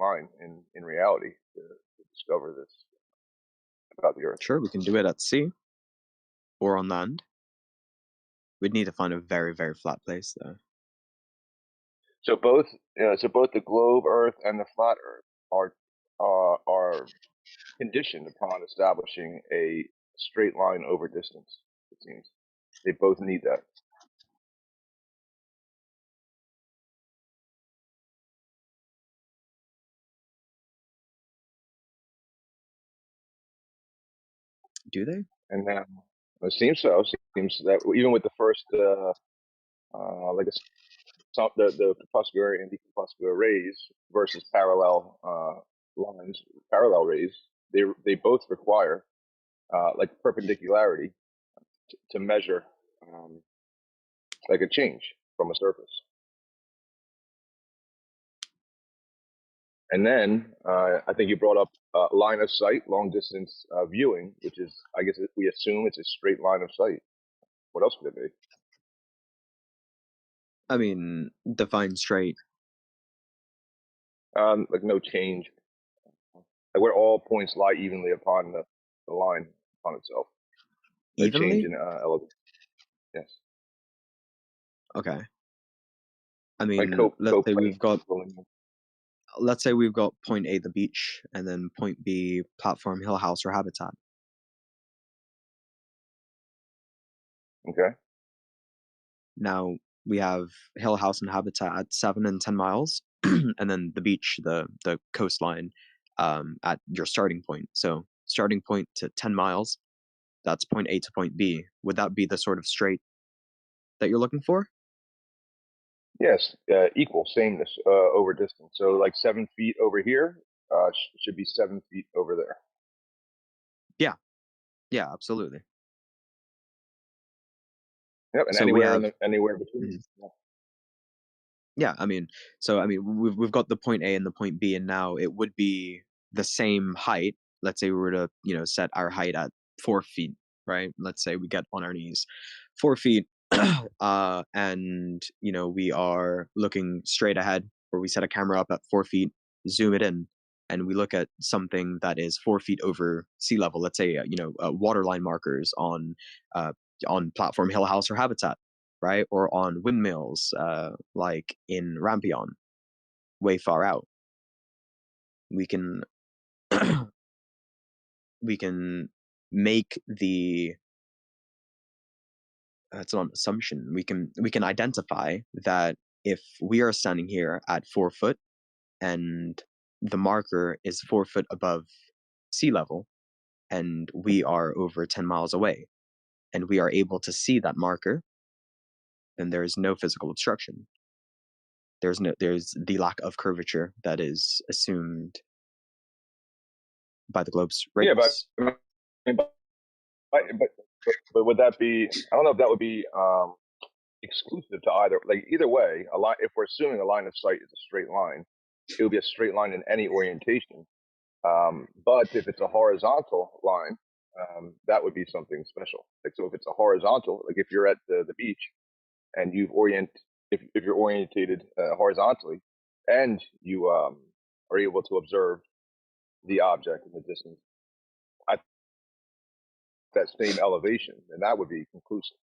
line in reality to discover this about the Earth. Sure, we can do it at sea or on land. We'd need to find a very, very flat place, though. So both the globe Earth and the flat Earth are conditioned upon establishing a straight line over distance. It seems they both need that. Do they? And now it seems so. It seems that even with the first, like the crepuscular and decrepuscular rays versus parallel lines, parallel rays, they both require like perpendicularity to measure like a change from a surface. And then I think you brought up line of sight, long distance viewing, which is, I guess, we assume it's a straight line of sight. What else could it be? I mean, define straight. Like no change, like where all points lie evenly upon the line upon itself. No change Evenly? in elevation. Yes, Okay. I like mean, coplane. let's say we've got point A, the beach, and then point B, platform, hill house, or habitat. Okay. Now we have hill house and habitat at 7 and 10 miles, and then the beach, the coastline, at your starting point. So starting point to 10 miles, that's point A to point B. Would that be the sort of straight that you're looking for? Yes, equal, sameness over distance. So like 7 feet over here should be 7 feet over there. Yeah, yeah, absolutely. Yep, and So we anywhere have, anywhere between. mhm. Yeah, I mean, so I mean, we've got the point A and the point B, and now it would be the same height. Let's say we were to, set our height at 4 feet, right? Let's say we get on our knees, 4 feet, and we are looking straight ahead, or we set a camera up at 4 feet, zoom it in, and we look at something that is 4 feet over sea level. Let's say, waterline markers on platform, hill house, or habitat, right? Or on windmills, like in Rampion, way far out. We can we can make the it's not an assumption. We can identify that if we are standing here at 4 foot and the marker is 4 foot above sea level, and we are over 10 miles away, and we are able to see that marker, then there is no physical obstruction. There's the lack of curvature that is assumed by the globe's Yeah, radius. but but would that be? I don't know if that would be exclusive to either. Like either way, a line. If we're assuming a line of sight is a straight line, it would be a straight line in any orientation. But if it's a horizontal line, that would be something special. Like so, if it's a horizontal, like if you're at the beach and if you're orientated horizontally, and you are able to observe the object in the distance at that same elevation, then that would be conclusive.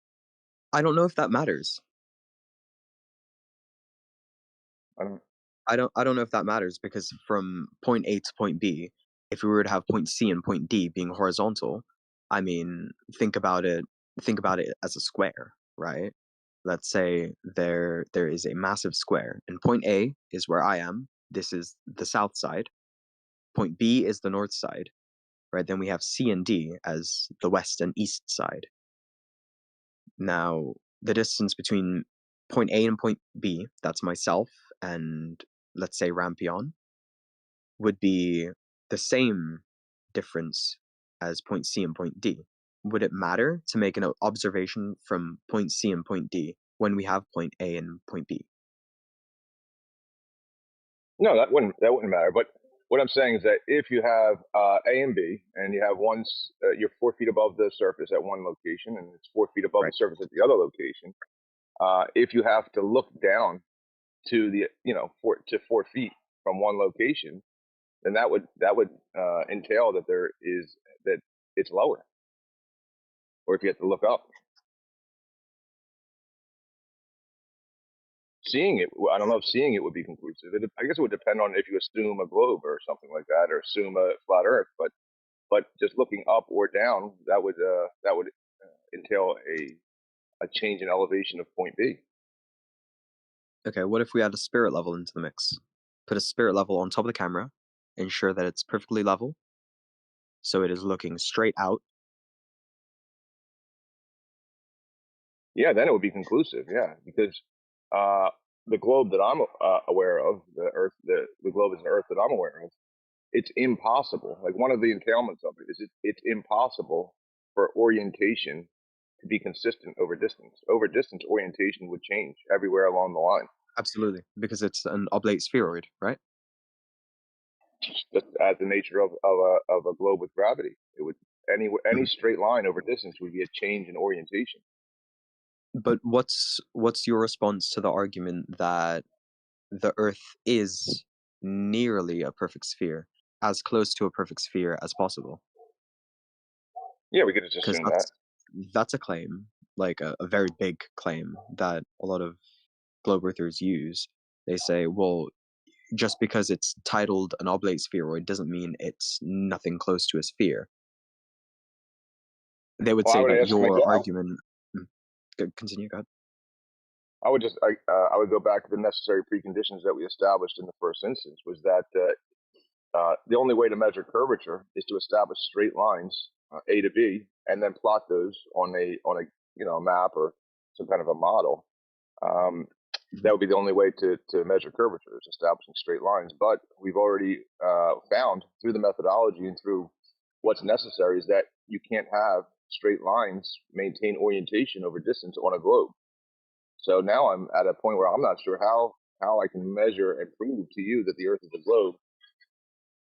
I don't know if that matters. I don't. I don't know if that matters, because from point A to point B, if we were to have point C and point D being horizontal, I mean, think about it as a square, right? Let's say there is a massive square, and point A is where I am. This is the south side. Point B is the north side, right? Then we have C and D as the west and east side. Now, the distance between point A and point B, that's myself and, let's say, Rampion, would be the same difference as point C and point D. Would it matter to make an observation from point C and point D when we have point A and point B? No, that wouldn't matter. But what I'm saying is that if you have A and B, and you have you're 4 feet above the surface at one location, and it's 4 feet above the Right. surface at the other location. If you have to look down to the 4 feet from one location, then that would entail that there is that it's lower, or if you have to look up. Seeing it, I don't know if seeing it would be conclusive. I guess it would depend on if you assume a globe or something like that, or assume a flat Earth. But just looking up or down, that would entail a change in elevation of point B. Okay, what if we add a spirit level into the mix? Put a spirit level on top of the camera, ensure that it's perfectly level, so it is looking straight out. Yeah, then it would be conclusive. Yeah, because uh, the globe that I'm aware of, the globe is the Earth that I'm aware of. It's impossible. Like one of the entailments of it is it's impossible for orientation to be consistent over distance. Over distance, orientation would change everywhere along the line. Absolutely, because it's an oblate spheroid, right? Just as the nature of a globe with gravity, it would any Mhm. straight line over distance would be a change in orientation. But what's your response to the argument that the Earth is nearly a perfect sphere, as close to a perfect sphere as possible? Yeah, we could just Because assume that. that's a claim, like a very big claim that a lot of globe earthers use. They say, well, just because it's titled an oblate spheroid doesn't mean it's nothing close to a sphere. They would Well, I say would that ask them your again. argument. Mm, continue, go ahead. I would go back to the necessary preconditions that we established in the first instance. Was that the only way to measure curvature is to establish straight lines, A to B, and then plot those on a map or some kind of a model. Um, that Mhm. would be the only way to measure curvature is establishing straight lines. But we've already found through the methodology and through what's necessary is that you can't have straight lines maintain orientation over distance on a globe. So now I'm at a point where I'm not sure how I can measure and prove to you that the Earth is a globe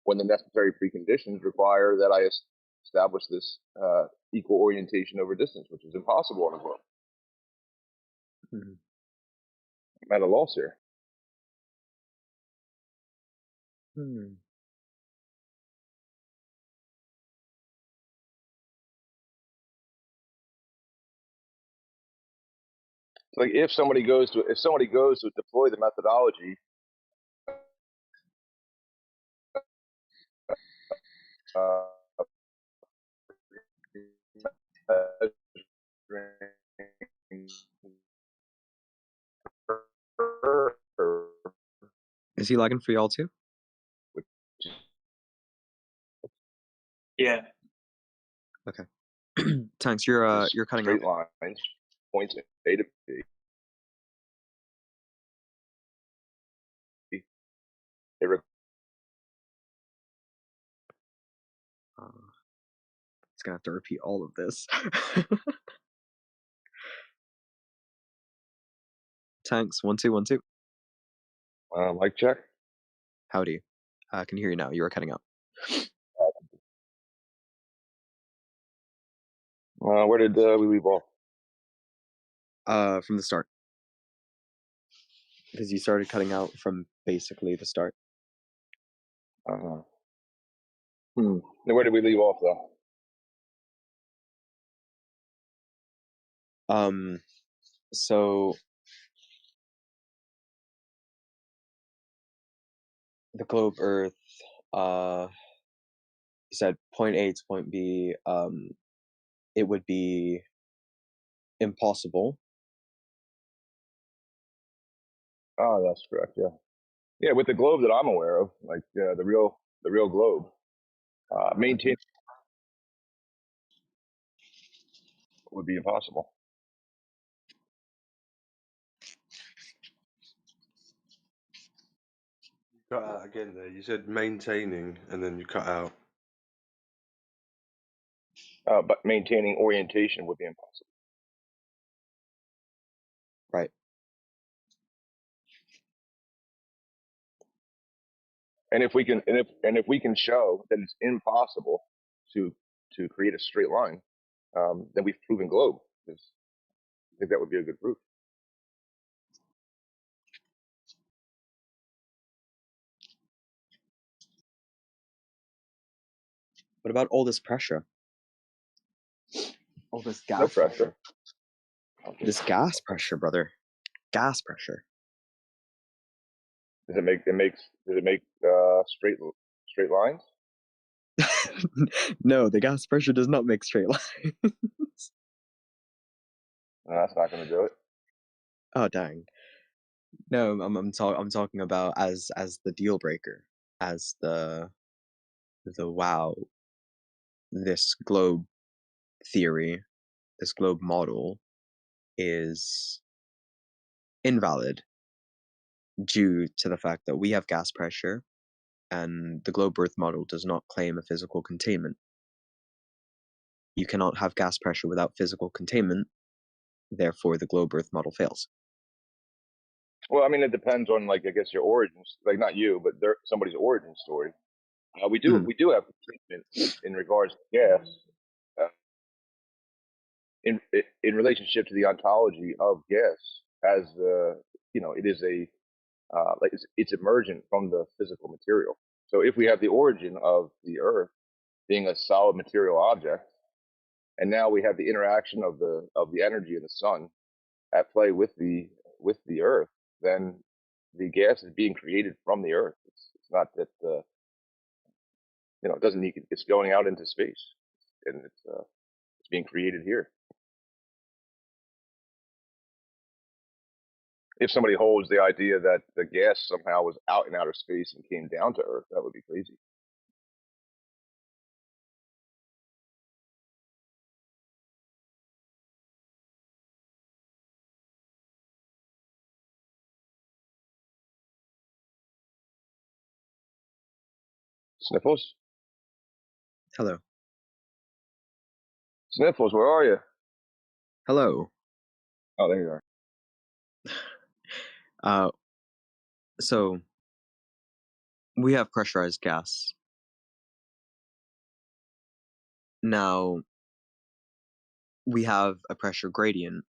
when the necessary preconditions require that I establish this equal orientation over distance, which is impossible on a globe. Mhm. I'm at a loss here. Hmm. Like if somebody goes to deploy the methodology, uh, Is he lagging for y'all too? which Yeah. Okay. Tanks, you're cutting out. straight lines, points A to B. It Uh, he's gonna have to repeat all of this. Tanks, 1 2 1 2. mic check. Howdy. I can hear you now. You are cutting out. Where did we leave off? From the start, because you started cutting out from basically the start. Uh, Where did we leave off though? So the globe Earth, uh, you said point A to point B, it would be impossible. Oh, that's correct. Yeah, yeah. With the globe that I'm aware of, like the real globe, Mhm. maintain would be impossible. Cut out again there. You said maintaining, and then you cut out. But maintaining orientation would be impossible. Right. And if we can show that it's impossible to to create a straight line, then we've proven globe. Because I think that would be a good proof. What about all this pressure? All this No gas pressure. This gas pressure, brother. Gas pressure. Does it make straight lines? No, the gas pressure does not make straight lines. No, that's not going to do it. Oh dang. No, I'm talking about as the deal breaker, as the wow, this globe theory, this globe model is invalid due to the fact that we have gas pressure and the globe Earth model does not claim a physical containment. You cannot have gas pressure without physical containment, therefore the globe Earth model fails. Well, I mean, it depends on, like, I guess your origins, like not you, but somebody's origin story. We do have treatment in regards to gas, uh, in relationship to the ontology of gas, as it is like it's emergent from the physical material. So if we have the origin of the Earth being a solid material object, and now we have the interaction of the energy of the sun at play with the Earth, then the gas is being created from the Earth. It's not that it doesn't need. It's going out into space, and it's being created here. If somebody holds the idea that the gas somehow was out in outer space and came down to Earth, that would be crazy. Sniffles? Hello. Sniffles, where are you? Hello. Oh, there you are. So we have pressurized gas. Now we have a pressure gradient,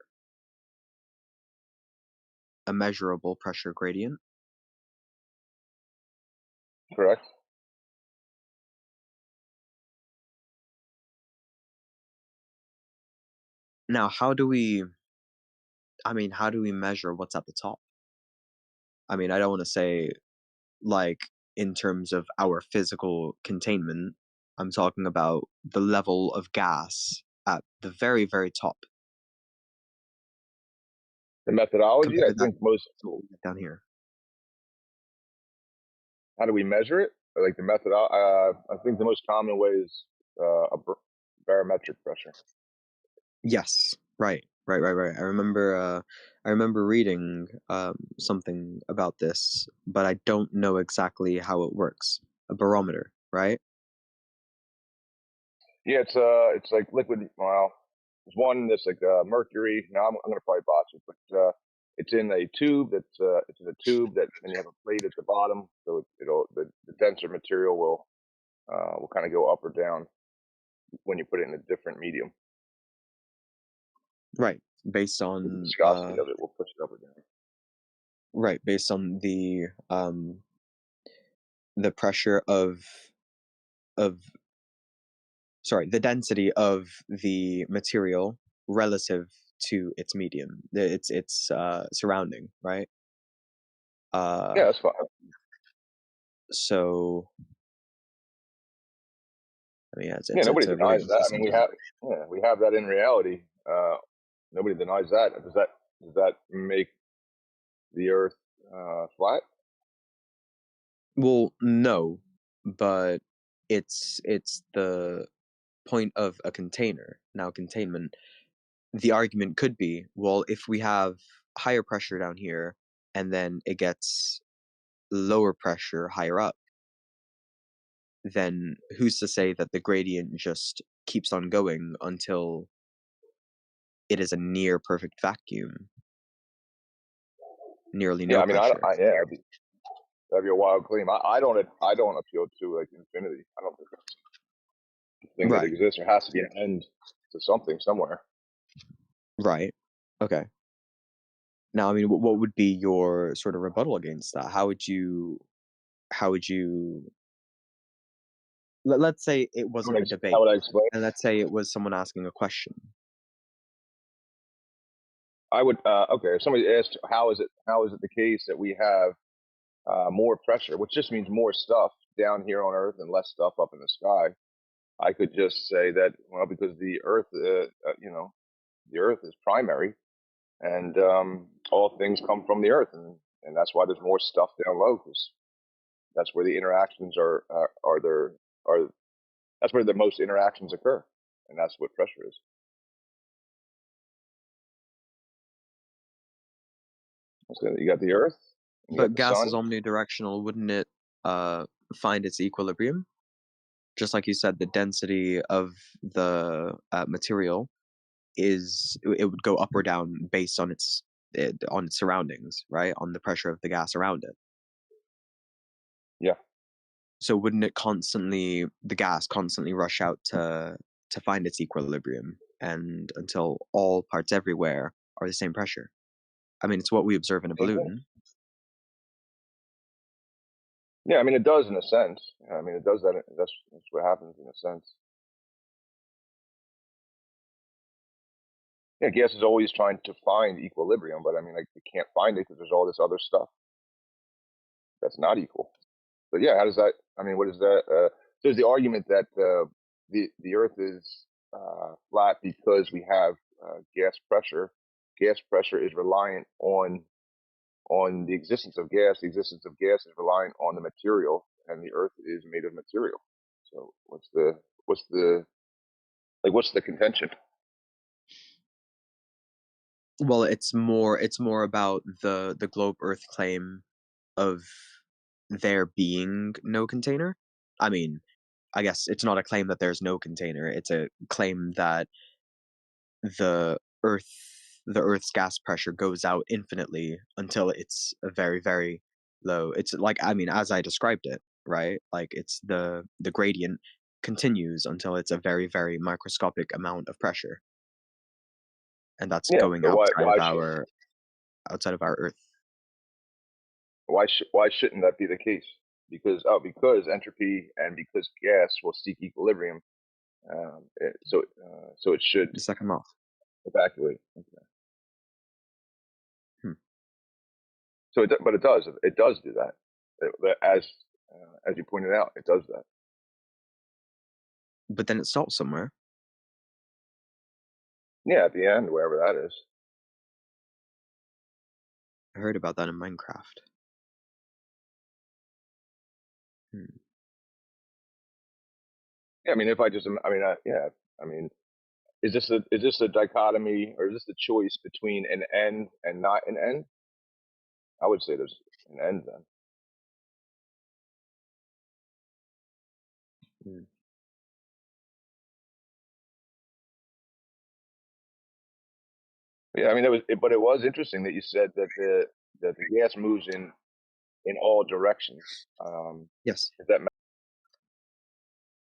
a measurable pressure gradient. Correct. Now, how do we measure what's at the top? I mean, I don't want to say, like, in terms of our physical containment. I'm talking about the level of gas at the very, very top. The methodology, Compared I to that think most. to what we get down here. How do we measure it? Like the method, I think the most common way is barometric pressure. Yes, right. I remember reading something about this, but I don't know exactly how it works. A barometer, right? Yeah, it's like liquid. Well, there's one that's like mercury. Now I'm gonna probably botch it, but it's in a tube. It's in a tube that, and you have a plate at the bottom, so the denser material will kind of go up or down when you put it in a different medium. Right. Based The on viscosity of it will push it up or down. right, based on the pressure of the density of the material relative to its medium, its surrounding, right? Yeah, that's fine. So I mean, yeah, Yeah, it's nobody a really denies that. I interesting mean, topic. we have that in reality. Nobody denies that. Does that make the Earth flat? Well, no, but it's the point of a container. Now, containment, the argument could be, well, if we have higher pressure down here and then it gets lower pressure higher up, then who's to say that the gradient just keeps on going until it is a near perfect vacuum, nearly Yeah, no I mean, pressure? yeah, that'd be a wild claim. I don't appeal to like infinity. I don't think that's a thing that Right, exists. There has to be an end to something somewhere. right. Okay. Now, I mean, what would be your sort of rebuttal against that? How would you let's say it wasn't a debate, How would I explain? and let's say it was someone asking a question. I would okay. If somebody asked, how is it the case that we have more pressure, which just means more stuff down here on Earth and less stuff up in the sky? I could just say that, well, because the Earth, the Earth is primary, and all things come from the Earth, and that's why there's more stuff down low, because that's where the interactions are there are that's where the most interactions occur, and that's what pressure is. So you got the Earth, and you got But the gas sun. is omnidirectional. Wouldn't it find its equilibrium? Just like you said, the density of the material it would go up or down based on its surroundings, right? On the pressure of the gas around it. Yeah. So wouldn't the gas constantly rush out to find its equilibrium, and until all parts everywhere are the same pressure? I mean, it's what we observe in a Same thing. balloon. Yeah, I mean, it does in a sense. I mean, it does that. That's what happens in a sense. Yeah, gas is always trying to find equilibrium, but I mean, like, you can't find it because there's all this other stuff that's not equal. But yeah, how does that? I mean, what is that? There's the argument that the Earth is flat because we have gas pressure. Gas pressure is reliant on the existence of gas. The existence of gas is reliant on the material, and the Earth is made of material. So what's the what's the contention? Well, it's more about the globe Earth claim of there being no container. I mean, I guess it's not a claim that there's no container. It's a claim that the Earth the Earth's gas pressure goes out infinitely until it's a very, very low. It's like, I mean, as I described it, right? Like it's the gradient continues until it's a very, very microscopic amount of pressure. And that's Yeah, going but outside of our Earth. why shouldn't that be the case? Because entropy and because gas will seek equilibrium, so it should The second off. evacuate. Okay. Hmm. So but it does do that. As you pointed out, it does that. But then it stops somewhere. Yeah, at the end, wherever that is. I heard about that in Minecraft. Hmm. Yeah, I mean, yeah, I mean, is this a dichotomy, or is this the choice between an end and not an end? I would say there's an end then. Hmm. Yeah, I mean, but it was interesting that you said that the gas moves in all directions. Yes. Is that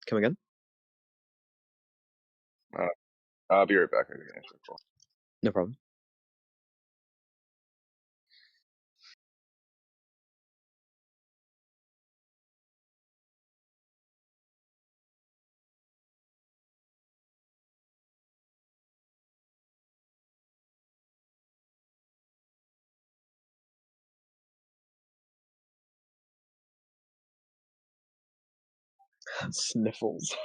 Come again? uh, I'll be right back. I can answer the call. No problem. Sniffles.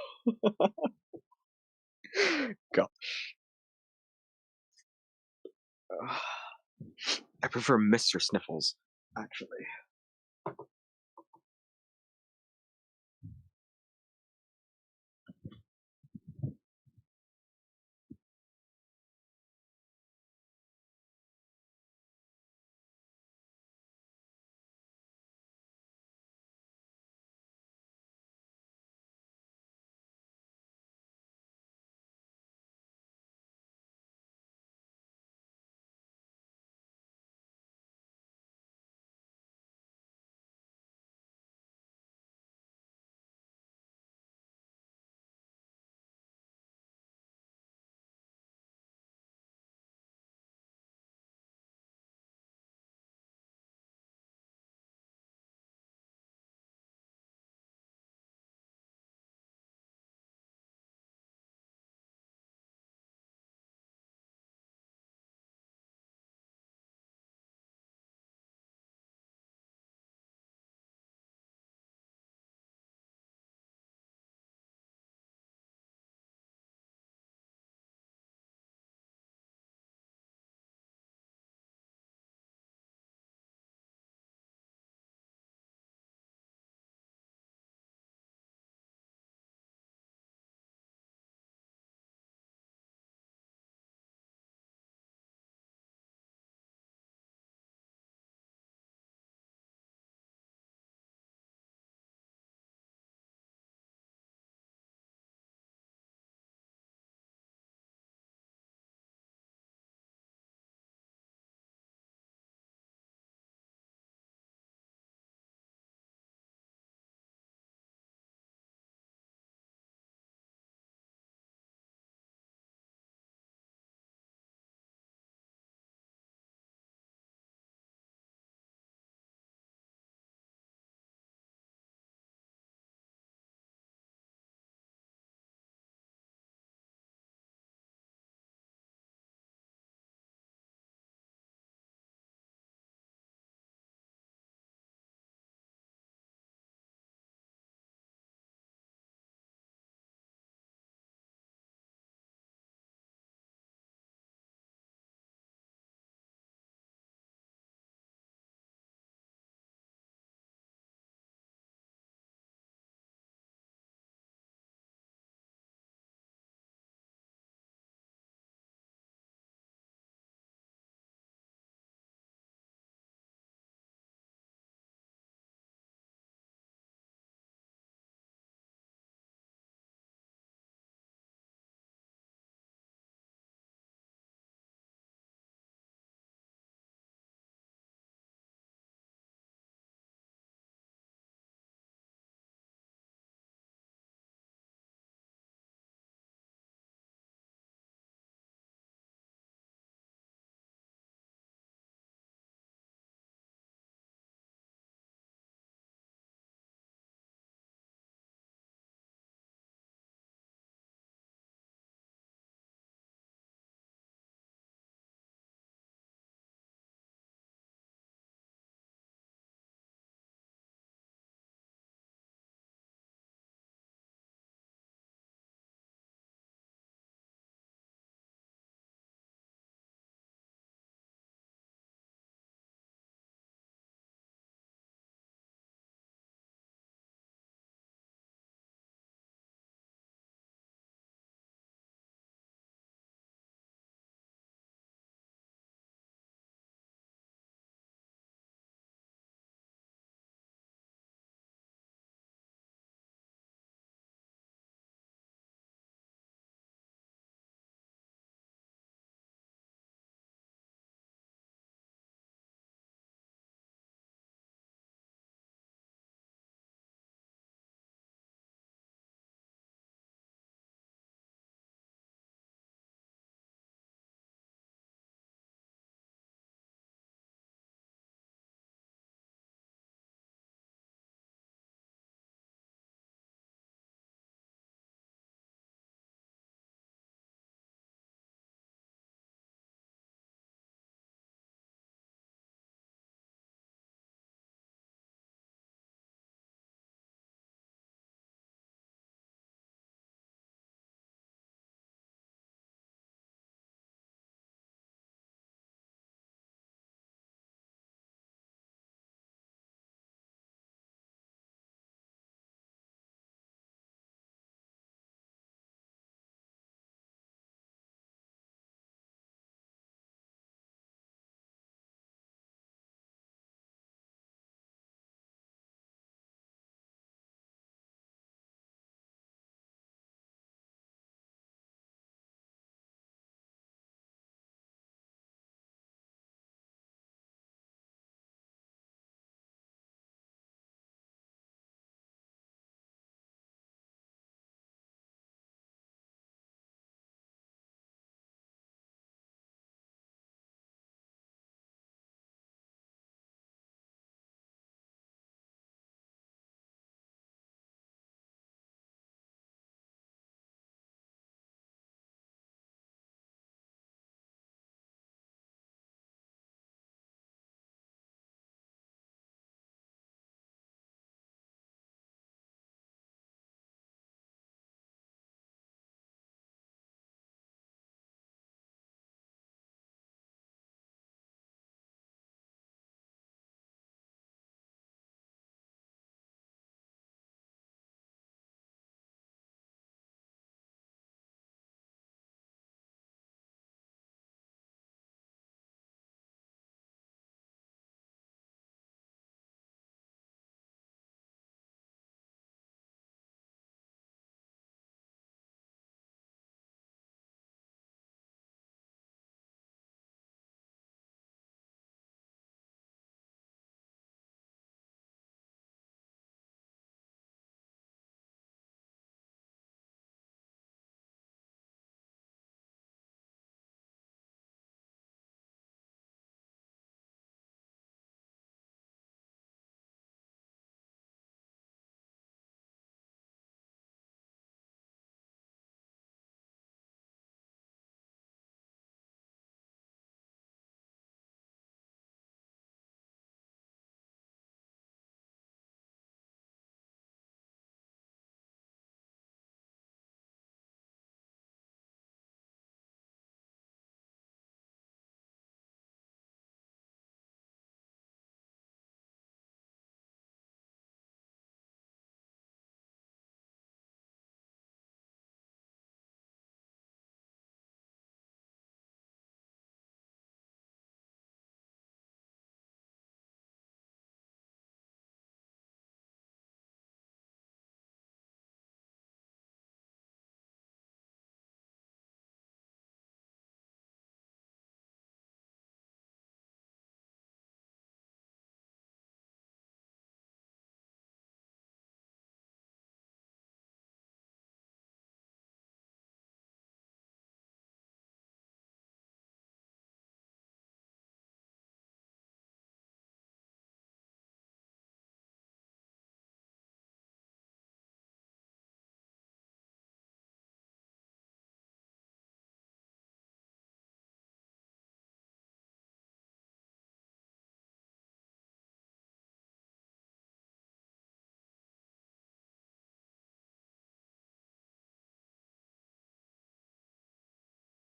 Gosh. I prefer Mr. Sniffles, actually.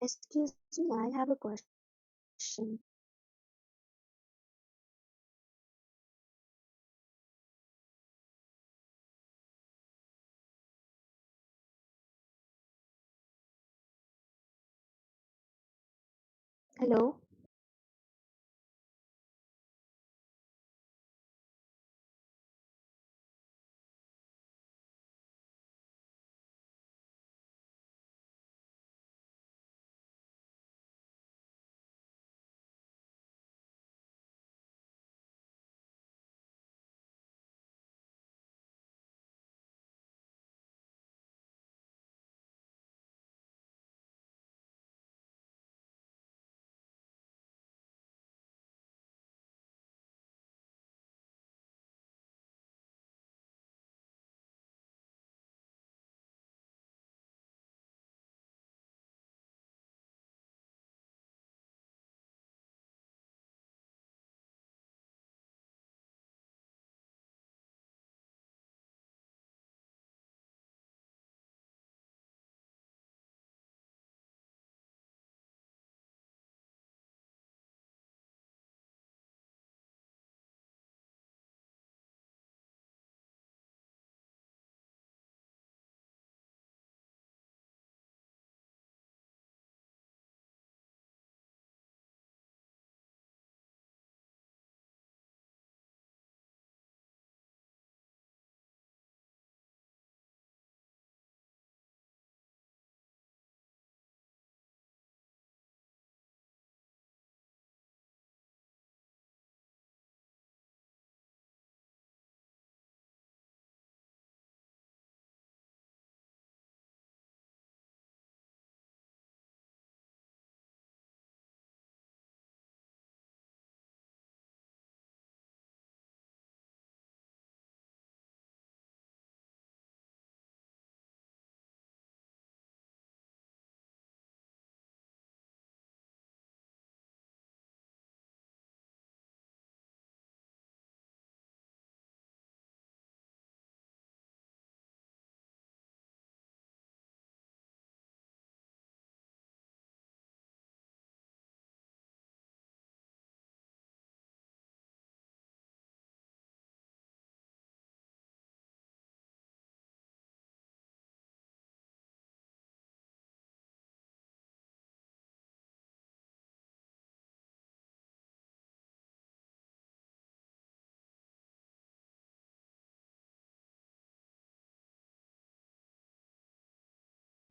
Excuse me, I have a question. Hello?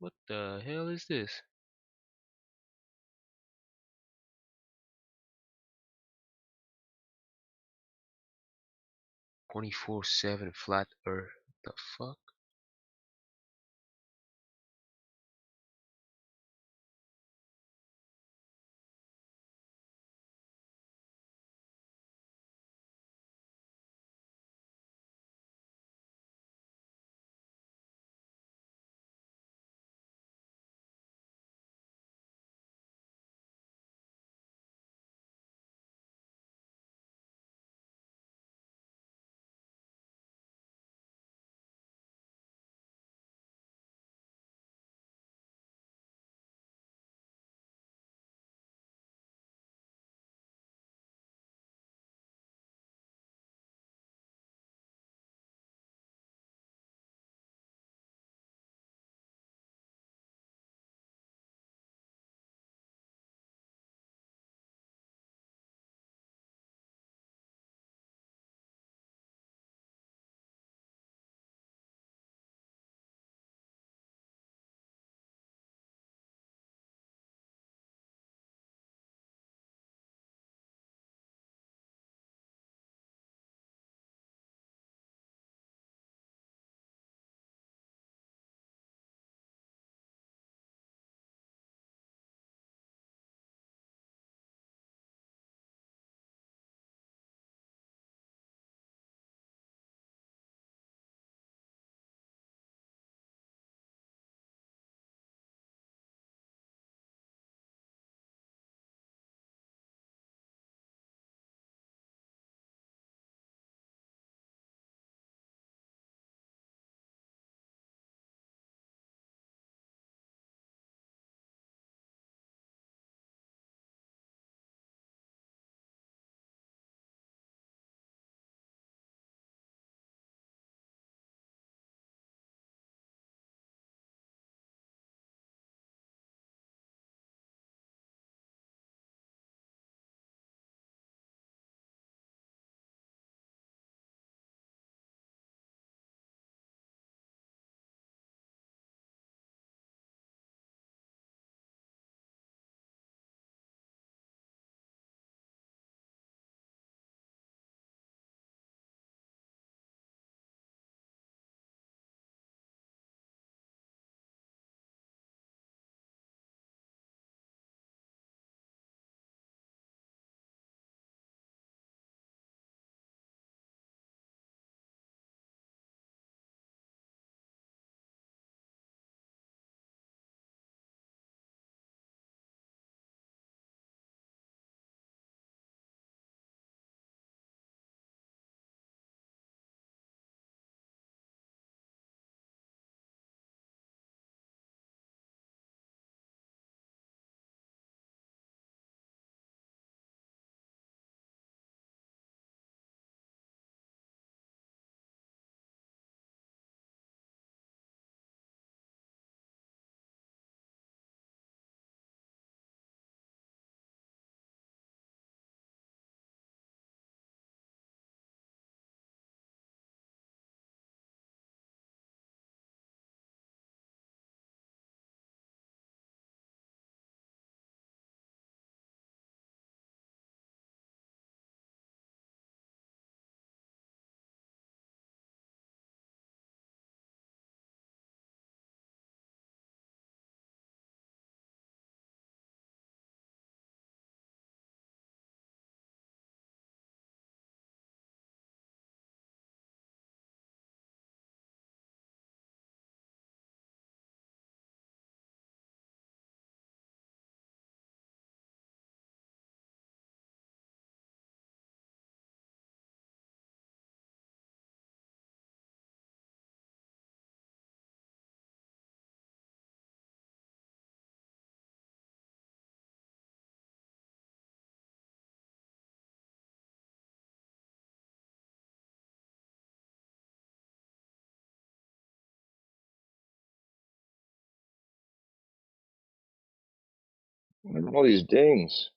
What the hell is this? "24/7 flat earth." The fuck? All these dings.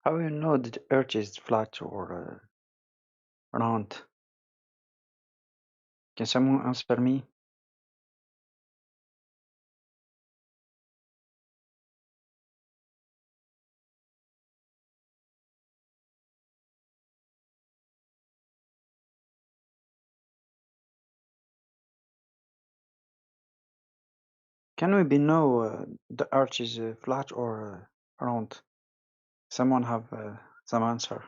How you know the Earth is flat or round? Can someone answer me? Can we be know the Earth is flat or round? Someone have some answer.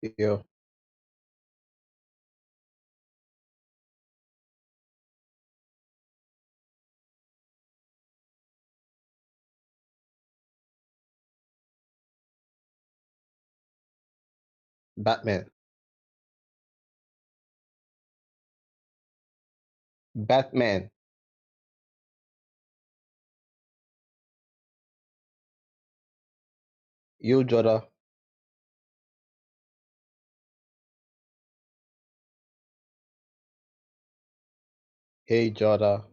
Yo, Batman. Batman. Yo, Joda. Hey, Joda.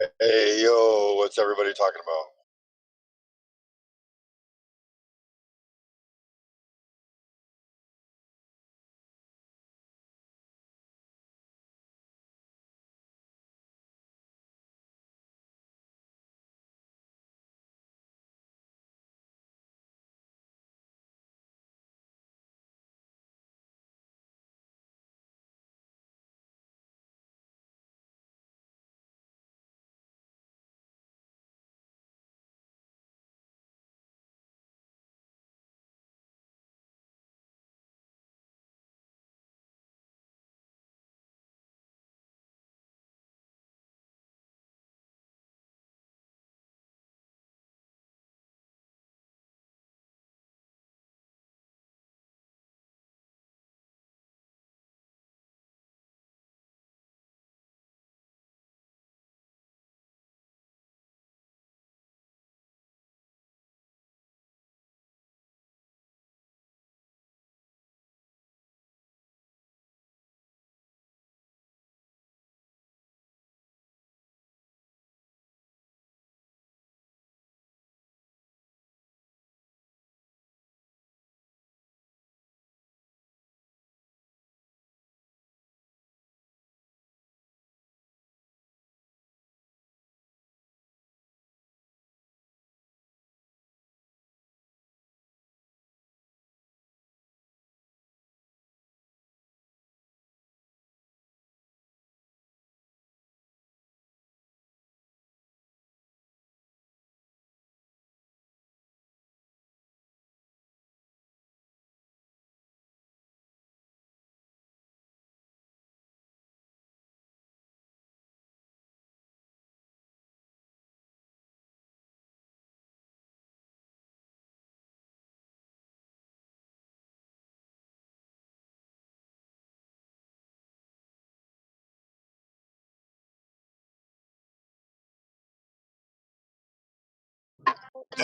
Hey, yo, what's everybody talking about?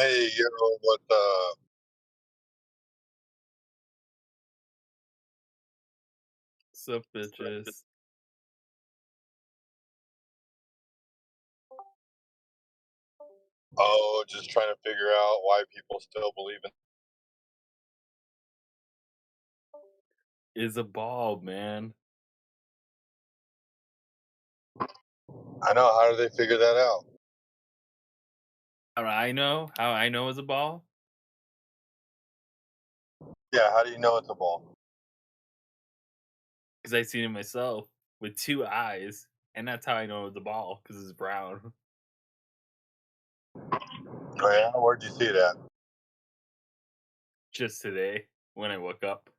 Hey, yo, what's up? Sup, bitches? Oh, just trying to figure out why people still believe in. Is a ball, man. I know. How do they figure that out? How I know is a ball? Yeah, how do you know it's a ball? Because I seen it myself with 2 eyes. And that's how I know it's a ball, because it's brown. Oh, yeah? Where'd you see that? Just today, when I woke up.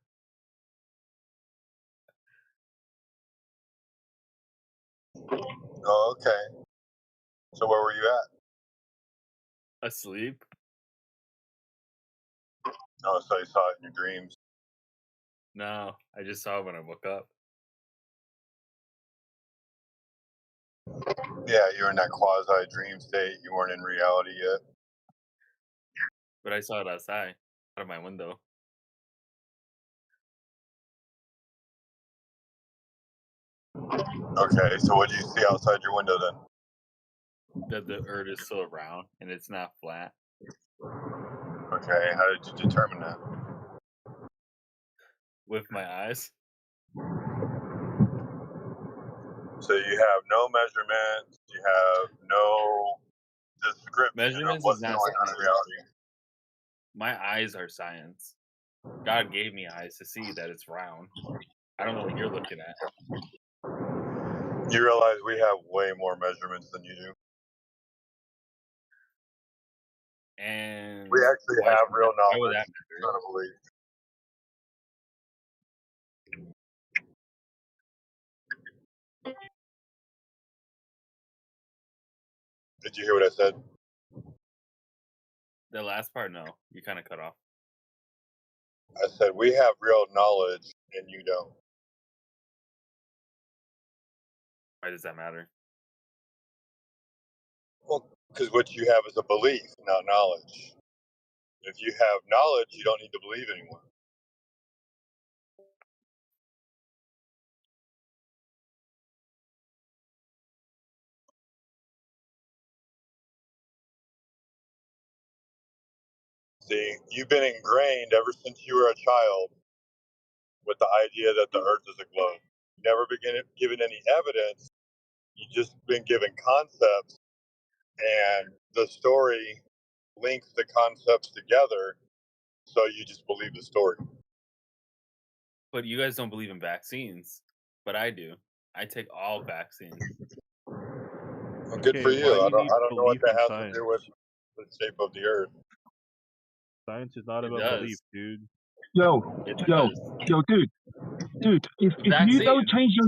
Oh, okay. So where were you at? Asleep? Oh, so you saw it in your dreams. No, I just saw it when I woke up. Yeah, you were in that quasi dream state. You weren't in reality yet. But I saw it outside, out of my window. Okay, so what do you see outside your window then? That the earth is still round and it's not flat. Okay, how did you determine that? With my eyes. So you have no measurements. You have no description of Measurements what's is going not on in science. reality. My eyes are science. God gave me eyes to see that it's round. I don't know what you're looking at. You realize we have way more measurements than you do. And We actually why have real would that knowledge. matter? Not a belief. Did you hear what I said? The last part, no. You kind of cut off. I said we have real knowledge and you don't. Why does that matter? Well, because what you have is a belief, not knowledge. If you have knowledge, you don't need to believe anymore. See, you've been ingrained ever since you were a child with the idea that the Earth is a globe. You never been given any evidence. You just been given concepts, and the story links the concepts together, so you just believe the story. But you guys don't believe in vaccines, but I do. I take all vaccines. Well, good for Okay, you. why do I you need don't know what belief that in has science? to do with the shape of the Earth. Science is not It about belief, does. dude. Yo, It yo, does. yo, dude. If you Vaccine. don't change your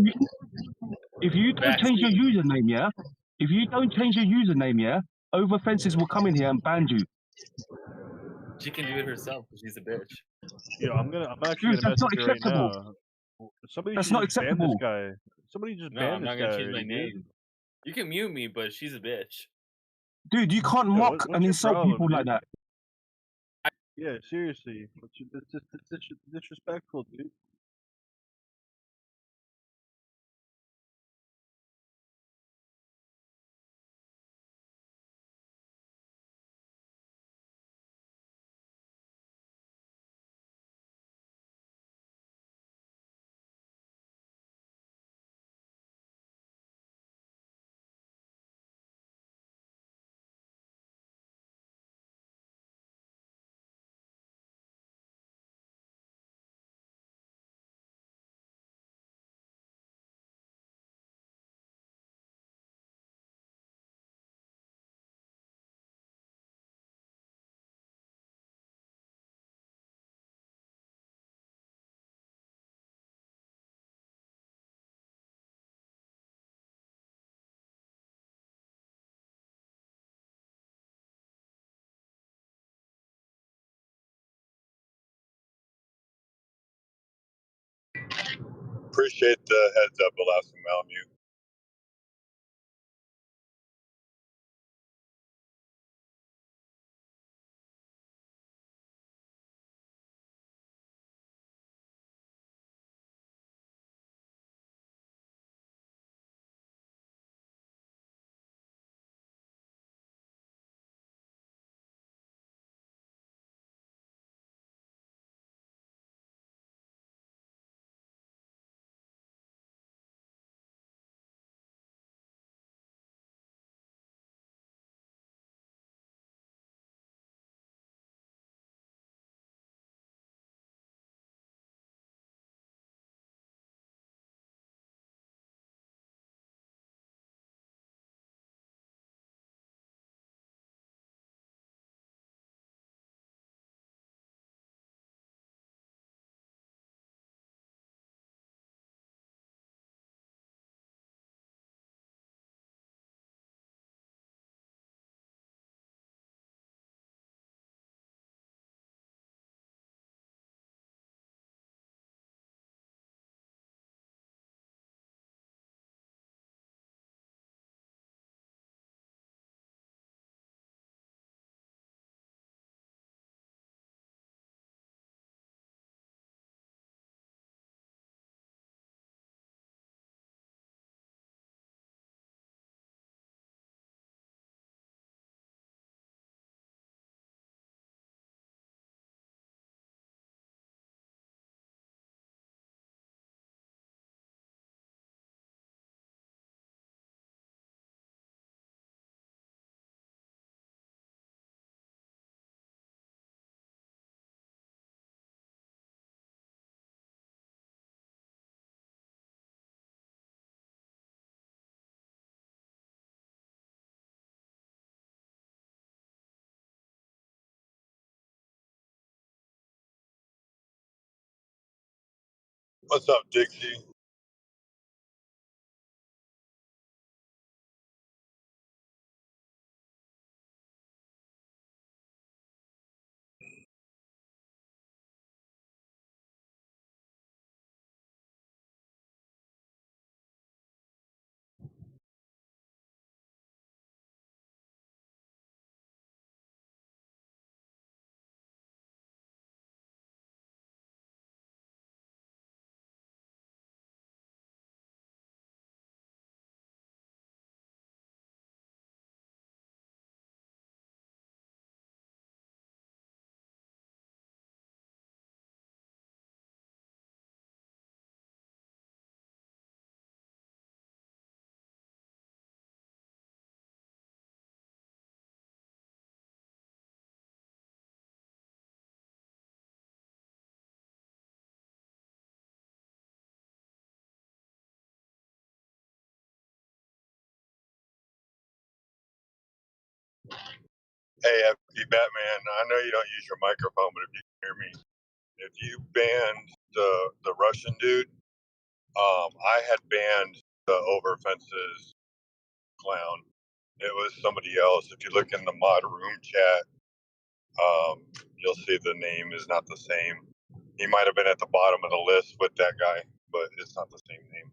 Vaccine. username, yeah. If you don't change your username, yeah, over fences will come in here and ban you. She can do it herself because she's a bitch. Yeah, I'm actually Dude, gonna that's not message her right acceptable. now. Somebody That's should not just ban this acceptable. guy. Somebody just No, ban I'm this not guy gonna change my already, name. dude. You can mute me, but she's a bitch. Dude, you can't Yeah, mock what's and your insult problem, people like dude? that. Yeah, seriously. This disrespectful, dude. Appreciate the heads up, Alaska Malamute. What's up, Dixie? Hey, FB Batman, I know you don't use your microphone, but if you can hear me, if you banned the Russian dude, I had banned the over fences clown. It was somebody else. If you look in the mod room chat, you'll see the name is not the same. He might have been at the bottom of the list with that guy, but it's not the same name.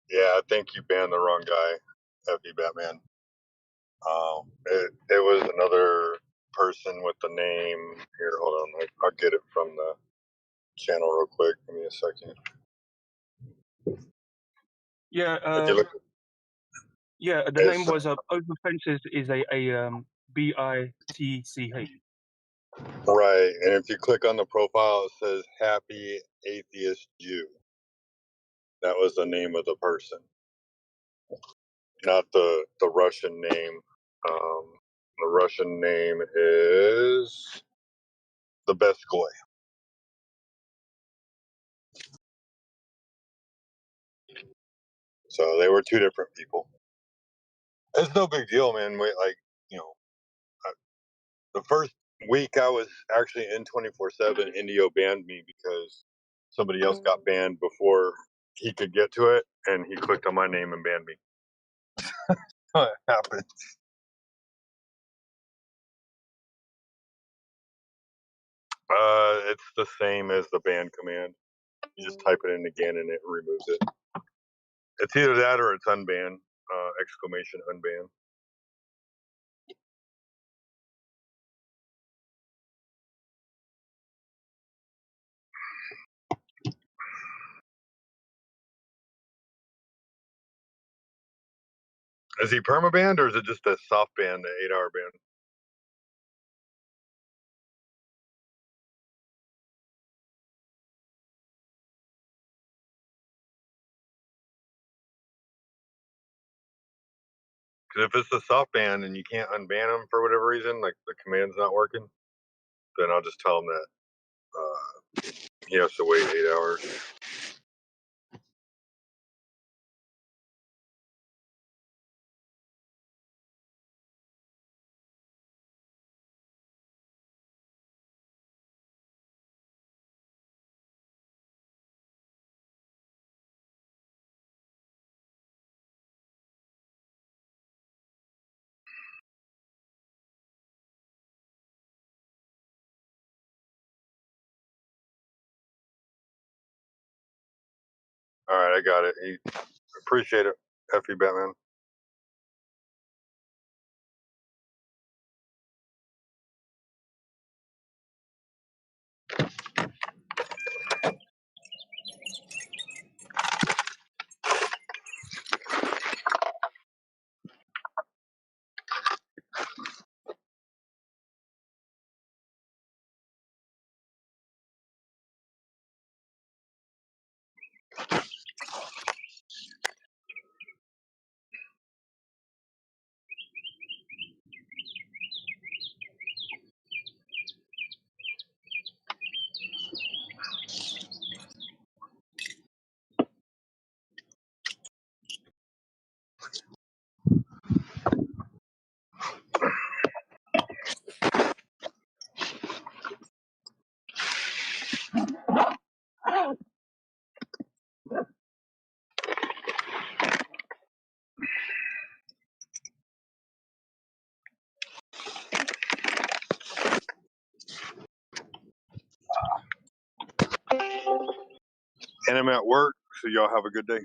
Yeah, I think you banned the wrong guy, FB Batman. It was another person with the name. Here, hold on. I'll get it from the channel real quick. Give me a second. Yeah, If you look, yeah. The name it's was Over Fences is a BITCH. right, and if you click on the profile, it says Happy Atheist Jew. That was the name of the person, not the Russian name. The Russian name is the Best Goy. So they were two different people. It's no big deal, man. Like, you know, the first week I was actually in 24/7, Indio banned me because somebody else got banned before he could get to it, and he clicked on my name and banned me. What happened? It's the same as the ban command. You just type it in again and it removes it. It's either that or it's unban, exclamation unban. Is he permabanned or is it just a soft ban, the 8-hour ban? Because if it's a soft ban and you can't unban him for whatever reason, like the command's not working, then I'll just tell him that he has to wait 8 hours. All right, I got it. Appreciate it, F.E. Batman. And I'm at work, so y'all have a good day.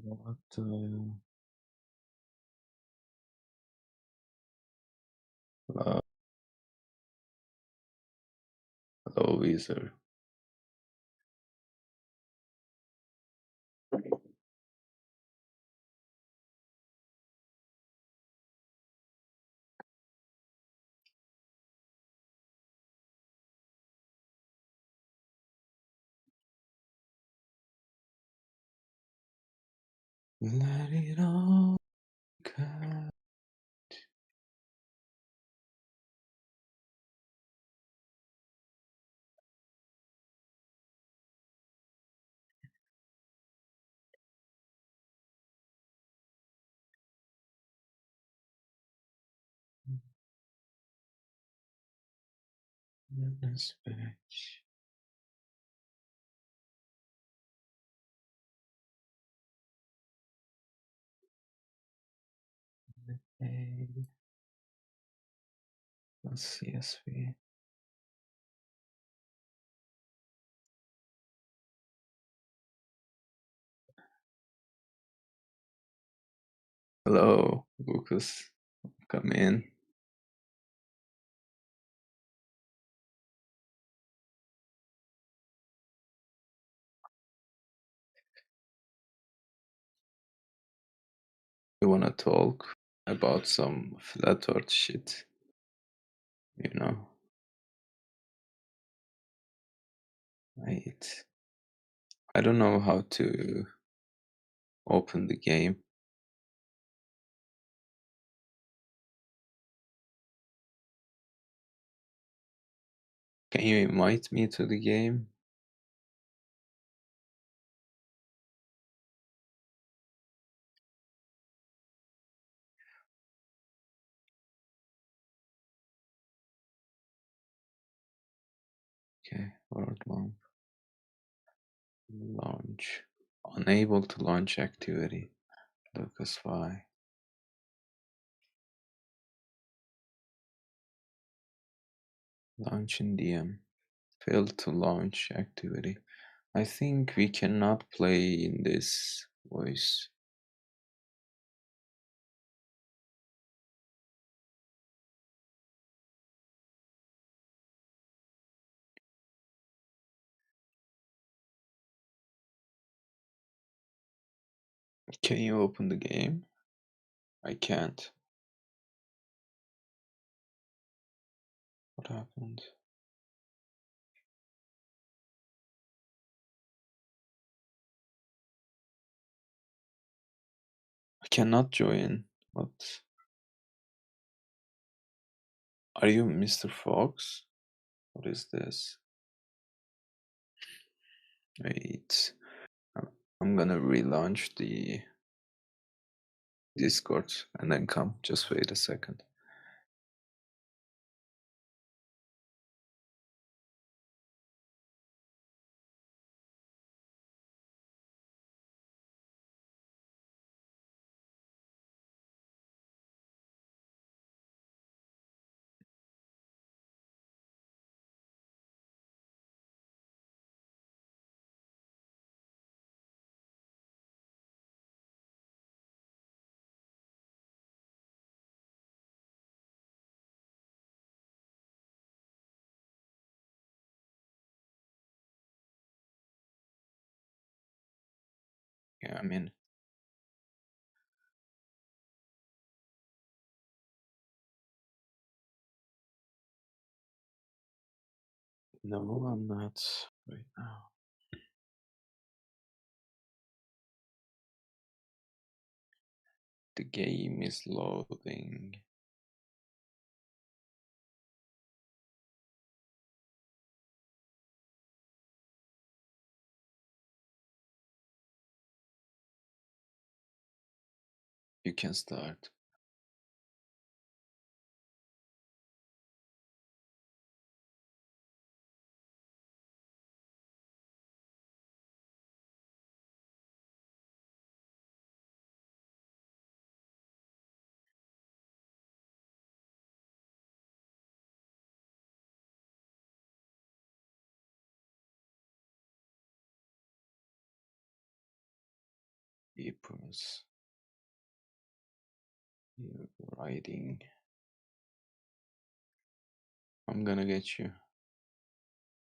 What? Hello, Weezer. Let it all come. This bitch. Hey, let's CSV. Hello, Lucas. Come in. We wanna talk about some flat earth shit, you know? Right. I don't know how to open the game. Can you invite me to the game? Okay, world map. Launch. Unable to launch activity. Lucas, why? Launch in DM. Failed to launch activity. I think we cannot play in this voice. Can you open the game? I can't. What happened? I cannot join. What? Are you Mr. Fox? What is this? Wait. I'm gonna relaunch the Discord and then come. Just wait a second. Yeah, I'm in. No, I'm not right now. The game is loading. You can start. Papers. Writing. I'm gonna get you.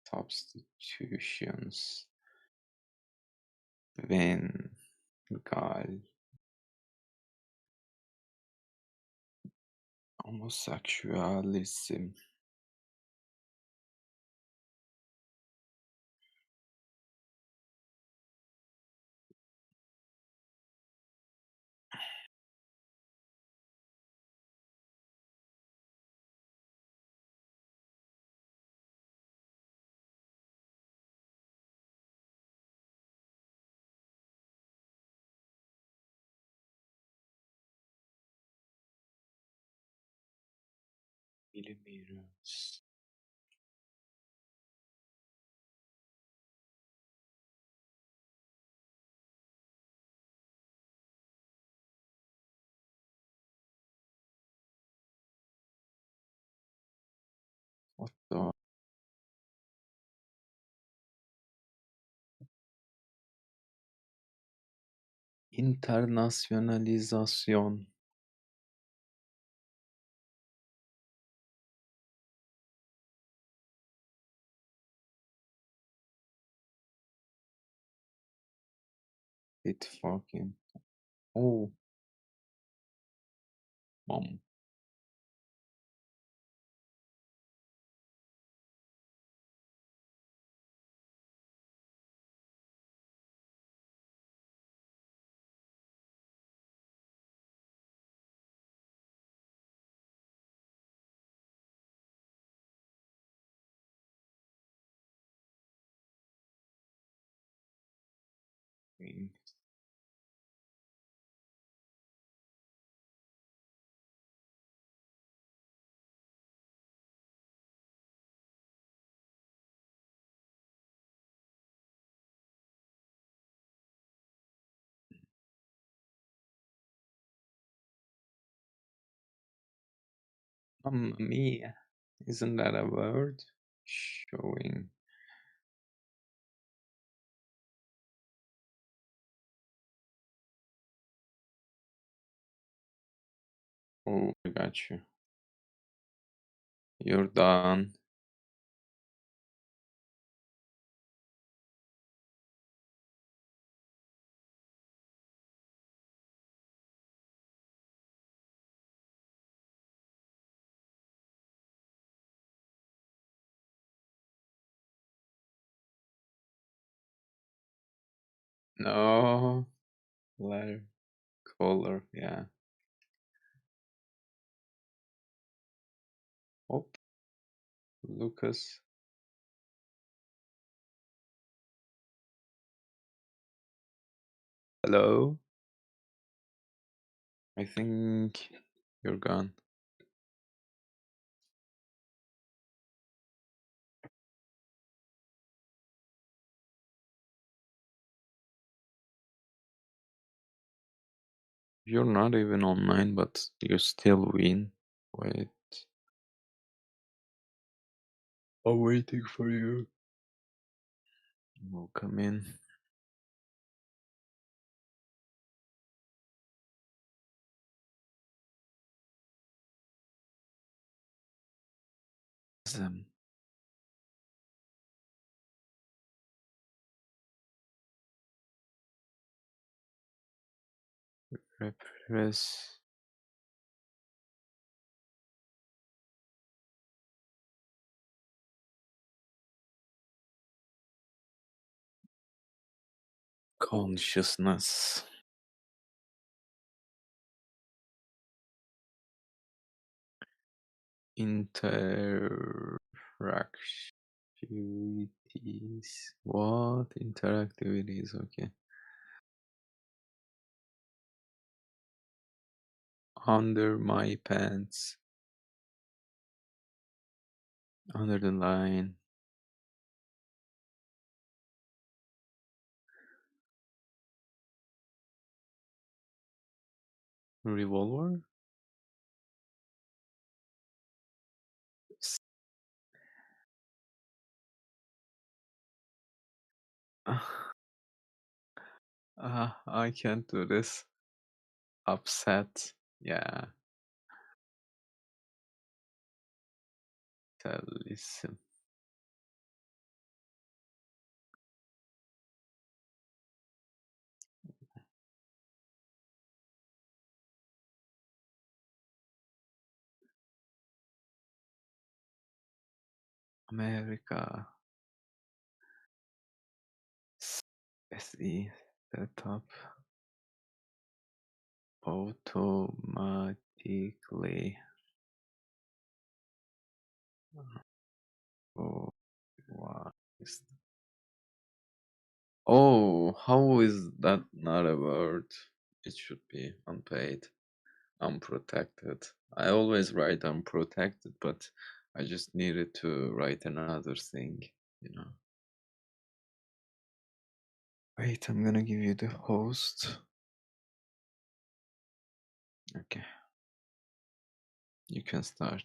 Substitutions. When. Gal. Homosexualism. Millimeters. What the? Internacionalización. It fucking. Oh, mom. Mamma mia. Isn't that a word? Showing. Oh, I got you. You're done. No. Letter. Color. Yeah. Oh, Lucas. Hello. I think you're gone. You're not even online, but you still win. Wait. I'm waiting for you. We'll come in. Them. Repress. Consciousness. Interactivities. What? Interactivities, okay. Under my pants. Under the line. Revolver? I can't do this. Upset. Yeah. Listen. America. SE setup automatically. Oh, what is Oh, how is that not a word? It should be unpaid, unprotected. I always write unprotected, but I just needed to write another thing, you know. Wait, I'm gonna give you the host. Okay, you can start.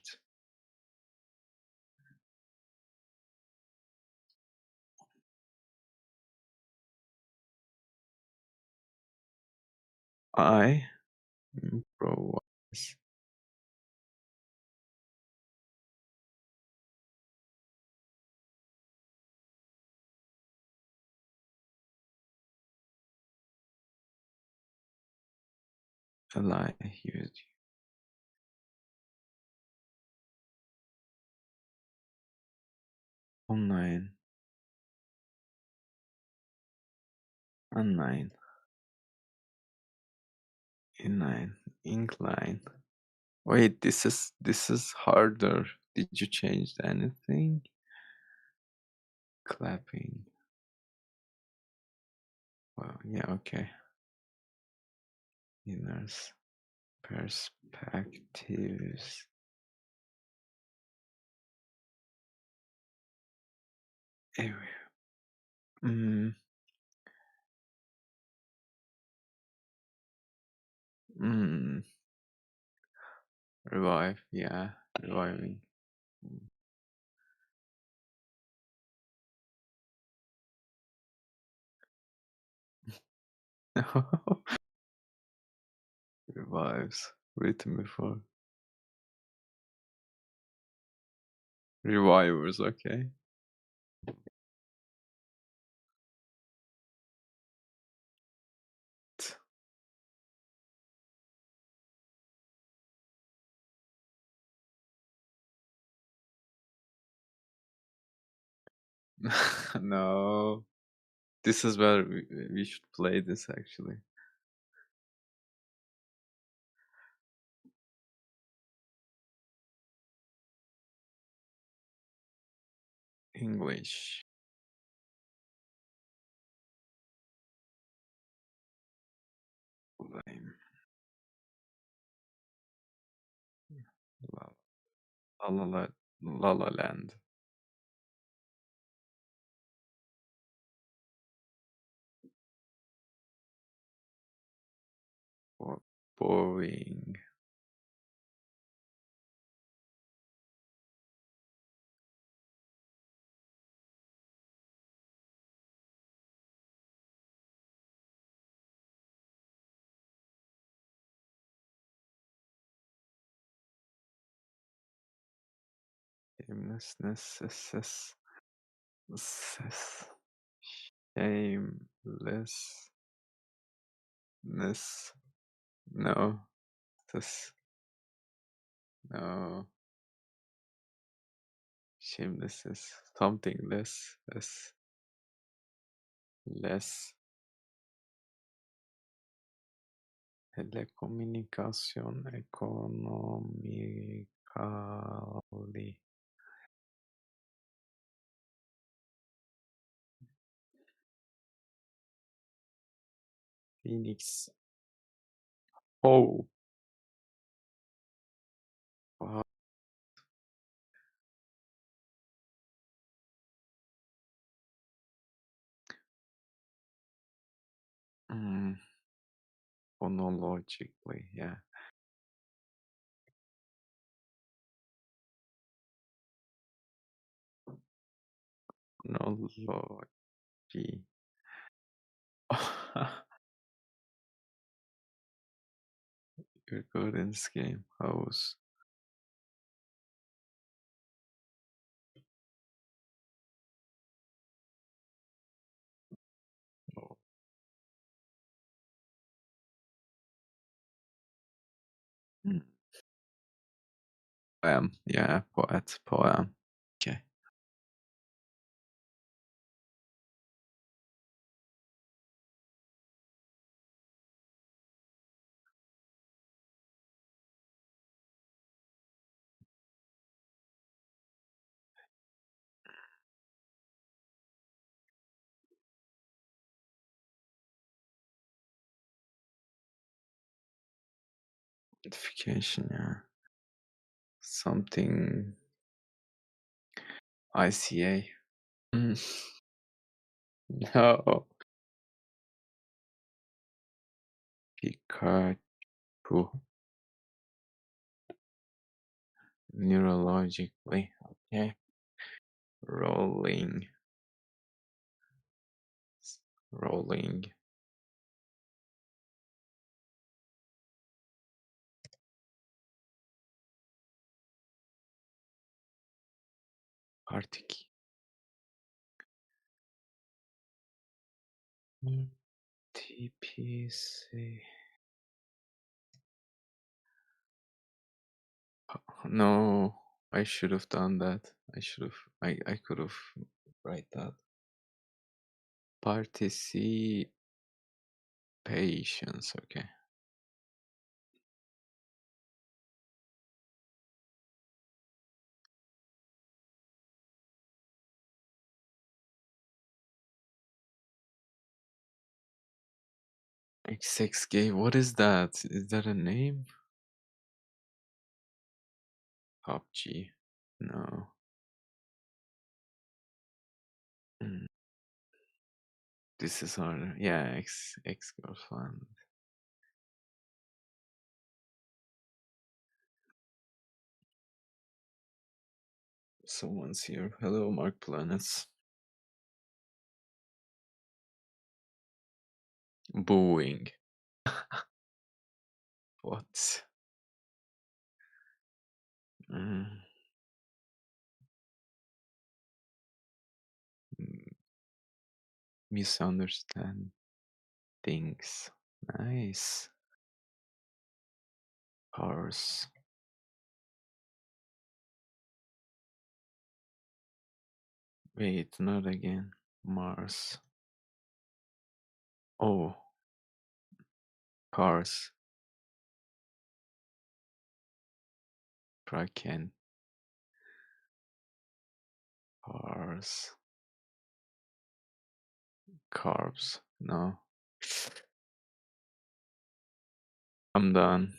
I improvise. Ally use online, online, inline, incline. Wait, this is harder. Did you change anything? Clapping. Well, yeah, okay. Inners, perspectives. Anyway. Mm, mm. Revive, yeah, reviving. Revives. Written before. Revivers, okay. No. This is where we should play this actually. English. Lame. La La La La La Land. Boring. Shamelessness. Shamelessness. No. This. No. Shamelessness. Something less. Less. Telecommunication economically. Phoenix. Oh. Wow. Phonologically, yeah. Phonology. You're good in this game. House. Oh. Poem. Yeah, poet. Poem. Okay. Notification, yeah. Something ICA. No. Pikachu. Neurologically. Okay. Rolling. Rolling. Arctic. TPC. No, I should have done that. I could have write that. Participations, okay. X6 game, what is that? Is that a name? PUBG. No. Mm. This is harder. Yeah, ex girlfriend. Someone's here. Hello, Mark Planets. Booing. What? Mm. Misunderstand things. Nice. Cars. Wait, not again. Mars. Oh. Cars. Kraken. Cars. Carbs. No. I'm done.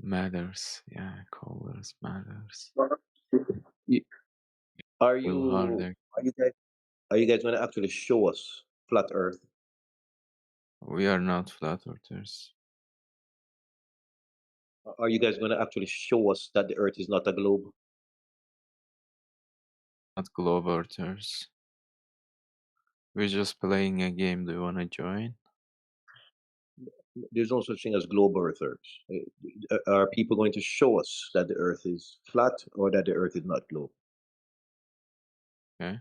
Matters. Yeah, colors matters. Y- Are Will you harder. are you guys going to actually show us flat Earth? We are not flat earthers. Are you guys going to actually show us that the Earth is not a globe? Not globe earthers. We're just playing a game. Do you wanna join? There's no such thing as globe Earthers. Are people going to show us that the Earth is flat or that the Earth is not globe? Okay.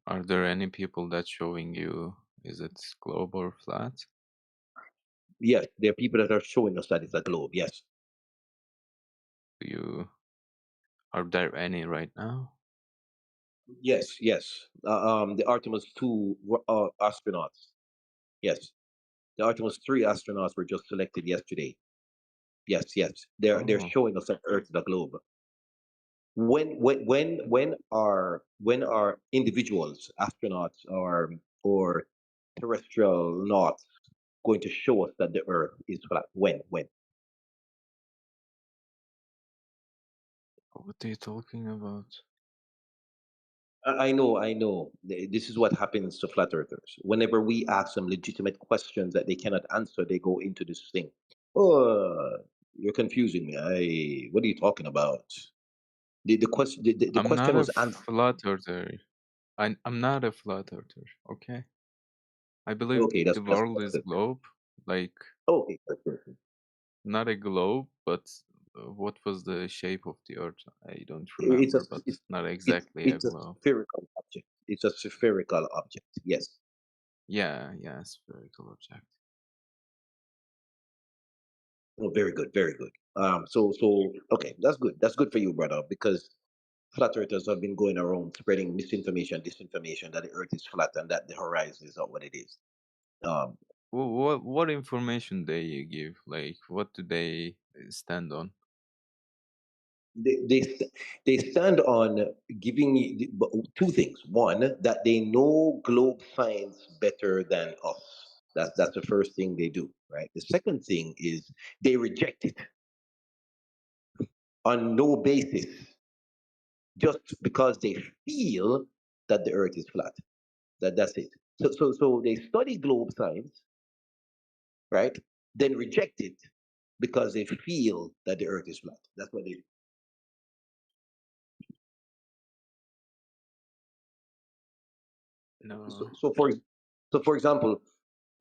Are there any people that showing you is it globe or flat? Yes, there are people that are showing us that it's a globe. Yes. Are there any right now? Yes. Yes. The Artemis 2 astronauts. Yes. The Artemis 3 astronauts were just selected yesterday. Yes. Yes. They're Oh, showing us that Earth is a globe. When are individuals, astronauts or terrestrial nauts going to show us that the Earth is flat? When? what are you talking about? I know. This is what happens to flat earthers. Whenever we ask them legitimate questions that they cannot answer, they go into this thing. Oh, you're confusing me. What are you talking about? The question I'm not was a answered. flat earther. I'm not a flat earther, okay? I believe Okay, the world is good. globe, like Okay, that's good. not a globe, but what was the shape of the earth? I don't It's a remember, but it's not it's exactly a it's a globe. spherical object. It's a spherical object. Yes. Yeah, yeah, spherical object. Oh, very good, very good. So okay, that's good. That's good for you, brother, because flat earthers have been going around spreading misinformation, disinformation that the earth is flat and that the horizon is not what it is. Um, What information they give? Like, what do they stand on? they they st- they stand on giving you two things. One, that they know globe science better than us. That's the first thing they do, right? The second thing is they reject it on no basis, just because they feel that the earth is flat. That's it. So they study globe science, right? Then reject it because they feel that the earth is flat. That's what they do. So, No. so for so for example,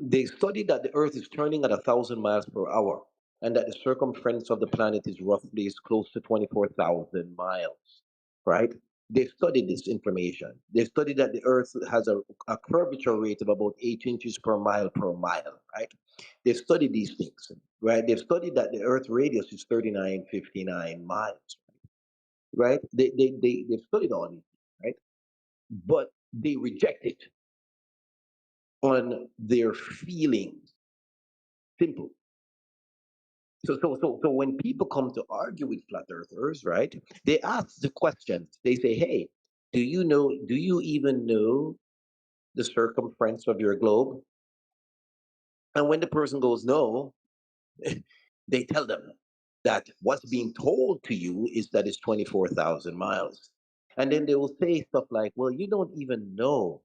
they studied that the earth is turning at 1,000 miles per hour and that the circumference of the planet is roughly is close to 24,000 miles, right? They studied this information. They studied that the earth has a curvature rate of about 8 inches per mile, right? They've studied these things, right? They've studied that the earth radius is 3959 miles, right? They've studied all these things, right? But they reject it on their feelings. Simple. So when people come to argue with flat earthers, right? They ask the questions. They say, "Hey, do you even know the circumference of your globe?" And when the person goes, "No," they tell them that what's being told to you is that it's 24,000 miles. And then they will say stuff like, "Well, you don't even know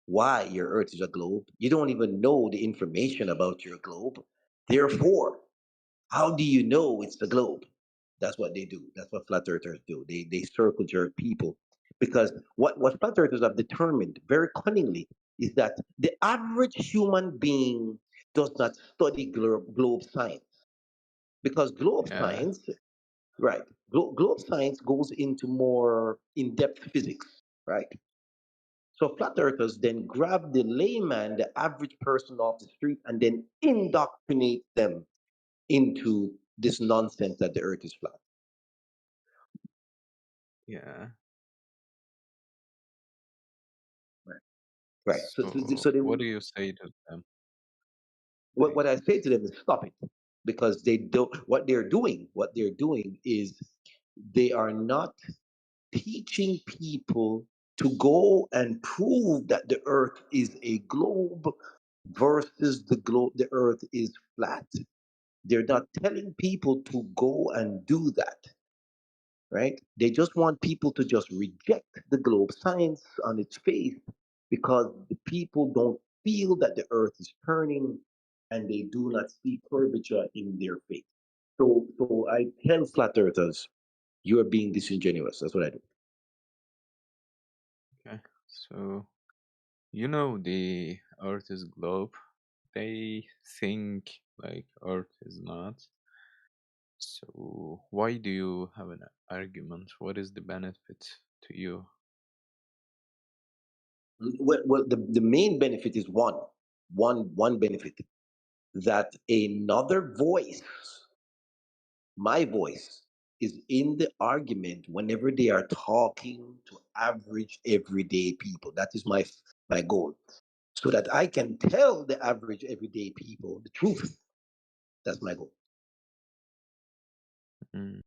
why your Earth is a globe. You don't even know the information about your globe. Therefore, how do you know it's the globe?" That's what they do. That's what flat earthers do. They circle jerk people because what flat earthers have determined very cunningly is that the average human being does not study globe science because globe Yeah, science, right? Globe science goes into more in-depth physics, right? So flat earthers then grab the layman, the average person off the street, and then indoctrinate them into this nonsense that the earth is flat. yeah. Right. Right. So, So they, what do you say to them? what I say to them is stop it because they don't. What they're doing is they are not teaching people to go and prove that the earth is a globe versus the earth is flat. They're not telling people to go and do that, right? They just want people to just reject the globe science on its face because the people don't feel that the earth is turning and they do not see curvature in their faith. So I tell flat earthers, you are being disingenuous. That's what I do. Okay. So, you know, the Earth is globe. They think like Earth is not. So, why do you have an argument? What is the benefit to you? Well, the main benefit is one benefit that another voice, my voice, is in the argument whenever they are talking to average everyday people. That is my goal, so that I can tell the average everyday people the truth. That's my goal. Mm,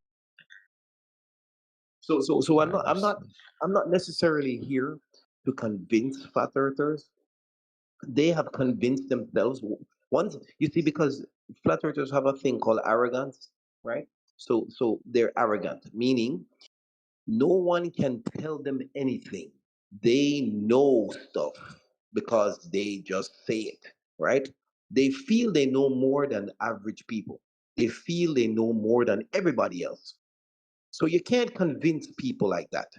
So I I'm understand. not necessarily here to convince flat earthers. They have convinced themselves. Once you see, because flat earthers have a thing called arrogance, right? So they're arrogant, meaning no one can tell them anything. They know stuff because they just say it, right? They feel they know more than average people. They feel they know more than everybody else. So you can't convince people like that.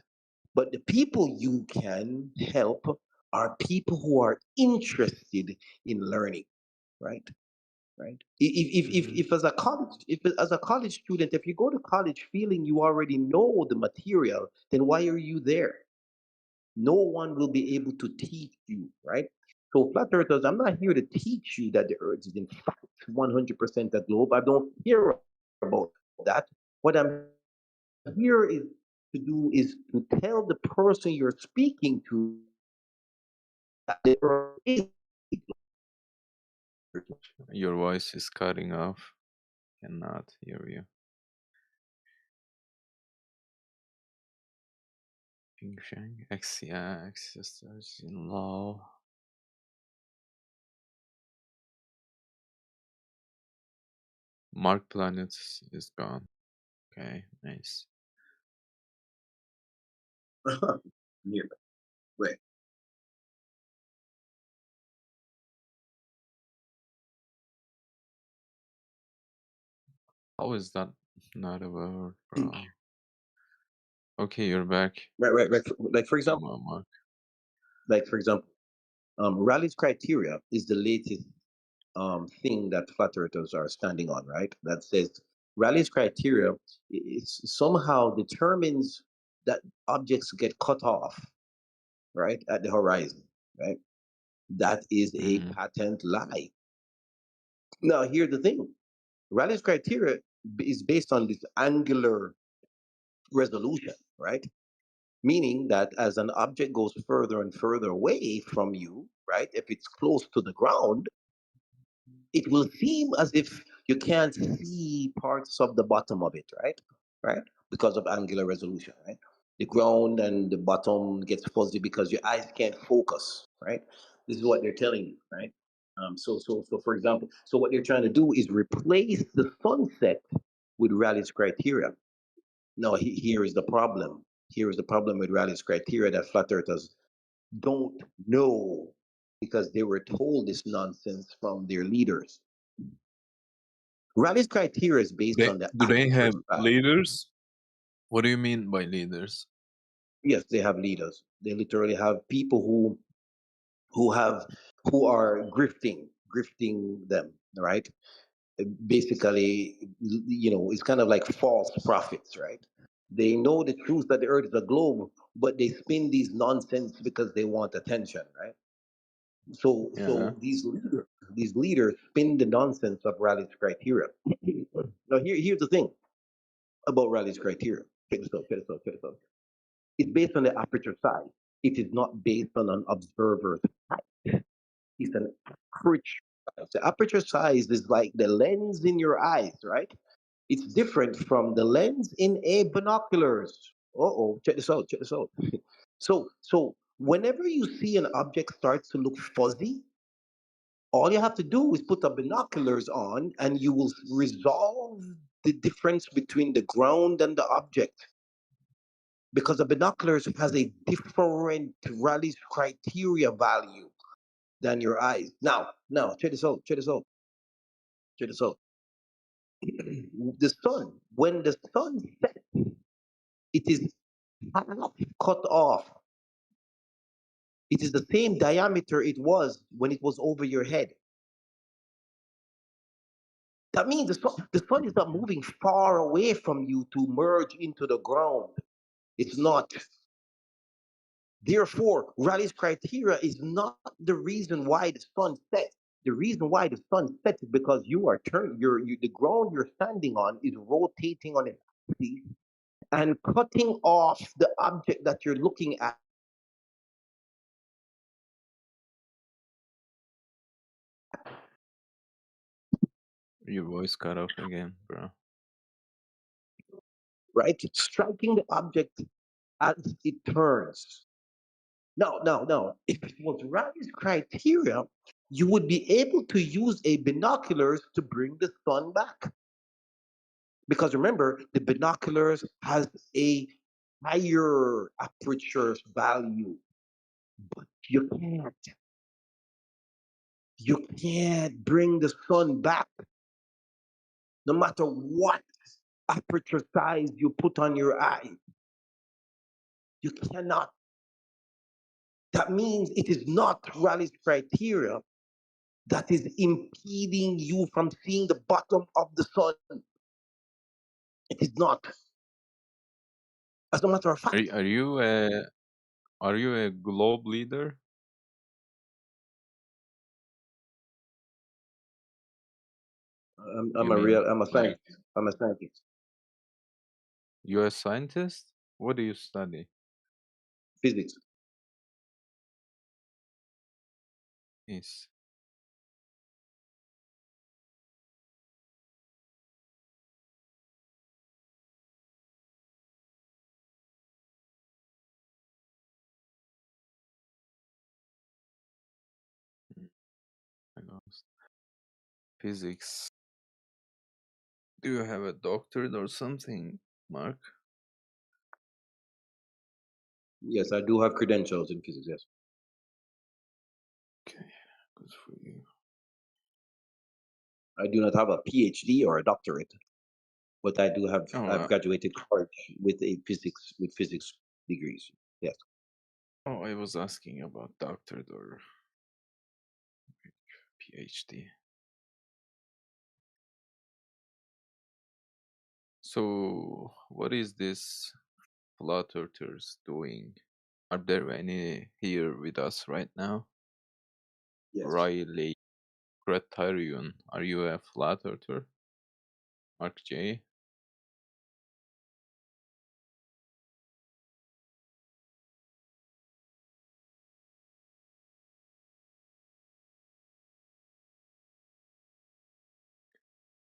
But the people you can help are people who are interested in learning, right? Right. If as a college student, if you go to college feeling you already know the material, then why are you there? No one will be able to teach you, right? So flat earthers, I'm not here to teach you that the earth is in fact 100% a globe. I don't care about that. What I'm here is to do is to tell the person you're speaking to that the earth is a globe. Your voice is cutting off. Cannot hear you. Ping Shang, yeah, sisters in law. Mark Planet is gone. Okay, nice. Here, right. How is that not a word, bro? Okay, you're back. Right. Like for Come example, on, Mark. Raleigh's criteria is the latest thing that flat earthers are standing on, right? That says Raleigh's criteria is somehow determines that objects get cut off, right, at the horizon, right? That is a patent lie. Now, here's the thing: Raleigh's criteria is based on this angular resolution, right? Meaning that as an object goes further and further away from you, right, if it's close to the ground, it will seem as if you can't see parts of the bottom of it, right? Right? Because of angular resolution, right? The ground and the bottom gets fuzzy because your eyes can't focus, right? This is what they're telling you, right? So for example, so what they're trying to do is replace the sunset with Raleigh's criteria. Now, here is the problem. Here is the problem with Raleigh's criteria that flat earthers don't know because they were told this nonsense from their leaders. Raleigh's criteria is based on the Do they aperture have size. leaders? What do you mean by leaders? Yes, they have leaders. They literally have people who have who are grifting them, right? Basically, it's kind of like false prophets, right? They know the truth that the earth is a globe, but they spin these nonsense because they want attention, right? So Yeah. so these leaders spin the nonsense of Raleigh's criteria. Now here's the thing about Raleigh's criteria. Check this out. It's based on the aperture size. It is not based on an observer's height. It's an aperture size. The aperture size is like the lens in your eyes, right? It's different from the lens in a binoculars. Uh-oh, check this out. So whenever you see an object starts to look fuzzy, all you have to do is put the binoculars on and you will resolve the difference between the ground and the object because the binoculars has a different Raleigh's criteria value than your eyes. Now, check this out. The sun, when the sun sets, it is half cut off. It is the same diameter it was when it was over your head. That means the sun is not moving far away from you to merge into the ground. It's not. Therefore, Raleigh's criteria is not the reason why the sun sets. The reason why the sun sets is because you are turning. The ground you're standing on is rotating on its axis and cutting off the object that you're looking at. Your voice cut off again, bro. Right, striking the object as it turns. Now, if it was Raleigh's criteria, you would be able to use a binoculars to bring the sun back. Because remember, the binoculars has a higher aperture value, but you can't bring the sun back, no matter what aperture size you put on your eye. You cannot. That means it is not Raleigh's criteria that is impeding you from seeing the bottom of the sun. It is not. As a matter of fact, Are you a globe leader? You mean I'm a like scientist. I'm a scientist. you're a scientist? What do you study? Physics. Yes. I lost. Physics. Do you have a doctorate or something, Mark? Yes, I do have credentials in physics. Yes. Okay, good for you. I do not have a PhD or a doctorate, but I do have. Oh, I've graduated college with physics degrees. Yes. I was asking about doctorate or PhD. So, what is this flat earthers doing? Are there any here with us right now? Yes. Riley, Criterion, are you a flat earther? Mark J?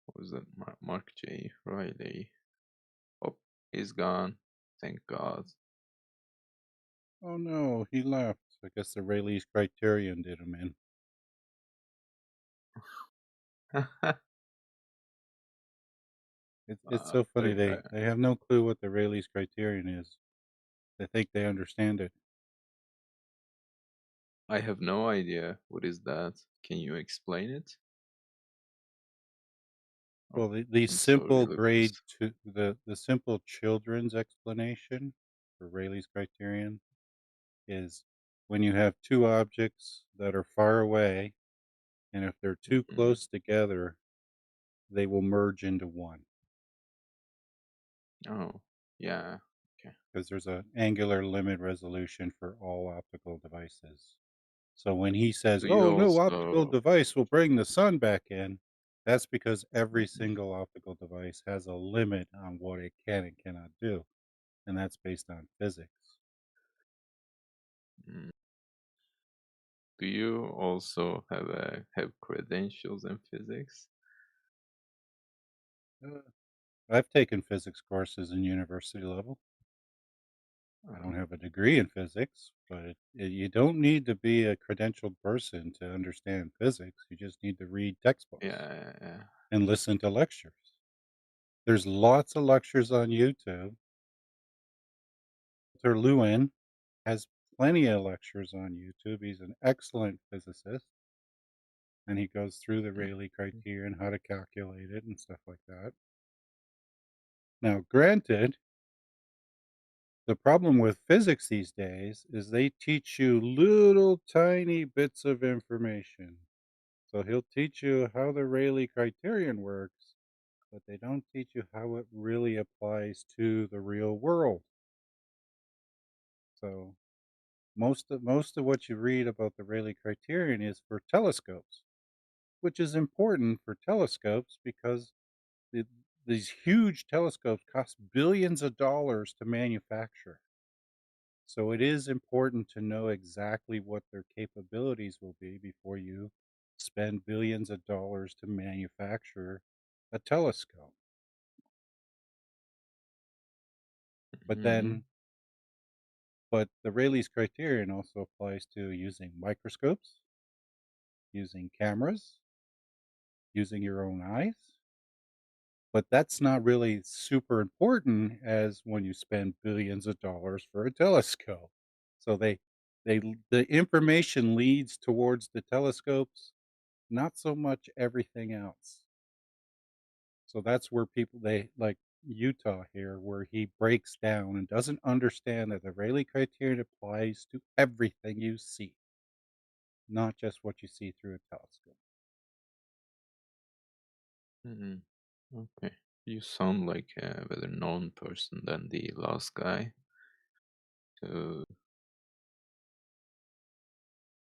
What was that? Mark J, Riley. Oh, he's gone. Thank God. Oh no, he left. I guess the Rayleigh's criterion did him in. It's so funny. They have no clue what the Rayleigh's criterion is. They think they understand it. I have no idea. What is that? Can you explain it? Well, the I'm sorry, simple Lucas. the simple children's explanation for Rayleigh's criterion is when you have two objects that are far away, and if they're too close together, they will merge into one. Oh, yeah. Okay. Because there's an angular limit resolution for all optical devices. So when he says, Do you "Oh, no optical also device will bring the sun back in," that's because every single optical device has a limit on what it can and cannot do, and that's based on physics. do you also have credentials in physics? I've taken physics courses in university level. I don't have a degree in physics, but you don't need to be a credentialed person to understand physics. You just need to read textbooks Yeah. and listen to lectures. There's lots of lectures on YouTube. Dr. Lewin has plenty of lectures on YouTube. He's an excellent physicist, and he goes through the Rayleigh criterion, how to calculate it, and stuff like that. Now, granted, the problem with physics these days is they teach you little tiny bits of information. So he'll teach you how the Rayleigh criterion works, but they don't teach you how it really applies to the real world. So most of what you read about the Rayleigh criterion is for telescopes, which is important for telescopes because these huge telescopes cost billions of dollars to manufacture. So it is important to know exactly what their capabilities will be before you spend billions of dollars to manufacture a telescope. But then, but the Rayleigh's criterion also applies to using microscopes, using cameras, using your own eyes. But that's not really super important as when you spend billions of dollars for a telescope. So the information leads towards the telescopes, not so much everything else. So that's where people they like Utah here where he breaks down and doesn't understand that the Rayleigh criterion applies to everything you see, not just what you see through a telescope. Okay. You sound like a better known person than the last guy. So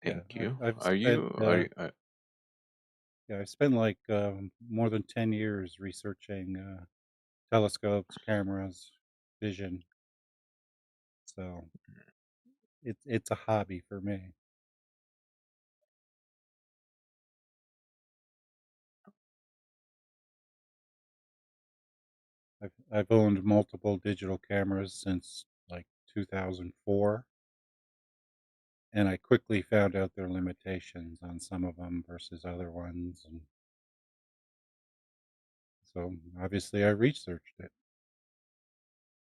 thank you. I've Are spent you? Are you? I spent like more than 10 years researching telescopes, cameras, vision. So it's a hobby for me. I've owned multiple digital cameras since like 2004, and I quickly found out their limitations on some of them versus other ones, and so obviously I researched it.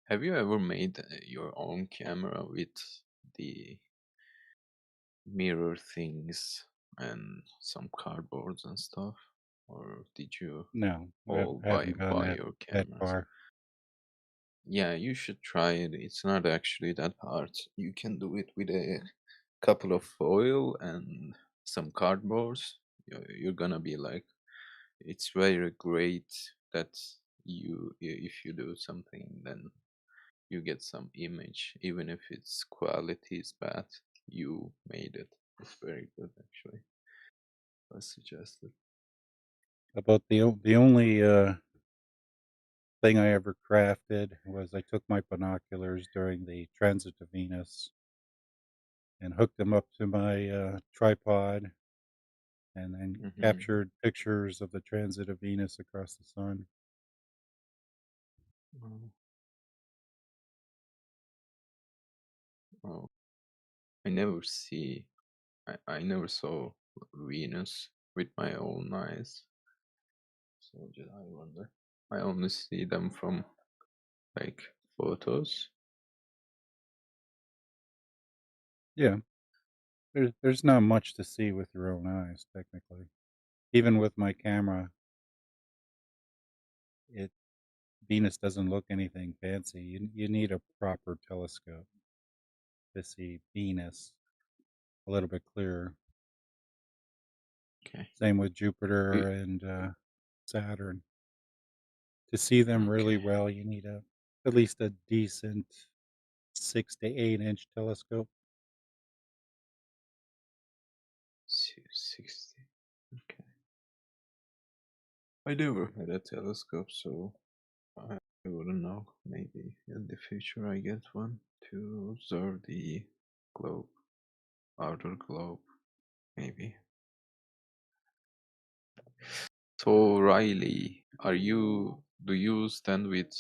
Have you ever made your own camera with the mirror things and some cardboards and stuff, or did you No, all I haven't gone buy your that cameras? far. Yeah, you should try it. It's not actually that hard. You can do it with a couple of foil and some cardboards. You're gonna be like, it's very great that if you do something, then you get some image, even if its quality is bad. You made it. It's very good, actually. I suggest it. About the only thing I ever crafted was I took my binoculars during the transit of Venus and hooked them up to my tripod, and then captured pictures of the transit of Venus across the sun. Oh, I never see. I never saw Venus with my own eyes. So I wonder. I only see them from like photos. Yeah, there's not much to see with your own eyes, technically. Even with my camera, Venus doesn't look anything fancy. You need a proper telescope to see Venus a little bit clearer. Okay. Same with Jupiter and Saturn. To see them really well, you need at least a decent 6 to 8 inch telescope. 60. Okay. I never had a telescope, so I wouldn't know. Maybe in the future I get one to observe the globe, outer globe, maybe. So Riley, do you stand with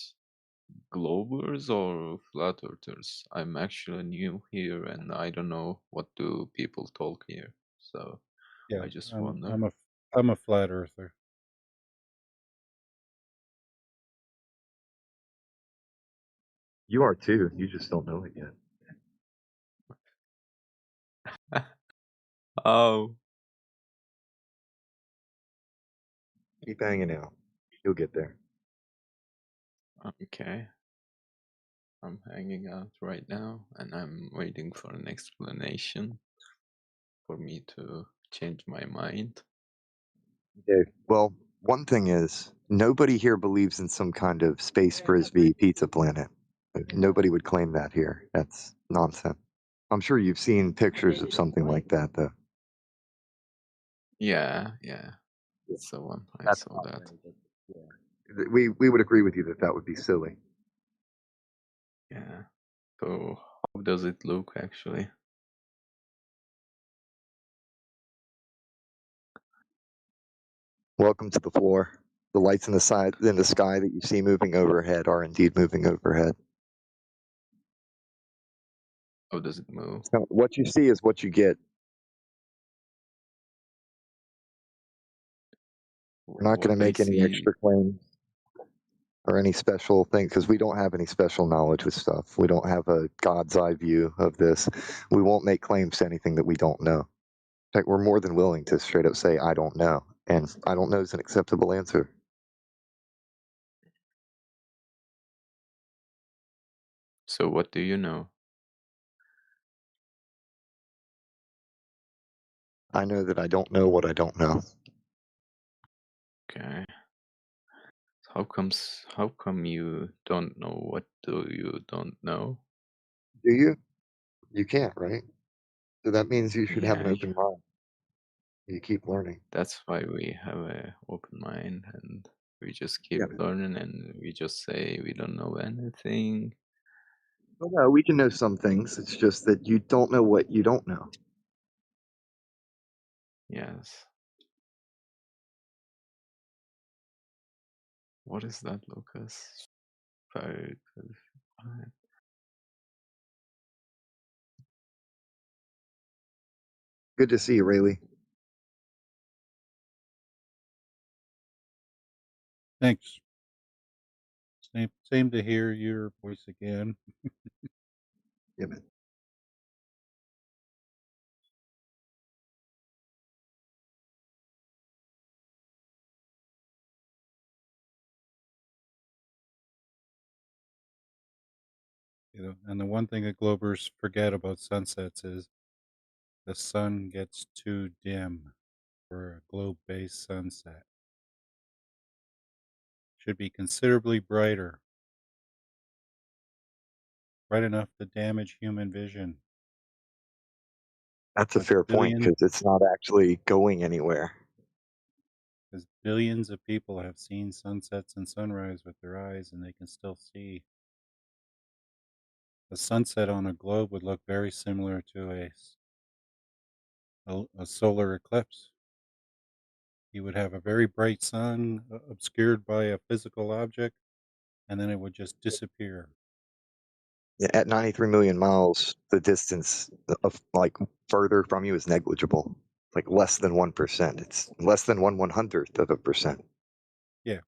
globers or flat earthers? I'm actually new here and I don't know what do people talk here. So Yeah, I just wonder. I'm a flat earther. You are too. You just don't know it yet. Oh. Keep hanging out. You'll get there. Okay. I'm hanging out right now and I'm waiting for an explanation for me to change my mind. Okay. Well, one thing is, nobody here believes in some kind of space frisbee pizza planet. Nobody would claim that here. That's nonsense. I'm sure you've seen pictures of something like that, though. Yeah. That's the one. I That's saw not that. right, yeah. We would agree with you that that would be silly. Yeah. So how does it look actually? Welcome to the floor. The lights in the sky that you see moving overhead are indeed moving overhead. How does it move? So what you see is what you get. We're not going to What I make any see. extra claims or any special thing because we don't have any special knowledge with stuff. We don't have a God's eye view of this. We won't make claims to anything that we don't know. In fact, we're more than willing to straight up say, I don't know. And I don't know is an acceptable answer. So what do you know? I know that I don't know what I don't know. Okay. How come you don't know what do you don't know? Do you? You can't, right? So that means you should have an Yeah, open mind. You keep learning. that's why we have a open mind and we just keep Yeah. learning and we just say we don't know anything. Well, no, we can know some things. It's just that you don't know what you don't know. Yes. What is that, Lucas? Very good. Good to see you, Rayleigh. Thanks. Same to hear your voice again. Yeah, man. You know, and the one thing that Globers forget about sunsets is the sun gets too dim for a globe-based sunset. Should be considerably brighter, bright enough to damage human vision. That's a fair point because it's not actually going anywhere. Because billions of people have seen sunsets and sunrise with their eyes and they can still see. A sunset on a globe would look very similar to a solar eclipse. You would have a very bright sun obscured by a physical object, and then it would just disappear. Yeah, at 93 million miles, the distance of like further from you is negligible. Like less than 1%. It's less than 1/100th of a percent. Yeah.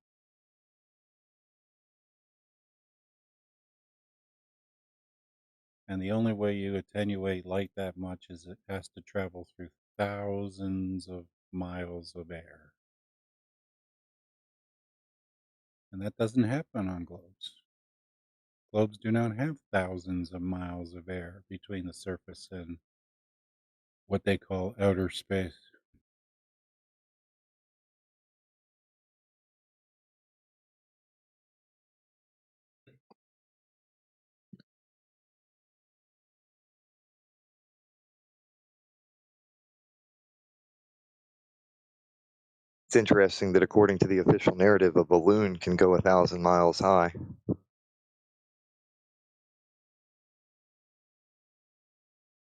And the only way you attenuate light that much is it has to travel through thousands of miles of air. And that doesn't happen on globes. Globes do not have thousands of miles of air between the surface and what they call outer space. It's interesting that according to the official narrative, a balloon can go 1,000 miles high.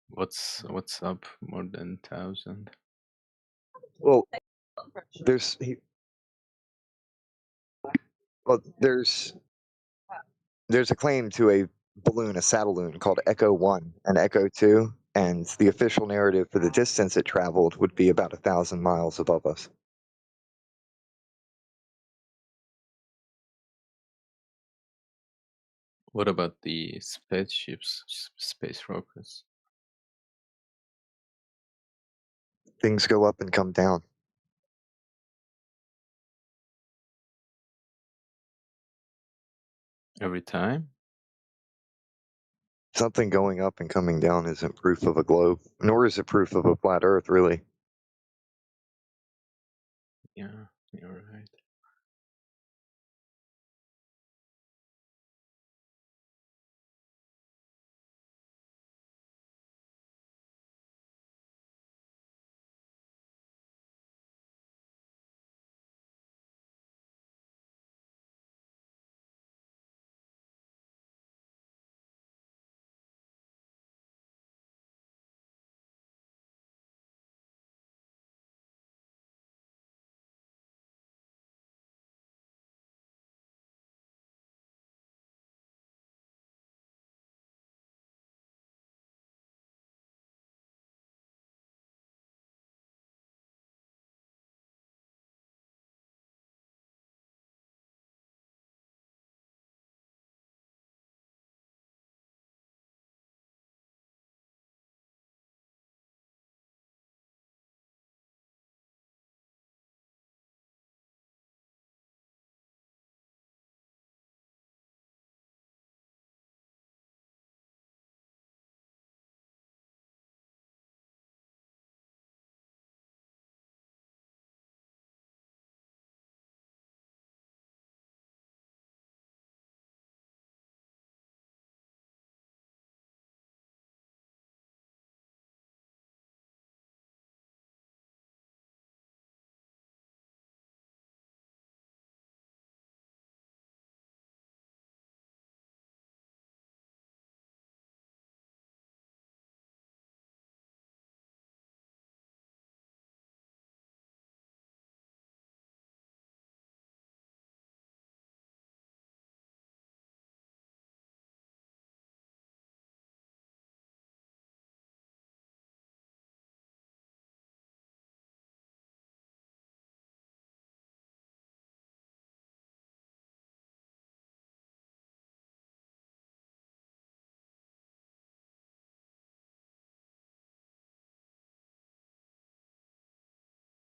What's up more than 1,000? Well, there's there's a claim to a balloon, a Satelloon called Echo 1 and Echo 2, and the official narrative for the distance it traveled would be about 1,000 miles above us. What about the spaceships, space rockets? Things go up and come down. Every time? Something going up and coming down isn't proof of a globe, nor is it proof of a flat Earth, really. Yeah, you're right.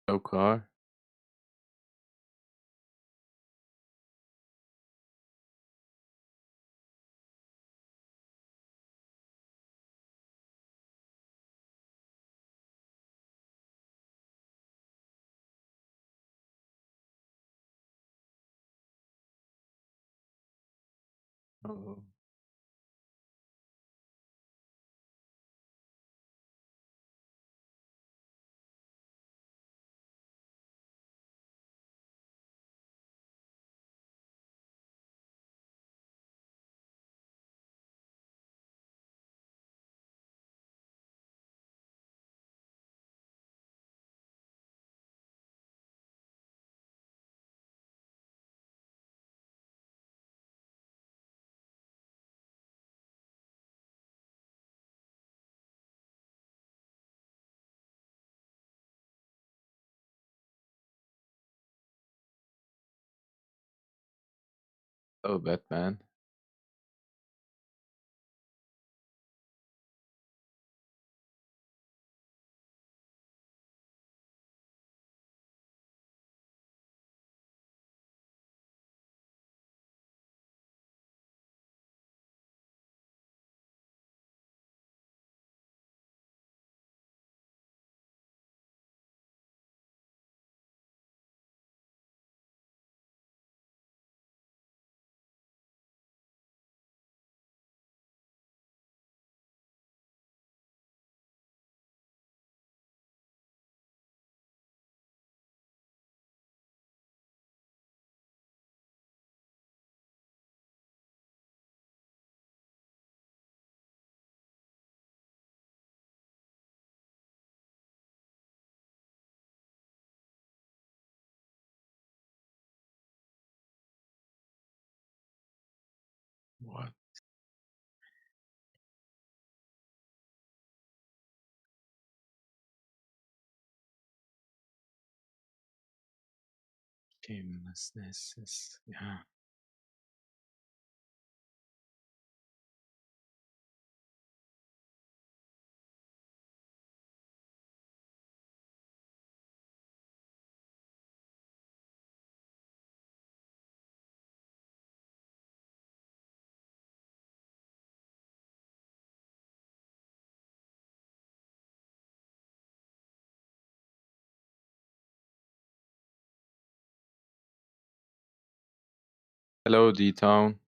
No car. Oh. Oh, Batman. What shamelessness is, yeah. Hello, D-Town.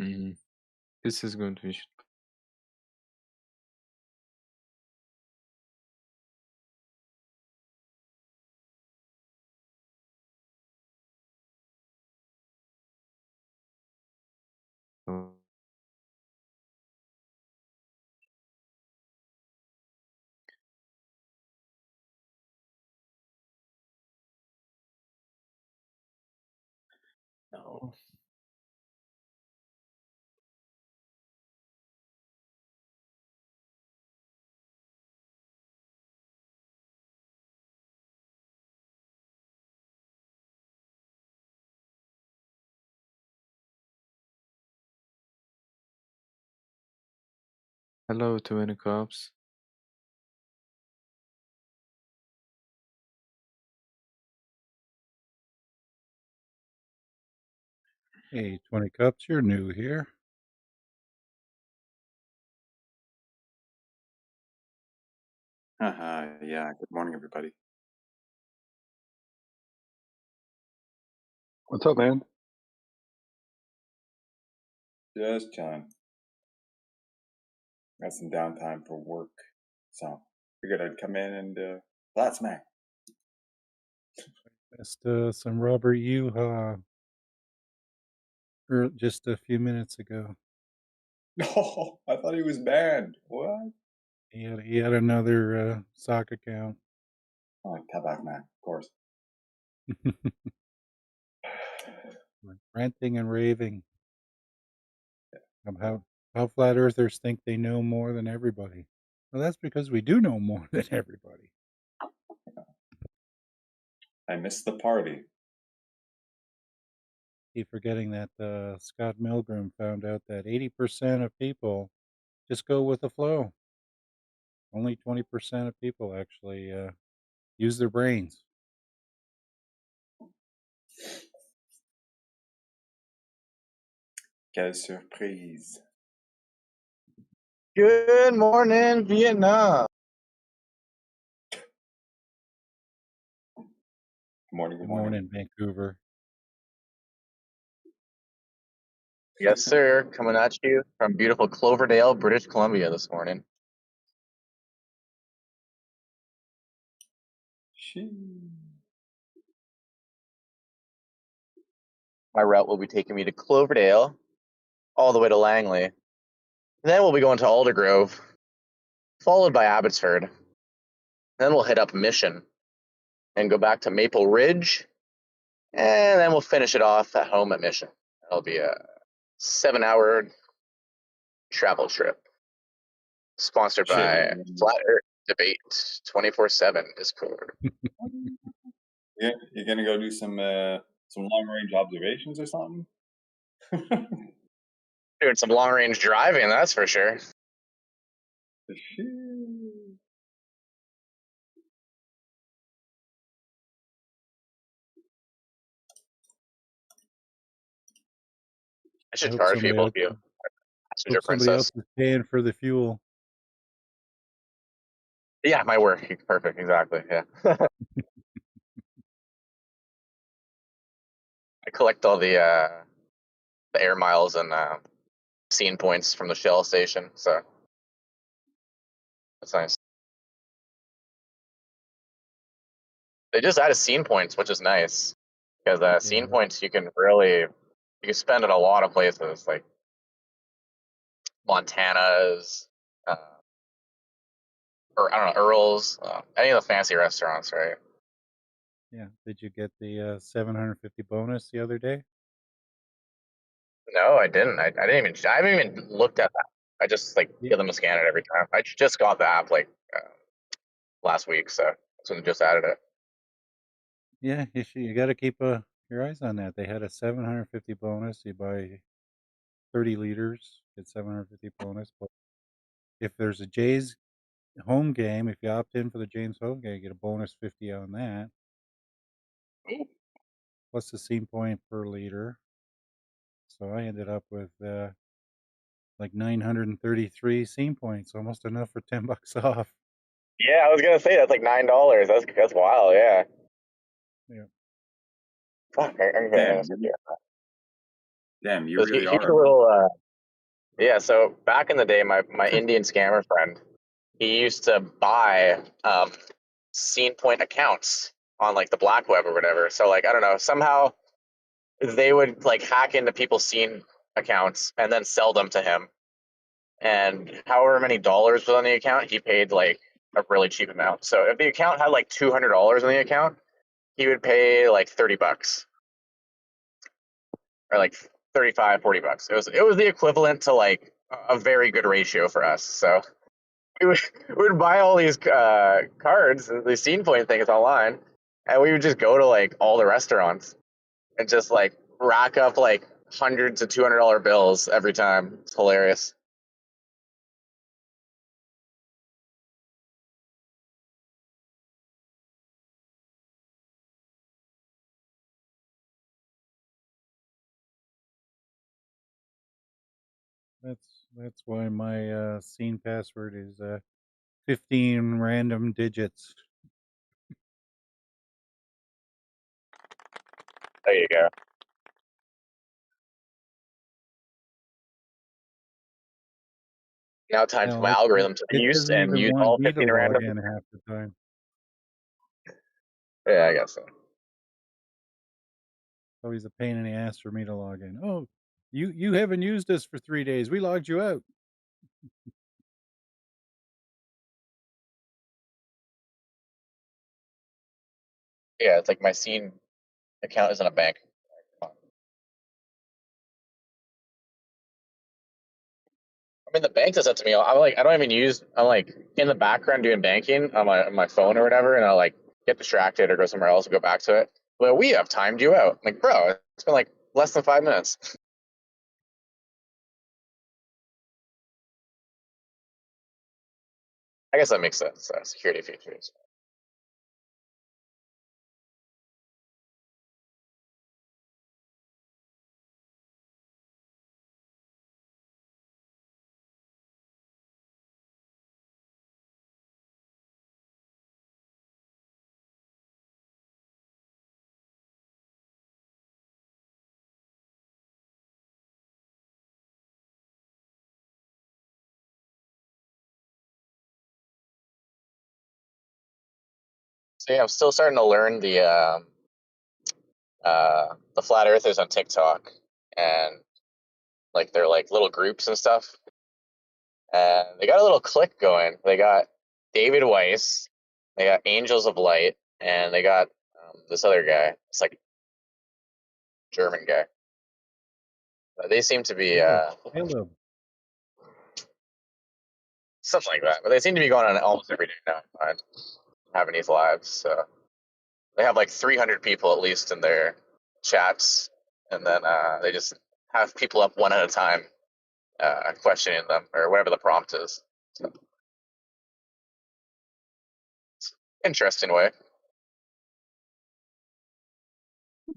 Mhm. This is going to be. Oh. No. Hello, 20 cops. Hey, 20 Cups, you're new here. Yeah, good morning, everybody. What's up, man? Just chilling. Got some downtime for work, so figured I'd come in and flat smack. Missed some Robert Yuha just a few minutes ago. Oh, I thought he was banned. What? He had another sock account. Oh, Tabak man, of course. Ranting and raving about how flat earthers think they know more than everybody. Well, that's because we do know more than everybody. I missed the party. Keep forgetting that Scott Milgram found out that 80% of people just go with the flow. Only 20% of people actually use their brains. Quelle surprise. Good morning, Vietnam. Good morning, Good morning, Vancouver. Yes, sir. Coming at you from beautiful Cloverdale, British Columbia this morning. My route will be taking me to Cloverdale, all the way to Langley. Then we'll be going to Aldergrove, followed by Abbotsford. Then we'll hit up Mission and go back to Maple Ridge. And then we'll finish it off at home at Mission. That'll be a 7-hour travel trip. Sponsored by Flat Earth Debate 24/7 Discord. Yeah, you're gonna go do some long range observations or something? Doing some long range driving, that's for sure. I should charge people if you passenger Somebody else princess. is paying for the fuel. Yeah, my work. Perfect, exactly. Yeah. I collect all the air miles and scene points from the Shell station, so that's nice. They just added scene points, which is nice because scene points you can spend in a lot of places like Montana's, or I don't know, Earl's, any of the fancy restaurants, right? Yeah. Did you get the 750 bonus the other day? No, I didn't. I haven't even looked at that. I just give them a scan it every time. I just got the app last week, so that's when they just added it. Yeah, you got to keep your eyes on that. They had a 750 bonus. You buy 30 liters, get 750 bonus. But if there's a Jays home game, if you opt in for the James home game, you get a bonus 50 on that. Plus the scene point per liter. So I ended up with like 933 scene points, almost enough for $10 off. Yeah, I was gonna say that's like $9. That's wild. Yeah. Yeah. Fuck, I'm gonna. Damn, you So really here's are. a little. Yeah. So back in the day, my Indian scammer friend, he used to buy scene point accounts on like the black web or whatever. So I don't know, somehow they would hack into people's scene accounts and then sell them to him. And however many dollars was on the account, he paid a really cheap amount. So if the account had $200 on the account, he would pay $30 or 35, $40. It was the equivalent to a very good ratio for us. So we would buy all these cards, these scene point things online, and we would just go to all the restaurants and just rack up hundreds of $200 bills every time. It's hilarious. That's why my scene password is 15 random digits. There you go. Now time for Hell, my algorithm to be it used doesn't and even use want all me to 15 log random. in half the time. Yeah, I guess so. Always a pain in the ass for me to log in. Oh, you haven't used us for 3 days. We logged you out. Yeah, it's like my scene account isn't a bank. I mean, the bank does that to me. I'm like, I don't even use. I'm like in the background doing banking on my phone or whatever, and I'll like get distracted or go somewhere else and go back to it. Well, we have timed you out. I'm like, bro, it's been like less than 5 minutes. I guess that makes sense. Security features. So yeah, I'm still starting to learn the flat earthers on TikTok, and like they're like little groups and stuff. And they got a little clique going. They got David Weiss, they got Angels of Light, and they got this other guy. It's like German guy. They seem to be Caleb. something like that. But they seem to be going on almost every day now. Having these lives, so they have like 300 people at least in their chats, and then they just have people up one at a time, questioning them or whatever the prompt is. So, interesting way.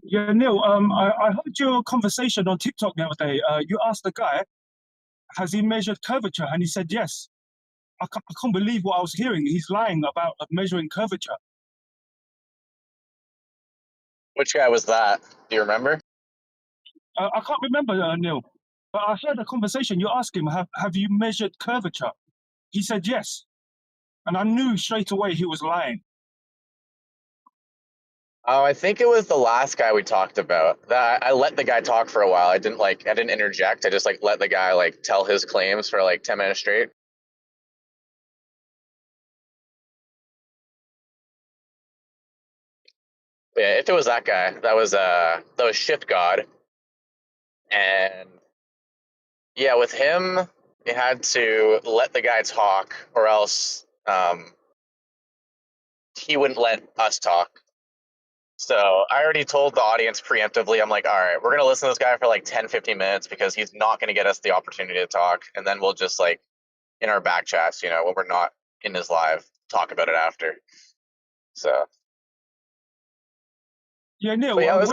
Yeah, Neil. I heard your conversation on TikTok the other day. You asked the guy, "Has he measured curvature?" And he said yes. I can't believe what I was hearing. He's lying about measuring curvature. Which guy was that? Do you remember? I can't remember, Neil. But I heard a conversation. You asked him, "Have you measured curvature?" He said yes, and I knew straight away he was lying. Oh, I think it was the last guy we talked about. That I let the guy talk for a while. I didn't interject. I just like let the guy like tell his claims for like 10 minutes straight. Yeah, if it was that guy, that was Shit God. And yeah, with him, you had to let the guy talk, or else he wouldn't let us talk. So I already told the audience preemptively, I'm like, all right, we're going to listen to this guy for like 10, 15 minutes because he's not going to get us the opportunity to talk. And then we'll just like, in our back chats, you know, when we're not in his live, talk about it after. So. Yeah, Neil. But yeah, When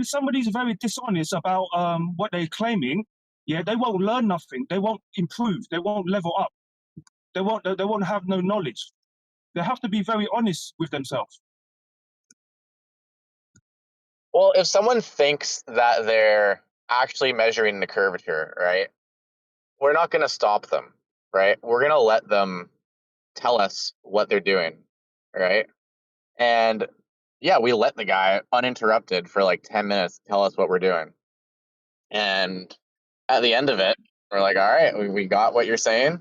somebody's very dishonest about what they're claiming, yeah, they won't learn nothing. They won't improve. They won't level up. They won't have no knowledge. They have to be very honest with themselves. Well, if someone thinks that they're actually measuring the curvature, right, we're not going to stop them, right? We're going to let them tell us what they're doing, right? And yeah, we let the guy uninterrupted for like 10 minutes tell us what we're doing. And at the end of it, we're like, all right, we got what you're saying.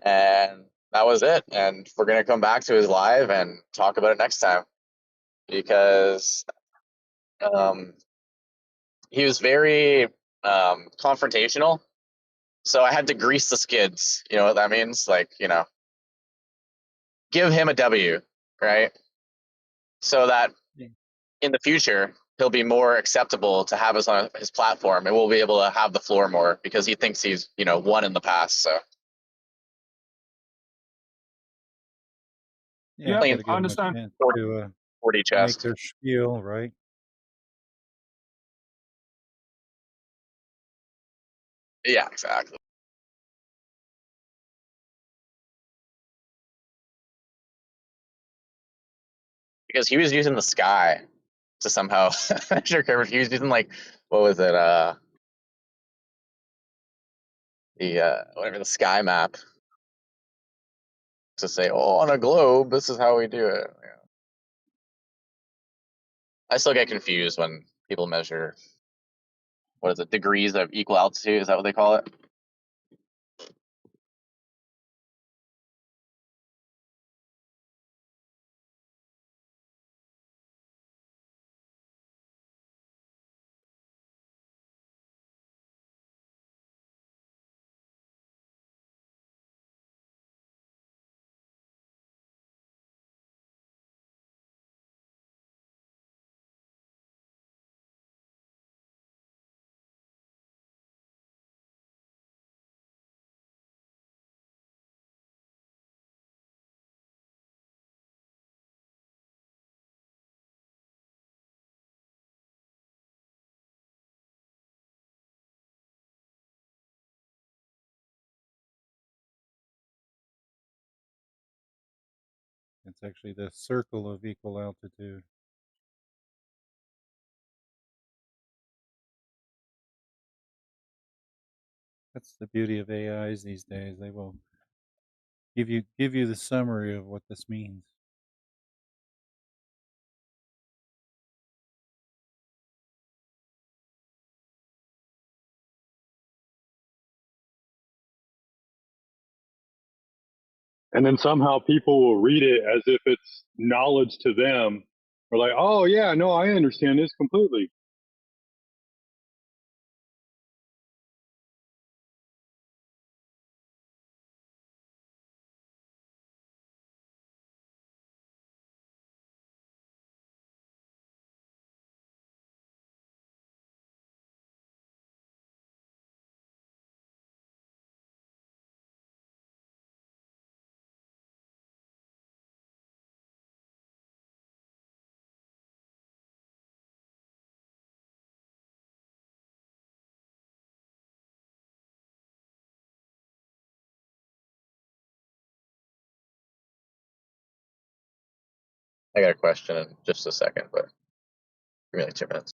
And that was it. And we're going to come back to his live and talk about it next time. Because he was very confrontational. So I had to grease the skids. You know what that means? Like, you know, give him a W, right? So that in the future, he'll be more acceptable to have us on his platform, and we'll be able to have the floor more because he thinks he's, you know, won in the past. So Yeah, Gotta give I them a understand. chance 40, to 40 make chest. their spiel, right? Yeah, exactly. Because he was using the sky to somehow measure curvature. He was using like what was it? Whatever the sky map to say, oh, on a globe, this is how we do it. Yeah. I still get confused when people measure what is it, degrees of equal altitude? Is that what they call it? It's actually the circle of equal altitude. That's the beauty of AIs these days. They will give you the summary of what this means. And then somehow people will read it as if it's knowledge to them. We're like, oh yeah, no, I understand this completely. I got a question in just a second, but give me like 2 minutes.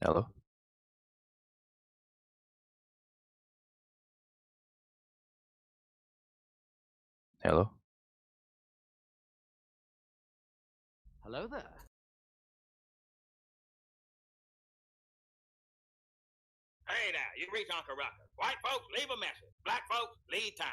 Hello? Hello? Hello there. Hey there, you reach Uncle Ruckus. White folks, leave a message. Black folks, leave town.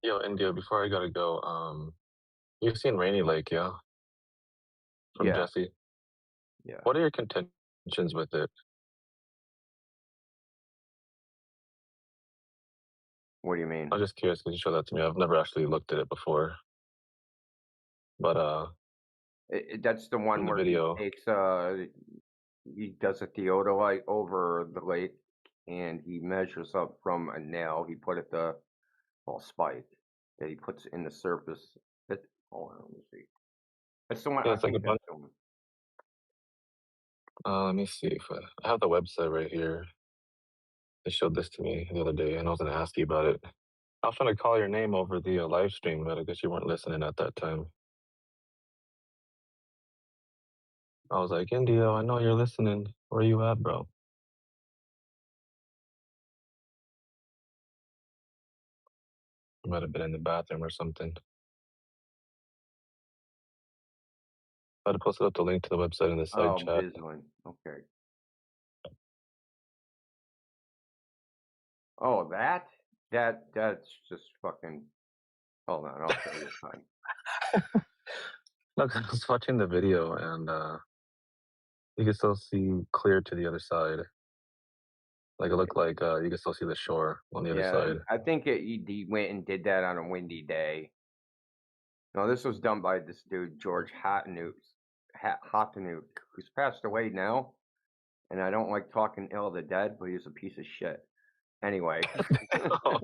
Yo, India, before I gotta go, you've seen Rainy Lake, yeah? From Yeah. Jesse. Yeah. What are your contentions with it? What do you mean? I'm just curious because you showed that to me. I've never actually looked at it before. But That's the one in the where video, he takes he does a theodolite over the lake and he measures up from a nail. He put it spike that he puts in the surface. Hold on, let me see. That's the one. yeah, I it's like a think bunch. that's the one. Let me see if I have the website right here. They showed this to me the other day, and I was gonna ask you about it. I was trying to call your name over the live stream, but I guess you weren't listening at that time. I was like, Indio, I know you're listening. Where you at, bro? You might have been in the bathroom or something. I'd posted up the link to the website in the side Oh, chat. Bizlin. Okay. Oh, that's just fucking. Hold on, I'll tell you time. Look, I was watching the video, and you can still see clear to the other side. Like it looked like you can still see the shore on the other side. I think he went and did that on a windy day. No, this was done by this dude George Hottanuk, who's passed away now. And I don't like talking ill of the dead, but he's a piece of shit. Anyway, Oh,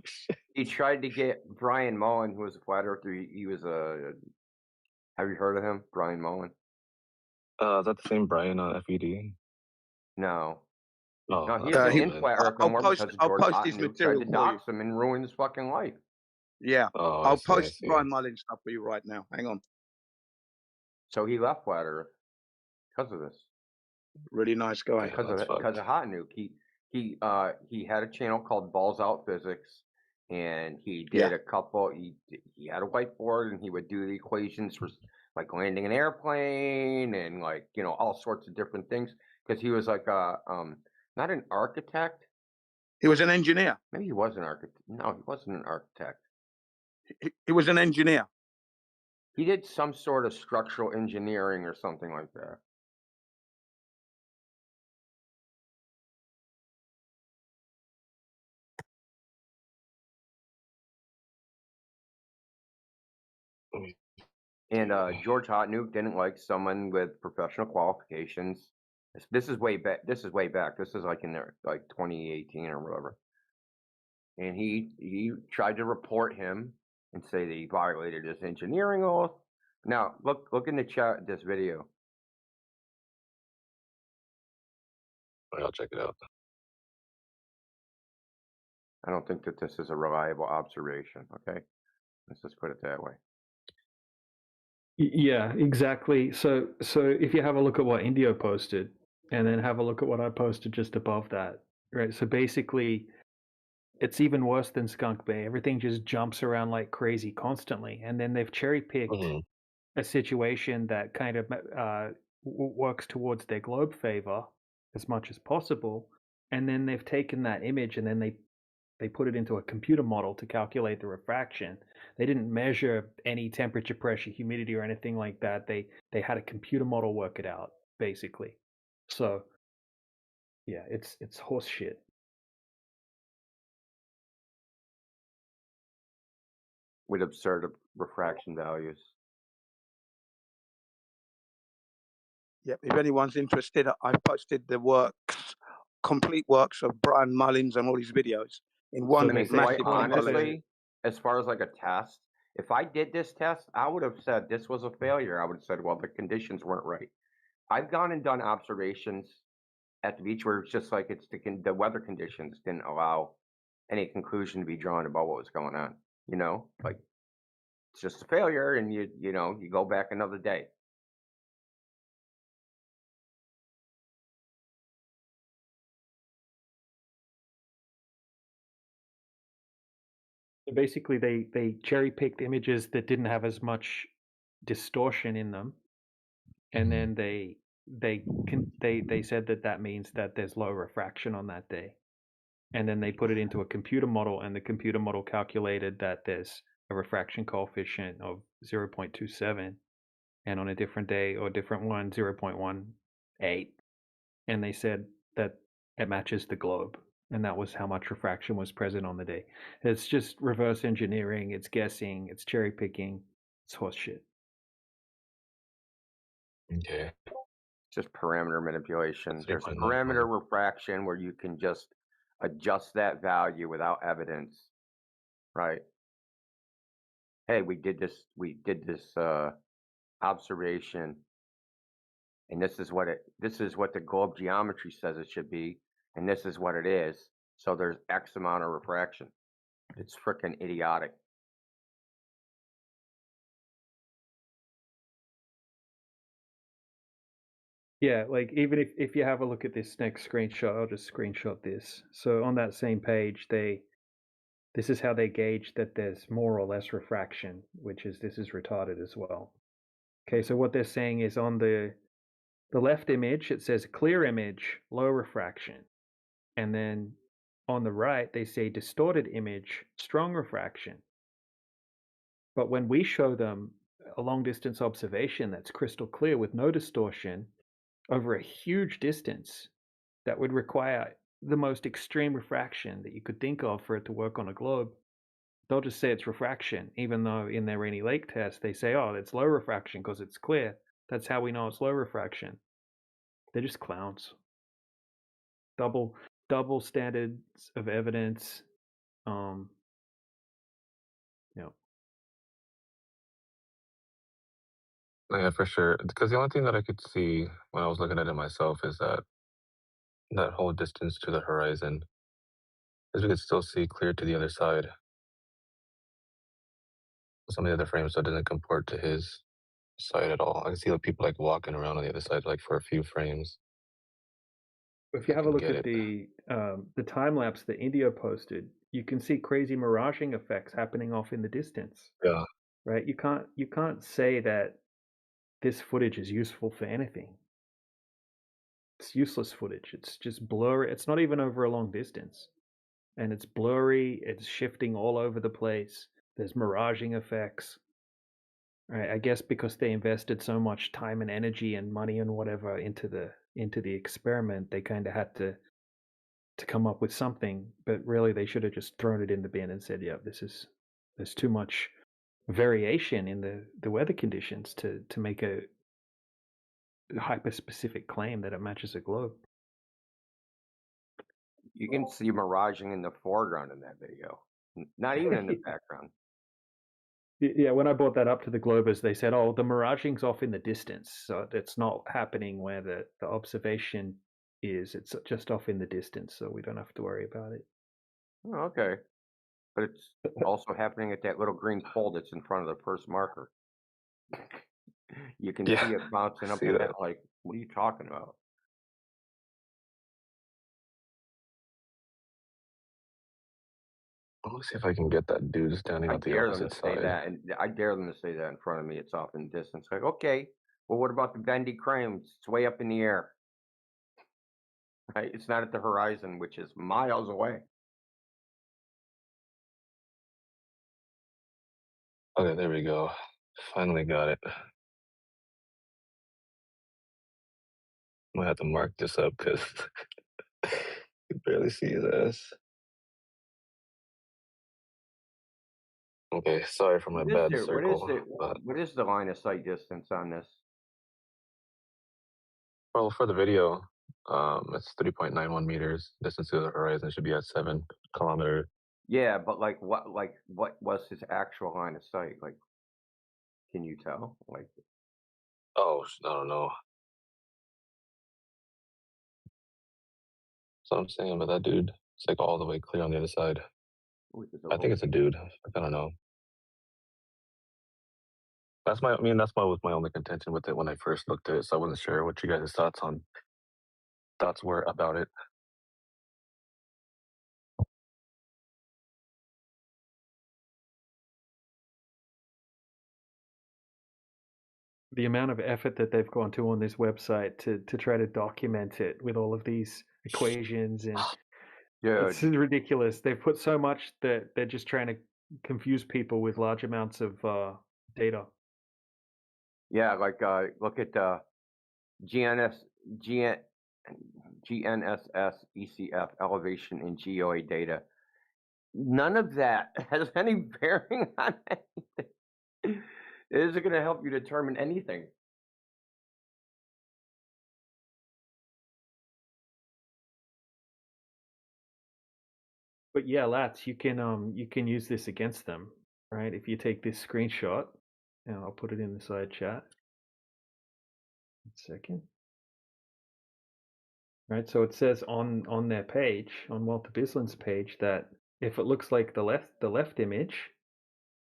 shit. He tried to get Brian Mullen, who was a flat earther. He was a. Have you heard of him, Brian Mullen? Is that the same Brian on FED? No. Oh, No, he that's isn't dope, in man. flat Earth no I'll more post. because I'll George post his Hottanuk tried material to for you. dox him and ruin his fucking life. Yeah, Oh, I I'll see, I post see. Brian Mullin stuff for you right now. Hang on. So he left flat Earth because of this. Really nice guy. Because of Hottanuk. He had a channel called Balls Out Physics, and he did a couple. He had a whiteboard, and he would do the equations for like landing an airplane and like all sorts of different things. Because he was like not an architect. He was an engineer. Maybe he was an architect. No, he wasn't an architect. He was an engineer. He did some sort of structural engineering or something like that. And George Hottanuk didn't like someone with professional qualifications. This is way back. This is like in like 2018 or whatever. And he tried to report him and say that he violated his engineering oath. Now look in the chat this video. I'll check it out. I don't think that this is a reliable observation. Okay, let's just put it that way. Yeah, exactly. So if you have a look at what Indio posted, and then have a look at what I posted just above that, right? So basically, it's even worse than Skunk Bay. Everything just jumps around like crazy constantly, and then they've cherry picked a situation that kind of works towards their globe favor as much as possible, and then they've taken that image and then they put it into a computer model to calculate the refraction. They didn't measure any temperature, pressure, humidity, or anything like that. They had a computer model work it out, basically. So, yeah, it's horse shit. With absurd refraction values. Yep. If anyone's interested, I've posted the complete works of Brian Mullins and all his videos in one massive honestly, as far as like a test, if I did this test, I would have said this was a failure. I would have said, well, the conditions weren't right. I've gone and done observations at the beach where it's just like the weather conditions didn't allow any conclusion to be drawn about what was going on. Like it's just a failure, and you go back another day. So basically, they cherry picked images that didn't have as much distortion in them, and then they said that means that there's low refraction on that day. and then they put it into a computer model, and the computer model calculated that there's a refraction coefficient of 0.27, and on a different day or different one 0.18, and they said that it matches the globe, and that was how much refraction was present on the day. It's just reverse engineering, it's guessing, it's cherry picking, it's horse shit. Okay. Just parameter manipulation. There's 3.9. parameter refraction where you can just adjust that value without evidence, right? Hey, we did this observation, and this is what the globe geometry says it should be, and this is what it is. So there's X amount of refraction. It's freaking idiotic. Yeah, like even if you have a look at this next screenshot, I'll just screenshot this. So on that same page, this is how they gauge that there's more or less refraction, this is retarded as well. Okay, so what they're saying is on the left image, it says clear image, low refraction. And then on the right, they say distorted image, strong refraction. But when we show them a long distance observation that's crystal clear with no distortion over a huge distance, that would require the most extreme refraction that you could think of for it to work on a globe, they'll just say it's refraction, even though in their Rainy Lake test, they say, oh, it's low refraction because it's clear. That's how we know it's low refraction. They're just clowns. Double standards of evidence. Yeah, for sure. Because the only thing that I could see when I was looking at it myself is that whole distance to the horizon, as we could still see clear to the other side. Some of the other frames, so it doesn't comport to his side at all. I can see like people like walking around on the other side, like for a few frames. If you have a can look get at it. the time lapse that Indio posted, you can see crazy miraging effects happening off in the distance. Yeah. Right? You can't say that this footage is useful for anything. It's useless footage. It's just blurry. It's not even over a long distance. And it's blurry, it's shifting all over the place. There's miraging effects. Right? I guess because they invested so much time and energy and money and whatever into the experiment, they kind of had to come up with something, but really they should have just thrown it in the bin and said, yeah, there's too much variation in the weather conditions to make a hyper specific claim that it matches a globe. You can see miraging in the foreground in that video, not even in the background. Yeah, when I brought that up to the Globers, they said, oh, the miraging's off in the distance, so it's not happening where the observation is. It's just off in the distance, so we don't have to worry about it. Oh, okay. But it's also happening at that little green pole that's in front of the first marker. You can see it bouncing up see in that. that, like, what are you talking about? Let me see if I can get that dude standing I on the dare them opposite to say side. that, and I dare them to say that in front of me. It's off in the distance. Like, okay, well, what about the bendy cranes? It's way up in the air. Right? It's not at the horizon, which is miles away. Okay, there we go. Finally got it. I'm gonna have to mark this up because you barely see his ass. Okay, sorry for my bad circle. But, What is the line of sight distance on this? well, for the video, it's 3.91 meters. Distance to the horizon should be at 7 kilometers. Yeah, but what was his actual line of sight? Like, can you tell? Like, Oh, I don't know. So I'm saying, but that dude, it's like all the way clear on the other side. I think it's a dude. I don't know. That's my was my only contention with it when I first looked at it. So I wasn't sure what you guys' thoughts were about it. The amount of effort that they've gone to on this website to try to document it with all of these equations and It's Dude, ridiculous. They've put so much that they're just trying to confuse people with large amounts of data. yeah, like look at GNSS ECF elevation in GOA data. None of that has any bearing on anything. It isn't going to help you determine anything. But yeah, Lats, you can use this against them, right? If you take this screenshot, and I'll put it in the side chat. 1 second. Right, so it says on their page, on Walter Bislin's page, that if it looks like the left image,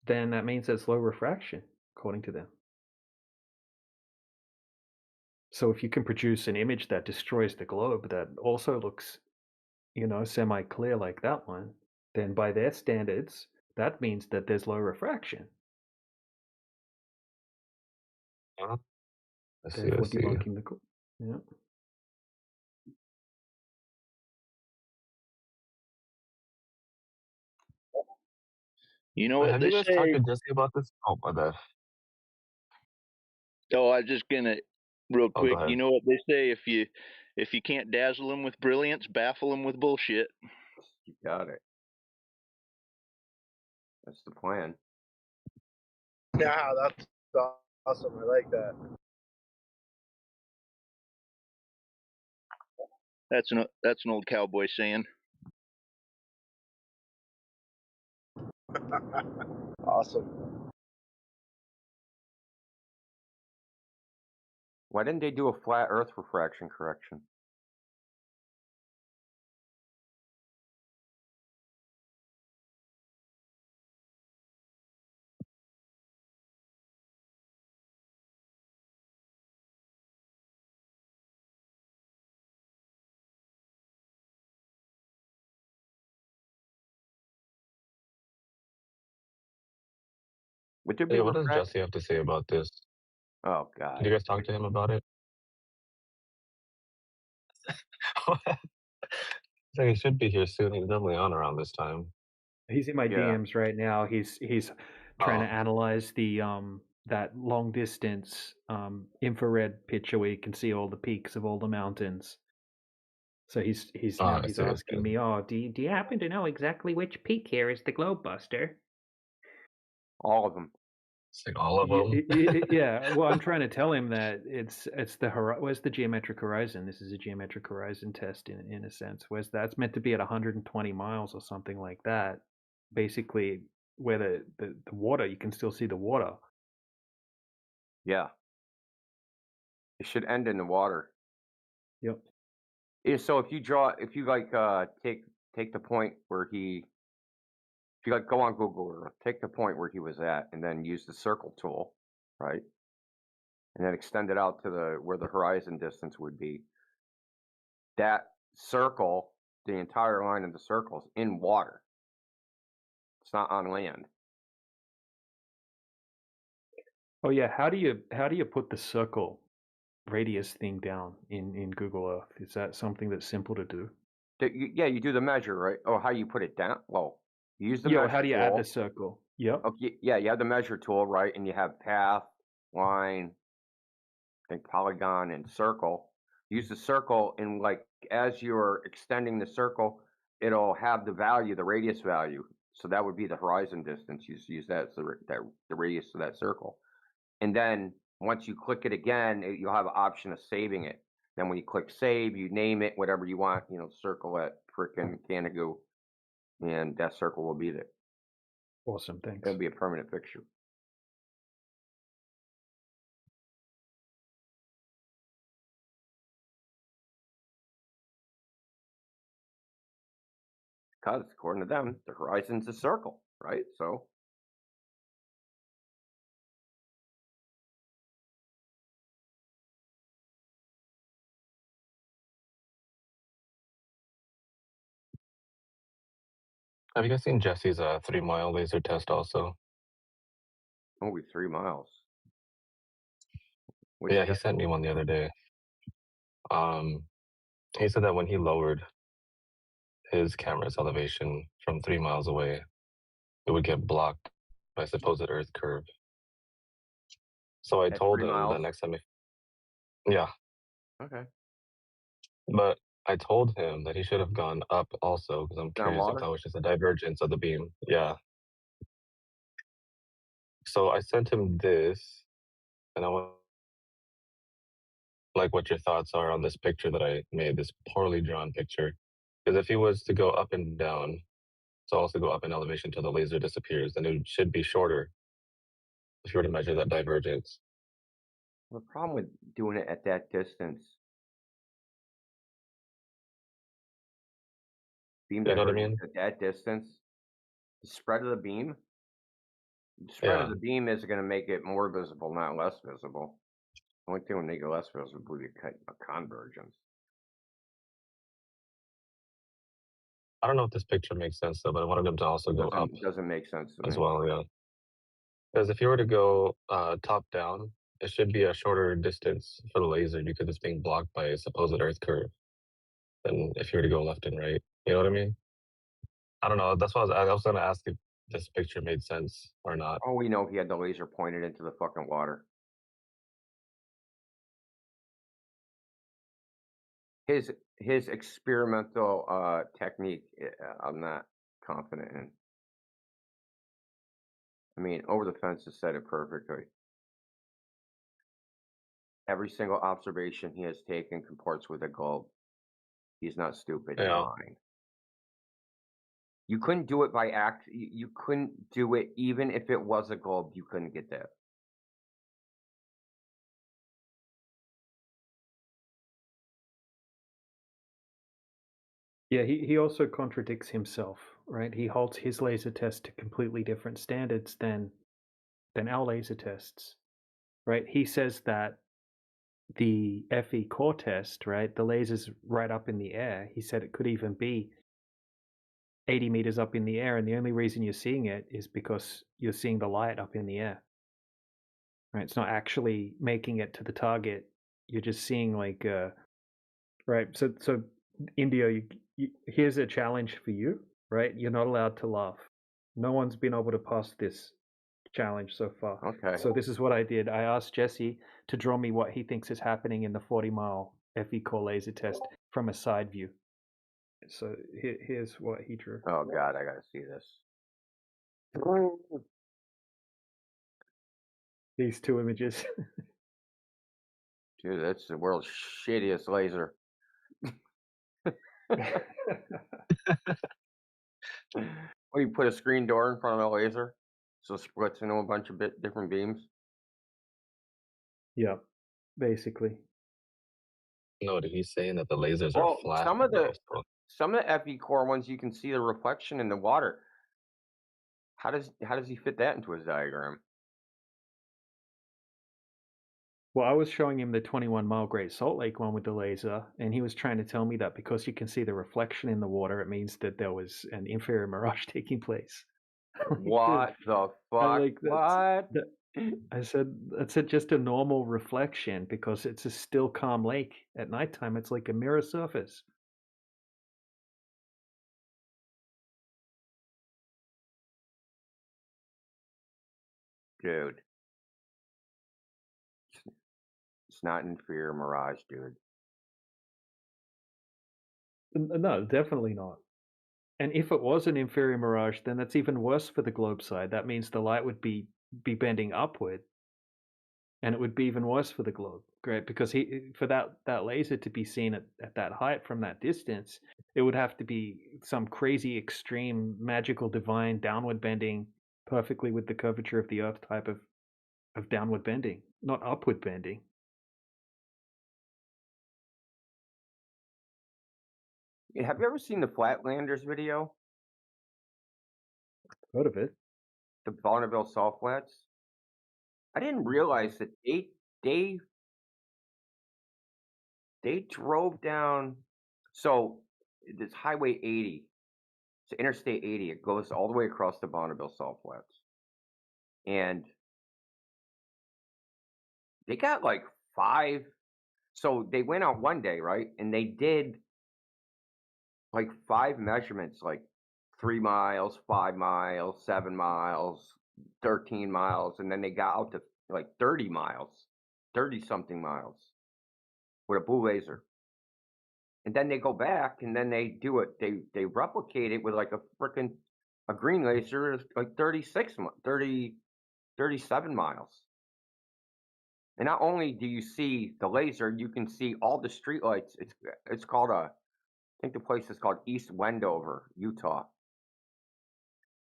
then that means it's low refraction, according to them. So if you can produce an image that destroys the globe that also looks, semi-clear like that one, then by their standards, that means that there's low refraction. I see. Therefore debunking the globe. Yeah. You know Wait, what have they you guys say? talked to Jesse about this? Oh, my bad. Oh, I was just gonna real Oh, go quick. You ahead. know what they say? If you can't dazzle them with brilliance, baffle them with bullshit. You got it. That's the plan. Yeah, that's awesome. I like that. That's an old cowboy saying. Awesome. Why didn't they do a flat Earth refraction correction? Would there be Hey, what does refraction? Jesse have to say about this? Oh Did God. you guys talk to him about it? So he should be here soon. He's definitely on around this time. He's in my Yeah. DMs right now. He's trying to analyze the that long distance infrared picture where you can see all the peaks of all the mountains. So he's now I he's see. asking me, do you happen to know exactly which peak here is the globe buster? All of them. It's like all of them. Yeah. Well, I'm trying to tell him that it's where's the geometric horizon? This is a geometric horizon test in a sense. Where's that's meant to be at 120 miles or something like that. Basically, where the water, you can still see the water. Yeah. It should end in the water. Yep. Yeah, so if you take the point where if you go on Google Earth, take the point where he was at, and then use the circle tool, right? And then extend it out to where the horizon distance would be. That circle, the entire line of the circle is in water. It's not on land. Oh yeah. How do you put the circle radius thing down in Google Earth? Is that something that's simple to do? Yeah, you do the measure, right? Oh, how you put it down? Well, you use the Yeah. measure How do you tool. add the circle? Yep. Okay, yeah, you have the measure tool, right? And you have path, line, and polygon and circle. Use the circle, and like as you're extending the circle, it'll have the value, the radius value. So that would be the horizon distance. You use that as the radius of that circle. And then once you click it again, you'll have an option of saving it. Then when you click save, you name it whatever you want. Circle at frickin' Canagoo, and that circle will be there. Awesome. Thanks. It'll be a permanent fixture. Because according to them, the horizon's a circle, right? So Have you guys seen Jesse's 3-mile laser test also? only 3 miles. Yeah, he sent me one the other day. He said that when he lowered his camera's elevation from 3 miles away, it would get blocked by supposed Earth curve. So I At told 3 him that miles? next time, yeah, Okay. but I told him that he should have gone up also because I'm curious if Groundwater? that was just a divergence of the beam. Yeah. So I sent him this, and I want like what your thoughts are on this picture that I made, this poorly drawn picture. Because if he was to go up and down, so also go up in elevation till the laser disappears, then it should be shorter if you were to measure that divergence. The problem with doing it at that distance, beam You know what I divergence mean? at that distance, the spread of the beam of the beam is going to make it more visible, not less visible. The only thing would make it less visible would be a convergence. I don't know if this picture makes sense though, but I wanted him to also go up Doesn't make sense to as me. well. Yeah. Because if you were to go top down, it should be a shorter distance for the laser because it's being blocked by a supposed Earth curve than if you were to go left and right. You know what I mean? I don't know. That's why I was going to ask if this picture made sense or not. Oh, we know he had the laser pointed into the fucking water. His experimental technique, I'm not confident in. I mean, Over the Fence has said it perfectly. Every single observation he has taken comports with a globe. He's not stupid in mind. You couldn't do it by act. You couldn't do it even if it was a globe. You couldn't get that. Yeah, he also contradicts himself, right? He holds his laser test to completely different standards than our laser tests, right? He says that the FE core test, right, the laser's right up in the air. He said it could even be 80 meters up in the air, and the only reason you're seeing it is because you're seeing the light up in the air. Right? It's not actually making it to the target. You're just seeing like, right? So India, here's a challenge for you, right? You're not allowed to laugh. No one's been able to pass this challenge so far. Okay. So this is what I did. I asked Jesse to draw me what he thinks is happening in the 40-mile FE core laser test from a side view. So here's what he drew. Oh God, I gotta see this. These two images. Dude, that's the world's shittiest laser. Well, you put a screen door in front of a laser, so it splits into a bunch of different beams. Yeah, basically. No, he's saying that the lasers are Well, flat. some of the FE core ones you can see the reflection in the water. How does he fit that into his diagram? Well, I was showing him the 21-mile Great Salt Lake one with the laser, and he was trying to tell me that because you can see the reflection in the water, it means that there was an inferior mirage taking place. What the fuck? What? I said that's just a normal reflection because it's a still calm lake at nighttime. It's like a mirror surface. Dude. It's not inferior mirage, dude. No, definitely not. And if it was an inferior mirage, then that's even worse for the globe side. That means the light would be bending upward, and it would be even worse for the globe. Great, because for that laser to be seen at that height from that distance, it would have to be some crazy, extreme, magical, divine downward bending, perfectly with the curvature of the Earth type of downward bending, not upward bending. Have you ever seen the Flatlanders video? Heard of it? The Bonneville Salt Flats? I didn't realize that they drove down. So it's Highway 80. It's Interstate 80. It goes all the way across the Bonneville Salt Flats. And they got like 5. So they went out one day, right? And they did like 5 measurements, like 3 miles, 5 miles, 7 miles, 13 miles, and then they got out to like 30 miles, 30 something miles with a blue laser. And then they go back and then they do it. They replicate it with like a green laser, like 37 miles. And not only do you see the laser, you can see all the streetlights. It's called I think the place is called East Wendover, Utah.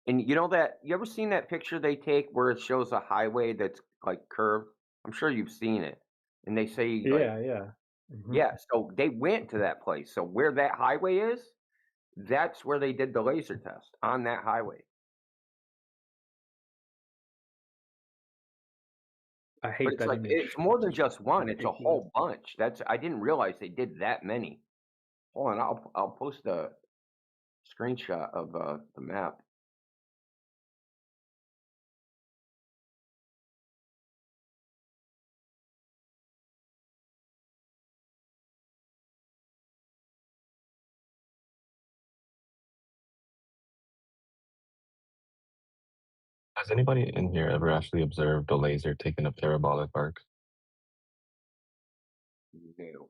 And you know that, you ever seen that picture they take where it shows a highway that's like curved? I'm sure you've seen it. And they say like, Yeah. Mhm. yeah, so they went to that place. So where that highway is, that's where they did the laser test, on that highway. I But hate it's that like, image. it's more than just one. It's a Ridiculous. whole bunch. I didn't realize they did that many. Hold on, I'll post a screenshot of the map. Has anybody in here ever actually observed a laser taking a parabolic arc? No.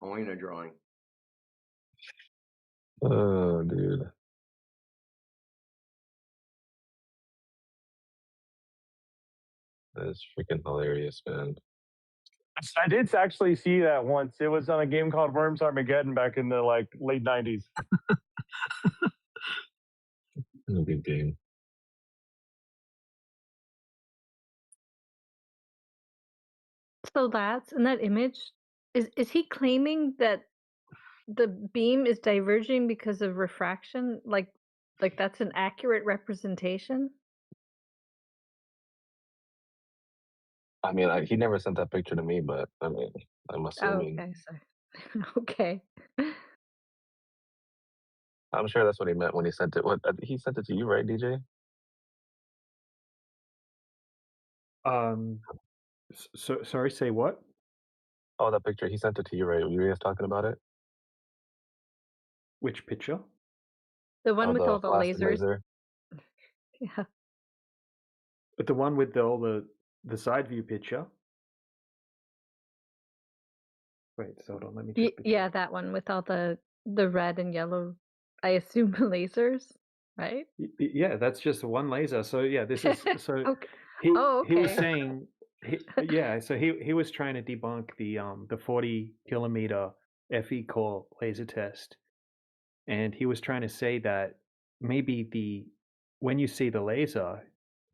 Only in a drawing. Oh, dude. That's freaking hilarious, man. I did actually see that once. It was on a game called Worms Armageddon back in the like late 90s. A good game. So that's in that image. Is he claiming that the beam is diverging because of refraction? Like that's an accurate representation? I mean, he never sent that picture to me, but I mean, I'm Oh, assuming. okay, sorry. Okay. I'm sure that's what he meant when he sent it. What he sent it to you, right, DJ? Sorry, say what? Oh, that picture. He sent it to you, right? Were you guys talking about it? Which picture? The one Oh, with the all the flash lasers. laser. Yeah. But the one with all the side view picture. Wait, so hold on, let me check the Yeah, that one with all the red and yellow, I assume lasers, right? Yeah, that's just one laser. So yeah, this is so Okay. he was Okay. saying so he was trying to debunk the 40 kilometer FE core laser test, and he was trying to say that maybe when you see the laser,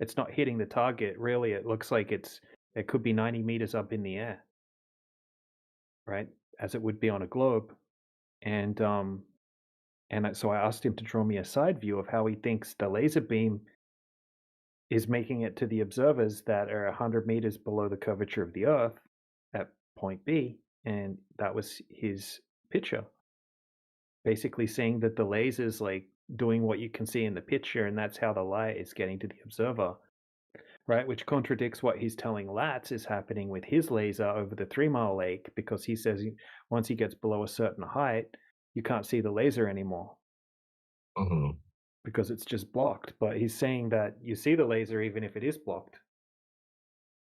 it's not hitting the target. Really, it looks like it could be 90 meters up in the air, right? As it would be on a globe, and so I asked him to draw me a side view of how he thinks the laser beam is making it to the observers that are 100 meters below the curvature of the Earth at point B, and that was his picture. Basically saying that the laser's like doing what you can see in the picture, and that's how the light is getting to the observer, right? Which contradicts what he's telling Latz is happening with his laser over the 3 Mile Lake, because he says once he gets below a certain height, you can't see the laser anymore. Mm-hmm. Because it's just blocked. But he's saying that you see the laser even if it is blocked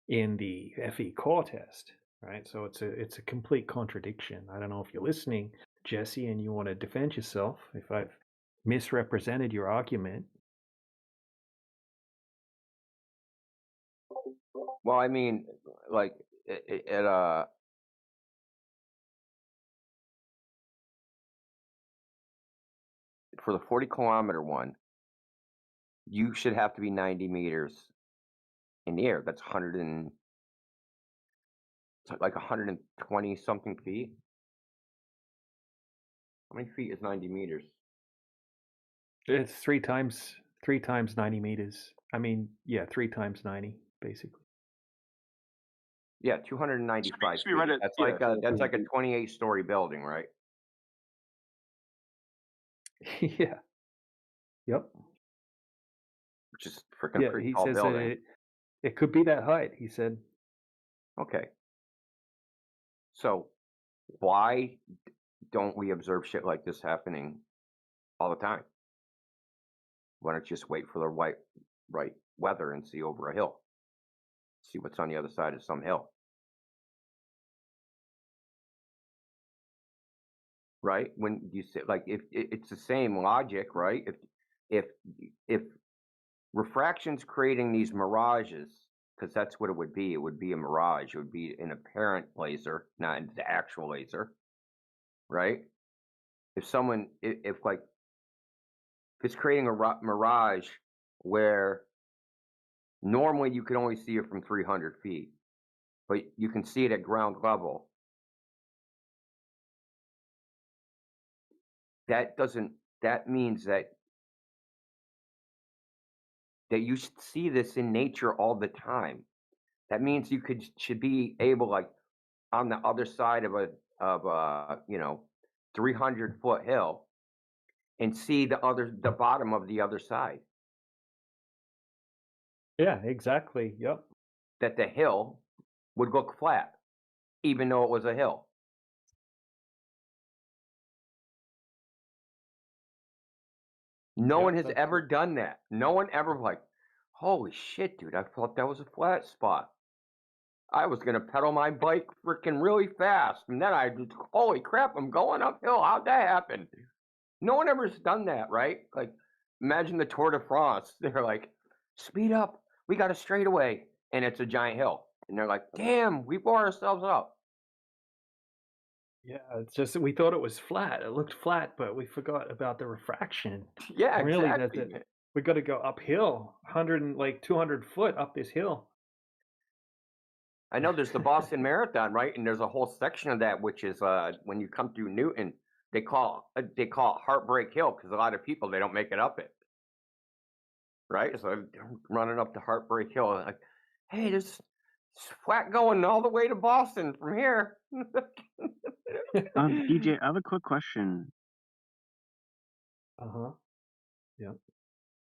in the FE core test, right? So it's a complete contradiction. I don't know if you're listening, Jesse, and you want to defend yourself if I've misrepresented your argument. Well, I mean, like for the 40 kilometer one, you should have to be 90 meters in the air. That's 120 something feet. How many feet is 90 meters? It's three times 90 meters. I mean, yeah, 3 times 90, basically. Yeah, 295 So we read feet. it- That's yeah, like a 28-story building, right? Yeah. Yep. Which is freaking pretty he tall says building. it could be that height, he said. Okay. So why don't we observe shit like this happening all the time? Why don't you just wait for the right weather and see over a hill? See what's on the other side of some hill. Right? When you say, like, if it's the same logic, right? If refraction's creating these mirages, because that's what it would be a mirage. It would be an apparent laser, not the actual laser, right? If it's creating a mirage where normally you could only see it from 300 feet, but you can see it at ground level. That means that you see this in nature all the time. That means you should be able, like, on the other side of a 300-foot hill and see the bottom of the other side. Yeah, exactly. Yep. That the hill would look flat, even though it was a hill. No one has ever done that. No one ever, like, holy shit, dude, I thought that was a flat spot. I was going to pedal my bike freaking really fast. And then holy crap, I'm going uphill. How'd that happen? No one ever's done that, right? Like, imagine the Tour de France. They're like, speed up. We got a straightaway. And it's a giant hill. And they're like, damn, we bore ourselves up. Yeah, it's just we thought it was flat. It looked flat, but we forgot about the refraction. Yeah, really, exactly. We got to go uphill, 200 foot up this hill. I know there's the Boston Marathon, right? And there's a whole section of that, which is when you come through Newton, they call it Heartbreak Hill, because a lot of people, they don't make it up it. Right? So I'm running up to Heartbreak Hill, like, hey, there's flat going all the way to Boston from here. DJ, I have a quick question. Yeah.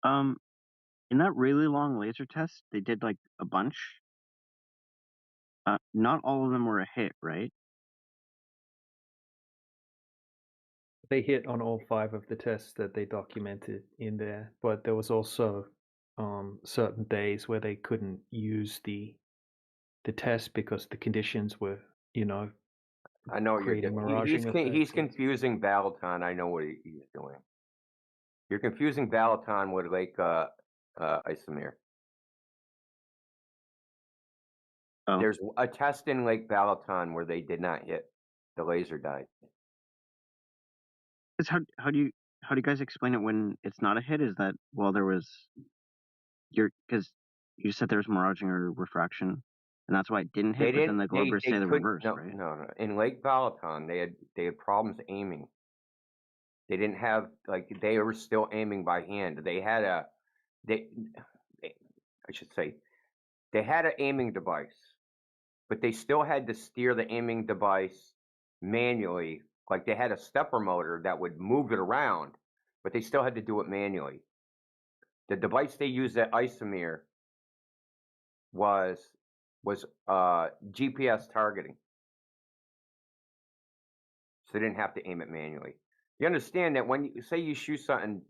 In that really long laser test, they did like a bunch. Not all of them were a hit, right? They hit on all 5 of the tests that they documented in there, but there was also certain days where they couldn't use the test because the conditions were, I know creating he's miraging confusing Balaton. I know what he's doing. You're confusing Balaton with Lake Isamir. Oh. There's a test in Lake Balaton where they did not hit. The laser died. How do you guys explain it when it's not a hit? Is that because you said there was miraging or refraction, and that's why it didn't hit. But then the Globers say the reverse, right? No. In Lake Balaton, they had problems aiming. They didn't have, like, they were still aiming by hand. They had I should say, they had an aiming device, but they still had to steer the aiming device manually. Like, they had a stepper motor that would move it around, but they still had to do it manually. The device they used at Isamir was GPS targeting. So they didn't have to aim it manually. You understand that when you say you shoot something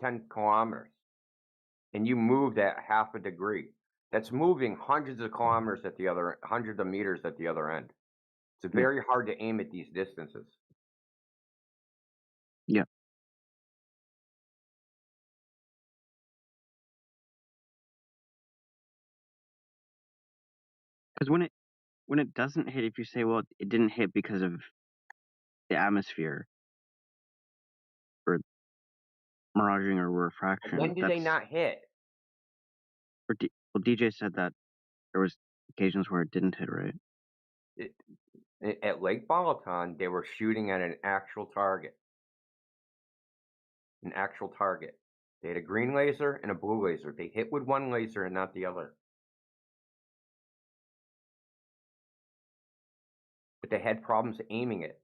10 kilometers and you move that half a degree, that's moving hundreds of kilometers at the other, hundreds of meters at the other end. It's very hard to aim at these distances. Yeah. Because when it doesn't hit, if you say, well, it didn't hit because of the atmosphere or miraging or refraction. When did they not hit? Well, DJ said that there was occasions where it didn't hit, right? At Lake Balaton, they were shooting at an actual target. An actual target. They had a green laser and a blue laser. They hit with one laser and not the other. But they had problems aiming it,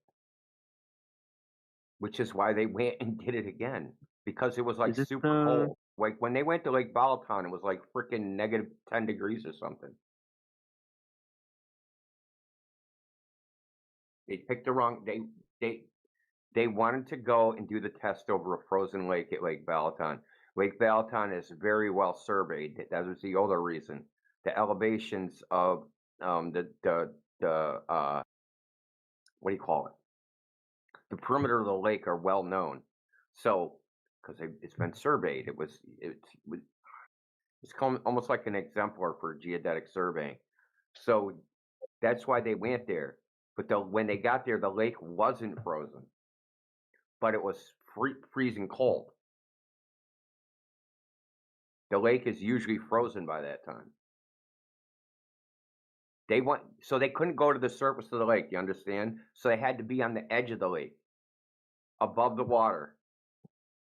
which is why they went and did it again, because it was like super cold. Like when they went to Lake Balaton, it was like freaking negative 10 degrees or something. They picked the wrong. They wanted to go and do the test over a frozen lake at Lake Balaton. Lake Balaton is very well surveyed. That was the other reason. The elevations of what do you call it? The perimeter of the lake are well known. So, because it's been surveyed, it's almost like an exemplar for geodetic surveying. So that's why they went there. But when they got there, the lake wasn't frozen, but it was freezing cold. The lake is usually frozen by that time. So they couldn't go to the surface of the lake. You understand? So they had to be on the edge of the lake, above the water,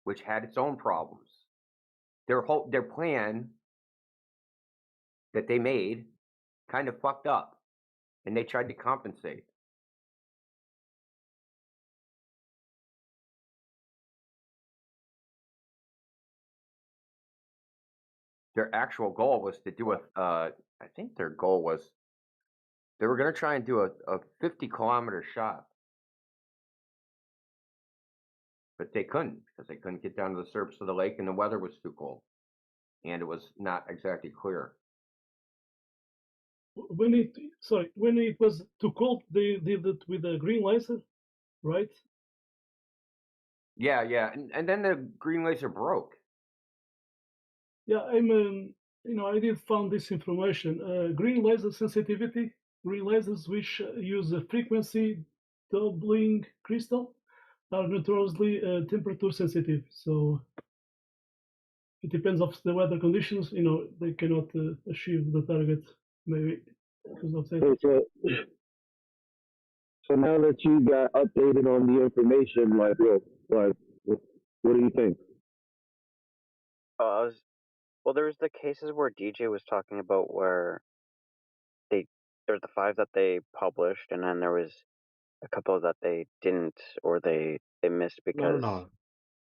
which had its own problems. Their plan that they made kind of fucked up, and they tried to compensate. Their actual goal was to do I think their goal was they were going to try and do a 50-kilometer shot, but they couldn't because they couldn't get down to the surface of the lake, and the weather was too cold, and it was not exactly clear. When it was too cold, they did it with a green laser, right? Yeah, and then the green laser broke. Yeah, I did found this information. Green laser sensitivity, green lasers which use a frequency doubling crystal are notoriously temperature sensitive. So it depends of the weather conditions. They cannot achieve the target maybe because of that. So now that you got updated on the information, what do you think? Well, there was the cases where DJ was talking about where there's the 5 that they published, and then there was a couple that they didn't, or they missed because No. of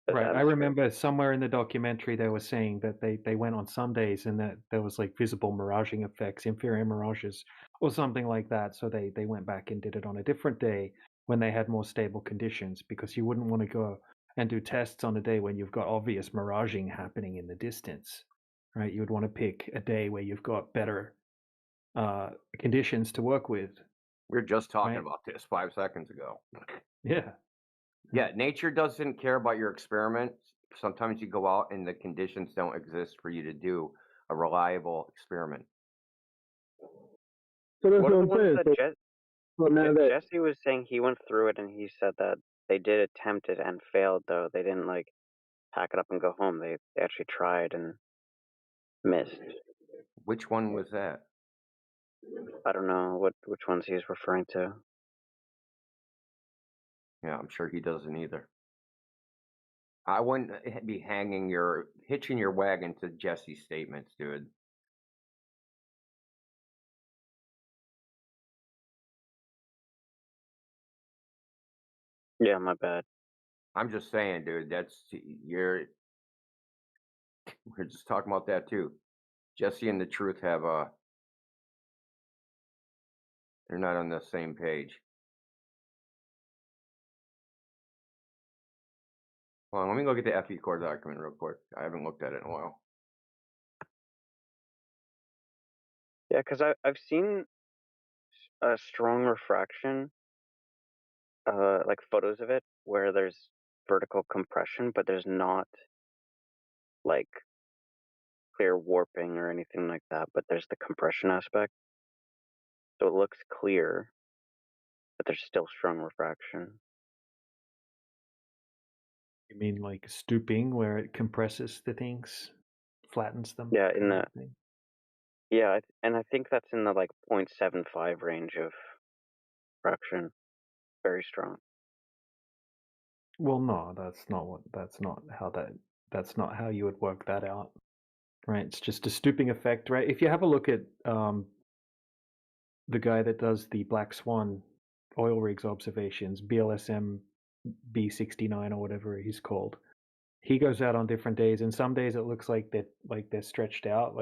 Right. I atmosphere. remember somewhere in the documentary they were saying that they went on some days and that there was like visible miraging effects, inferior mirages, or something like that. So they went back and did it on a different day when they had more stable conditions, because you wouldn't want to go and do tests on a day when you've got obvious miraging happening in the distance, right? You would want to pick a day where you've got better conditions to work with. We were just talking about this 5 seconds ago. Yeah. Yeah, nature doesn't care about your experiments. Sometimes you go out and the conditions don't exist for you to do a reliable experiment. So that's What what are I'm the ones saying. that Jesse was saying he went through it and he said that they did attempt it and failed, though. They didn't pack it up and go home. They actually tried and missed. Which one was that? I don't know which ones he's referring to. Yeah, I'm sure he doesn't either. I wouldn't be hitching your wagon to Jesse's statements, dude. Yeah, my bad. I'm just saying, dude, we're just talking about that too. Jesse and the truth they're not on the same page. Hold on, let me go get the FE core document real quick. I haven't looked at it in a while. Yeah, because I've seen a strong refraction, like photos of it, where there's vertical compression, but there's not like clear warping or anything like that, but there's the compression aspect. So it looks clear, but there's still strong refraction. You mean like stooping, where it compresses the things, flattens them? Yeah, and I think that's in the 0.75 range of refraction. Very strong. Well, no, that's not how you would work that out, right? It's just a stooping effect, right? If you have a look at the guy that does the Black Swan oil rigs observations, BLSM B69 or whatever he's called, he goes out on different days, and some days it looks like they're stretched out,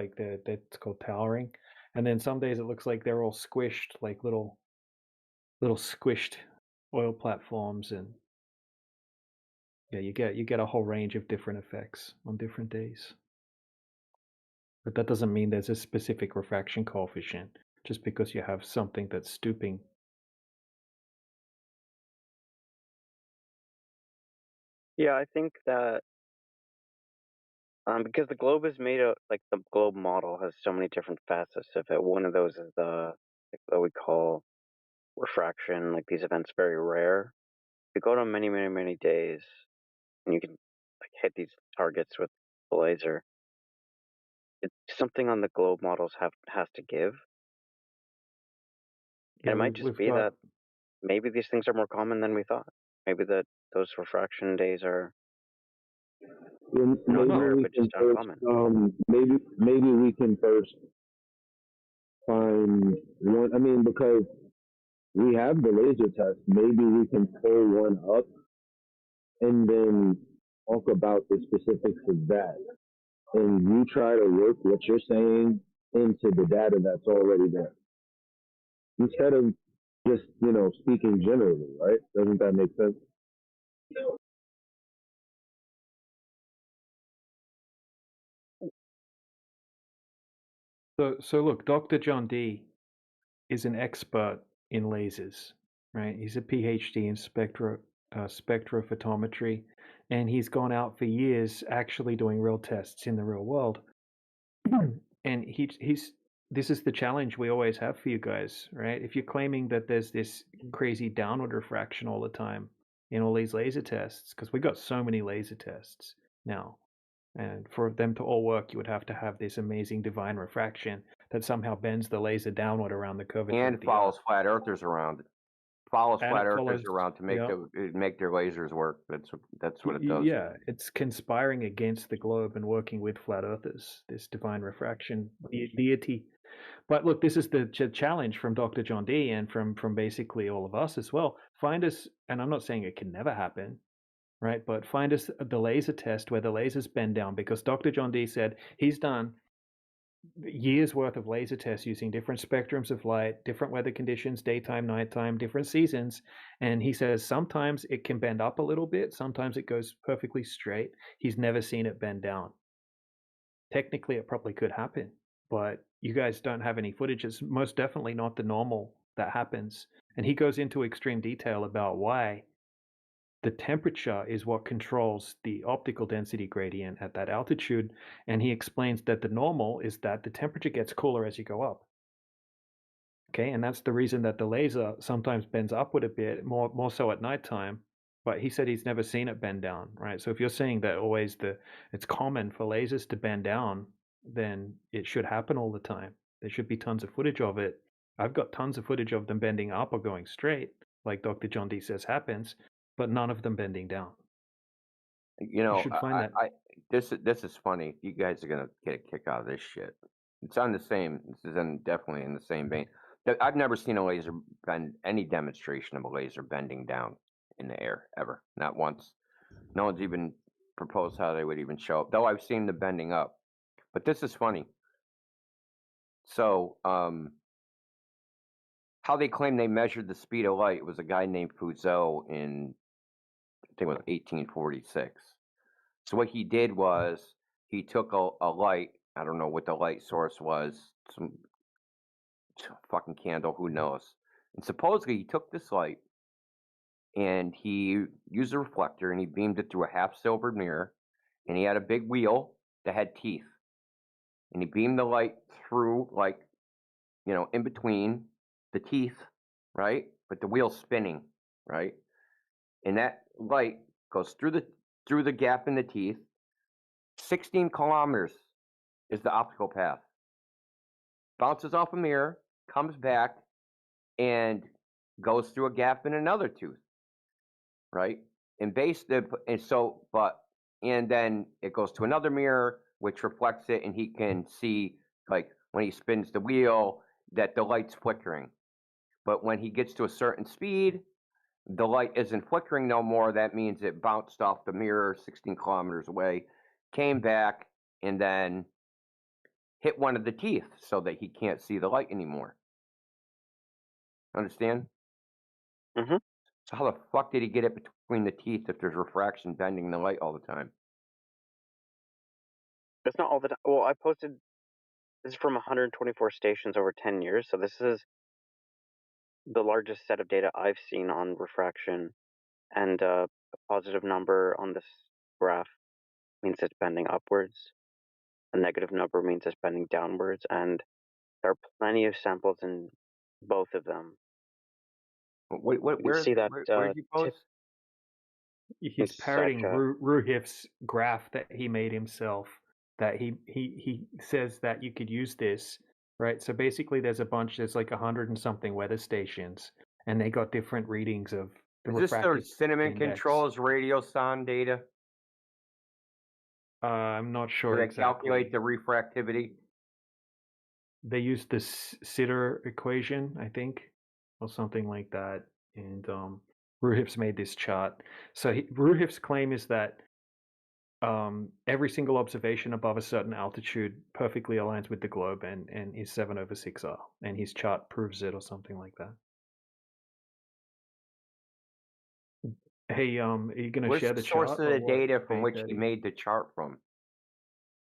that's called towering, and then some days it looks like they're all squished, like little squished oil platforms, and Yeah, you get a whole range of different effects on different days. But that doesn't mean there's a specific refraction coefficient just because you have something that's stooping. Yeah, I think that because the globe is made of, like, the globe model has so many different facets of it. One of those is like, what we call refraction. Like, these events very rare. You go to many, many, many days, and you can like hit these targets with the laser. Something on the globe models has to give. Yeah, And it might just we've be got that maybe these things are more common than we thought. Maybe that those refraction days are Well, not maybe rare, we but can just first, uncommon. maybe we can first find one. I mean, because we have the laser test, maybe we can pull one up and then talk about the specifics of that. And you try to work what you're saying into the data that's already there. Instead of just, speaking generally, right? Doesn't that make sense? So look, Dr. John D is an expert in lasers, right? He's a PhD in spectrophotometry, and he's gone out for years actually doing real tests in the real world. And he's this is the challenge we always have for you guys, right? If you're claiming that there's this crazy downward refraction all the time in all these laser tests, because we got so many laser tests now, and for them to all work, you would have to have this amazing divine refraction that somehow bends the laser downward around the curvature And of the follows Earth. flat earthers around. Follows And flat it earthers follows, around to yeah, make their lasers work. That's what it does. yeah, it's conspiring against the globe and working with flat earthers, this divine refraction deity. But look, this is the challenge from Dr. John D and from basically all of us as well. Find us, and I'm not saying it can never happen, right? But find us the laser test where the lasers bend down, because Dr. John D said he's done years worth of laser tests using different spectrums of light, different weather conditions, daytime, nighttime, different seasons. And he says sometimes it can bend up a little bit, sometimes it goes perfectly straight. He's never seen it bend down. Technically, it probably could happen, but you guys don't have any footage. It's most definitely not the normal that happens. And he goes into extreme detail about why the temperature is what controls the optical density gradient at that altitude. And he explains that the normal is that the temperature gets cooler as you go up. Okay, and that's the reason that the laser sometimes bends upward a bit, more so at nighttime. But he said he's never seen it bend down, right? So if you're saying that always it's common for lasers to bend down, then it should happen all the time. There should be tons of footage of it. I've got tons of footage of them bending up or going straight, like Dr. John D says happens, but none of them bending down. You should find that. This is funny. You guys are gonna get a kick out of this shit. It's on the same. This is definitely in the same vein. I've never seen a laser bend, any demonstration of a laser bending down in the air ever. Not once. No one's even proposed how they would even show up. Though I've seen the bending up. But this is funny. So, how they claim they measured the speed of light was a guy named Foucault in, I think it was 1846. So what he did was he took a light. I don't know what the light source was. Some fucking candle, who knows? And supposedly he took this light and he used a reflector and he beamed it through a half silvered mirror, and he had a big wheel that had teeth, and he beamed the light through, like, in between the teeth, right? But the wheel's spinning, right? And that light goes through the gap in the teeth. 16 kilometers is the optical path. Bounces off a mirror, comes back, and goes through a gap in another tooth, right? And then it goes to another mirror, which reflects it, and he can see, like, when he spins the wheel, that the light's flickering. But when he gets to a certain speed, the light isn't flickering no more. That means it bounced off the mirror 16 kilometers away, came back, and then hit one of the teeth so that he can't see the light anymore. Understand? Mm-hmm. So how the fuck did he get it between the teeth if there's refraction bending the light all the time. It's not all the time. Well, I posted this is from 124 stations over 10 years, so this is the largest set of data I've seen on refraction, and a positive number on this graph means it's bending upwards. A negative number means it's bending downwards, and there are plenty of samples in both of them. Where see that did you post? He's parroting Ruhif's graph that he made himself. That he says that you could use this, right? So basically, there's like 100 and something weather stations, and they got different readings of the Is this their refractive cinnamon index. controls radio sound data? I'm not sure Where they exactly. calculate the refractivity. They use the Sitter equation, I think, or something like that. And Ruhif's made this chart. So Ruhif's claim is that every single observation above a certain altitude perfectly aligns with the globe and is 7/6R, and his chart proves it or something like that. Hey, are you going to Where's share the the source chart? of the data from Hey, which he Daddy? made the chart from?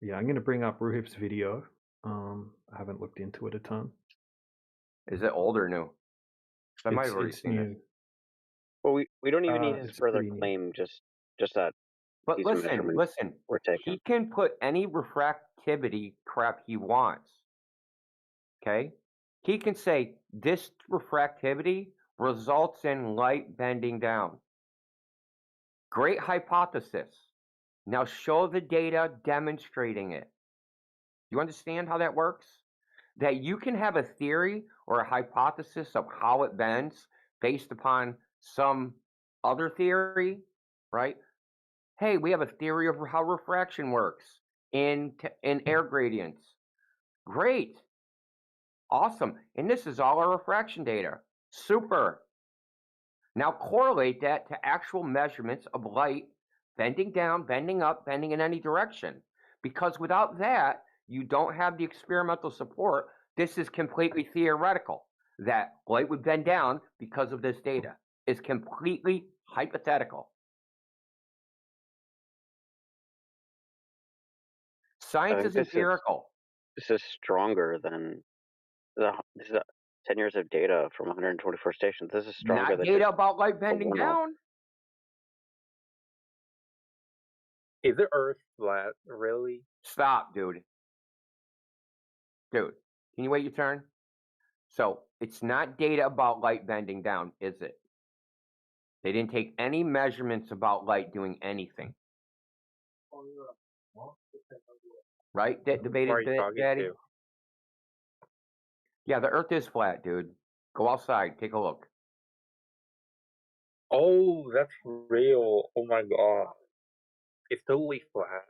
Yeah, I'm going to bring up Ruhif's video. I haven't looked into it a ton. Is it old or new? I might have already It's seen new. this. Well, we don't even need his It's further pretty new. claim, just that But these listen, measurements were taken. he can put any refractivity crap he wants. Okay? He can say this refractivity results in light bending down. Great hypothesis. Now show the data demonstrating it. You understand how that works? That you can have a theory or a hypothesis of how it bends based upon some other theory, right? Hey, we have a theory of how refraction works in air gradients. Great. Awesome. And this is all our refraction data. Super. Now correlate that to actual measurements of light bending down, bending up, bending in any direction. Because without that, you don't have the experimental support. This is completely theoretical. That light would bend down because of this data. It's completely hypothetical. Science is empirical. This is stronger than this is 10 years of data from 124 stations. This is stronger Not than data just about light bending down. Is the Earth flat? Really? Stop, dude. Dude, can you wait your turn? So it's not data about light bending down, is it? They didn't take any measurements about light doing anything. Right? That debated, Daddy? Yeah, the Earth is flat, dude. Go outside, take a look. Oh, that's real. Oh my god. It's totally flat.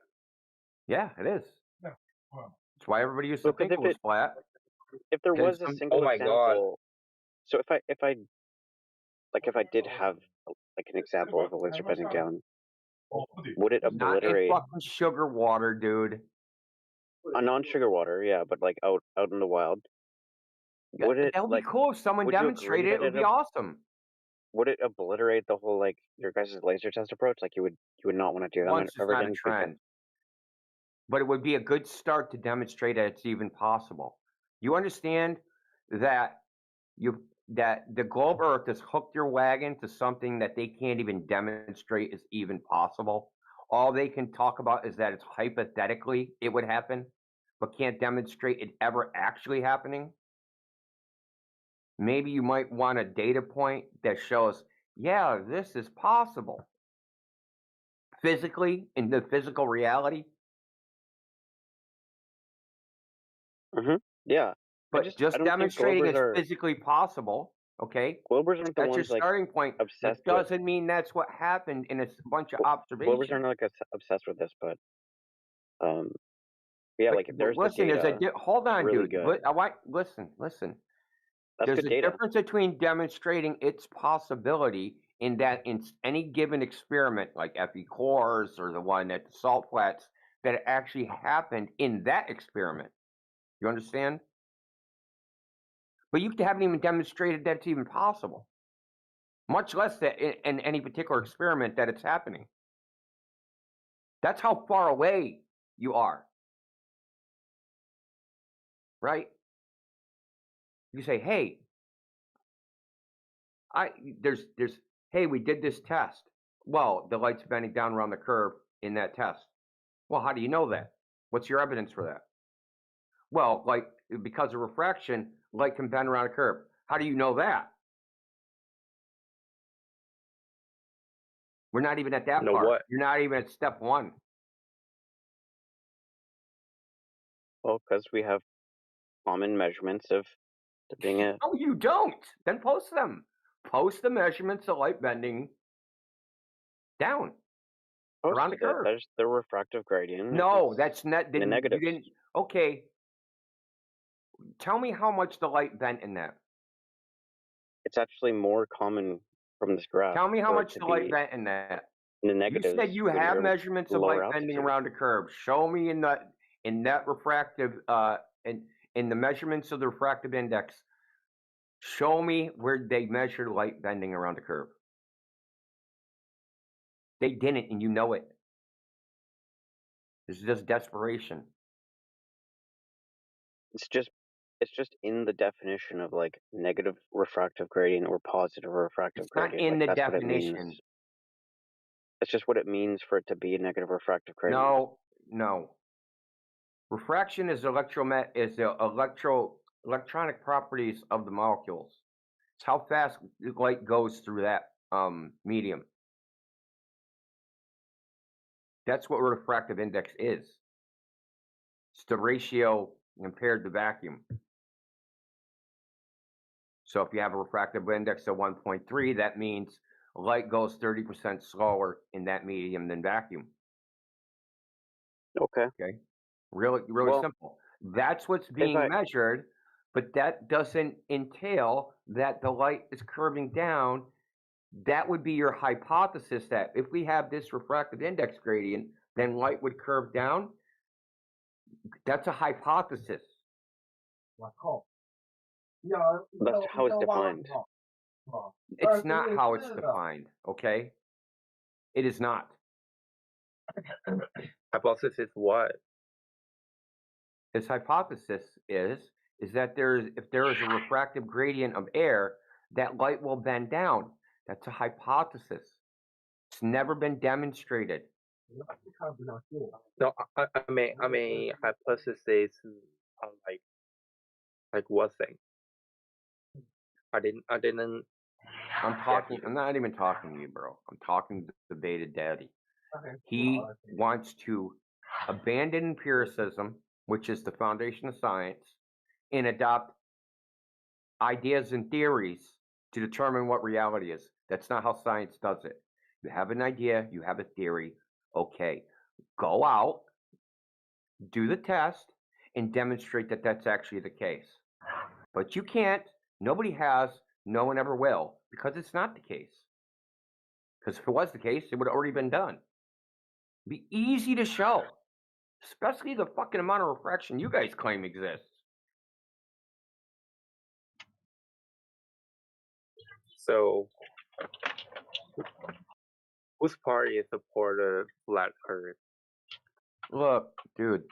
Yeah, it is. That's why everybody used to think it was flat. If there was a single example, so if I did have like an example of a laser bending down, would it obliterate not in fucking sugar water, dude? A non-sugar water, yeah, but like out in the wild. Would it that would be cool if someone demonstrated it. It would be awesome. Would it obliterate the whole like your guys' laser test approach? Like you would not want to do that Once ever it's not again? a trend. But it would be a good start to demonstrate that it's even possible. You understand that the globe Earth has hooked your wagon to something that they can't even demonstrate is even possible. All they can talk about is that it's hypothetically it would happen, but can't demonstrate it ever actually happening. Maybe you might want a data point that shows, yeah, this is possible. Physically, in the physical reality. Yeah. But just demonstrating it's physically possible, okay? Globers aren't the that's ones your starting point. That doesn't mean that's what happened in a bunch of observations. Globers aren't like obsessed with this, but yeah, but, like if there's listen, the data, hold on, really dude. good. Listen. That's There's good a data. difference between demonstrating its possibility in that in any given experiment, like Fe cores or the one at the salt flats, that it actually happened in that experiment. You understand? But you haven't even demonstrated that it's even possible. much less that in any particular experiment that it's happening. That's how far away you are, right? You say, hey, hey, we did this test. Well, the light's bending down around the curve in that test. Well, how do you know that? What's your evidence for that? Well, like, because of refraction, light can bend around a curve. How do you know that? We're not even at that part. What? You're not even at step one. Well, because we have common measurements of the being a. Oh, you don't. Then post them. Post the measurements of light bending down around the curve. There's the refractive gradient. No, that's not the negative. You didn't. Okay. Tell me how much the light bent in that. It's actually more common from this graph. Tell me how much the light bent in that. In the negatives. You said you have measurements of light bending around the curve. Show me in that refractive in the measurements of the refractive index. Show me where they measured light bending around the curve. They didn't, and you know it. This is just desperation. It's just in the definition of like negative refractive gradient or positive refractive gradient. It's not in the definition. It's just what it means for it to be a negative refractive gradient. No. Refraction is the electronic properties of the molecules. It's how fast light goes through that medium. That's what refractive index is. It's the ratio compared to vacuum. So if you have a refractive index of 1.3, that means light goes 30% slower in that medium than vacuum. Okay. Really simple. That's what's being measured, but that doesn't entail that the light is curving down. That would be your hypothesis that if we have this refractive index gradient, then light would curve down. That's a hypothesis. That's how it's defined. It's not how it's defined, okay? It is not. Hypothesis what? His hypothesis is that if there is a refractive gradient of air, that light will bend down. That's a hypothesis. It's never been demonstrated. No, I mean hypothesis like what thing? I didn't. I'm not even talking to you, bro. I'm talking to the beta daddy. He wants to abandon empiricism, which is the foundation of science, and adopt ideas and theories to determine what reality is. That's not how science does it. You have an idea, you have a theory. Okay, go out, do the test, and demonstrate that that's actually the case. But you can't. Nobody has. No one ever will, because it's not the case. Because if it was the case, it would have already been done. It'd be easy to show, especially the fucking amount of refraction you guys claim exists. So, whose party support a flat Earth? Look, dude,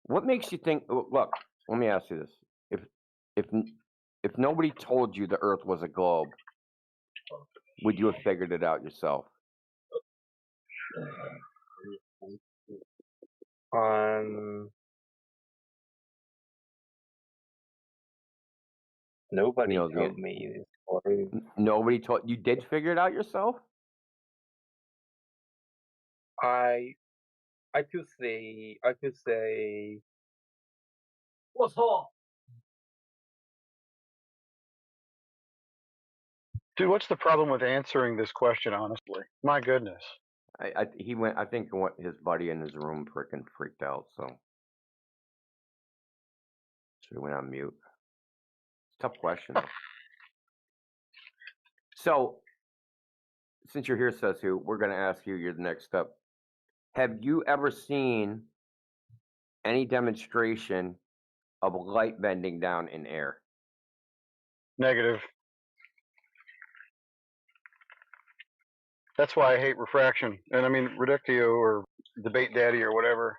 what makes you think? Look, let me ask you this: if nobody told you the Earth was a globe, would you have figured it out yourself? Nobody told me this. Nobody told you. Did figure it out yourself? I could say. What's wrong? Dude, what's the problem with answering this question honestly? My goodness. I think his buddy in his room freaking freaked out, so he went on mute. It's a tough question. So, since you're here, Sesu, we're going to ask you. You're the next step. Have you ever seen any demonstration of light bending down in air? Negative. That's why I hate refraction. And I mean, Reductio or Debate Daddy or whatever,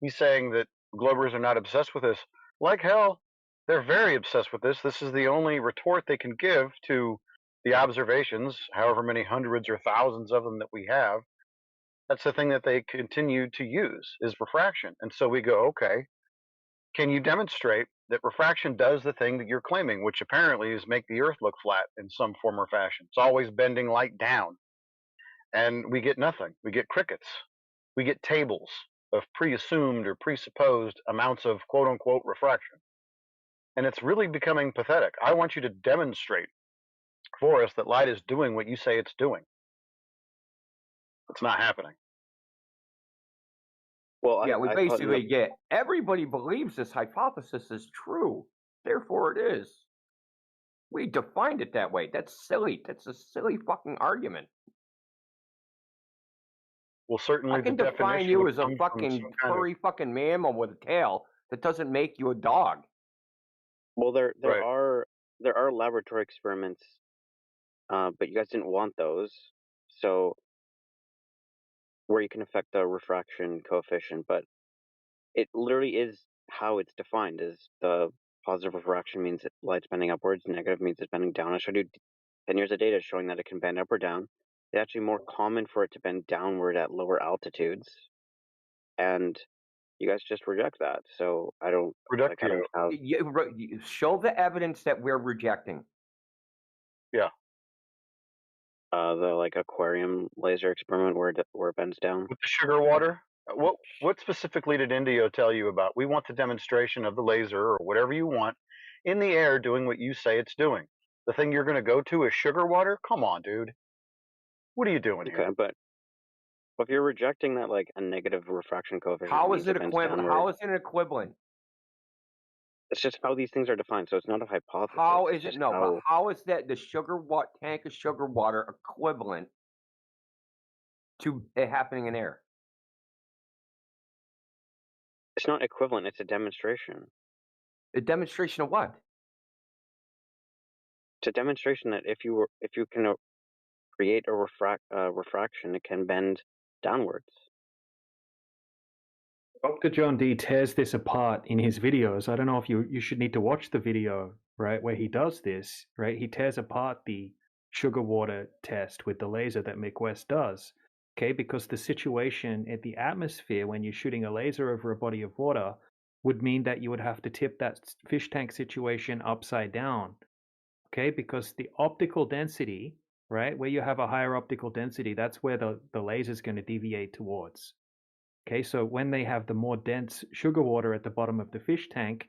he's saying that Globers are not obsessed with this. Like hell, they're very obsessed with this. This is the only retort they can give to the observations, however many hundreds or thousands of them that we have. That's the thing that they continue to use is refraction. And so we go, okay, can you demonstrate that refraction does the thing that you're claiming, which apparently is make the Earth look flat in some form or fashion? It's always bending light down. And we get nothing. We get crickets. We get tables of pre-assumed or presupposed amounts of quote unquote refraction. And it's really becoming pathetic. I want you to demonstrate for us that light is doing what you say it's doing. It's not happening. Well, Yeah, we I thought basically get everybody believes this hypothesis is true, therefore it is. We defined it that way. That's silly. That's a silly fucking argument. Well, certainly I can the define definition you would as a come from fucking some kind of furry fucking mammal with a tail. That doesn't make you a dog. Well, there Right. are laboratory experiments, but you guys didn't want those, so where you can affect the refraction coefficient, but it literally is how it's defined. Is the positive refraction means that light's bending upwards, negative means it's bending down. I showed you 10 years of data showing that it can bend up or down. It's actually more common for it to bend downward at lower altitudes, and you guys just reject that. So I don't have. You show the evidence that we're rejecting. Yeah. The like aquarium laser experiment where it bends down. With the sugar water? What specifically did Indio tell you about? We want the demonstration of the laser or whatever you want in the air doing what you say it's doing. The thing you're going to go to is sugar water? Come on, dude. What are you doing Okay, here? but if you're rejecting that like a negative refraction coefficient, How means is it bends equivalent? downward. How is it equivalent? It's just how these things are defined, so it's not a hypothesis. How it's is it? just No, how... but how is that the tank of sugar water equivalent to it happening in air? It's not equivalent. It's a demonstration. A demonstration of what? It's a demonstration that if you can create a refraction, it can bend downwards. Dr. John D tears this apart in his videos. I don't know if you should need to watch the video, right, where he does this, right? He tears apart the sugar water test with the laser that Mick West does, okay? Because the situation at the atmosphere when you're shooting a laser over a body of water would mean that you would have to tip that fish tank situation upside down, okay? Because the optical density, right, where you have a higher optical density, that's where the laser is going to deviate towards. Okay, so when they have the more dense sugar water at the bottom of the fish tank,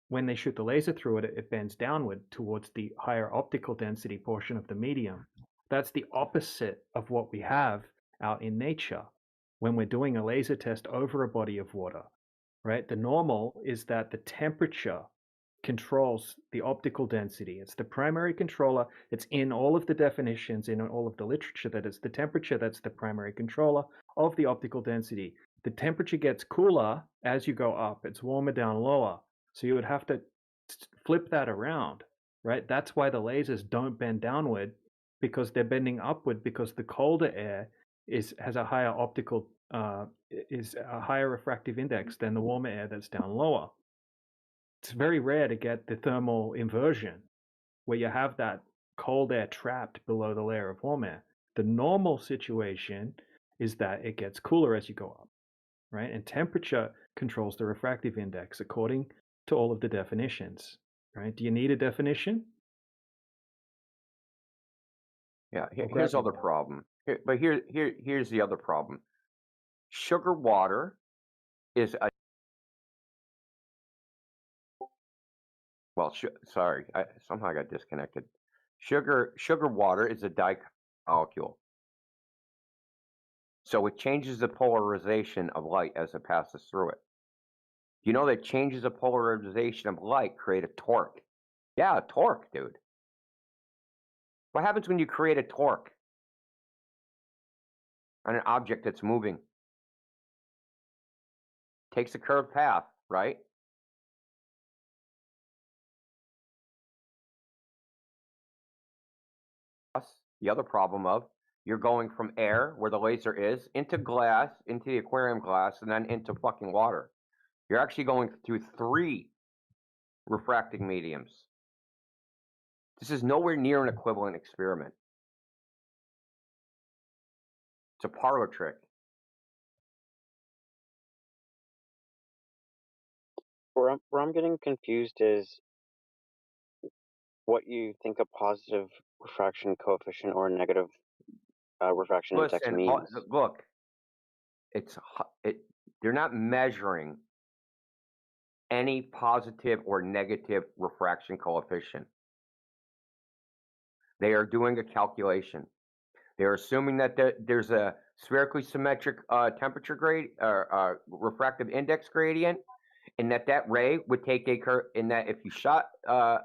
when they shoot the laser through it, it bends downward towards the higher optical density portion of the medium. That's the opposite of what we have out in nature when we're doing a laser test over a body of water, right? The normal is that the temperature controls the optical density. It's the primary controller. It's in all of the definitions, in all of the literature, that it's the temperature that's the primary controller of the optical density. The temperature gets cooler as you go up. It's warmer down lower. So you would have to flip that around, right? That's why the lasers don't bend downward, because they're bending upward, because the colder air has a higher optical is a higher refractive index than the warmer air that's down lower. It's very rare to get the thermal inversion where you have that cold air trapped below the layer of warm air. The normal situation is that it gets cooler as you go up, right? And temperature controls the refractive index according to all of the definitions, right? Do you need a definition? Yeah, here's the other problem. Here's the other problem. Sugar water is a sorry, somehow I got disconnected. Sugar water is a molecule, so it changes the polarization of light as it passes through it. You know that changes of polarization of light create a torque. Yeah, a torque, dude. What happens when you create a torque on an object that's moving? Takes a curved path, right? The other problem of you're going from air, where the laser is, into glass, into the aquarium glass, and then into fucking water. You're actually going through 3 refracting mediums. This is nowhere near an equivalent experiment. It's a parlor trick. Where I'm getting confused is what you think a positive refraction coefficient or a negative refraction index Listen, means. look, they're not measuring any positive or negative refraction coefficient. They are doing a calculation. They're assuming that there's a spherically symmetric temperature grade or refractive index gradient, and that ray would take a curve, and that if you shot a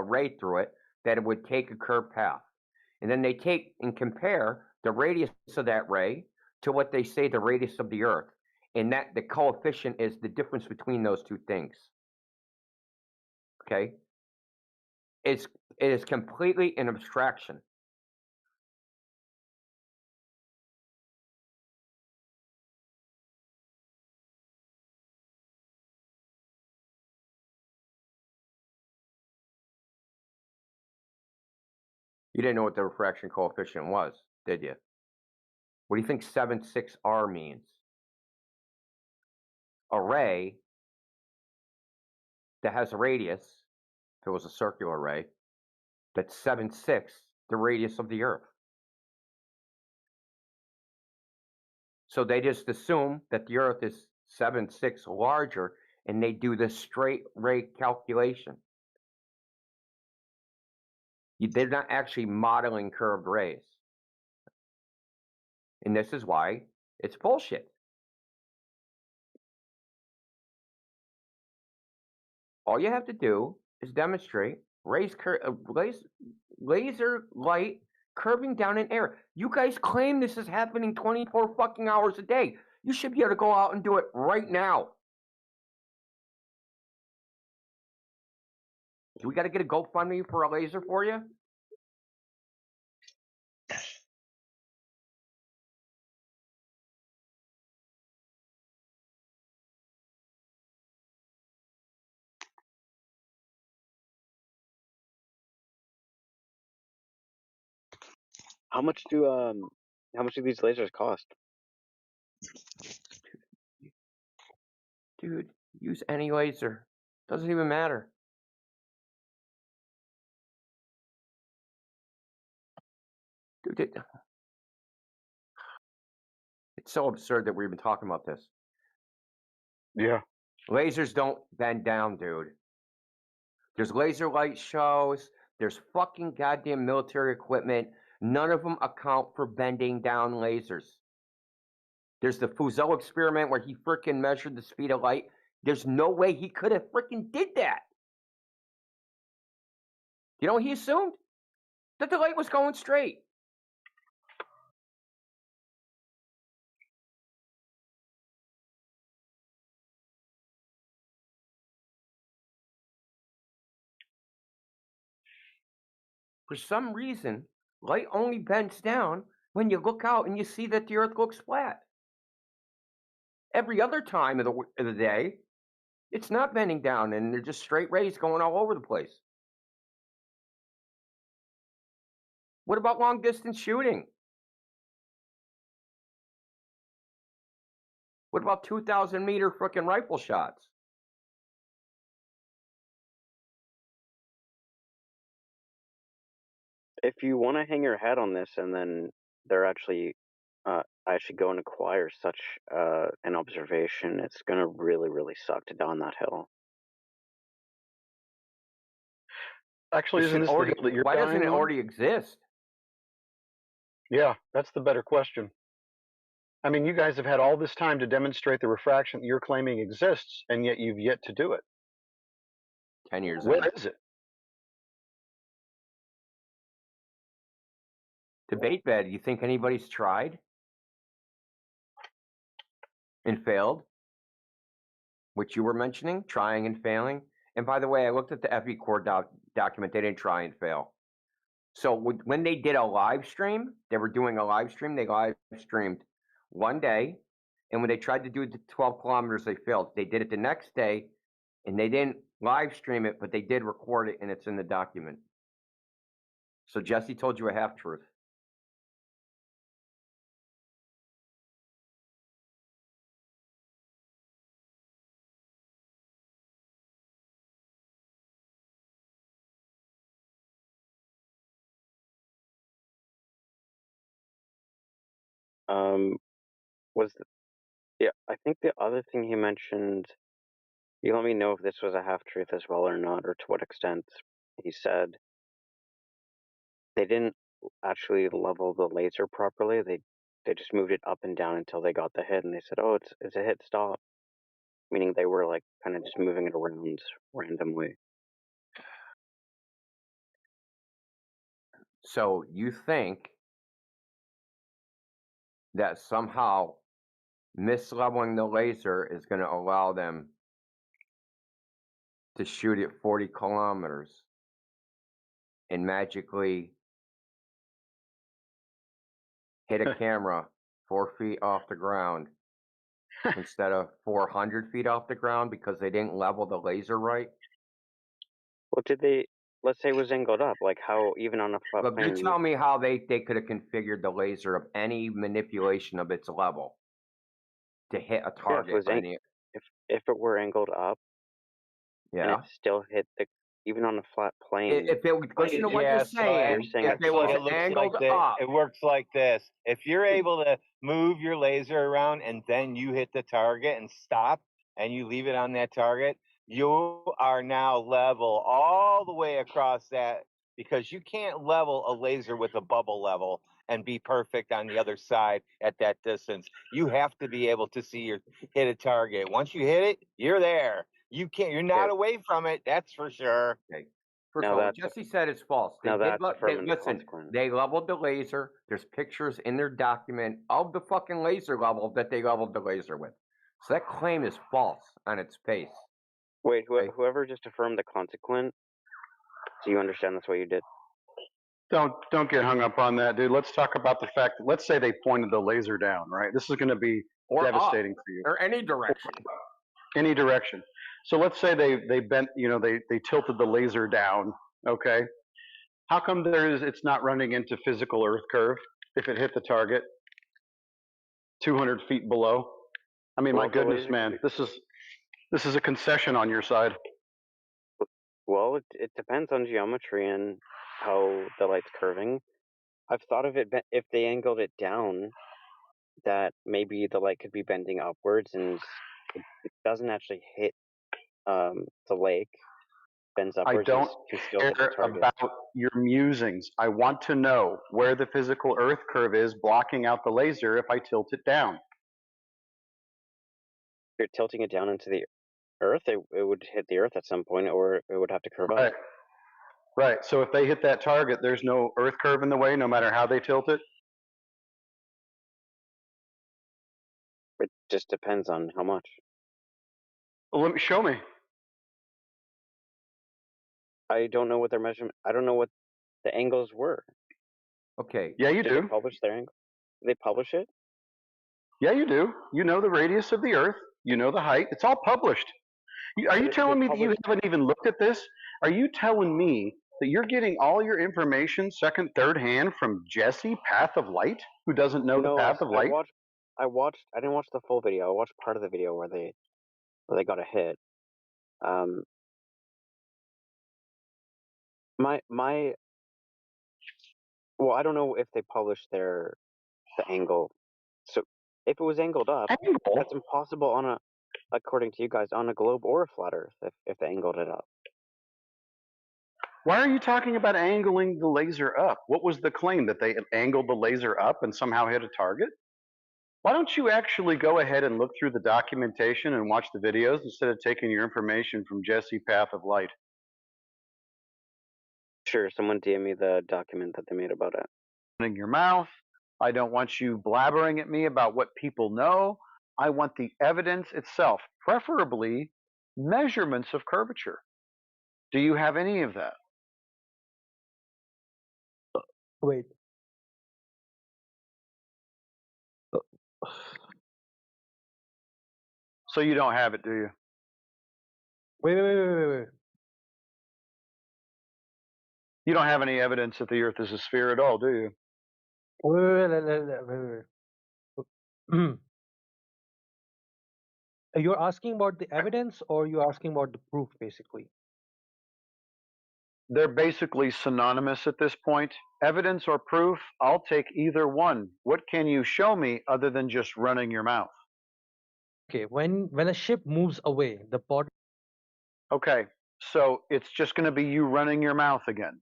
ray through it, that it would take a curved path. And then they take and compare the radius of that ray to what they say the radius of the Earth, and that the coefficient is the difference between those two things. Okay? It is completely an abstraction. You didn't know what the refraction coefficient was, did you? What do you think 7.6R means? A ray that has a radius, if it was a circular ray, that's 7.6 the radius of the Earth. So they just assume that the Earth is 7.6 larger, and they do the straight ray calculation. They're not actually modeling curved rays. And this is why it's bullshit. All you have to do is demonstrate laser light curving down in air. You guys claim this is happening 24 fucking hours a day. You should be able to go out and do it right now. Do we got to get a GoFundMe for a laser for you? How much do these lasers cost? Dude, use any laser. Doesn't even matter. Dude, it's so absurd that we're even talking about this. Yeah. Lasers don't bend down, dude. There's laser light shows. There's fucking goddamn military equipment. None of them account for bending down lasers. There's the Fusel experiment where he frickin' measured the speed of light. There's no way he could have frickin' did that. You know what he assumed? That the light was going straight. For some reason, light only bends down when you look out and you see that the Earth looks flat. Every other time of the day, it's not bending down, and they're just straight rays going all over the place. What about long distance shooting? What about 2,000 meter frickin' rifle shots? If you want to hang your hat on this, and then they're actually go and acquire such an observation, it's gonna really, really suck to die on that hill. Actually, isn't this the hill that you're Why doesn't dying it on? already exist? Yeah, that's the better question. I mean, you guys have had all this time to demonstrate the refraction that you're claiming exists, and yet you've yet to do it. 10 years Where in. is it? Debate bed, you think anybody's tried? And failed? Which you were mentioning, trying and failing? And by the way, I looked at the FE Core document, they didn't try and fail. So when they did a live stream, they were doing a live stream. They live streamed one day, and when they tried to do it to 12 kilometers, they failed. They did it the next day, and they didn't live stream it, but they did record it, and it's in the document. So Jesse told you a half truth. Yeah, I think the other thing he mentioned, you let me know if this was a half truth as well or not, or to what extent. He said they didn't actually level the laser properly. They just moved it up and down until they got the hit, and they said, "Oh, it's a hit, stop." Meaning they were like kind of just moving it around randomly. So you think that somehow misleveling the laser is going to allow them to shoot at 40 kilometers and magically hit a camera 4 feet off the ground instead of 400 feet off the ground because they didn't level the laser right? Well, did they? Let's say it was angled up. Like how even on a flat But you plane. tell me how they could have configured the laser of any manipulation of its level to hit a target. If it were angled up, and Yeah. it still hit the even on a flat plane. If it listen to what Yeah, you're so saying, if it was angled up, it works like this. If you're able to move your laser around and then you hit the target and stop and you leave it on that target, you are now level all the way across that, because you can't level a laser with a bubble level and be perfect on the other side at that distance. You have to be able to see your hit a target. Once you hit it, you're there. You can't. You're not away from it. That's for sure. Okay. First of all, what Jesse said is false. They did listen. They leveled the laser. There's pictures in their document of the fucking laser level that they leveled the laser with. So that claim is false on its face. Wait, whoever just affirmed the consequent. Do you understand that's what you did? Don't get hung up on that, dude. Let's talk about the fact that, let's say they pointed the laser down, right? This is going to be devastating for you. Or any direction. Any direction. So let's say they bent, they tilted the laser down, okay? How come it's not running into physical Earth curve if it hit the target 200 feet below? I mean, my goodness, man, this is a concession on your side. Well, it depends on geometry and how the light's curving. I've thought of it if they angled it down, that maybe the light could be bending upwards and it doesn't actually hit the lake. Bends upwards. I don't can still hit the care target. about your musings. I want to know where the physical Earth curve is blocking out the laser if I tilt it down. If you're tilting it down into the Earth, it would hit the Earth at some point, or it would have to curve up. Right. So if they hit that target, there's no Earth curve in the way, no matter how they tilt it? It just depends on how much. Well, show me. I don't know what their measurement. I don't know what the angles were. Okay. Yeah, you do. They publish their angle. They publish it. Yeah, you do. You know the radius of the Earth. You know the height. It's all published. Are you telling me that you haven't even looked at this? Are you telling me that you're getting all your information second, third hand from Jesse, Path of Light, who doesn't know the Path of Light? I didn't watch the full video. I watched part of the video where they got a hit. Well, I don't know if they published the angle. So if it was angled up, that's impossible according to you guys, on a globe or a flat Earth if they angled it up. Why are you talking about angling the laser up? What was the claim, that they angled the laser up and somehow hit a target? Why don't you actually go ahead and look through the documentation and watch the videos instead of taking your information from Jesse, Path of Light? Sure, someone DM me the document that they made about it. In your mouth. I don't want you blabbering at me about what people know. I want the evidence itself, preferably measurements of curvature. Do you have any of that? Wait. So you don't have it, do you? Wait. You don't have any evidence that the Earth is a sphere at all, do you? Wait. You're asking about the evidence, or you're asking about the proof, basically? They're basically synonymous at this point. Evidence or proof, I'll take either one. What can you show me other than just running your mouth? Okay, when a ship moves away, the body. Okay, so it's just going to be you running your mouth again.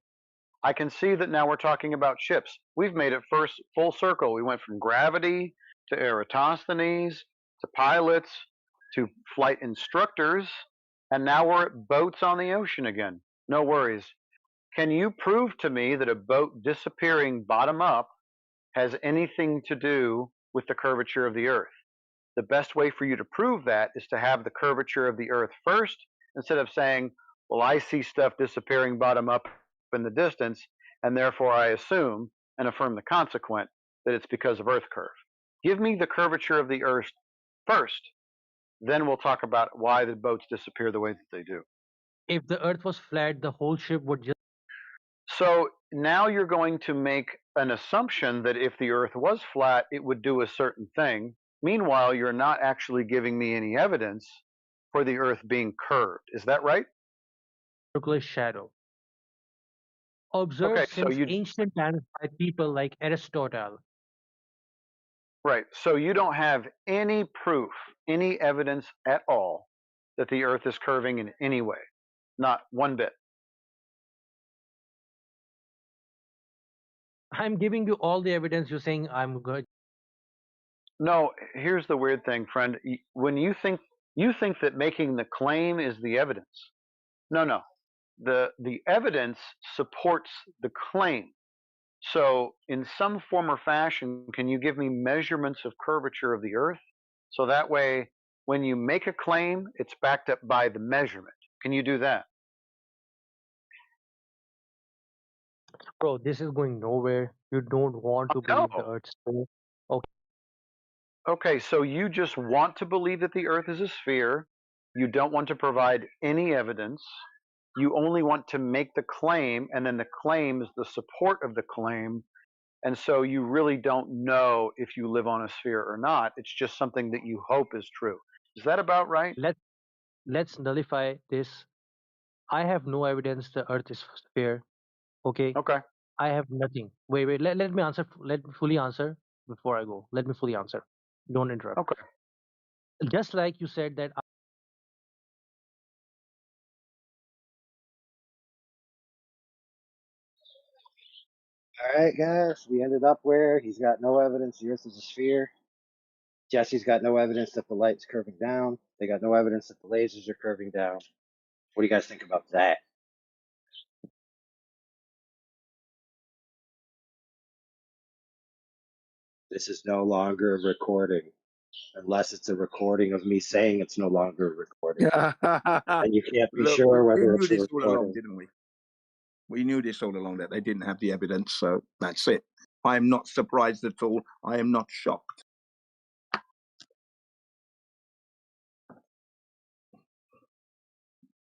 I can see that now we're talking about ships. We've made it first full circle. We went from gravity to Eratosthenes to pilots to flight instructors, and now we're at boats on the ocean again. No worries. Can you prove to me that a boat disappearing bottom up has anything to do with the curvature of the Earth? The best way for you to prove that is to have the curvature of the Earth first, instead of saying, well, I see stuff disappearing bottom up in the distance, and therefore I assume and affirm the consequent that it's because of Earth curve. Give me the curvature of the Earth first, then we'll talk about why the boats disappear the way that they do. If the Earth was flat, the whole ship would just. So now you're going to make an assumption that if the Earth was flat, it would do a certain thing. Meanwhile, you're not actually giving me any evidence for the Earth being curved. Is that right? Circular shadow. Observed Okay, so since ancient times by people like Aristotle. Right. So you don't have any proof, any evidence at all that the Earth is curving in any way. Not one bit. I'm giving you all the evidence. You're saying I'm good. No, here's the weird thing, friend. When you think that making the claim is the evidence. No. The evidence supports the claim. So in some form or fashion, can you give me measurements of curvature of the Earth? So that way, when you make a claim, it's backed up by the measurement. Can you do that? Bro, this is going nowhere. You don't want to believe the Earth's sphere. Okay. Okay, so you just want to believe that the Earth is a sphere. You don't want to provide any evidence. You only want to make the claim, and then the claim is the support of the claim. And so you really don't know if you live on a sphere or not. It's just something that you hope is true. Is that about right? Let's nullify this. I have no evidence the Earth is sphere. Okay. Okay. I have nothing. Wait. Let me answer. Let me fully answer before I go. Let me fully answer. Don't interrupt. Okay. Just like you said that. All right, guys, we ended up where he's got no evidence the Earth is a sphere. Jesse's got no evidence that the light's curving down. They got no evidence that the lasers are curving down. What do you guys think about that? This is no longer a recording, unless it's a recording of me saying it's no longer a recording. And you can't be Look, sure we whether knew it's a this all along, recording. didn't we? We knew this all along that they didn't have the evidence, so that's it. I am not surprised at all. I am not shocked.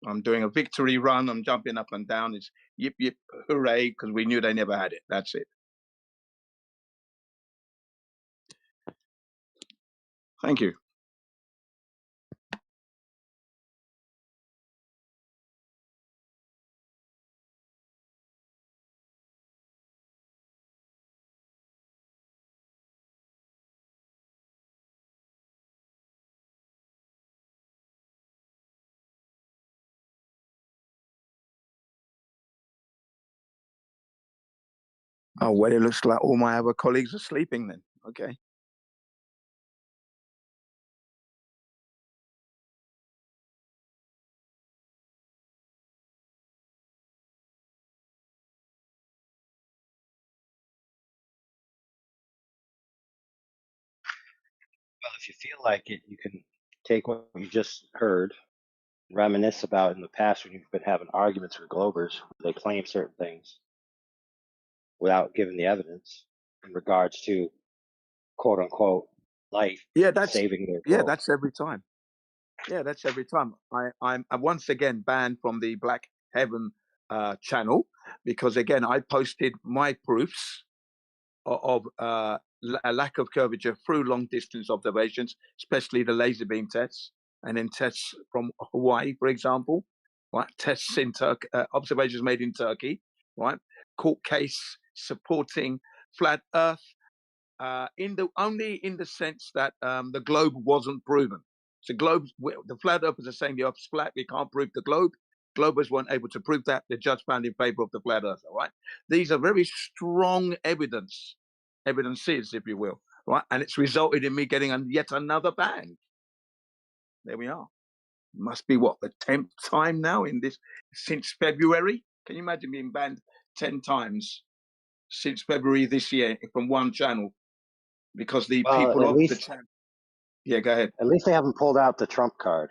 I'm doing a victory run. I'm jumping up and down. It's yip, yip, hooray, because we knew they never had it. That's it. Thank you. Oh, well, it looks like all my other colleagues are sleeping then. Okay. Well, if you feel like it, you can take what you just heard, reminisce about in the past when you've been having arguments with Globers. They claim certain things. without giving the evidence in regards to quote unquote life saving their globe. that's every time. Yeah, that's every time. I'm once again banned from the Black Heaven channel because again I posted my proofs of a lack of curvature through long distance observations, especially the laser beam tests, and then tests from Hawaii, for example, right? Tests in Turkey, observations made in Turkey, right? Court case supporting flat Earth, only in the sense that the globe wasn't proven. So the flat earthers are saying the Earth's flat. We can't prove the globe. Globers weren't able to prove that. The judge found in favor of the flat earth. All right. These are very strong evidences, if you will. Right. And it's resulted in me getting yet another ban. There we are. Must be what, the 10th time now in this since February? Can you imagine being banned 10 times since February this year from one channel? Because the people of the channel. Yeah, go ahead. At least they haven't pulled out the Trump card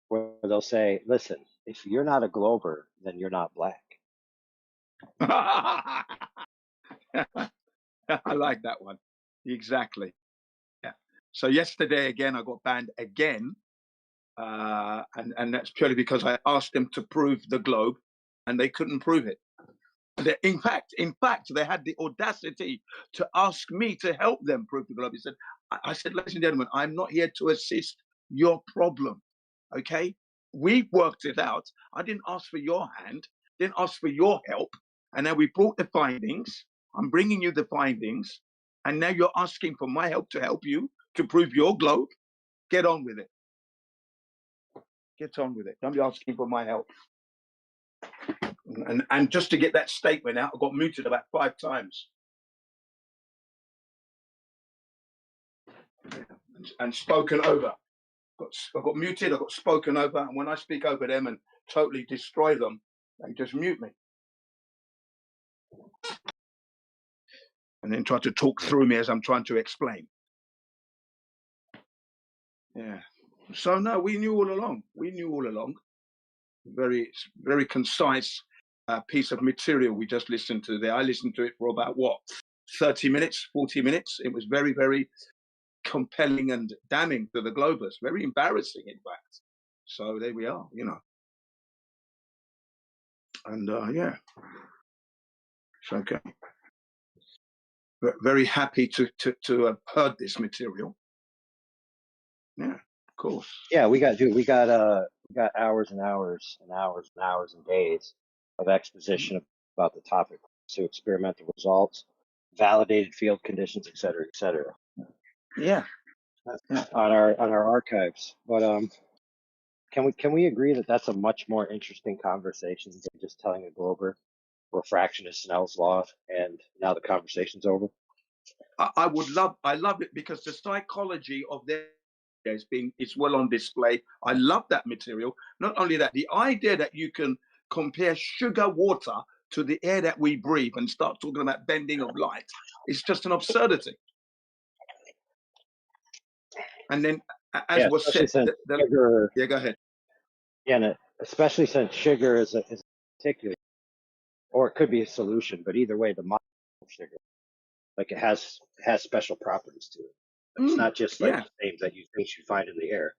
where they'll say, listen, if you're not a glober, then you're not black. I like that one. Exactly. Yeah. So yesterday again, I got banned again. And that's purely because I asked them to prove the globe and they couldn't prove it. In fact, they had the audacity to ask me to help them prove the globe. I said, ladies and gentlemen, I'm not here to assist your problem. Okay? We worked it out. I didn't ask for your hand, didn't ask for your help. And then we brought the findings. I'm bringing you the findings. And now you're asking for my help to help you to prove your globe. Get on with it. Get on with it. Don't be asking for my help. And just to get that statement out, I got muted about 5 times. And spoken over. I got muted, I got spoken over, and when I speak over them and totally destroy them, they just mute me. And then try to talk through me as I'm trying to explain. Yeah. So no, we knew all along. Very, very concise piece of material we just listened to there. I listened to it for about 30 minutes, 40 minutes. It was very, very compelling and damning to the Globers. Very embarrassing, in fact. So there we are, And yeah, it's okay. Very happy to have heard this material. Yeah, of course. Yeah, we got hours and hours and hours and hours and days of exposition about the topic, so experimental results, validated field conditions, et cetera, et cetera. Yeah. On our archives. But can we agree that that's a much more interesting conversation than just telling a glober refraction is Snell's law and now the conversation's over? I love it because the psychology of it's well on display. I love that material. Not only that, the idea that you can compare sugar water to the air that we breathe and start talking about bending of light is just an absurdity. And then, as was said, sugar, yeah, go ahead. Yeah, and especially since sugar is a particular, or it could be a solution, but either way, the molecule of sugar, like it has special properties to it. It's not just like things that you find in the air.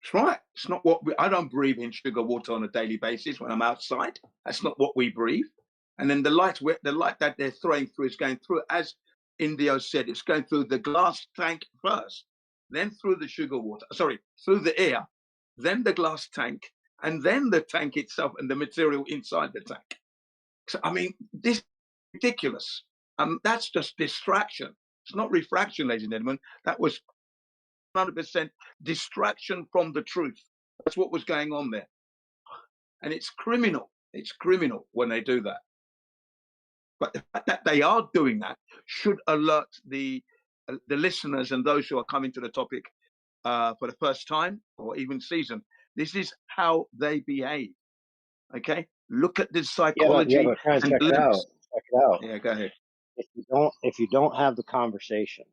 That's right. It's not what I don't breathe in sugar water on a daily basis when I'm outside. That's not what we breathe. And then the light that they're throwing through is going through, as Indio said, it's going through the glass tank first, then through the through the air, then the glass tank, and then the tank itself and the material inside the tank. So, I mean, this is ridiculous. That's just distraction. It's not refraction, ladies and gentlemen. That was 100% distraction from the truth. That's what was going on there. And it's criminal. It's criminal when they do that. But the fact that they are doing that should alert the listeners and those who are coming to the topic for the first time or even season. This is how they behave. Okay? Look at the psychology. Yeah, but check it out. Check it out. Yeah, go ahead. If you don't have the conversation,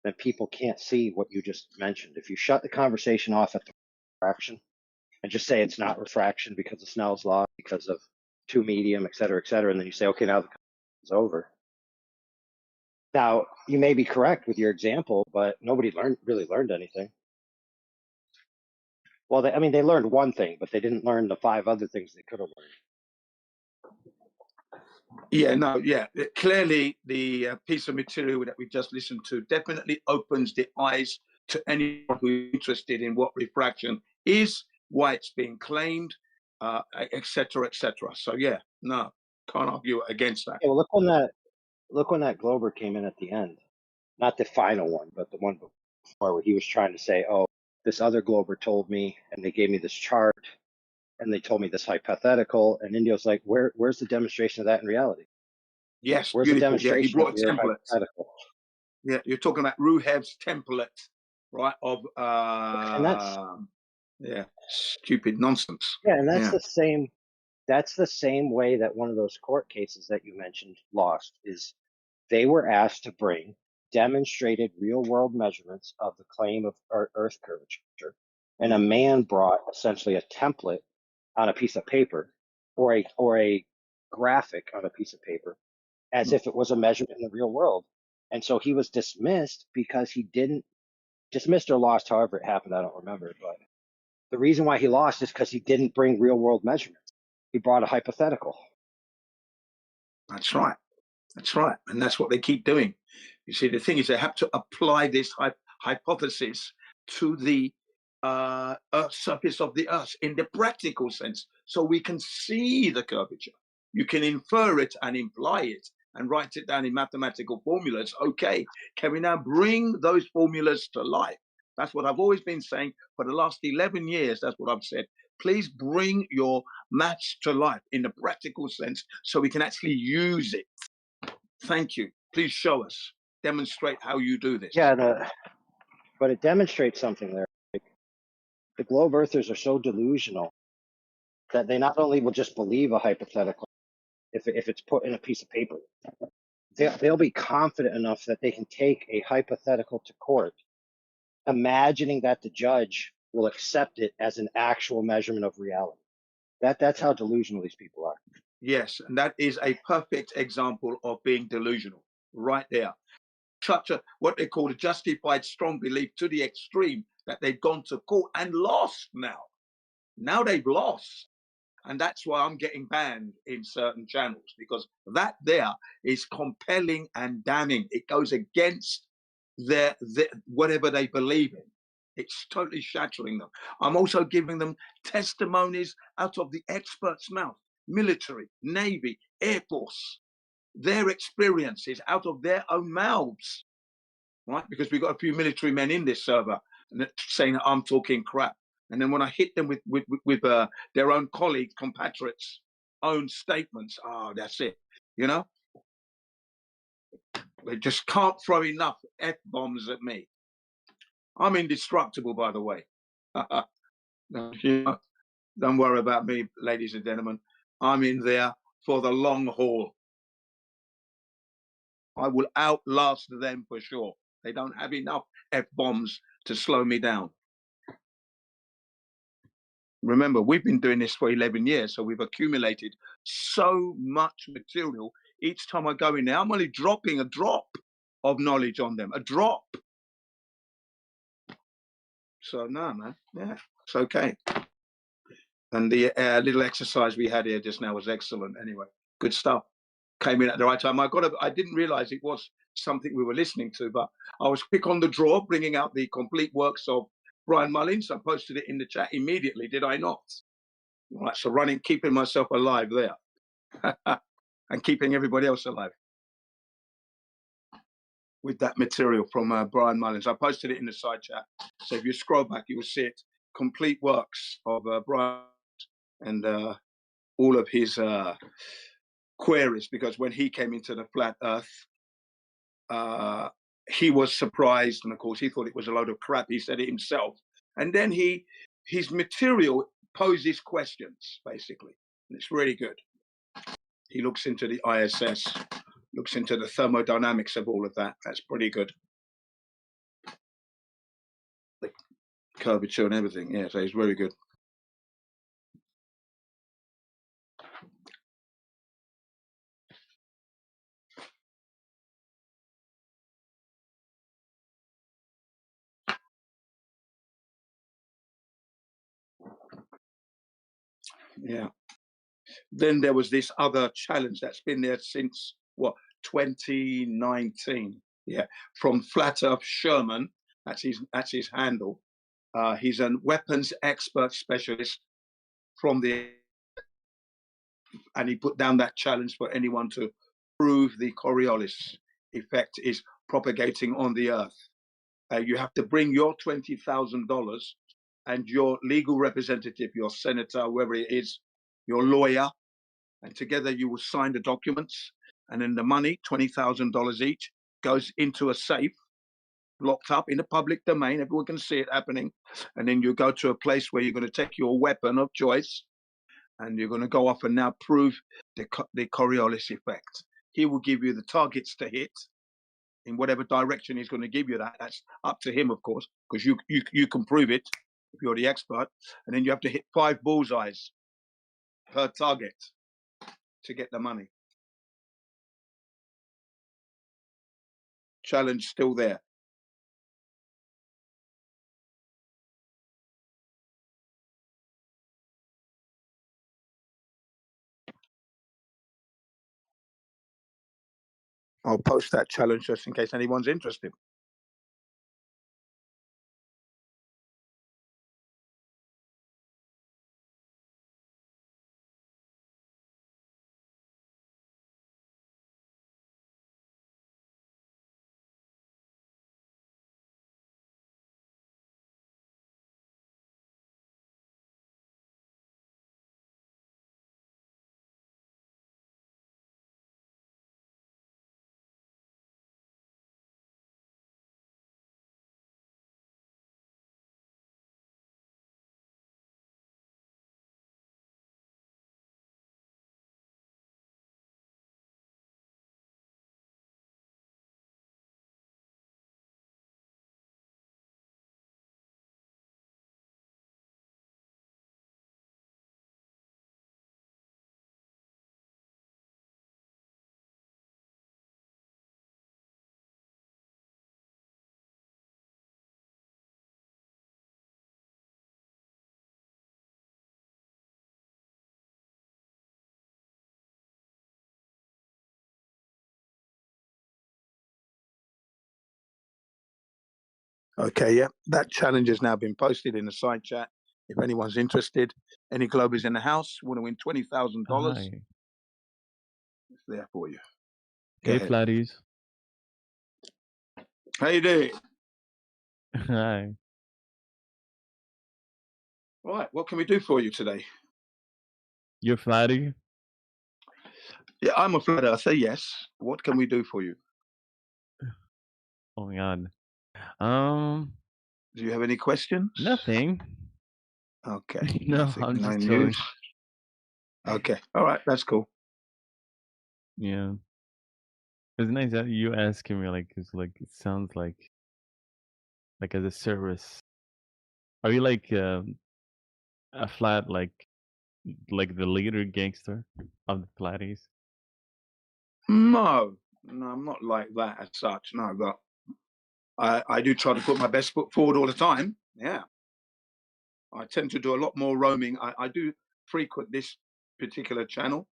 then people can't see what you just mentioned. If you shut the conversation off at the refraction and just say it's not refraction because of Snell's law, because of 2 medium, et cetera, and then you say, okay, now the it's over. Now, you may be correct with your example, but nobody really learned anything. Well, they learned one thing, but they didn't learn the 5 other things they could have learned. Yeah, no, yeah. Clearly, the piece of material that we just listened to definitely opens the eyes to anyone who's interested in what refraction is, why it's being claimed, et cetera, et cetera. So, yeah, no, can't argue against that. Yeah, well, look when that Glober came in at the end. Not the final one, but the one before, where he was trying to say, oh, this other Glober told me, and they gave me this chart, and they told me this hypothetical, and Indio's like, where's the demonstration of that in reality? Yes, Where's the beautiful. Yeah, he demonstration brought of a your template. hypothetical? Yeah, you're talking about Ruhev's template, right? Of And that's yeah, stupid nonsense. and that's Yeah. the same way that one of those court cases that you mentioned lost is they were asked to bring demonstrated real world measurements of the claim of earth curvature, and a man brought essentially a template on a piece of paper or a graphic on a piece of paper as if it was a measurement in the real world. And so he was dismissed because he didn't dismissed or lost, however it happened. I don't remember, but the reason why he lost is because he didn't bring real world measurements. He brought a hypothetical. That's right. That's right. And that's what they keep doing. You see, the thing is, they have to apply this hypothesis to the surface of the earth in the practical sense, so we can see the curvature. You can infer it and imply it and write it down in mathematical formulas. Okay, can we now bring those formulas to life? That's what I've always been saying for the last 11 years. That's what I've said. Please bring your maths to life in the practical sense so we can actually use it. Thank you. Please show us. Demonstrate how you do this. Yeah, but it demonstrates something there. Like, the globe earthers are so delusional that they not only will just believe a hypothetical if it's put in a piece of paper, they'll be confident enough that they can take a hypothetical to court, imagining that the judge will accept it as an actual measurement of reality. That's how delusional these people are. Yes, and that is a perfect example of being delusional right there. Such a what they call a justified strong belief to the extreme that they've gone to court and lost now. Now they've lost. And that's why I'm getting banned in certain channels, because that there is compelling and damning. It goes against their whatever they believe in. It's totally shattering them. I'm also giving them testimonies out of the expert's mouth, military, Navy, Air Force, their experiences out of their own mouths, right? Because we've got a few military men in this server saying that I'm talking crap. And then when I hit them with their own colleagues, compatriots, own statements, that's it. You know, they just can't throw enough F-bombs at me. I'm indestructible, by the way. You know, don't worry about me, ladies and gentlemen. I'm in there for the long haul. I will outlast them for sure. They don't have enough F-bombs to slow me down. Remember, we've been doing this for 11 years, so we've accumulated so much material. Each time I go in there, I'm only dropping a drop of knowledge on them, a drop. So no, man, yeah, it's okay. And the little exercise we had here just now was excellent. Anyway, good stuff. Came in at the right time. I didn't realize it was something we were listening to, but I was quick on the draw, bringing out the complete works of Brian Mullins. I posted it in the chat immediately, did I not? Right, so keeping myself alive there, and keeping everybody else alive with that material from Brian Mullins. I posted it in the side chat, so if you scroll back, you will see it. Complete works of Brian and all of his queries, because when he came into the flat Earth, he was surprised, and of course he thought it was a load of crap. He said it himself, and then his material poses questions basically, and it's really good. He looks into the ISS, looks into the thermodynamics of all of that. That's pretty good. The curvature and everything. Yeah, so he's very good. Yeah. Then there was this other challenge that's been there since what 2019. Yeah, from Flat Earth Sherman. That's his handle. He's a weapons expert specialist from the, and he put down that challenge for anyone to prove the Coriolis effect is propagating on the Earth. You have to bring your $20,000 and your legal representative, your senator, whoever it is, your lawyer, and together you will sign the documents. And then the money, $20,000 each, goes into a safe, locked up in the public domain. Everyone can see it happening. And then you go to a place where you're going to take your weapon of choice, and you're going to go off and now prove the Coriolis effect. He will give you the targets to hit in whatever direction he's going to give you. That's up to him, of course, because you can prove it if you're the expert. And then you have to hit 5 bullseyes per target to get the money. Challenge still there. I'll post that challenge just in case anyone's interested. Okay, yeah, that challenge has now been posted in the side chat. If anyone's interested, any Globers in the house want to win $20,000, Hi. it's there for you. Hey, ahead. flatties. How you doing? Hi. All right, what can we do for you today? You're flatty? Yeah, I'm a flat earther, yes. What can we do for you? Oh my god. Do you have any questions? Nothing. Okay. No, nothing, I'm no just news. chilling. Okay. All right, that's cool. Yeah. It's nice that you asking me like it's like it sounds like as a service. Are you like a flat like the leader gangster of the flatties? No, I'm not like that as such. No, but I do try to put my best foot forward all the time. Yeah. I tend to do a lot more roaming. I do frequent this particular channel,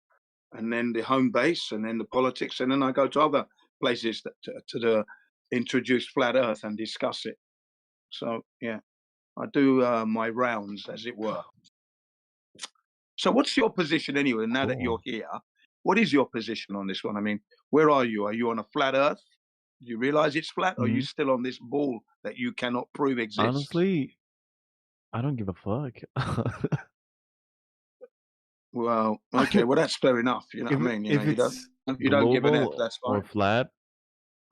and then the home base, and then the politics, and then I go to other places to introduce flat Earth and discuss it. So yeah, I do my rounds, as it were. So what's your position anyway? Now that you're here, what is your position on this one? I mean, where are you? Are you on a flat Earth? Do you realize it's flat? Or are you still on this ball that you cannot prove exists? Honestly, I don't give a fuck. Well, okay, well that's fair enough. You know what I mean? You know, If it's you don't give an F. global That's or fine. flat,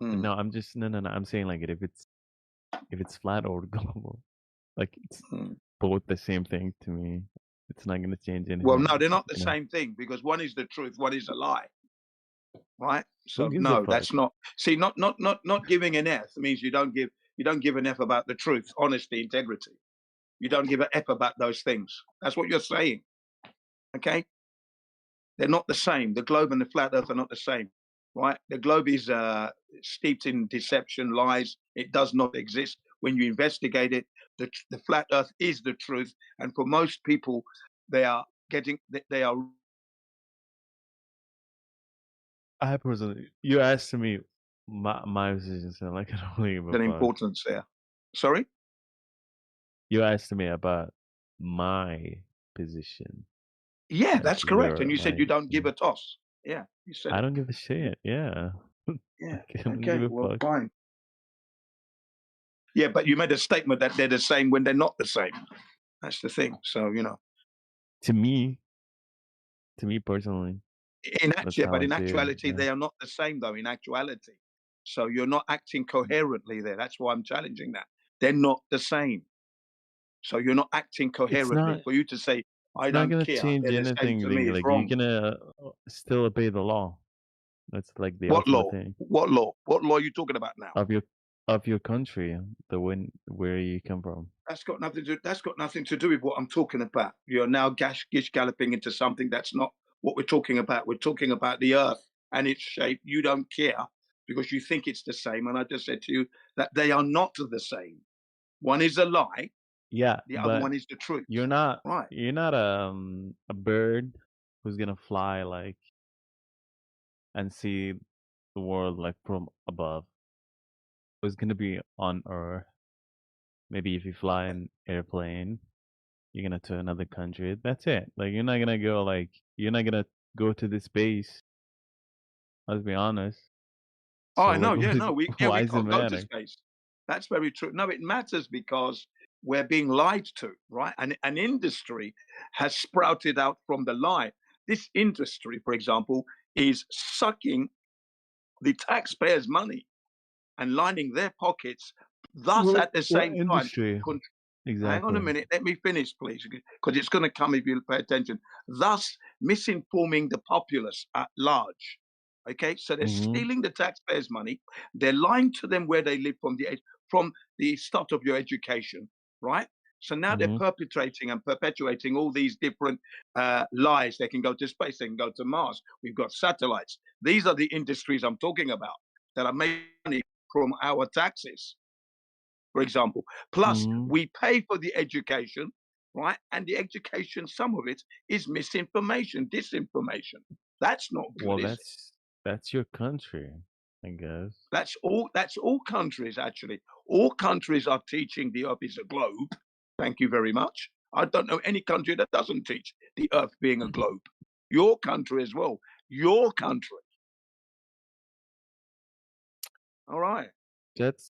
Hmm. no, I'm just no. I'm saying like if it's flat or global, like it's both the same thing to me. It's not gonna change anything. Well, no, they're not the you know? same thing because one is the truth, one is a lie. Right? Who So gives a no, fuck? that's not. See, not giving an F means you don't give an F about the truth, honesty, integrity. You don't give an F about those things. That's what you're saying. Okay? They're not the same. The globe and the flat Earth are not the same. Right? The globe is steeped in deception, lies. It does not exist. When you investigate it, the flat Earth is the truth. And for most people, they are they are I personally, you asked me my position, so like I don't really give a an fuck. importance there. Sorry? You asked me about my position. Yeah, Like that's correct. your And you said my you don't give a toss. Yeah, you said I it. don't give a shit. Yeah. Yeah. Like, I don't give Okay. a Well, fuck. fine. Yeah, but you made a statement that they're the same when they're not the same. That's the thing. So, you know, To me personally, that's how but I in see it. actuality, Yeah. they are not the same, though, in actuality. So you're not acting coherently there. That's why I'm challenging that. They're not the same. So you're not acting It's coherently. not For you to say, I it's not don't gonna care, change they're the same anything. to me is Like you're wrong. gonna still obey the law. That's like the What ultimate law? thing What law? What law are you talking about now? of your country, the where you come from. That's got nothing to do with what I'm talking about. You're now gish galloping into something that's not what we're talking about. We're talking about the earth and its shape. You don't care because you think it's the same. And I just said to you that they are not the same. One is a lie, Yeah, the other but one is the truth. you're not Right. a bird who's gonna fly like and see the world like from above. Who's gonna be on Earth. Maybe if you fly an airplane, you're gonna to another country. That's it. Like you're not gonna go to the space. Let's be honest. Oh, So I know. like, Yeah, no, we why does it can't go to matter? space. That's very true. No, it matters because we're being lied to, right? And an industry has sprouted out from the lie. This industry, for example, is sucking the taxpayers' money and lining their pockets. Thus, at the What same time, industry hang on a exactly? minute, let me finish, please, because it's going to come if you pay attention. Thus, misinforming the populace at large. Okay, so they're Mm-hmm. stealing the taxpayers' money. They're lying to them where they live from the start of your education, right? So now they're Mm-hmm. perpetrating and perpetuating all these different lies. They can go to space, they can go to Mars. We've got satellites. These are the industries I'm talking about that are making money from our taxes, for example. Plus, Mm-hmm. we pay for the education, right? And the education, some of it is misinformation, disinformation. That's not Well, good, is it? that's your country, I guess. That's all countries, actually. All countries are teaching the earth is a globe. Thank you very much. I don't know any country that doesn't teach the earth being a globe. Your country as well. Your country. All right. That's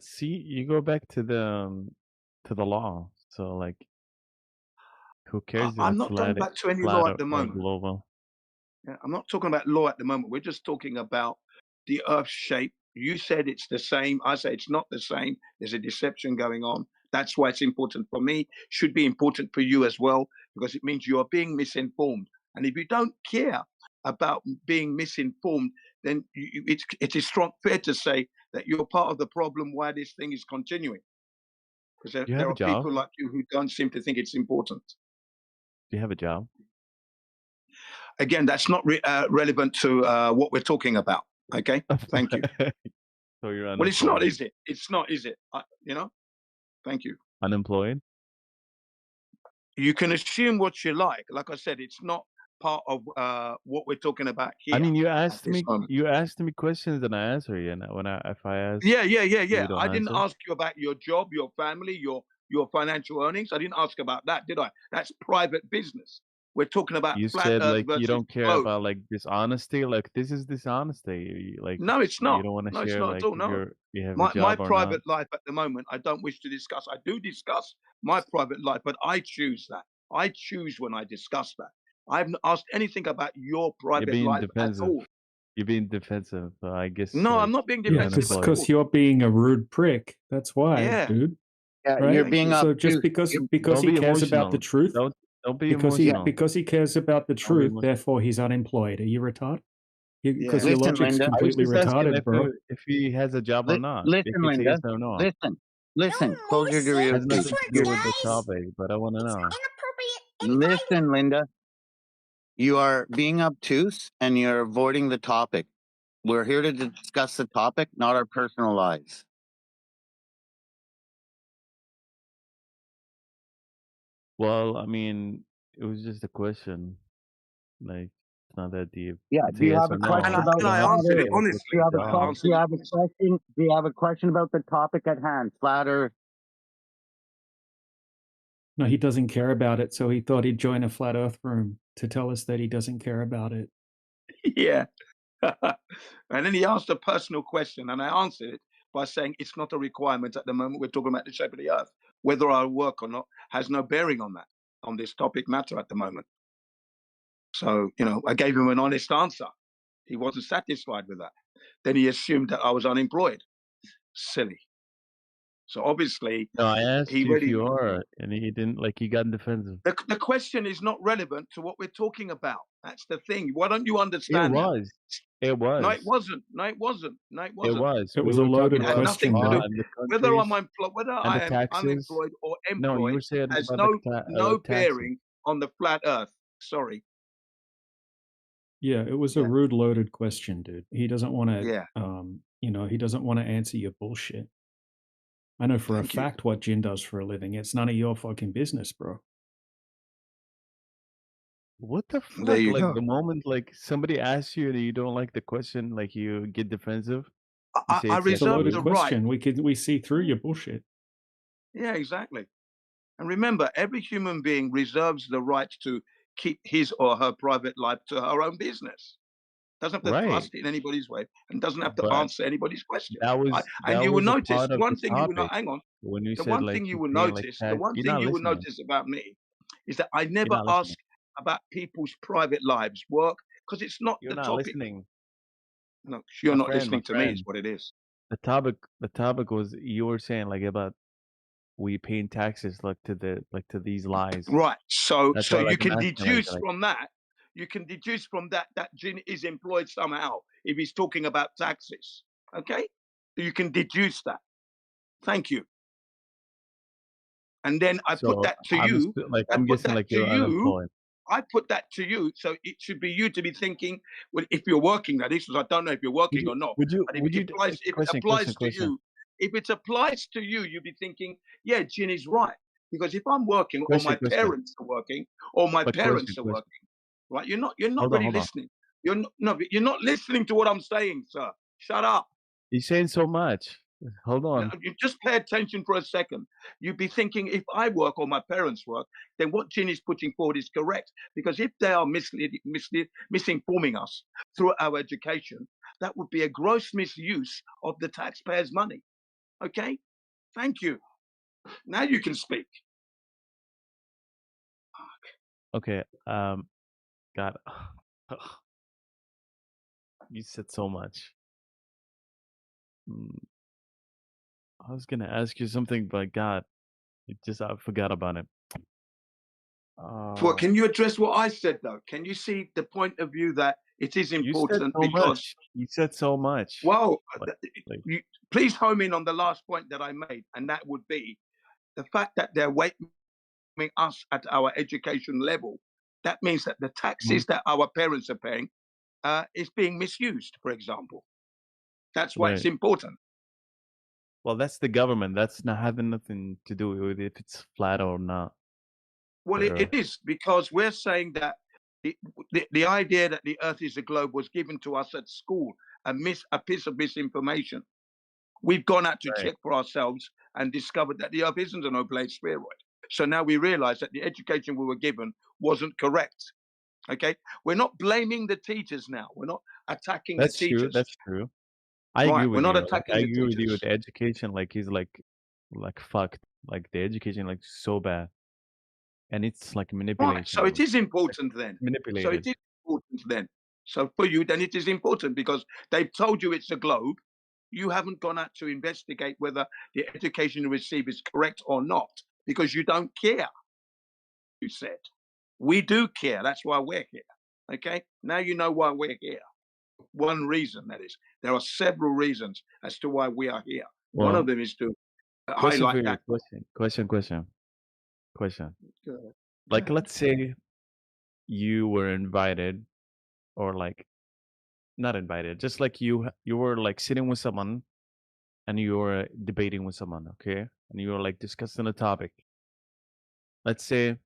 see, you go back to the law. So like, who cares if I'm it's not going back to any law at the or moment. global? Yeah, I'm not talking about law at the moment. We're just talking about the Earth's shape. You said it's the same. I say it's not the same. There's a deception going on. That's why it's important for me. Should be important for you as well, because it means you are being misinformed. And if you don't care about being misinformed, then it is fair to say that you're part of the problem why this thing is continuing. Because Do you have there a are job? people like you who don't seem to think it's important. Do you have a job? Again, that's not relevant to what we're talking about. Okay, thank you. So you're Well, it's not, unemployed. is it? It's not, is it? You know, thank you. Unemployed? You can assume what you like. Like I said, it's not part of what we're talking about here I mean, you at asked this me moment. questions and I answer you. And if I ask Yeah. you don't I didn't answer, ask you about your job, your family, your financial earnings. I didn't ask about that, did I? That's private business. We're talking about you flat said Earth like you versus don't care globe. about like dishonesty. Like this is dishonesty. Like No, it's you not. don't want to No, it's share not at like all. if No. you have a My job or not. private life at the moment, I don't wish to discuss. I do discuss my private life, but I choose that. I choose when I discuss that. I haven't asked anything about your You're private being life at defensive. all. You're being defensive. I guess No, I'm like not being you're Yeah, defensive at unemployed. all. you're being a rude prick. That's why, Yeah. dude. Yeah, Right? you're Thank being you. So just obtuse. because Don't he be cares about the emotional. truth, Don't be because emotional. he cares about the Don't be truth, emotional. therefore he's unemployed. Are you retarded? Because Yeah. your Listen, logic's Linda. I was completely just asking retarded, bro. if he has a job or not. If Listen, it's a Linda. yes or no. Listen. Close your Has ears, nothing please. to do with the topic, but I want to know. Listen, Linda. You are being obtuse and you're avoiding the topic. We're here to discuss the topic, not our personal lives. Well, I mean, It was just a question. Like, it's not that deep. Yeah. It's a Do you yes have or a question no. about And the I answered topic? it Or if it's honestly. Do dumb. I answered you it. have a question? Do you have a question about the topic at hand? Flat Earth. No, he doesn't care about it, so he thought he'd join a flat Earth room to tell us that he doesn't care about it. Yeah. And then he asked a personal question, and I answered it by saying it's not a requirement at the moment. We're talking about the shape of the earth. Whether I work or not has no bearing on that, on this topic matter at the moment. So, I gave him an honest answer. He wasn't satisfied with that. Then he assumed that I was unemployed. Silly. So obviously, No, I asked he you if really. you are, and he didn't. Like, he got defensive. The question is not relevant to what we're talking about. That's the thing. Why don't you It understand that? was. It No, it was. wasn't. No, it wasn't. No, it It wasn't. was. It We was a were talking loaded It had about nothing question, to do. law dude. and the Whether countries whether and I the am taxes. unemployed or No, you were employed saying has about the no taxes. bearing on the flat Earth. Sorry. Yeah, it was a Yeah. rude, loaded question, dude. He doesn't want to, Yeah. he doesn't want to answer your bullshit. I know for Thank a you. fact what Jin does for a living. It's none of your fucking business, bro. What the There fuck? you Like, go. the moment like somebody asks you and you don't like the question, like you get defensive. You say I it's It's a reserve loaded the sexual. right. question. We see through your bullshit. Yeah, exactly. And remember, every human being reserves the right to keep his or her private life to her own business. Doesn't have to Right. thrust it in anybody's way and doesn't have to But answer anybody's question. that was And you will a notice part of one the thing you will not topic hang on. when you The said one like thing you you're will paying like notice, the tax. one You're thing not you will listening. notice about me is that I You're never not ask listening. about people's private lives, work, because it's not You're the not topic. listening. No, you're My not friend, listening to me, is what it is. the topic was you were saying like about we paying taxes like to these lies. Right. So That's why you like I'm can asking like deduce from that. You can deduce from that Jin is employed somehow if he's talking about taxes. Okay? You can deduce that. Thank you. And then I put so that to you. like I I'm put guessing that like to you're you. unemployed. I put that to you. So it should be you to be thinking, well, if you're working, that is, because I don't know if you're working or not. But if it applies to you, if it applies to you, you'll be thinking, yeah, Jin is right. Because if I'm working or my parents are working or my parents are working, right? You're not really listening. You're not listening to what I'm saying, sir. Shut up. You're saying so much. Hold on. You just pay attention for a second. You'd be thinking, if I work or my parents work, then what Jin is putting forward is correct. Because if they are misinforming us through our education, that would be a gross misuse of the taxpayers' money. Okay? Thank you. Now you can speak. Okay. God. You said so much. I was gonna ask you something, but God, I forgot about it. Well, can you address what I said though? Can you see the point of view that it is important so because much. You said so much. Well, like, please home in on the last point that I made, and that would be the fact that they're weighting us at our education level. That means that the taxes that our parents are paying is being misused, for example. That's why it's Right. important. Well, that's the government. That's not having nothing to do with if it's flat or not. Well, it is, because we're saying that the idea that the Earth is a globe was given to us at school, a piece of misinformation. We've gone out to check for ourselves and discovered that the Earth isn't an oblate spheroid. So now we realize that the education we were given wasn't correct. Okay, we're not blaming the teachers now. We're not attacking That's the teachers. That's true. I agree with We're not you. Like, attacking I the agree with you teachers. with the education. Like he's like fucked. Like the education like so bad, and it's like manipulation. Right. So it is important then. Manipulated. So it is important then. So for you, then it is important because they've told you it's a globe. You haven't gone out to investigate whether the education you receive is correct or not because you don't care. You said, we do care. That's why we're here. Okay. Now you know why we're here. One reason, that is. There are several reasons as to why we are here. One of them is to question highlight for you. that. Question. Like, let's say you were invited, or like not invited, just like you were like sitting with someone, and you were debating with someone, okay, and you were like discussing a topic. Let's say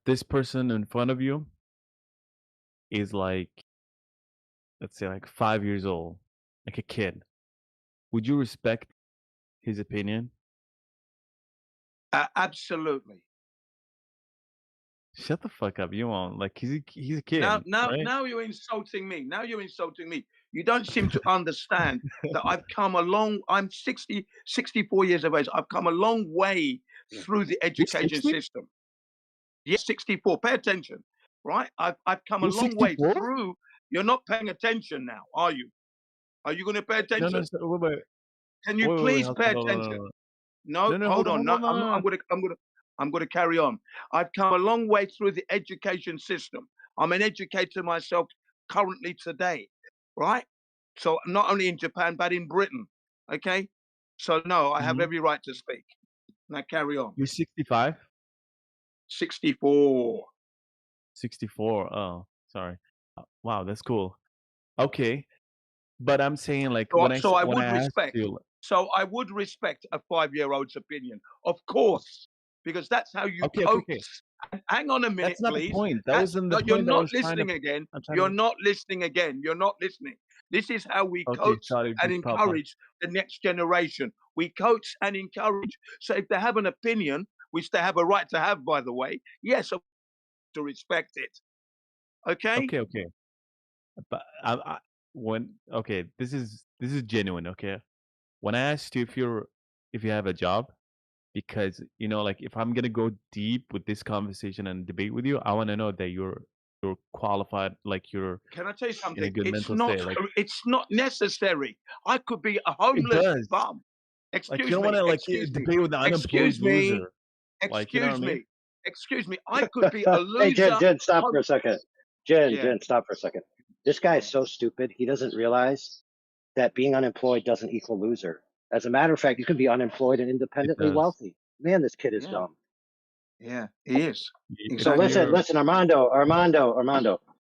This person in front of you is like, let's say, like 5 years old, like a kid. Would you respect his opinion? Absolutely. Shut the fuck up. You won't. Like he's a kid, right? Now you're insulting me. Now you're insulting me. You don't seem to understand that I've come a long. I'm 64 years of age. I've come a long way through the education system. Yes, 64. Pay attention, right? I've come a You're long way 64? through. You're not paying attention now, are you? Are you going to pay No, attention? wait. Can you Wait, please hold pay on, attention? no. No, No, hold hold on. on, No, hold on, no. I'm gonna carry on. I've come a long way through the education system. I'm an educator myself currently today, right? So not only in Japan but in Britain. Okay. So no, I have Mhm. every right to speak. Now carry on. You're 65? 64. 64. Oh, sorry. Wow, that's cool. Okay, but I'm saying like So I when I would asked respect. you, So I would respect a 5-year-old's opinion, of course, because that's how you okay. coax. Hang on a minute, That's not the please. point. That wasn't the No, you're point I not was trying to. listening again. I'm trying You're to. not listening again. You're not listening. This is how we Okay, coach sorry, and big papa. encourage the next generation. We coach and encourage. So if they have an opinion, which they have a right to have, by the way, yes, to respect it. Okay. Okay. But this is genuine. Okay, when I asked you if you have a job, because like if I'm gonna go deep with this conversation and debate with you, I want to know that you're qualified, like you're Can I tell you in a something? good mental state. Like It's not necessary. I could be a it homeless does. bum. Like you Excuse don't want me. to like Excuse me. debate with the unemployed Excuse me. loser. Like you know what Excuse I mean? me. Excuse me. I could be a Hey, loser. Jen, stop for a second. Jen, Yeah. stop for a second. This guy is so stupid. He doesn't realize that being unemployed doesn't equal loser. As a matter of fact, you can be unemployed and It independently does. wealthy. Man, this kid is Yeah. dumb. Yeah. He is. If So Exactly. listen, Armando,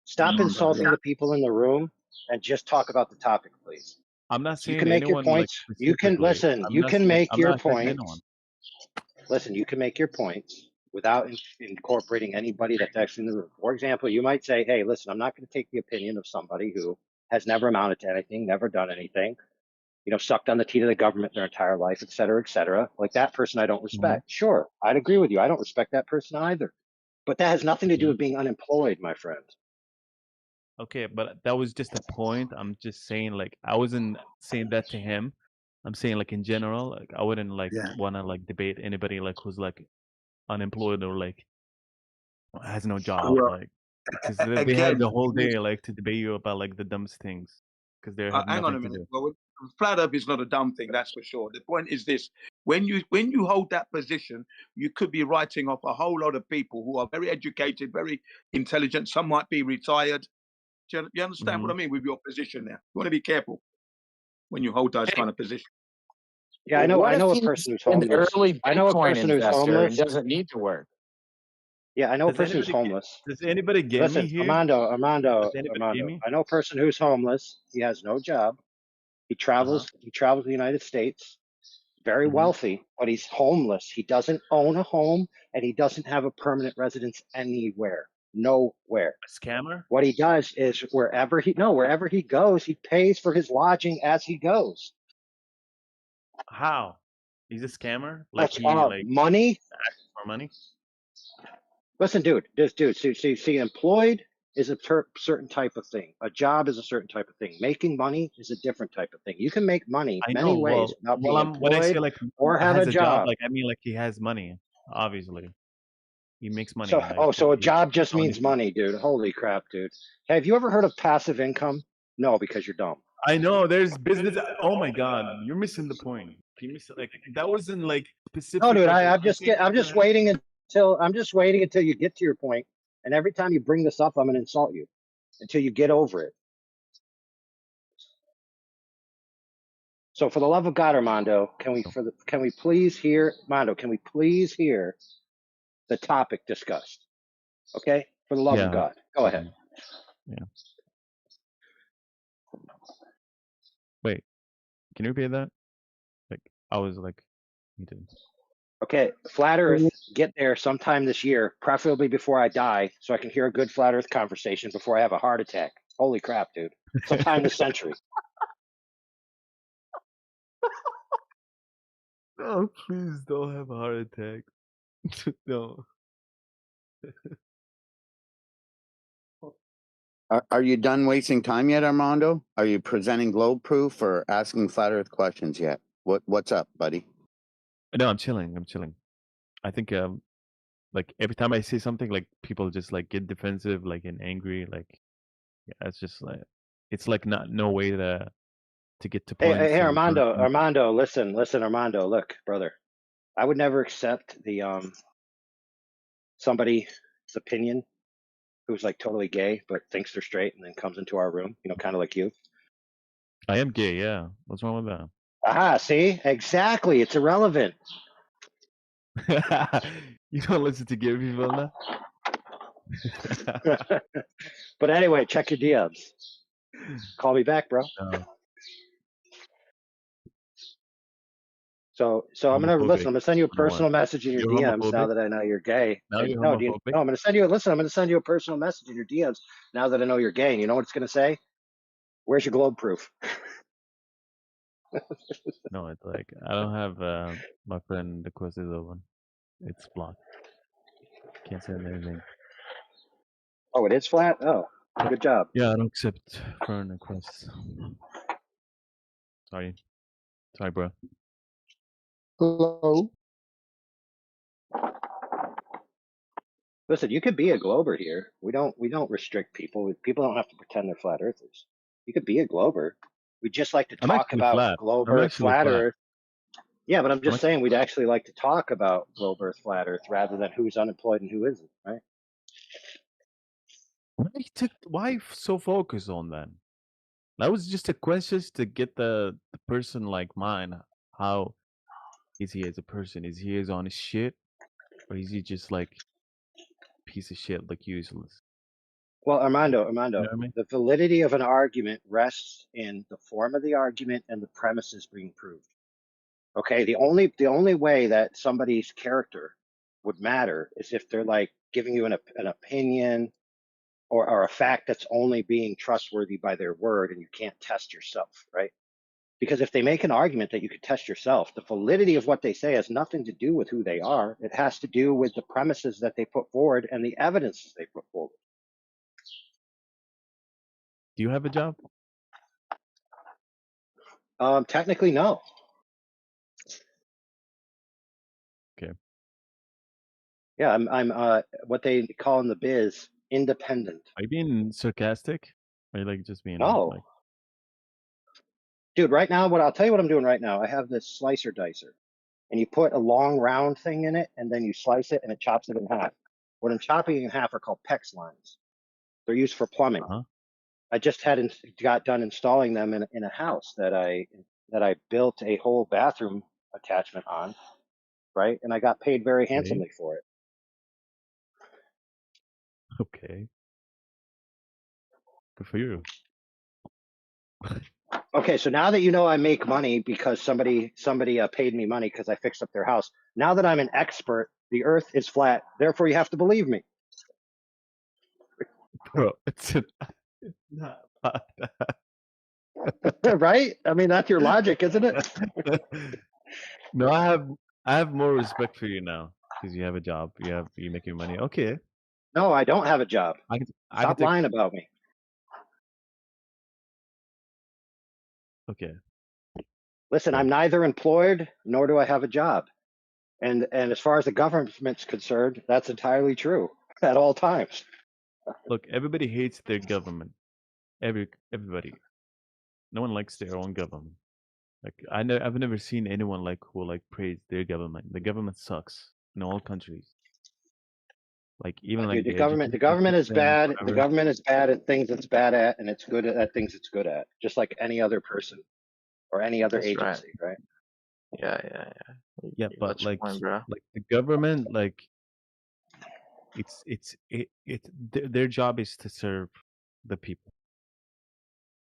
stop insulting Yeah. the people in the room and just talk about the topic, please. I'm not You saying can make your anyone like points. You can specifically. listen. I'm You not can saying make I'm your not attacking anyone. points. Listen, you can make your points without incorporating anybody that's actually in the room. For example, you might say, hey, listen, I'm not going to take the opinion of somebody who has never amounted to anything, never done anything, sucked on the teat of the government their entire life, et cetera, et cetera. Like that person I don't respect. Sure, I'd agree with you. I don't respect that person either. But that has nothing to do with being unemployed, my friend. Okay, but that was just a point. I'm just saying, like, I wasn't saying that to him. I'm saying, like, in general, like, I wouldn't like Yeah. want to like debate anybody like who's like unemployed or like has no job, Well, like, because they have again, the whole day like to debate you about like the dumbest things because they have hang on nothing a to minute. do. Well, flat Earth is not a dumb thing, that's for sure. The point is this: when you hold that position, you could be writing off a whole lot of people who are very educated, very intelligent. Some might be retired. Do you understand what I mean with your position there? You want to be careful when you hold those kind of positions. Yeah, I What if know a he's person who's an homeless. early I know a Bitcoin person who's investor and homeless. doesn't need to work? Yeah, I know a Does person who's anybody homeless. does anybody get me Listen, here? Armando. Does anybody get me? I know a person who's homeless. He has no job. He travels the United States, very wealthy, but he's homeless. He doesn't own a home and he doesn't have a permanent residence anywhere. Nowhere. A scammer? What he does is wherever he goes, he pays for his lodging as he goes. How? He's a scammer? Like That's he like money. asks for money? Listen, dude, see, employed is a certain type of thing. A job is a certain type of thing. Making money is a different type of thing. You can make money I many know. ways without being When I say employed like or have has a a job, job. like I mean like he has money. Obviously, he makes money. So, Like so a he's job just selling means his. money, dude. Holy crap, dude. Have you ever heard of passive income? No, because you're dumb. I know there's business. Oh my god, you're missing the point. You miss like that wasn't like specific. No, dude, Like I'm just waiting until you get to your point. And every time you bring this up, I'm going to insult you until you get over it. So, for the love of God, Armando, can we please hear the topic discussed? Okay, for the love of God, go ahead. Yeah. Wait, can you repeat that? Like I was like, you didn't. Okay, flat Earth, get there sometime this year, preferably before I die, so I can hear a good flat Earth conversation before I have a heart attack. Holy crap, dude! Sometime this century. Oh, please don't have a heart attack. No. Are you done wasting time yet, Armando? Are you presenting globe proof or asking flat Earth questions yet? What's up, buddy? No, I'm chilling. I'm chilling. I think like every time I say something, like people just like get defensive, like and angry. Like yeah, it's just like it's like no way to get to points Hey, and Armando, listen, Armando, look, brother, I would never accept the somebody's opinion who's like totally gay but thinks they're straight and then comes into our room, kind of like you. I am gay. Yeah, what's wrong with Ah, see, exactly, it's irrelevant. that? You don't listen to gay people now. But anyway, check your DMs. Call me back, bro. No. So I'm gonna listen. I'm gonna send you a You know what? personal message in your You're DMs now homophobic. that I know you're gay. Now you're No, homophobic. I'm gonna send you. Listen, I'm gonna send you a personal message in your DMs now that I know you're gay. And you know what it's gonna say? Where's your globe proof? No, it's like I don't have my friend request is open. It's blocked. Can't send anything. Oh, it is flat. Oh, good job. Yeah, I don't accept friend requests. Sorry, bro. Hello. Listen, you could be a glober here. We don't restrict people. People don't have to pretend they're flat earthers. You could be a glober. We just like to I'm talk actually about flat. globe I'm earth, actually flat flat. earth. Yeah, but I'm I'm just actually, saying we'd actually like to talk about globe earth, flat earth, rather than who's unemployed and who isn't, right? why so focused on that? That was just a question to get the person like mine. How is he as a person? Is he as on his shit, or is he just like piece of shit, like useless? Well, Armando, You know what I mean? the validity of an argument rests in the form of the argument and the premises being proved. Okay, the only way that somebody's character would matter is if they're like giving you an opinion or a fact that's only being trustworthy by their word and you can't test yourself, right? Because if they make an argument that you could test yourself, the validity of what they say has nothing to do with who they are. It has to do with the premises that they put forward and the evidence they put forward. Do you have a job? Technically, no. Okay. Yeah, I'm what they call in the biz independent. Are you being sarcastic? Or are you like just being No, like dude. Right now, I'll tell you what I'm doing right now. I have this slicer dicer, and you put a long round thing in it, and then you slice it, and it chops it in half. What I'm chopping in half are called PEX lines. They're used for plumbing. I just got done installing them in a house that I built a whole bathroom attachment on, right? And I got paid very handsomely for it. okay. Good for you. Okay, so now that you know I make money because somebody paid me money because I fixed up their house. Now that I'm an expert, the Earth is flat. Therefore, you have to believe me. Bro, it's not right? I mean, that's your logic, isn't it? No, I have more respect for you now because you have a job. You're making money. Okay. No, I don't have a job. I can Stop take, lying about me. okay. Listen, I'm neither employed nor do I have a job. And as far as the government's concerned, that's entirely true at all times. Look, everybody hates their government. Everybody. No one likes their own government. Like I've never seen anyone like who like praise their government. The government sucks in all countries. Like even like Dude, the government is bad. Whatever. The government is bad at things it's bad at, and it's good at things it's good at, just like any other person or any other agency, right? Yeah, but like the government, like their job is to serve the people,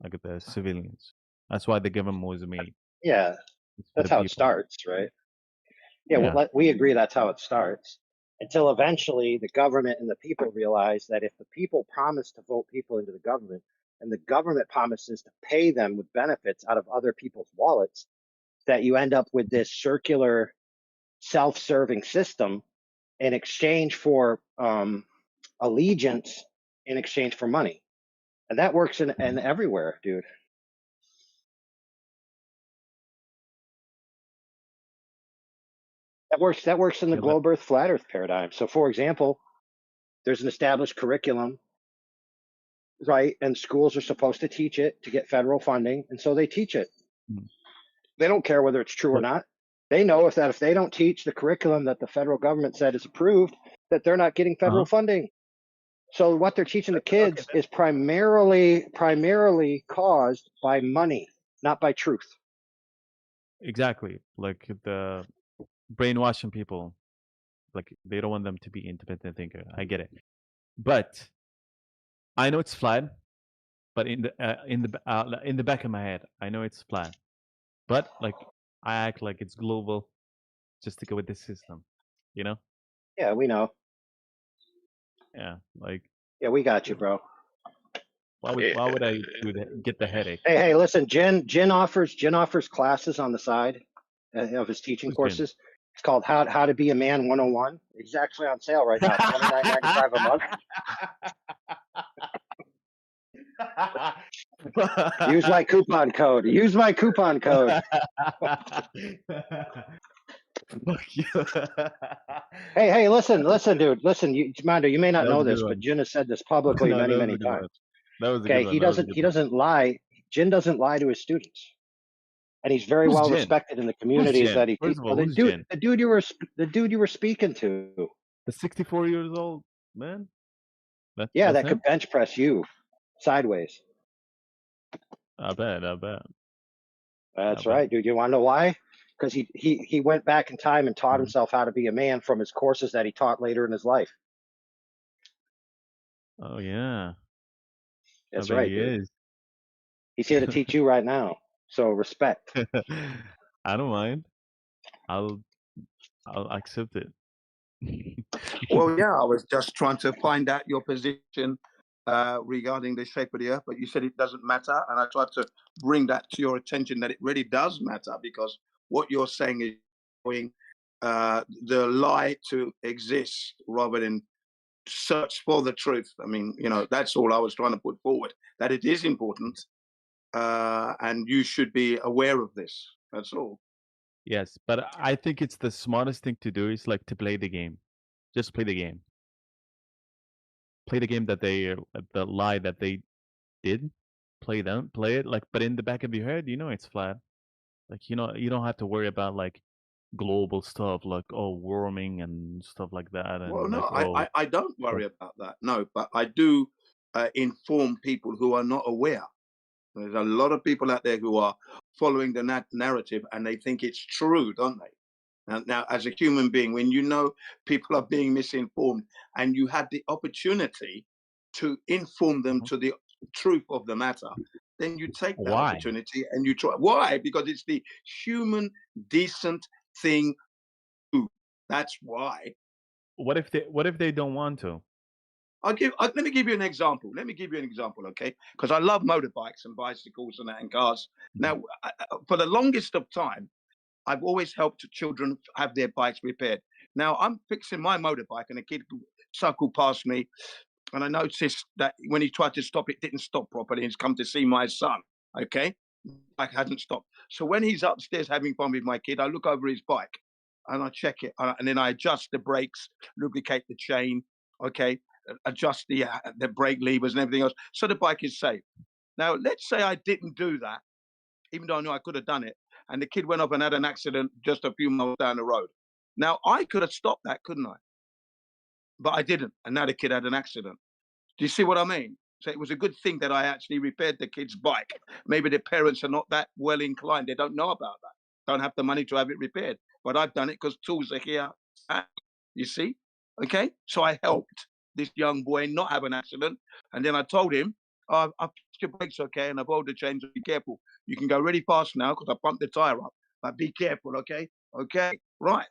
like the civilians. That's why the government was made. Yeah, It's for that's the how it people. starts, right? Yeah, Yeah. we agree that's how it starts. Until eventually the government and the people realize that if the people promise to vote people into the government and the government promises to pay them with benefits out of other people's wallets, that you end up with this circular self-serving system in exchange for allegiance, in exchange for money. And that works in everywhere, dude. That works in the Yeah, globe Earth flat Earth paradigm. So, for example, there's an established curriculum, right? And schools are supposed to teach it to get federal funding, and so they teach it. Mm. They don't care whether it's true or not. They know if they don't teach the curriculum that the federal government said is approved, that they're not getting federal funding. So what they're teaching the kids is primarily caused by money, not by truth. Exactly. Like the brainwashing people. Like they don't want them to be independent thinker. I get it. But I know it's flat. But in the back of my head, I know it's flat. But like I act like it's global, just to go with the system. You know? Yeah, we know. Yeah. Like Yeah, we got you, bro. why would I get the headache? Hey, listen, Jin offers classes on the side of his teaching Who's Jin? courses. It's called How to Be a Man 101. It's actually on sale right now, $29.95 a month. Use my coupon code. Fuck you. Hey, listen, dude. Listen, Mondo, you may not That was know a good this, but one. Jin has said this publicly No, many, that was many a good one. times. That was a Okay, good one. he doesn't lie. Jin doesn't lie to his students. And he's very Who's well Jin? respected in the Who's communities Jin? that he First of all, the who's dude Jin? the dude you were speaking to. The 64 years old man? Yeah, That's that him? could bench press you sideways. I bet. That's I bet. right, dude. You want to know why? Because he went back in time and taught himself how to be a man from his courses that he taught later in his life. Oh yeah. That's I bet right, he dude. is. He's here to teach you right now. So respect. I don't mind. I'll accept it. Well, yeah, I was just trying to find out your position regarding the shape of the earth, but you said it doesn't matter. And I tried to bring that to your attention that it really does matter, because what you're saying is showing the lie to exist rather than search for the truth. I mean, that's all I was trying to put forward, that it is important and you should be aware of this. That's all. Yes, but I think it's the smartest thing to do is like to play the game. Just play the game. Play the game that they the lie that they did. Play it like, but in the back of your head, you know it's flat. Like you don't have to worry about like global stuff like warming and stuff like that, Well, and no, like I don't worry about that. No, but I do inform people who are not aware. There's a lot of people out there who are following the narrative and they think it's true, don't they? Now, as a human being, when you know people are being misinformed and you had the opportunity to inform them to the truth of the matter, then you take that Why? opportunity and you try. Why? Because it's the human, decent thing to do. That's why. What if they don't want to? Let me give you an example. Okay? Because I love motorbikes and bicycles and that and cars. Now, for the longest of time, I've always helped children have their bikes repaired. Now, I'm fixing my motorbike and a kid cycled past me, and I noticed that when he tried to stop, it didn't stop properly. He's come to see my son, okay? Bike hadn't stopped. So when he's upstairs having fun with my kid, I look over his bike and I check it, and then I adjust the brakes, lubricate the chain, okay? Adjust the brake levers and everything else, so the bike is safe. Now, let's say I didn't do that, even though I knew I could have done it, and the kid went off and had an accident just a few miles down the road. Now, I could have stopped that, couldn't I? But I didn't, and now the kid had an accident. Do you see what I mean? So it was a good thing that I actually repaired the kid's bike. Maybe the parents are not that well inclined. They don't know about that. Don't have the money to have it repaired. But I've done it because tools are here. You see? Okay? So I helped this young boy not have an accident. And then I told him, I've fixed your brakes, okay? And I've oiled the chains. Be careful. You can go really fast now because I pumped the tire up. But be careful, okay? Okay? Right.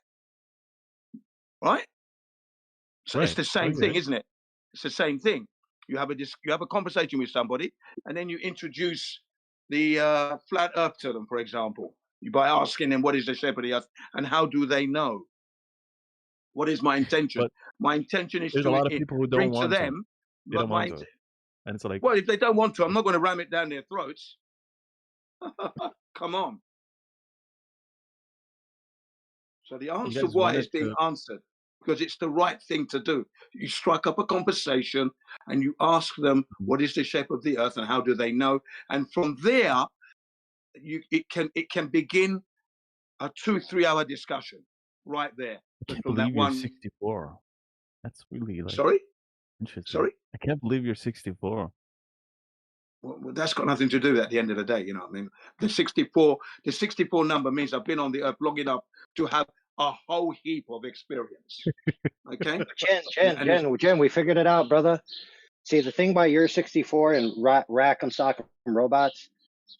right? So it's Right. the same Okay. thing, isn't it? It's the same thing. You have a conversation with somebody, and then you introduce the flat Earth to them, for example, by asking them what is the shape of the Earth and how do they know? What is my intention? But My intention is there's a to lot of people who bring don't to want to. them. They But don't want to. And it's like, well, if they don't want to, I'm not going to ram it down their throats. Come on. So the you answer guys why wanted is being to. answered because it's the right thing to do. You strike up a conversation and you ask them what is the shape of the Earth and how do they know, and from there, it can begin a 2-3 hour discussion right there. I can't From that believe you're one. 64. That's really like Sorry. interesting. Sorry. I can't believe you're 64. Well, that's got nothing to do at the end of the day, you know what I mean? The 64 number means I've been on the earth long enough to have a whole heap of experience. Okay? Jen, we figured it out, brother. See, the thing about your 64 and Rack'em Sock'em Robots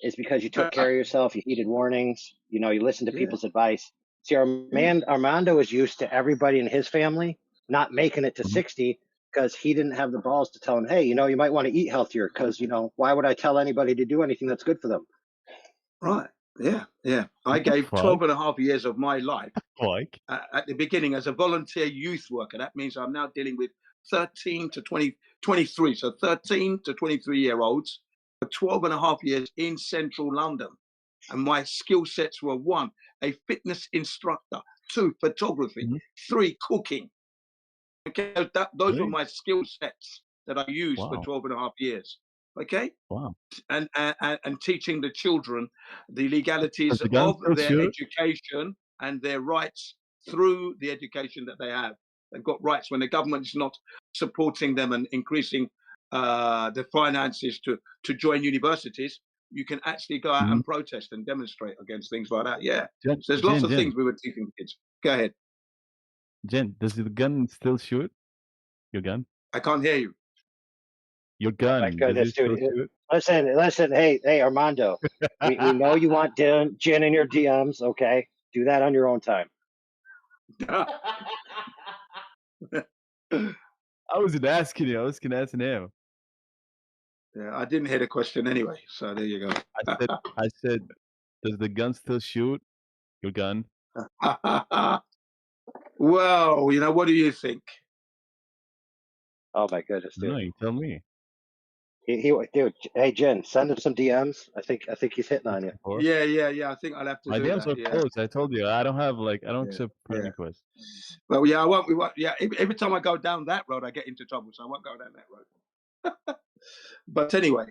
is because you took care of yourself, you heeded warnings, you listened to people's advice. See, Armando is used to everybody in his family not making it to 60 because he didn't have the balls to tell him, hey, you might want to eat healthier because, why would I tell anybody to do anything that's good for them? Right. Yeah. Yeah. I gave 12 and a half years of my life at the beginning as a volunteer youth worker. That means I'm now dealing with 13 to 23. So 13 to 23-year-olds for 12 and a half years in central London. And my skill sets were 1, a fitness instructor, 2, photography, 3, cooking. Okay, those were my skill sets that I used for 12 and a half years. Okay. Wow. And teaching the children the legalities Does the gun of still their shoot? education and their rights through the education that they have. They've got rights when the government is not supporting them and increasing the finances to join universities. You can actually go out and protest and demonstrate against things like that. Yeah. So there's lots of things we were teaching kids. Go ahead. Jen, does the gun still shoot? Your gun? I can't hear you. Your gun. My goodness, does it dude. still shoot? Listen. Hey, Armando. we know you want Jen in your DMs. Okay, do that on your own time. I wasn't asking you. I was asking him. Yeah, I didn't hear the question anyway. So there you go. I said, does the gun still shoot? Your gun? Well, what do you think? Oh my goodness, dude. No, you tell me. Dude, hey Jen, send him some DMs. I think he's hitting on you. Yeah. I think I'll have to My do DMs that. are closed. I told you. I don't have I don't accept friend requests. Well, yeah, I won't. Yeah, every time I go down that road, I get into trouble, so I won't go down that road. But anyway,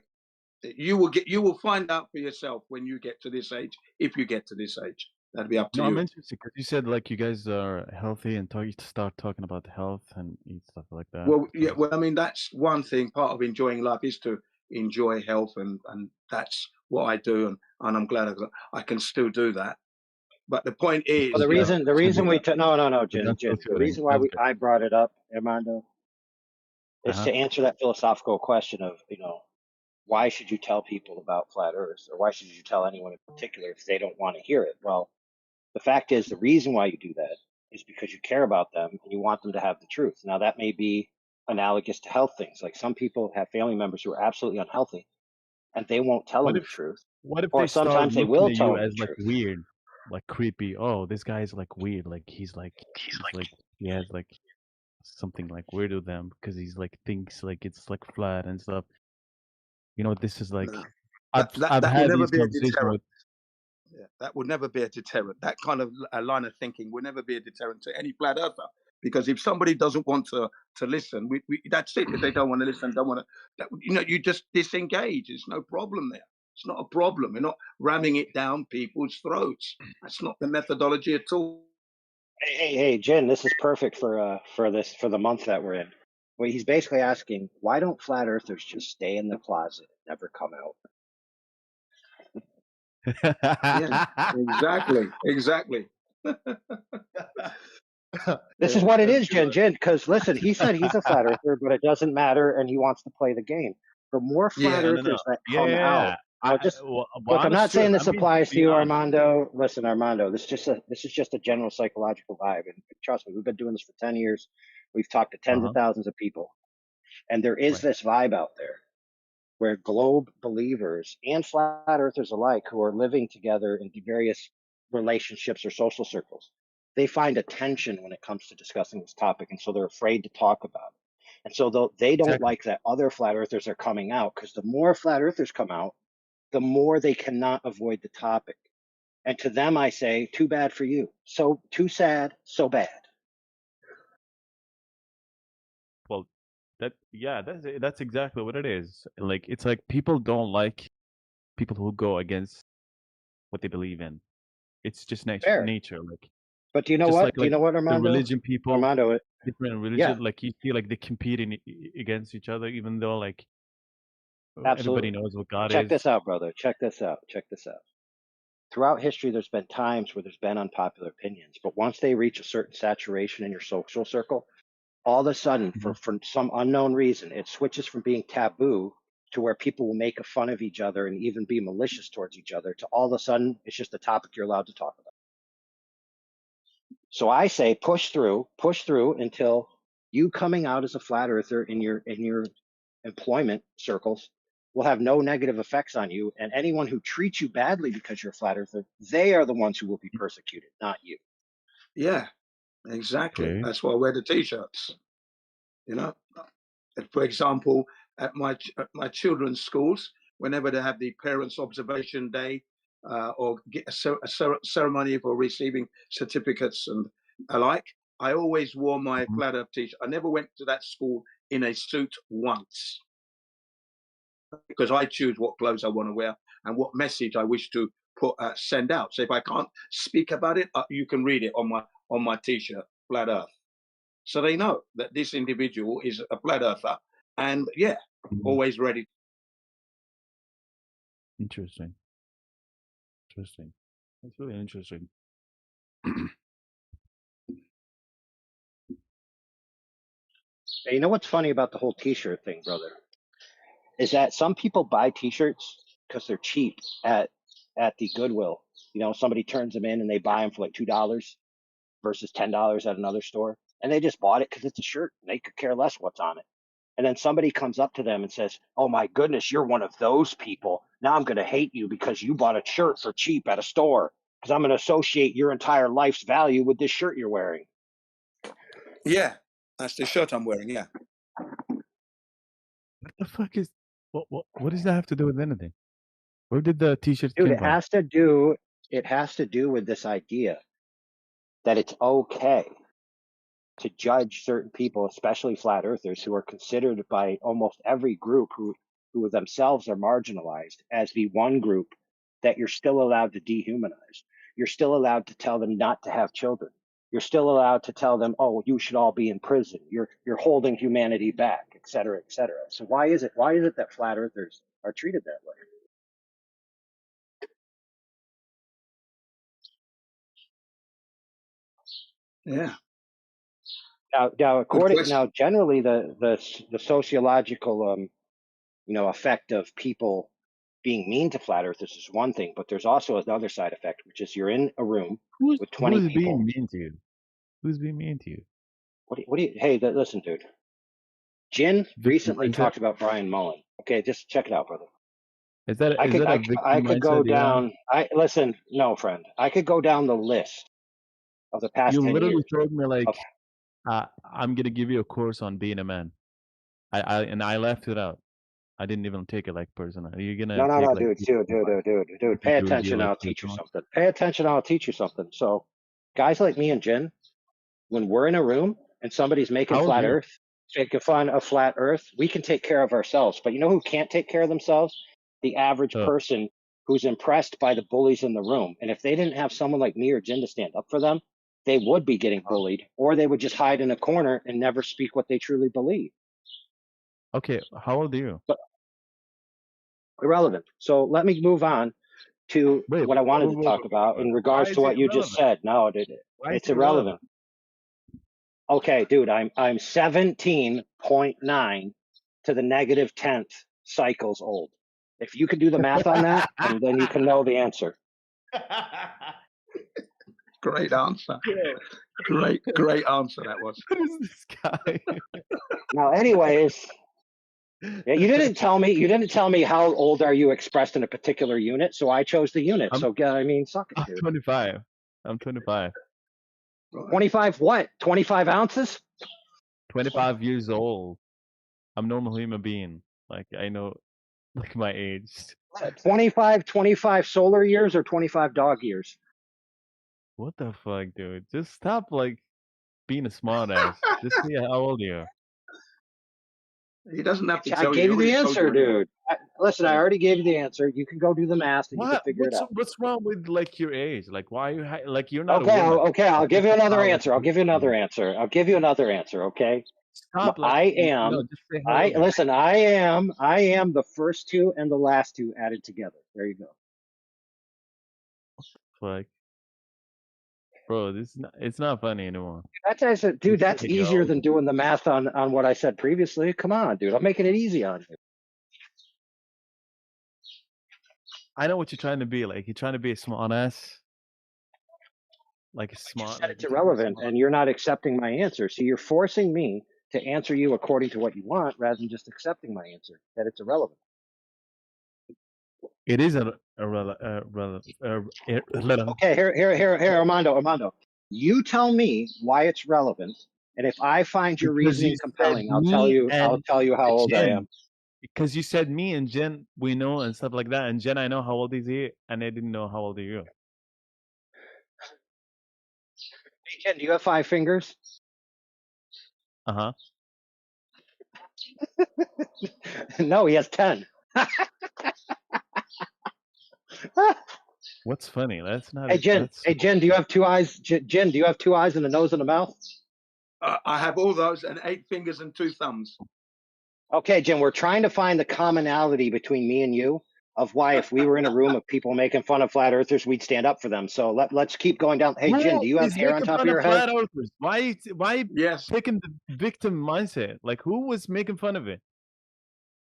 you will find out for yourself when you get to this age. If you get to this age, that'll be up to No, you. I'm interested because you said you guys are healthy and start talking about health and eat stuff like that. Well, yeah. Well, I mean, that's one thing. Part of enjoying life is to enjoy health, and that's what I do, and I'm glad I can still do that. But the point is, well, the reason we no, Jen, the reason why I brought it up, Armando, is to answer that philosophical question of why should you tell people about flat Earth, or why should you tell anyone in particular if they don't want to hear it? Well, the fact is, the reason why you do that is because you care about them and you want them to have the truth. Now, that may be analogous to health things. Like some people have family members who are absolutely unhealthy, and they won't tell them the truth. What if Or they sometimes start they will looking at tell you them as the truth. weird, creepy? Oh, this guy's weird. He's he has something weird with them because he's thinks it's flat and stuff. This is I've that will had never these be a conversations deterrent. with. Yeah, that would never be a deterrent. That kind of a line of thinking would never be a deterrent to any flat earther. Because if somebody doesn't want to listen, that's it. If they don't want to listen, don't want to, you just disengage. It's no problem there. It's not a problem. We're not ramming it down people's throats. That's not the methodology at all. Hey, Jen, this is perfect for the month that we're in. Well, he's basically asking, why don't flat earthers just stay in the closet and never come out? Yeah, exactly. This is what it is, Jen. Because listen, he said he's a flat earther, but it doesn't matter, and he wants to play the game. The more flat earthers that come out, Look, I'm not saying this I mean, to applies to be you, honest. Armando. Listen, Armando, this is just a general psychological vibe, and trust me, we've been doing this for 10 years. We've talked to tens of thousands of people, and there is Right. this vibe out there where globe believers and flat earthers alike who are living together in various relationships or social circles, they find a tension when it comes to discussing this topic, and so they're afraid to talk about it. And so they don't Exactly. like that other flat earthers are coming out, because the more flat earthers come out, the more they cannot avoid the topic. And to them, I say, too bad for you. So too sad, so bad. Well, that's exactly what it is. Like, it's like people don't like people who go against what they believe in. It's just Fair. nature. Like, But do you know just what? like Do you know what, the Armando? religion people, Armando, different yeah, religion. Like, you see, like, they competing against each other, even though like everybody absolutely. knows what God Check is. this out, brother. Check this out. Check this out. Throughout history, there's been times where there's been unpopular opinions, but once they reach a certain saturation in your social circle, all of a sudden, for some unknown reason, it switches from being taboo to where people will make fun of each other and even be malicious towards each other, to all of a sudden it's just a topic you're allowed to talk about. So I say push through until you coming out as a flat earther in your employment circles will have no negative effects on you, and anyone who treats you badly because you're a flat earther, they are the ones who will be persecuted, not you. Yeah, exactly. Okay. That's why I wear the t-shirts. You know, for example, at my children's schools, whenever they have the parents' observation day or get a ceremony for receiving certificates and alike, I always wore my flat earth t-shirt. I never went to that school in a suit once, because I choose what clothes I want to wear and what message I wish to send out. So if I can't speak about it, you can read it on my t-shirt, flat earth. So they know that this individual is a flat earther, and yeah, always ready. Interesting. Interesting. That's really interesting. And you know what's funny about the whole t-shirt thing, brother, is that some people buy t-shirts because they're cheap at the Goodwill. You know, somebody turns them in and they buy them for like $2 versus $10 at another store, and they just bought it because it's a shirt. They could care less what's on it. And then somebody comes up to them and says, "Oh my goodness, you're one of those people. Now I'm going to hate you because you bought a shirt for cheap at a store, because I'm going to associate your entire life's value with this shirt you're wearing." Yeah, that's the shirt I'm wearing. Yeah. What the fuck is what does that have to do with anything? Where did the t-shirt Dude, came it from? has to do with this idea that it's okay to judge certain people, especially flat earthers, who are considered by almost every group who themselves are marginalized, as the one group that you're still allowed to dehumanize. You're still allowed to tell them not to have children. You're still allowed to tell them, "Oh, you should all be in prison. You're holding humanity back," et cetera, et cetera. So why is it that flat earthers are treated that way? Yeah. Now, generally, the sociological effect of people being mean to flat earthers is one thing, but there's also another side effect, which is you're in a room with 20 Who's being people. mean to you? Who's being mean to you? Hey, listen, dude. Jin recently Victimizer? talked about Brian Mullen. Okay, just check it out, brother. Is that I a could victimizer go the AI? down. No, friend. I could go down the list of the past You 10 literally years. told me like, I'm gonna give you a course on being a man. I left it out. I didn't even take it like personal. Are you gonna take No, like dude. Pay you would be attention. like I'll teach you something. Pay attention. I'll teach you something. So, guys like me and Jin, when we're in a room and somebody's making How old are you? making fun of flat Earth, we can take care of ourselves. But you know who can't take care of themselves? The average person who's impressed by the bullies in the room. And if they didn't have someone like me or Jin to stand up for them, they would be getting bullied, or they would just hide in a corner and never speak what they truly believe. Okay, how old are you? But irrelevant. So let me move on to what I wanted to talk about in Why regards to is it what you just relevant? said. No, dude, Why is it's it relevant? irrelevant. Okay, dude, I'm 17.9 to the negative 10th cycles old. If you could do the math on that, and then you can know the answer. Great answer. Great answer that was. Who is this guy? Now, anyways, yeah, you didn't tell me. You didn't tell me how old are you expressed in a particular unit, so I chose the unit. So I mean, suck it, I'm dude. 25. I'm 25. 25 what? 25 ounces? 25 years old. I'm normal human being. Like I know, like my age. 25 solar years or 25 dog years? What the fuck, dude? Just stop like being a smart ass. Just say how old you are. He doesn't have to I tell you. gave you the He already told answer, you. dude. Listen, I already gave you the answer. You can go do the math and you can What? figure it out. What's wrong with like your age? Like why are you like you're not a Okay, woman? I'll give you another College answer. I'll give you another answer. I'll give you another answer. Okay. Stop. Like, I am. No, just say how old you are. Listen. I am the first two and the last two added together. There you go. Fuck. Bro, it's not funny anymore. That's actually, dude. That's There you easier go. than doing the math on what I said previously. Come on, dude. I'm making it easy on you. I know what you're trying to be. Like you're trying to be a smart ass. Like a smart. Like It's irrelevant, and you're not accepting my answer. So you're forcing me to answer you according to what you want, rather than just accepting my answer that it's irrelevant. It is a Okay, here, Armando. You tell me why it's relevant, and if I find your Because reasoning you compelling, said I'll tell me you. I'll and tell you how old I Jen. am. Because you said me and Jen, we know and stuff like that. And Jen, I know how old is he, and I didn't know how old are you. Hey, Jen, do you have 5 fingers? Uh huh. No, he has 10. What's funny? That's not. Hey, Jen. That's... Hey, Jen, do you have 2 eyes? Jen, do you have 2 eyes and a nose and a mouth? I have all those and 8 fingers and 2 thumbs. Okay, Jen, we're trying to find the commonality between me and you of why, if we were in a room of people making fun of flat earthers, we'd stand up for them. So let's keep going down. Hey, Jen, do you have hair on top of your head? Flat earthers? Why taking the victim mindset? Like who was making fun of it?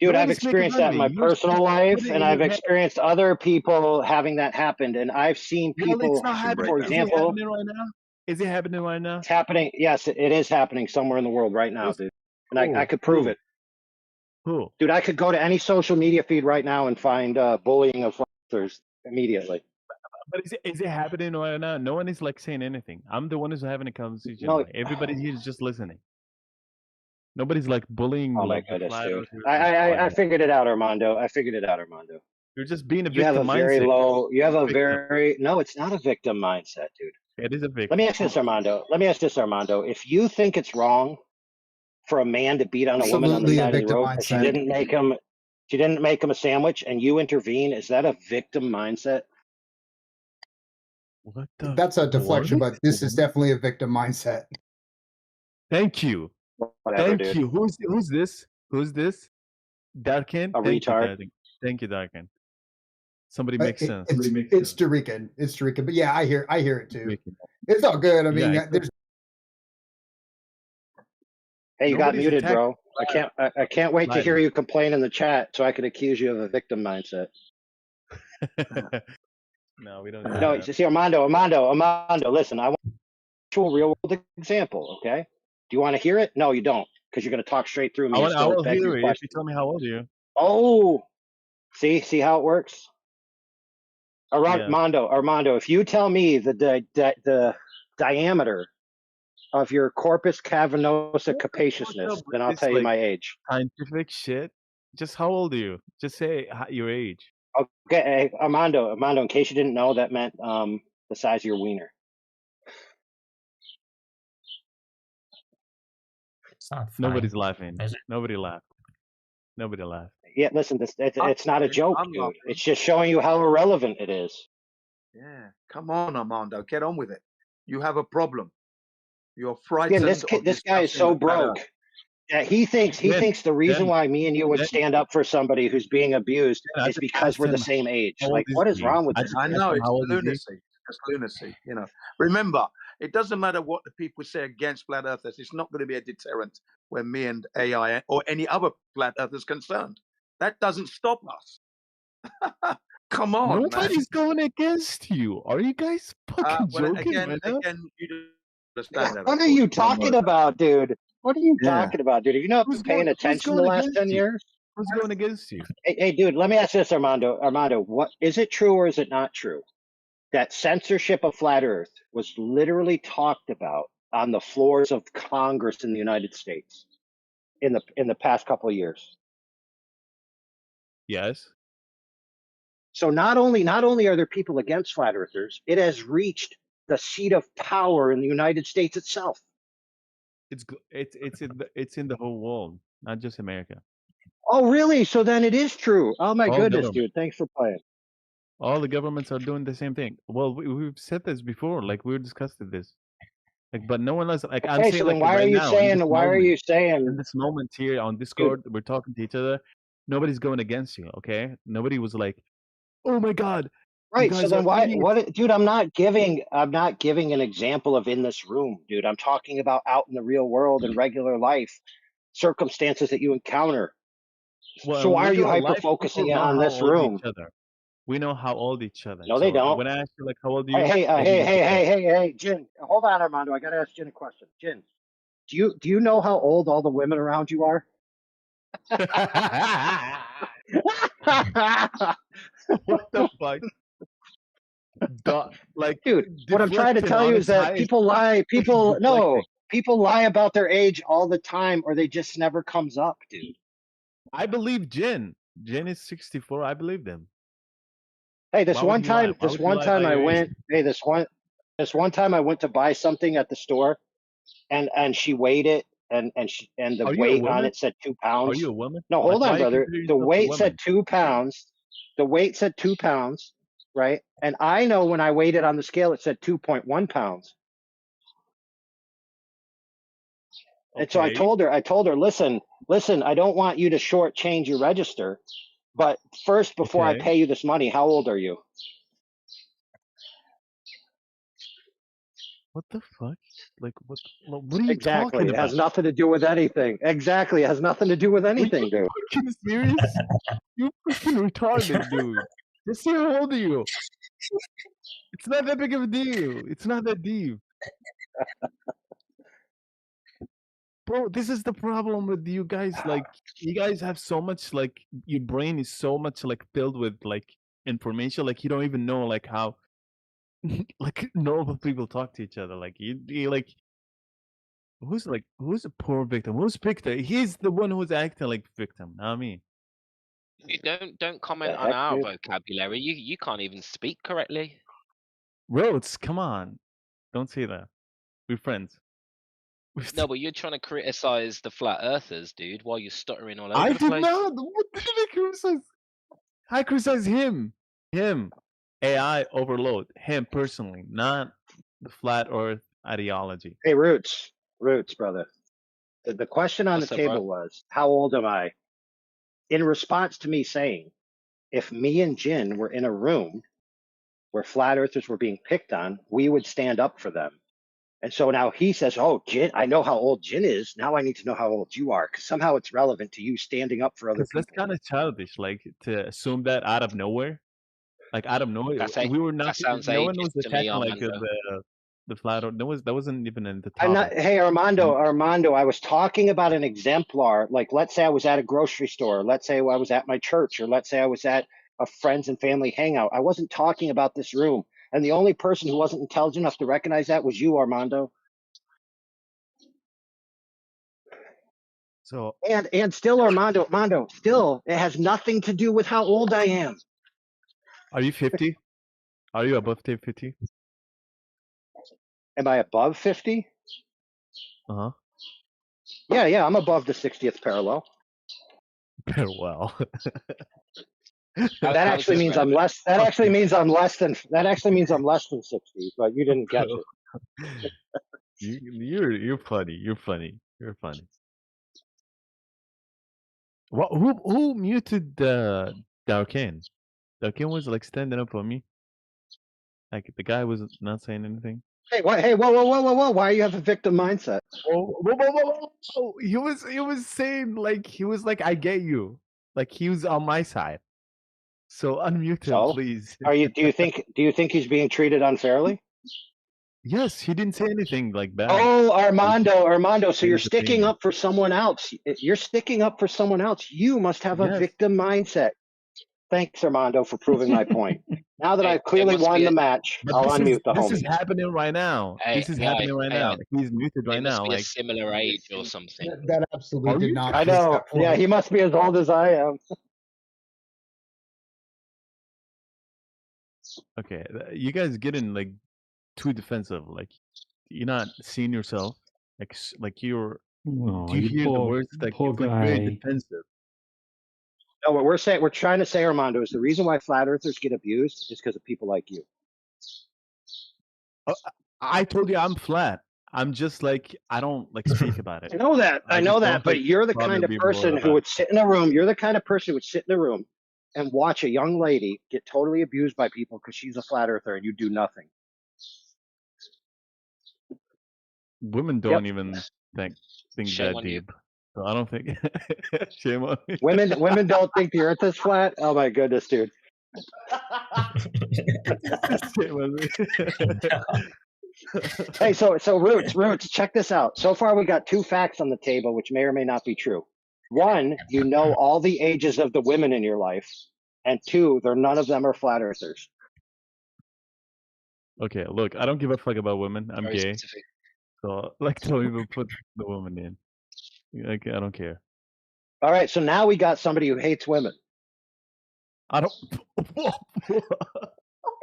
Dude, I've experienced that in my personal life, and I've experienced other people having that happen. And I've seen people, it's not happening. for example, is it happening right now? Is it happening right now? It's happening. Yes, it is happening somewhere in the world right now, dude. And I could prove it. Who? Dude, I could go to any social media feed right now and find bullying of others immediately. But is it happening right now? No one is like saying anything. I'm the one who's having a conversation. No. Like, everybody here is just listening. Nobody's like bullying. Oh like my goodness, dude! earthers. I figured it out, Armando. You're just being a You have victim a very mindset. low. You have a very no. It's not a victim mindset, dude. It is a victim. Let me ask this, Armando. If you think it's wrong for a man to beat on a woman on the side of the road because she didn't make him a sandwich, and you intervene, is that a victim mindset? What the? That's a deflection, but this is definitely a victim mindset. Thank you. Whatever, Thank you. Who's this? Who's this? Darken? A retard. Thank you, Darken. Somebody makes sense. It's Dorican. It's Dorican. But yeah, I hear it too. It's all good. I mean, there's. Hey, you got muted, bro. I can't wait to hear you complain in the chat so I could accuse you of a victim mindset. No, we don't. No, see, Armando. Listen, I want an actual real world example. Okay. Do you want to hear it? No, you don't, because you're going to talk straight through me. I will hear it if you tell me how old are you. Oh, see how it works? Armando, if you tell me the diameter of your corpus cavernosa capaciousness, then I'll tell you my age. Scientific shit. Just how old are you? Just say your age. Okay, hey, Armando, in case you didn't know, that meant the size of your wiener. Nobody's laughing. Nobody laughed. Yeah, listen, it's not a joke, dude. It's just showing you how irrelevant it is. Yeah, come on, Armando, get on with it. You have a problem. You're frightened. Yeah, this guy is so broke. Yeah, he thinks the reason why me and you would stand up for somebody who's being abused is because we're the same age. Like, what is wrong with this? I know, it's lunacy. It's lunacy. You know, remember, it doesn't matter what the people say against flat earthers. It's not going to be a deterrent when me and AI or any other flat earthers concerned. That doesn't stop us. Come on, Nobody's going against you. Are you guys fucking Well, joking again, right now? you don't understand that. What are you talking about, dude? What are you Yeah. talking about, dude? Have you not been paying attention the last 10 years? Who's going against you? Hey, dude, let me ask you this, Armando. Armando, what is it true or is it not true that censorship of flat Earth was literally talked about on the floors of Congress in the United States in the past couple of years? Yes. So not only are there people against flat earthers, it has reached the seat of power in the United States itself. It's in the whole world, not just America. Oh, really? So then it is true. Oh my All goodness, government. dude. Thanks for playing. All the governments are doing the same thing. Well, we've said this before. Like we discussed this. Like, but no one else. Like I'm Okay, saying, so then like why are right you now, in saying this moment here on Discord, we're talking to each other. Nobody's going against you. Okay, nobody was like, "Oh my God, you right? So guys are then why idiots." what dude, I'm not giving an example of in this room, dude. I'm talking about out in the real world in regular life, circumstances that you encounter. Well, So in why are you regular hyper life, people focusing know on how this old room? each other. We know how old each other. No, they So don't. when I ask you, like, how old are you? Hey, Jin. Hold on, Armando. I gotta ask Jin a question. Jin, do you know how old all the women around you are? What the fuck? Like, dude, what I'm trying to tell you is that people lie. People lie about their age all the time, or they just never comes up, dude. I believe Jin. Jin is 64. I believe them. Hey, This one time I went. Hey, this one time I went to buy something at the store, and she weighed it, and the Are you a weight on woman? it said 2 pounds. Are you a woman? No, Like, hold on, why you brother. consider The yourself a weight said woman? 2 pounds. The weight said 2 pounds, right? And I know when I weighed it on the scale, it said 2.1 pounds. And so I told her, listen, I don't want you to shortchange your register, but first, before I pay you this money, how old are you? What the fuck? Like, what are you Exactly. talking It about? has nothing to do with anything. Exactly. It has nothing to do with anything, dude. Fucking serious? You fucking retarded, dude. Just say how old are you? It's not that big of a deal. It's not that deep. Bro, this is the problem with you guys. Like, you guys have so much, like, your brain is so much, like, filled with, like, information. Like, you don't even know, like, how, like, normal people talk to each other. Like, you like, who's a poor victim? Who's Victor? He's the one who's acting like victim, not me. You don't comment on our vocabulary. You can't even speak correctly. Rhodes, come on. Don't say that. We're friends. No, but you're trying to criticize the flat earthers, dude, while you're stuttering all over I the did place. not. What did I criticize? I criticize him. AI overload. Him personally, not the flat earth ideology. Hey, Roots, brother. The question on the table was, how old am I? In response to me saying, if me and Jin were in a room where flat earthers were being picked on, we would stand up for them. And so now he says, oh, Jin, I know how old Jin is. Now I need to know how old you are, because somehow it's relevant to you standing up for other Because people. that's kind of childish, like, to assume that out of nowhere. Like, out of nowhere. We were not, that sounds no one was ageist to me, attacking, like, Armando. the flat earth. That wasn't even in the topic. I'm not. Hey, Armando, I was talking about an exemplar. Like, let's say I was at a grocery store. Let's say I was at my church, or let's say I was at a friends and family hangout. I wasn't talking about this room. And the only person who wasn't intelligent enough to recognize that was you, Armando. So and still, Armando, still, it has nothing to do with how old I am. Are you 50? Are you above 50? Am I above 50? Uh-huh. Yeah, I'm above the 60th parallel. Parallel. That actually means I'm less. That actually means I'm less than 60. But you didn't get it. You're funny. You're funny. What? Who muted Darkin? Darkin was like standing up for me. Like the guy was not saying anything. Hey, what? Hey, whoa! Why you have a victim mindset? Whoa! He was saying, like, he was like, I get you. Like, he was on my side. So unmute him, So, please. do you think he's being treated unfairly? Yes, he didn't say anything like bad. Oh, Armando, so His you're sticking opinion. up for someone else. You're sticking up for someone else. You must have a Yes. victim mindset. Thanks, Armando, for proving my point. Now that Hey, I've clearly must won be the a match, But I'll unmute the this is homie. happening right now. hey, This is AI, happening right AI. now. He's muted It right must now. be a Like, similar age or something. That absolutely are did you? not I prove know. that point. Yeah, he must be as old as I am. Okay, you guys getting like too defensive. Like, you're not seeing yourself. Like you're. Oh, Do you you hear the words? Like poor it's like very guy. defensive. No, what we're trying to say, Armando, is the reason why flat earthers get abused is because of people like you. I told you I'm flat. I'm just like I don't like speak about it. I know that. I know just that. don't But like you're the bother kind of people person who about it. would sit in a room. You're the kind of person who would sit in a room and watch a young lady get totally abused by people because she's a flat earther and you do nothing. Women don't even think Shame that on you. deep. So I don't think. Shame on me. Women don't think the earth is flat. Oh my goodness, dude. Shame on me. Hey, so Roots, check this out. So far, we got two facts on the table, which may or may not be true. One, you know all the ages of the women in your life, and two, none of them are flat earthers. Okay, look, I don't give a fuck about women. I'm Very gay, specific. so like, don't even put the woman in. Like, I don't care. All right, so now we got somebody who hates women. I don't.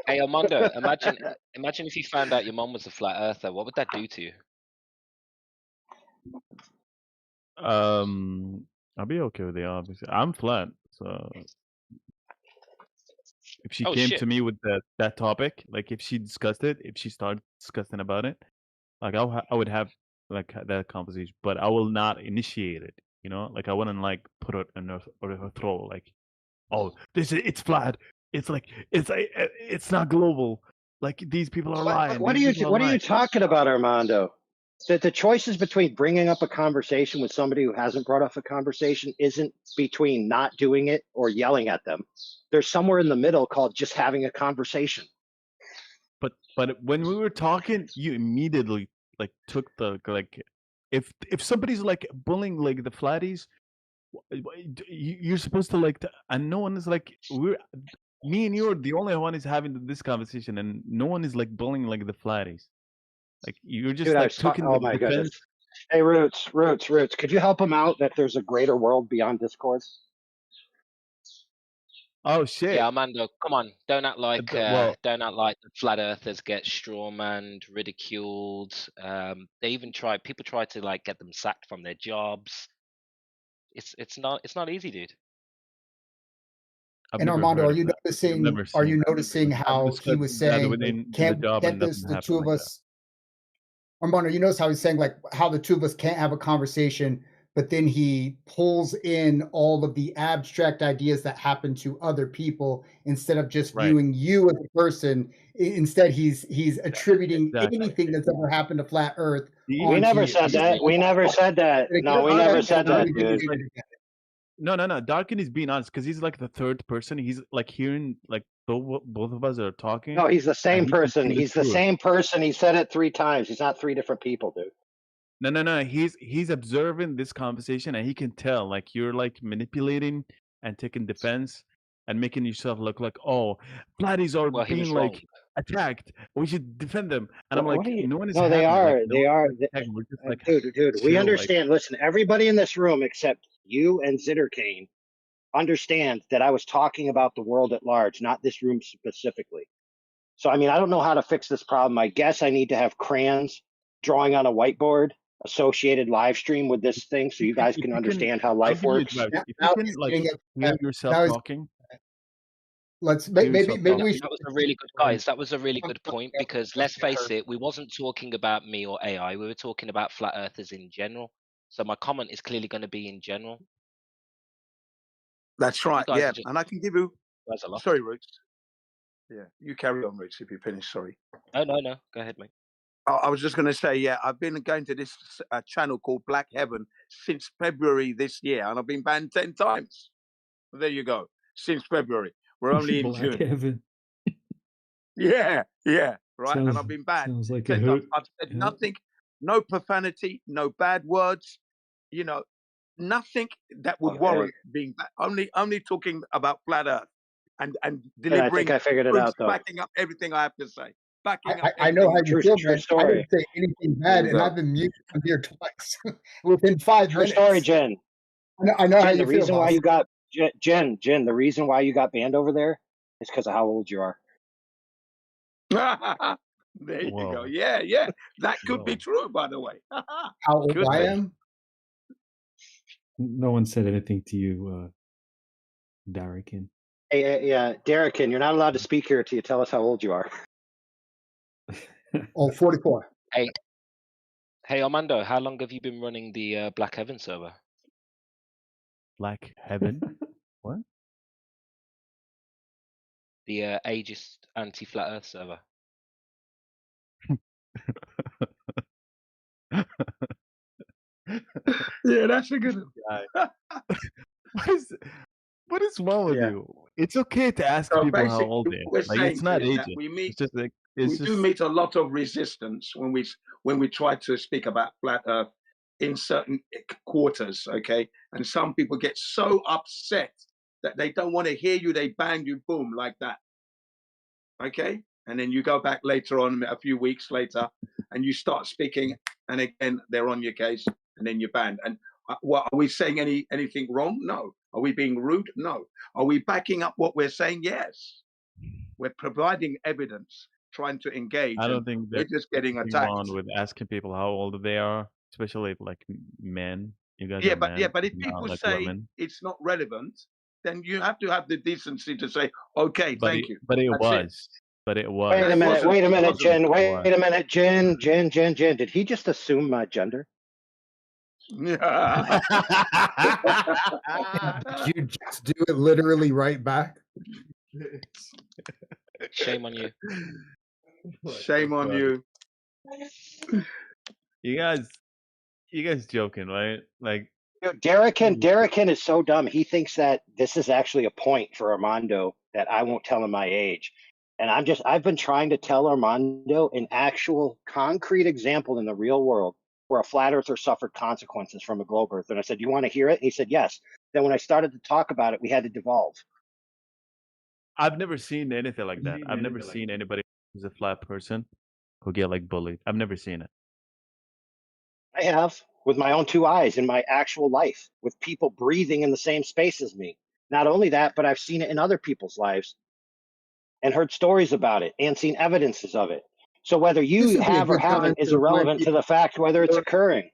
Hey, Armando, imagine if you found out your mom was a flat earther. What would that do to you? I'll be okay with it. Obviously, I'm flat, so if she Oh, came shit. to me with that topic, like if she discussed it, if she started discussing about it, like I would have like that conversation, but I will not initiate it. You know, like I wouldn't like put it in her throat, like, oh, it's flat. It's like it's not global. Like these people are lying. What are These people are lying. you talking about, Armando? The choices between bringing up a conversation with somebody who hasn't brought up a conversation isn't between not doing it or yelling at them. There's somewhere in the middle called just having a conversation. But when we were talking, you immediately like took the like, if somebody's like bullying like the flatties, you're supposed to like, and no one is like, me and you are the only one is having this conversation, and no one is like bullying like the flatties. Like you're just Dude, like oh like my defense. goodness. Hey, Roots, could you help him out that there's a greater world beyond Discord? Oh shit. Yeah, Armando, come on. Don't act like well, the flat earthers get strawmanned, ridiculed. People try to like get them sacked from their jobs. It's not easy, dude. And Armando, are you noticing how he was saying, can't the two of us? Armando, you notice how he's saying like how the two of us can't have a conversation, but then he pulls in all of the abstract ideas that happen to other people instead of just viewing you as a person. Instead, he's attributing anything that's ever happened to flat Earth. We never said that. We never said that. No, we never said that, dude. No. Darkin is being honest because he's like the third person. He's like hearing like both of us are talking. No, he's the same person. He's the same person. He said it 3 times. He's not 3 different people, dude. No. He's observing this conversation and he can tell like you're like manipulating and taking defense and making yourself look like, oh, flatties are being like attacked. We should defend them. And I'm like, no one is. No, they are. Like, they are. We're just like, dude. We understand. Listen, everybody in this room except you and Zitterkane understand that I was talking about the world at large, not this room specifically. So, I mean, I don't know how to fix this problem. I guess I need to have crayons drawing on a whiteboard associated live stream with this thing so you guys can understand how life works. If you can like hear yourself talking. Maybe we should. That was a really good, guys. That was a really good point because let's face it, we wasn't talking about me or AI. We were talking about flat earthers in general. So my comment is clearly going to be in general. That's right. Yeah, and I can give you. Sorry, Roots. Yeah, you carry on, Roots, if you finish. Sorry. Oh no. Go ahead, mate. I was just going to say, yeah, I've been going to this channel called Black Heaven since February this year, and I've been banned 10 times. There you go, since February. We're only in Black June. Heaven. Yeah, right. And Sounds I've been banned. sounds like a I've hoot. said Yeah. nothing, no profanity, no bad words. You know, nothing that would Okay. warrant being only talking about flat Earth and And I delivering think I figured it proofs, out, though. backing up everything I have to say, backing up I know everything. how you feel, True man. I story. didn't say anything There bad, you and go. I've been muted from here twice within 5 True minutes. story, Jen. I know how Jen, you the feel, reason why boss. you got Jen, the reason why you got banned over there is because of how old you are. There you go. Whoa. Yeah. That could be Whoa. true, by the way. How old Could I be. am? No one said anything to you, Darrikin. Hey, yeah, Derrick, you're not allowed to speak here till you tell us how old you are. Oh, 44. Hey, Armando, how long have you been running the Black Heaven server? Black Heaven? What? The ageist anti-flat Earth server. Yeah, that's a good one. What is wrong with Yeah. you? It's okay to ask So people how basically, old what they are. we're Like, it's saying not is that ageist. we meet, It's just like we do meet a lot of resistance when we try to speak about flat Earth in certain quarters, okay? And some people get so upset that they don't want to hear you. They ban you, boom, like that, okay? And then you go back later on, a few weeks later, and you start speaking, and again they're on your case, and then you're banned. And what are we saying? Anything wrong? No. Are we being rude? No. Are we backing up what we're saying? Yes. We're providing evidence, trying to engage, I don't and think we're there's just getting anything attacked. wrong with asking people how old they are, especially like men. You guys Yeah, are men, but if not people like say women. it's not relevant, then you have to have the decency to say, okay, thank you. But it That's it. was. But it was. Wait a It minute, wasn't. wait a It minute, wasn't. Jen. Wait What? a minute, Jen. Did he just assume my gender? Did you just do it literally right back? Shame on you. Shame on you. You guys joking, right? Like, Dude, Derrick is so dumb. He thinks that this is actually a point for Armando that I won't tell him my age. And I've been trying to tell Armando an actual concrete example in the real world where a flat earther suffered consequences from a globe earth. And I said, "You want to hear it?" He said, "Yes." Then when I started to talk about it, we had to devolve. I've never seen anything like that. I've never seen anybody who's a flat person who get like bullied. I've never seen it. I have, with my own 2 eyes in my actual life, with people breathing in the same space as me. Not only that, but I've seen it in other people's lives and heard stories about it and seen evidences of it. So whether This you would be a have or good time haven't is to irrelevant to the fact whether it's occurring.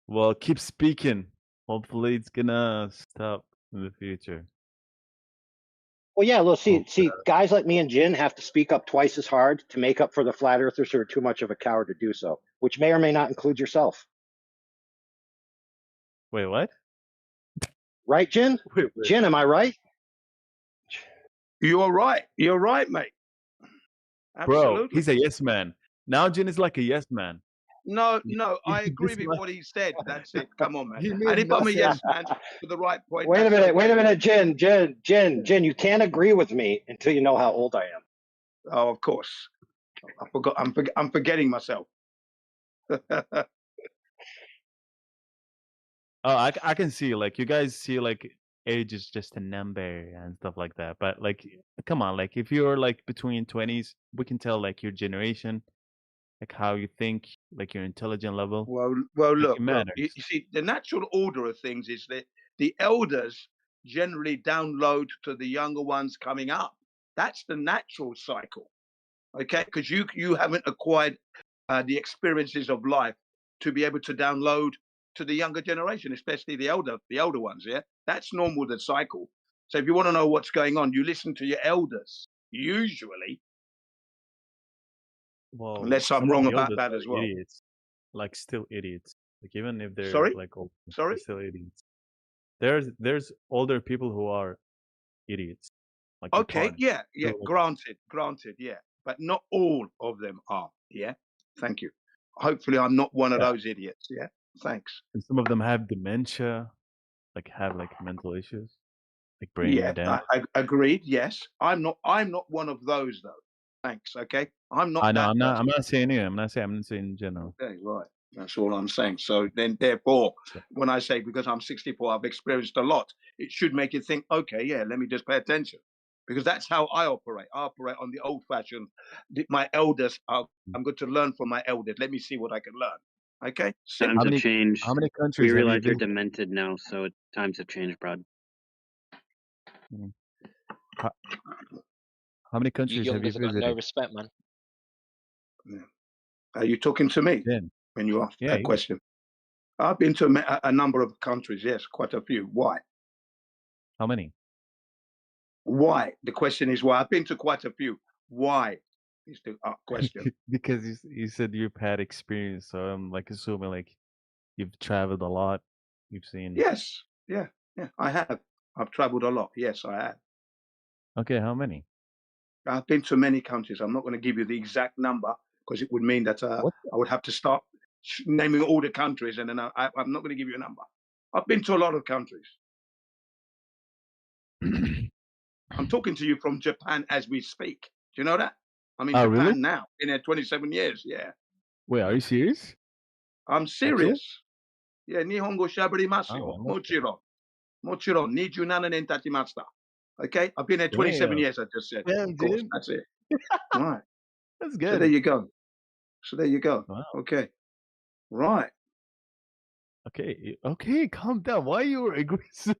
Well, keep speaking. Hopefully, it's gonna stop in the future. Well, yeah, well, see, guys like me and Jin have to speak up twice as hard to make up for the flat earthers who are too much of a coward to do so, which may or may not include yourself. Wait, what? Right, Jin? Jin, am I right? You're right. You're right, mate. Bro, Absolutely. he's a yes man. Now Jin is like a yes man. No, I agree This with man- what he said. That's it. Come on, man. He made And if no I'm a sense. yes man for the right point, Wait a that's minute, okay. Jin, you can't agree with me until you know how old I am. Oh, of course. I forgot. I'm forgetting myself. Oh, I can see, like, you guys see like age is just a number and stuff like that. But like, come on, like if you're like between 20s, we can tell like your generation, like how you think, like your intelligent level. Well, Like, look. it matters. You see, the natural order of things is that the elders generally download to the younger ones coming up. That's the natural cycle, okay? Because you haven't acquired the experiences of life to be able to download to the younger generation, especially the older ones. Yeah, that's normal, the cycle. So if you want to know what's going on, you listen to your elders usually, Well, unless I'm some of wrong the about elders that are as well. idiots, like still idiots. Like even if they're Sorry, like old, sorry. they're still idiots. There's older people who are idiots, like Okay, retarded. yeah, So, like, granted, yeah, but not all of them are. Yeah, thank you. Hopefully, I'm not one of yeah, those idiots. Yeah, thanks. and some of them have dementia, like have like mental issues. like bring Yeah, you down. I agreed. Yes, I'm not one of those though. Thanks. Okay, I'm not I know. that I'm not. I'm person. not saying you. I'm not saying in general. Okay, right. That's all I'm saying. So then, therefore, when I say because I'm 64, I've experienced a lot, it should make you think, okay, yeah, let me just pay attention. Because that's how I operate. I operate on the old fashioned, my elders, I'm going to learn from my elders. Let me see what I can learn. Okay? Times have changed. How many We countries have you realize you're visited? demented now, so times have changed, Brad. How many countries have you youngers have got no visited? respect, man. Yeah. Are you talking to me when you ask that question? I've been to a number of countries, yes, quite a few. Why? How many? Why? The question is why. I've been to quite a few. Why is the question. Because you said you've had experience, so I'm like assuming like you've traveled a lot. You've seen. Yes. Yeah. I have. I've traveled a lot. Yes, I have. Okay, how many? I've been to many countries. I'm not going to give you the exact number because it would mean that I would have to start naming all the countries, and then I'm not going to give you a number. I've been to a lot of countries. I'm talking to you from Japan as we speak. Do you know that? I'm in Japan really? now. Been there 27 years. Yeah. Wait, are you serious? I'm serious. Yeah, Nihongo shabarimasu. Oh, Mochiron. Mochiron. 27年経ちました. Okay? I've been there 27 years, I just said. Damn, of course, dude. that's it. Right. That's So good. there you go. Wow. Okay. Right. Okay, calm down. Why are you aggressive?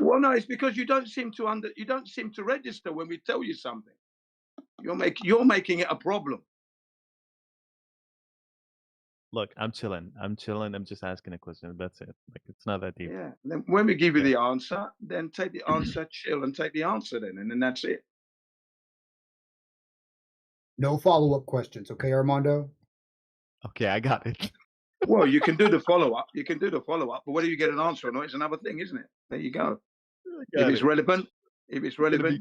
Well, no, it's because you don't seem to register when we tell you something. You're making it a problem. Look, I'm chilling. I'm just asking a question. That's it. Like it's not that deep. Yeah. Then when we give you the answer, then take the answer, chill, and take the answer then, and then that's it. No follow-up questions, okay, Armando? Okay, I got it. Well, you can do the follow-up. But whether you get an answer or not is another thing, isn't it? There you go. If it's relevant, you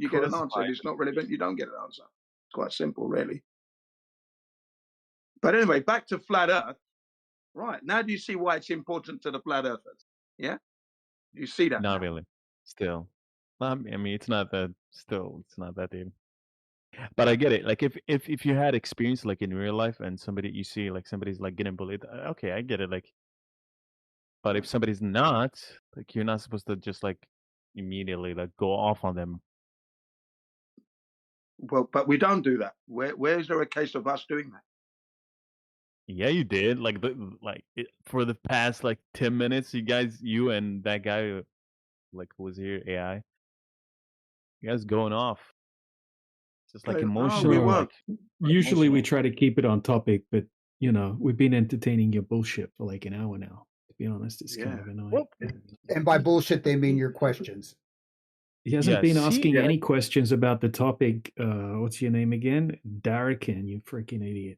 get an answer. If it's not relevant, you don't get an answer. It's quite simple, really. But anyway, back to flat Earth. Right. Now do you see why it's important to the flat earthers? Yeah? You see that Not now? really. Still. I mean, it's not that. Still, it's not that deep. But I get it. Like if you had experience like in real life and somebody you see like somebody's like getting bullied, okay, I get it. Like, but if somebody's not, like you're not supposed to just like immediately like go off on them. Well, but we don't do that. Where is there a case of us doing that? Yeah, you did. Like for the past like 10 minutes, you and that guy, like who was here, AI, you guys going off. Just like emotional. weren't. Usually we try to keep it on topic, but you know, we've been entertaining your bullshit for like an hour now. To be honest, it's kind of annoying. And by bullshit, they mean your questions. He hasn't been asking any questions about the topic. What's your name again? Darrican, you freaking idiot.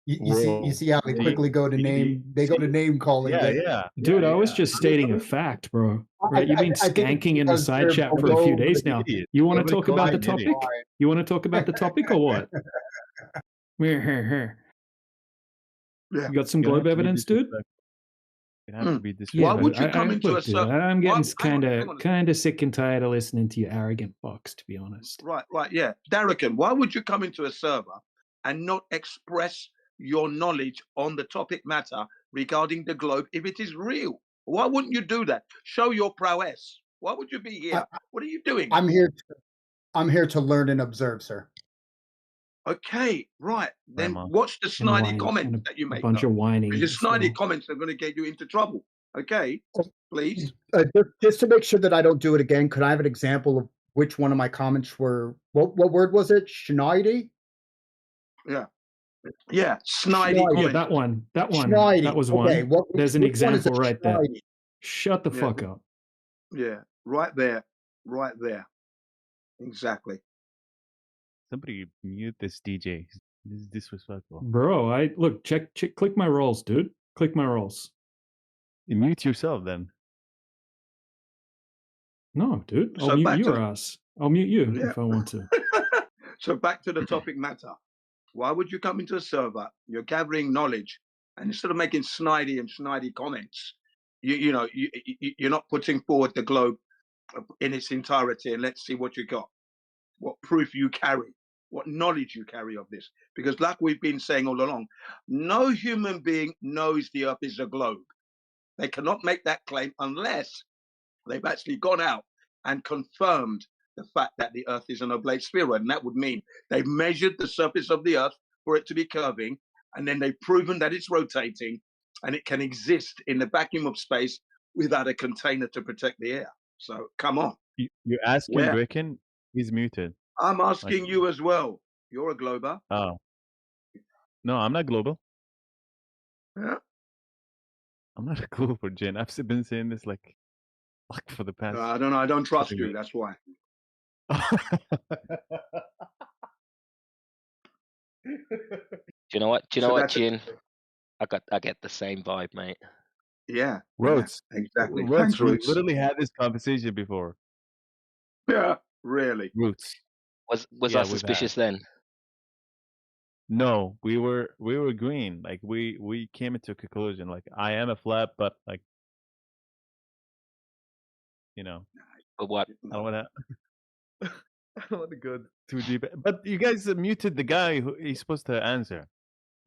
You see how they quickly go to name. They go to name calling. Dude, I was just stating a fact, bro. Right? You've been skanking in the side chat for a few days now. You want to talk about the topic? You want to talk about the topic or what? You got some globe evidence, dude? Why would you come into a server? I'm getting kind of sick and tired of listening to you arrogant fucks, to be honest. Right, yeah. Darrican, why would you come into a server and not express your knowledge on the topic matter regarding the globe if it is real? Why wouldn't you do that? Show your prowess. Why would you be here? What are you doing? I'm here to learn and observe, sir. Okay, right. Then watch the snidey comments that you make. A bunch of whining. The snidey comments are going to get you into trouble. Okay, please. Just to make sure that I don't do it again, could I have an example of which one of my comments were? What word was it? Snidey? Yeah, snidey. Yeah, that one. Snidey. That was one. Okay, there's an example right there. Shut the fuck up. Yeah, right there. Exactly. Somebody mute this DJ. This is disrespectful. Bro, check, click my rolls, dude. Click my rolls. You mute yourself then. No, dude. I'll mute your ass. I'll mute you if I want to. So back to the topic matter. Why would you come into a server? You're gathering knowledge, and instead of making snidey comments, you're not putting forward the globe in its entirety, and let's see what you got, what proof you carry, what knowledge you carry of this. Because like we've been saying all along, no human being knows the earth is a globe. They cannot make that claim unless they've actually gone out and confirmed the fact that the earth is an oblate spheroid. And that would mean they've measured the surface of the earth for it to be curving, and then they've proven that it's rotating and it can exist in the vacuum of space without a container to protect the air. So come on. You're asking Where? Ricken? He's muted. I'm asking you as well. You're a glober. Oh. No, I'm not global. Yeah. I'm not a global, Jin. I've been saying this like for the past. I don't know. I don't trust 20 you. That's why. Do you know what? Do you know So what, that's Jin? I get the same vibe, mate. Yeah. Rhodes. Yeah, exactly. Rhodes, Thanks, we Roots. literally had this conversation before. Yeah, really. Roots. Was Yeah, I we've suspicious had. then? No, we were green. Like we came into a conclusion. Like I am a flat, but like you know. But what? I don't wanna I don't want to go too deep. But you guys muted the guy who he's supposed to answer.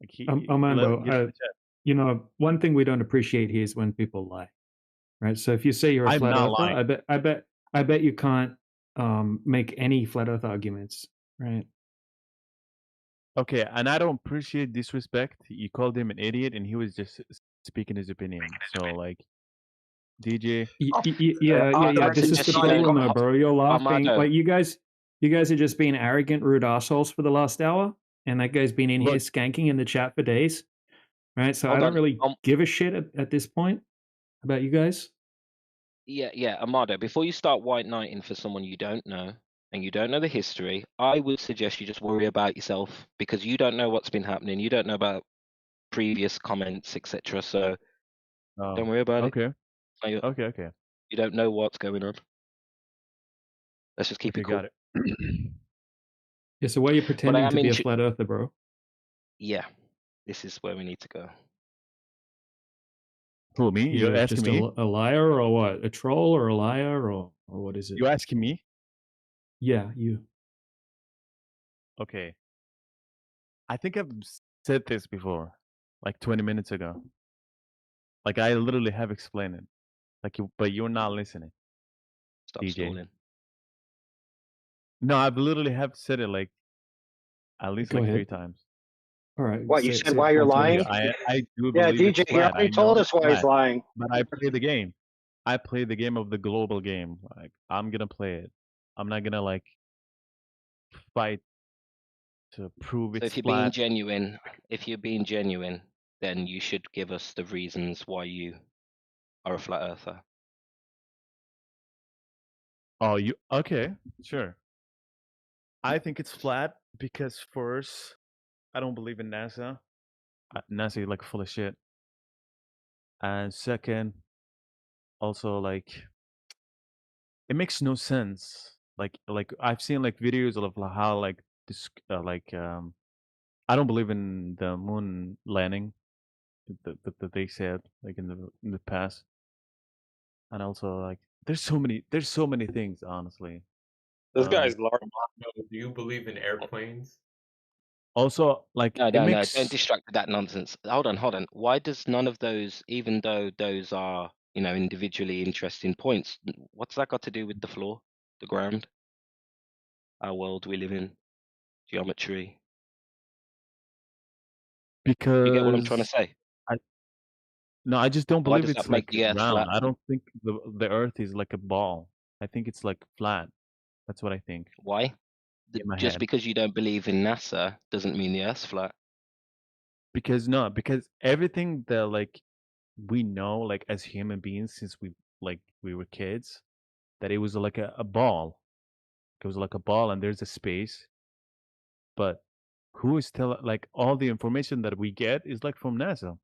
Like he let him Armando, get in the chat. you know, one thing we don't appreciate here is when people lie, right? So if you say you're a I'm flat not earther, lying. I bet you can't make any flat earth arguments, right? Okay, and I don't appreciate disrespect. You called him an idiot, and he was just speaking his opinion. So like, DJ. Yeah. This is the problem, though, bro. You're laughing. Armando. Like you guys are just being arrogant, rude assholes for the last hour, and that guy's been in here skanking in the chat for days, right? So I don't really give a shit at this point about you guys. Yeah, Armando, before you start white knighting for someone you don't know and you don't know the history, I would suggest you just worry about yourself because you don't know what's been happening. You don't know about previous comments, etc. So don't worry about it. Okay. You don't know what's going on. Let's just keep it cool. Got it. Yeah, so why are you pretending to be a flat earther, bro? Yeah, this is where we need to go. Who, me? You're asking just me? a liar or what? A troll or a liar or what is it? You asking me? Yeah, you. Okay. I think I've said this before, like 20 minutes ago. Like I literally have explained it. Like but you're not listening. Stop stalling. No, I've literally have said it like at least Go like ahead. 3 times. All right. What, you said why you're lying? I do Yeah, believe it's DJ, he flat. already I told know us it's why he's flat, lying. but I play the game. I play the game of the global game. Like I'm gonna play it. I'm not gonna like fight to prove So it's if you're being genuine, then you should give us the reasons why you are a flat earther. Oh, you okay? Sure. I think it's flat because first, I don't believe in NASA. NASA is like full of shit. And second, also like it makes no sense. Like I've seen like videos of how like this I don't believe in the moon landing that they said like in the past. And also like there's so many things honestly. This guy's Larmando. Do you believe in airplanes? Also, like No, it don't makes distract with that nonsense. Hold on. Why does none of those, even though those are, individually interesting points, what's that got to do with the floor, the ground, our world we live in, geometry? because You get what I'm trying to say? No, I just don't Why believe does it's that make like the Earth round. flat? I don't think the Earth is like a ball. I think it's like flat. That's what I think. Why? In my Just head. because you don't believe in NASA doesn't mean the Earth's flat. Because everything that like we know like as human beings since we were kids, that it was like a ball. It was like a ball and there's a space. But who is still like all the information that we get is like from NASA.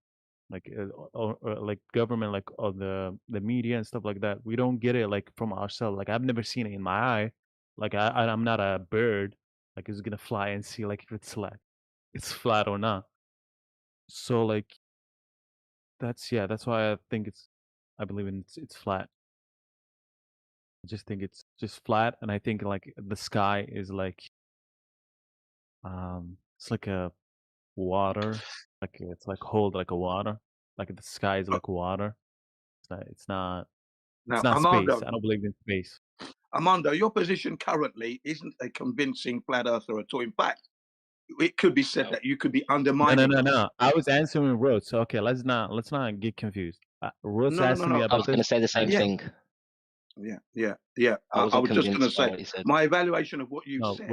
Like or like government, like or the media and stuff like that. We don't get it like from ourselves. Like I've never seen it in my eye. Like I'm not a bird. Like it's gonna fly and see like if it's flat or not. So like that's why I think I believe in it's flat. I just think it's just flat, and I think like the sky is like it's like a water, like it's like hold like a water, like the sky is like water. It's not Now, space. Armando, I don't believe in space. Armando, your position currently isn't a convincing flat earther at all. In fact, it could be said that you could be undermining us. No. I was answering Rhodes. So okay, let's not get confused. Rhodes asked me I about was going to this. say the same Yeah. thing. Yeah. I I wasn't was just going to convinced by say what he said. my evaluation of what you No, said.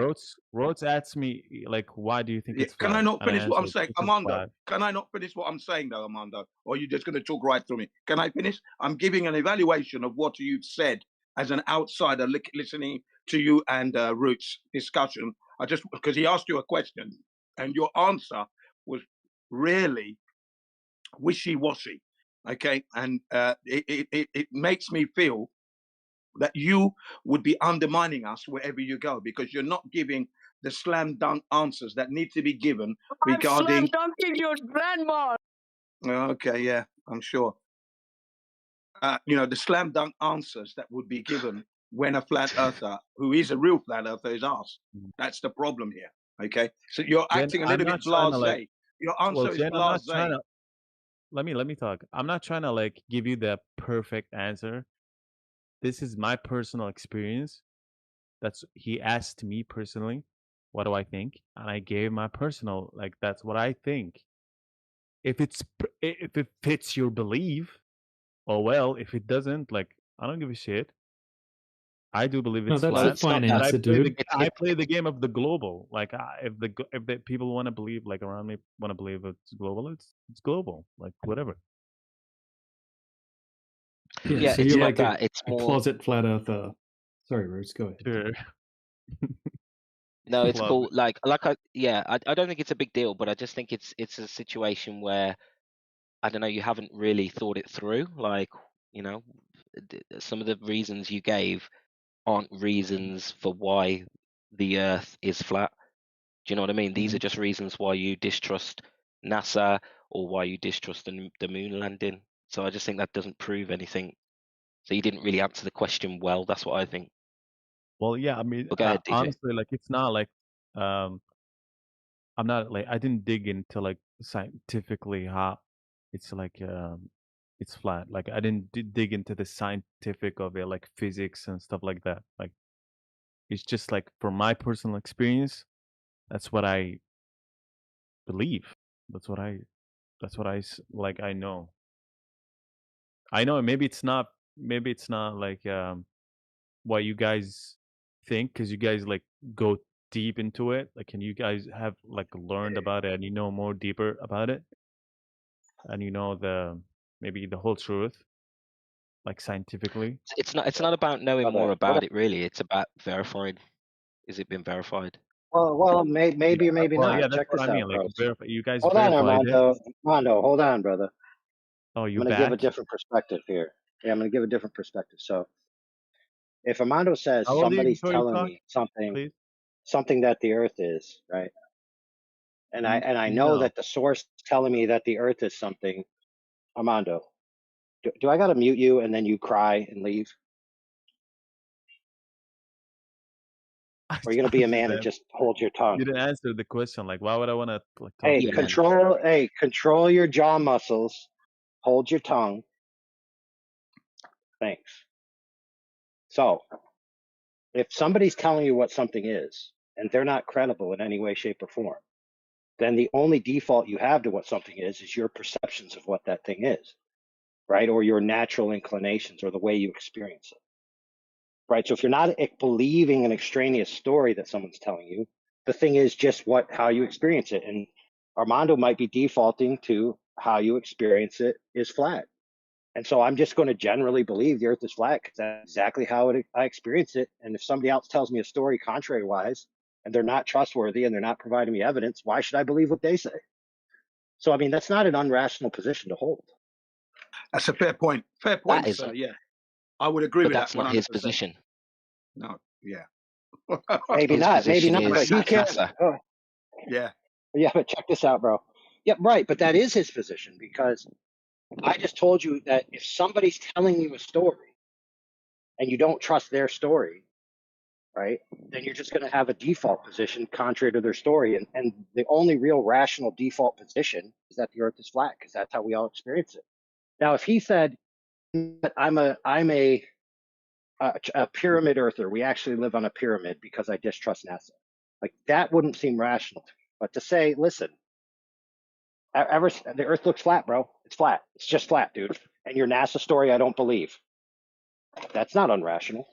Rhodes asked me like, why do you think it's flat? Can I not And finish what I'm answered, saying, "This is Armando? flat." Can I not finish what I'm saying, though, Armando? Or are you just going to talk right through me? Can I finish? I'm giving an evaluation of what you've said as an outsider listening to you and Root's discussion. I just because he asked you a question and your answer was really wishy-washy. Okay, and it makes me feel that you would be undermining us wherever you go because you're not giving the slam dunk answers that need to be given regarding. I'm slam dunking your grandma. Okay, yeah, I'm sure. The slam dunk answers that would be given when a flat earther, who is a real flat earther, is asked. That's the problem here. Okay, so you're Jen, acting a I'm little not bit trying to blasé. like. Your answer Well, is Jen, I'm not blasé. trying to. Let me talk. I'm not trying to like give you the perfect answer. This is my personal experience. He asked me personally, what do I think, and I gave my personal like that's what I think. If it fits your belief, oh well. If it doesn't, like I don't give a shit. I do believe No, it's that's flat. a fine But answer, dude. I play the game of the global. Like if the people want to believe like around me want to believe it's global, it's global. Like whatever. Yeah, so it's you're not like that. It's a more. closet flat earther. Sorry, Rose, go ahead. Sure. No, it's Love cool. it. I don't think it's a big deal, but I just think it's a situation where I don't know, you haven't really thought it through. Like, some of the reasons you gave aren't reasons for why the Earth is flat. Do you know what I mean? These are just reasons why you distrust NASA or why you distrust the moon landing. So I just think that doesn't prove anything. So you didn't really answer the question well. That's what I think. Well, yeah. I mean, But go ahead, DJ. honestly, like it's not like I'm not like I didn't dig into like scientifically how it's like it's flat. Like I didn't dig into the scientific of it, like physics and stuff like that. Like it's just like from my personal experience, that's what I believe. That's what I like I know. I know maybe it's not like what you guys think because you guys like go deep into it. Like and you guys have like learned about it and you know more deeper about it. And you know maybe the whole truth like scientifically. It's not about knowing more Brother, about it really. It's about verifying. Is it been verified? well, maybe or maybe Well, yeah, not. that's Check what this I mean. out, Like bro. you guys Hold on, verified it. Armando, hold on, brother. Oh, I'm you going to give a back? different perspective here. Yeah, I'm going to give a different perspective. So, if Armando says How old are you somebody's before you telling talk, me please? something that the Earth is, right? And I know No. that the source is telling me that the Earth is something, Armando. Do I got to mute you and then you cry and leave? Or are you going to be a man and just hold your tongue? You didn't answer the question. Like, why would I want to like talk Hey, to you? control your jaw muscles. Hold your tongue. Thanks. So, if somebody's telling you what something is and they're not credible in any way, shape, or form, then the only default you have to what something is your perceptions of what that thing is, right? Or your natural inclinations or the way you experience it, right? So if you're not believing an extraneous story that someone's telling you, the thing is just how you experience it. And Armando might be defaulting to how you experience it is flat. And so I'm just going to generally believe the earth is flat because that's exactly how I experience it. And if somebody else tells me a story contrary wise, and they're not trustworthy and they're not providing me evidence, why should I believe what they say? So, I mean, that's not an unrational position to hold. That's a fair point. Fair point, sir. Yeah, I would agree But with that's that 100%. not his position. No, yeah. Maybe not, but he can't. Yeah. Yeah, but check this out, bro. Yeah, right. But that is his position because I just told you that if somebody's telling you a story and you don't trust their story, right, then you're just going to have a default position contrary to their story. And the only real rational default position is that the earth is flat, because that's how we all experience it. Now, if he said, I'm a pyramid earther, we actually live on a pyramid because I distrust NASA, like that wouldn't seem rational to me. But to say, listen, the earth looks flat, bro. It's flat. It's just flat, dude. And your NASA story, I don't believe. That's not unrational.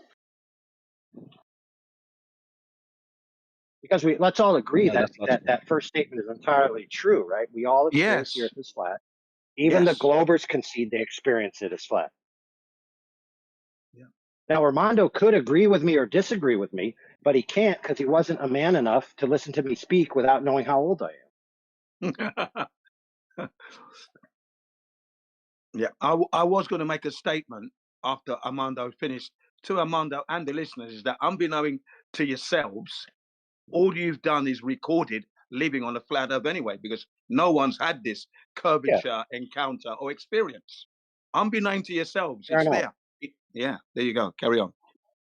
Because let's all agree that first statement is entirely true, right? We all experience the Yes. earth as flat. Even the Globers concede they experience it as flat. Yeah. Now, Armando could agree with me or disagree with me, but he can't because he wasn't a man enough to listen to me speak without knowing how old I am. Yeah, I was going to make a statement after Armando finished to Armando and the listeners, is that unbeknown to yourselves, all you've done is recorded living on a flat earth anyway, because no one's had this curvature encounter or experience. Unbeknown to yourselves, Fair it's enough. there. Yeah, there you go. Carry on.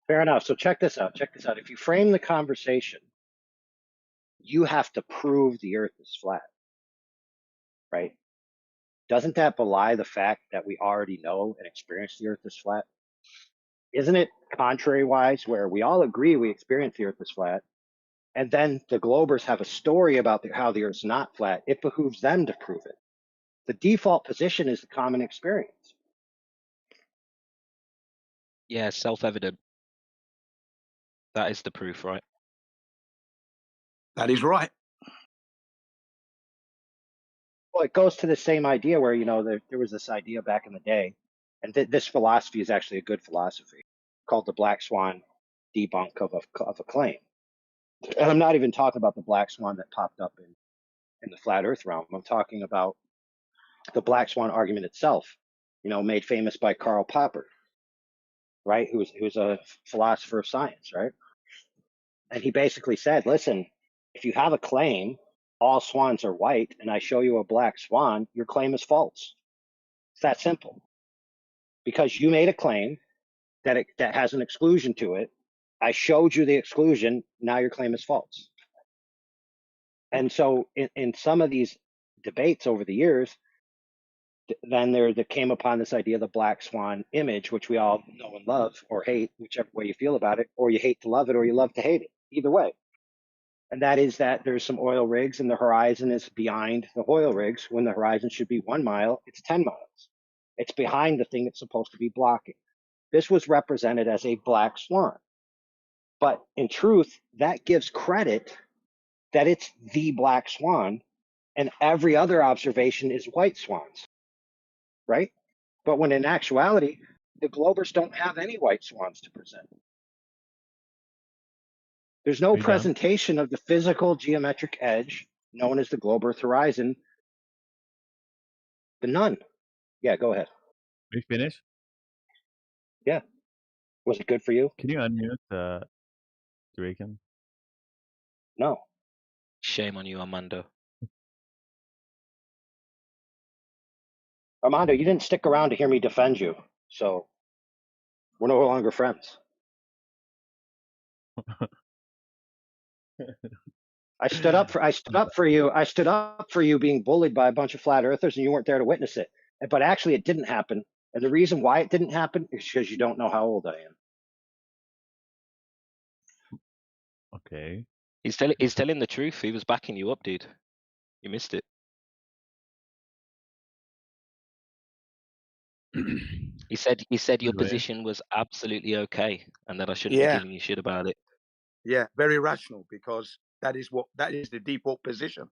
Fair enough. So check this out. Check this out. If you frame the conversation, you have to prove the earth is flat, right? Doesn't that belie the fact that we already know and experience the earth is flat? Isn't it contrary wise, where we all agree we experience the earth is flat, and then the Globers have a story about how the earth's not flat? It behooves them to prove it. The default position is the common experience. Yeah, self-evident. That is the proof, right? That is right. Well, it goes to the same idea where, there was this idea back in the day, and this philosophy is actually a good philosophy, called the black swan debunk of a claim. And I'm not even talking about the black swan that popped up in the flat earth realm. I'm talking about the black swan argument itself, made famous by Karl Popper, right? Who's a philosopher of science, right? And he basically said, listen, if you have a claim, all swans are white, and I show you a black swan, your claim is false. It's that simple. Because you made a claim that has an exclusion to it. I showed you the exclusion. Now your claim is false. And so in some of these debates over the years, then there came upon this idea of the black swan image, which we all know and love or hate, whichever way you feel about it, or you hate to love it or you love to hate it, either way. And that is that there's some oil rigs and the horizon is behind the oil rigs. When the horizon should be 1 mile, it's 10 miles. It's behind the thing it's supposed to be blocking. This was represented as a black swan. But in truth, that gives credit that it's the black swan, and every other observation is white swans, right? But when in actuality, the Globers don't have any white swans to present. There's no presentation of the physical geometric edge known as the globe Earth horizon. None. Yeah, go ahead. Are you finished? Yeah. Was it good for you? Can you unmute Draken? No. Shame on you, Armando. Armando, you didn't stick around to hear me defend you, so we're no longer friends. I stood up for you. I stood up for you being bullied by a bunch of flat earthers, and you weren't there to witness it. But actually, it didn't happen. And the reason why it didn't happen is because you don't know how old I am. Okay. He's telling the truth. He was backing you up, dude. You missed it. He said your position was absolutely okay, and that I shouldn't be giving you shit about it. Yeah, very rational, because that is the default position.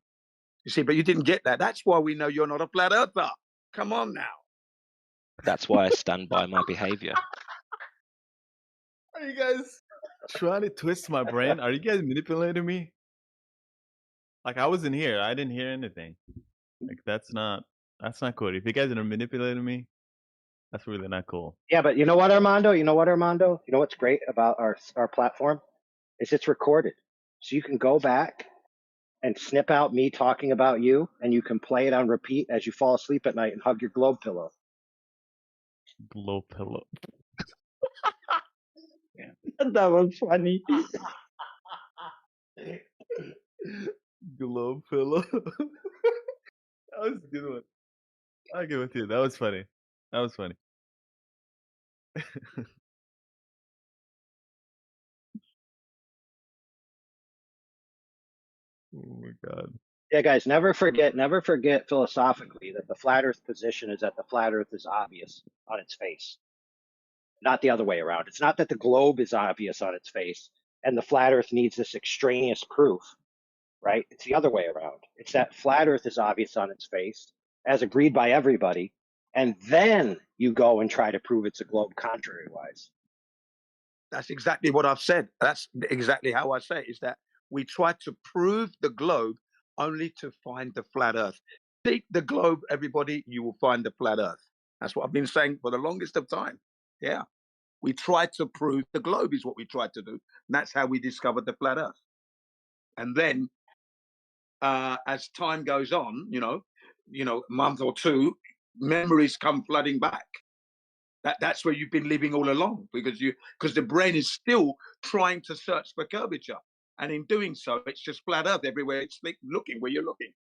You see, but you didn't get that. That's why we know you're not a flat earther. Come on now. That's why I stand by my behavior. Are you guys trying to twist my brain? Are you guys manipulating me? Like, I wasn't here. I didn't hear anything. Like, that's not cool. If you guys are manipulating me, that's really not cool. Yeah, but you know what, Armando? You know what's great about our platform is it's recorded. So you can go back and snip out me talking about you, and you can play it on repeat as you fall asleep at night and hug your globe pillow. Globe pillow. That was funny. Globe pillow. That was a good one. I'll give it to you. That was funny. That was funny. Oh my god. Yeah, guys, never forget philosophically that the flat Earth position is that the flat Earth is obvious on its face, not the other way around. It's not that the globe is obvious on its face and the flat Earth needs this extraneous proof, right? It's the other way around. It's that flat Earth is obvious on its face, as agreed by everybody, and then you go and try to prove it's a globe contrary-wise. That's exactly what I've said. That's exactly how I say it, is that we try to prove the globe only to find the flat Earth. Seek the globe, everybody, you will find the flat Earth. That's what I've been saying for the longest of time. Yeah. We try to prove the globe is what we tried to do. And that's how we discovered the flat Earth. And then as time goes on, a month or two, memories come flooding back. That's where you've been living all along, because the brain is still trying to search for curvature, and in doing so, it's just flat Earth everywhere it's looking where you're looking,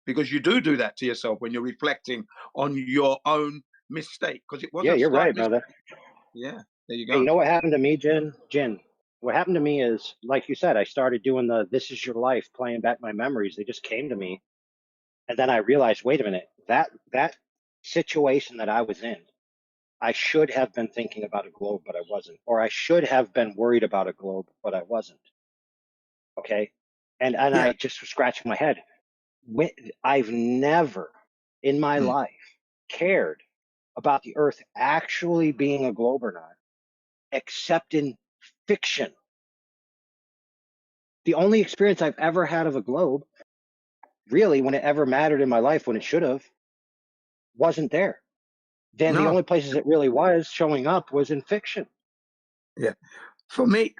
because you do that to yourself when you're reflecting on your own mistake, because it wasn't. Yeah, you're right, brother. Yeah, there you go. Hey, you know what happened to me, Jin? What happened to me is, like you said, I started doing the "This Is Your Life," playing back my memories. They just came to me, and then I realized, wait a minute, that situation that I was in, I should have been thinking about a globe, but I wasn't, or I should have been worried about a globe, but I wasn't. Okay, and I just was scratching my head. I've never in my life cared about the Earth actually being a globe or not, except in fiction. The only experience I've ever had of a globe, really, when it ever mattered in my life, when it should have, wasn't there. Then the only places it really was showing up was in fiction. Yeah. For me,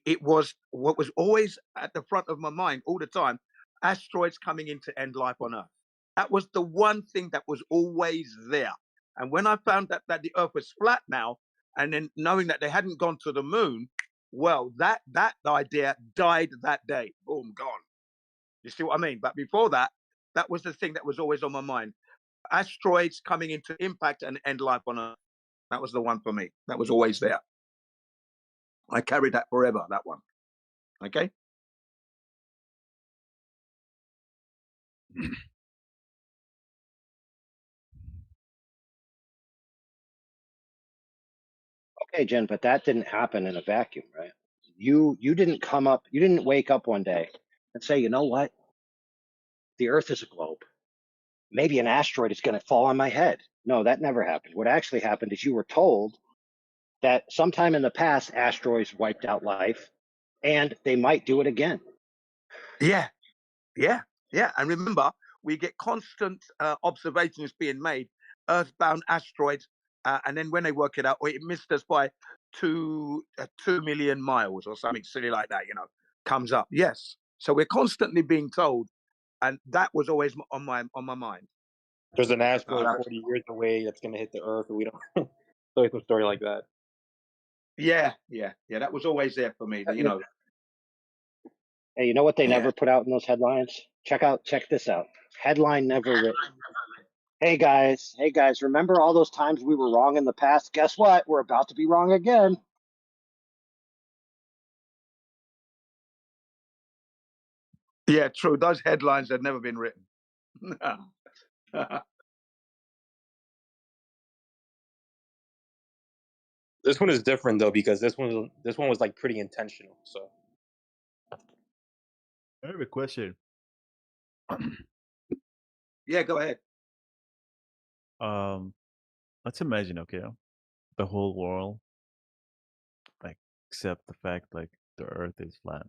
it was what was always at the front of my mind all the time: asteroids coming in to end life on Earth. That was the one thing that was always there. And when I found that the Earth was flat now, and then knowing that they hadn't gone to the moon, well, that idea died that day. Boom, gone. You see what I mean? But before that, that was the thing that was always on my mind: asteroids coming into impact and end life on Earth. That was the one for me. That was always there. I carried that forever, that one. Okay? Okay, Jen, but that didn't happen in a vacuum, right? You didn't wake up one day and say, you know what? The Earth is a globe. Maybe an asteroid is going to fall on my head. No, that never happened. What actually happened is you were told that sometime in the past, asteroids wiped out life, and they might do it again. Yeah. And remember, we get constant observations being made, Earthbound asteroids, and then when they work it out, it missed us by 2 million miles or something silly like that, comes up. Yes. So we're constantly being told, and that was always on my mind. There's an asteroid 40 years away that's going to hit the Earth, and we don't. So it's a story like that. Yeah. That was always there for me. Hey, you know what they never put out in those headlines? Check this out. Headline never written. Hey guys, remember all those times we were wrong in the past? Guess what? We're about to be wrong again. Yeah, true. Those headlines had never been written. This one is different though, because this one was like pretty intentional. So I have a question. Yeah, go ahead. Let's imagine, okay, the whole world, like, except the fact, like, the Earth is flat.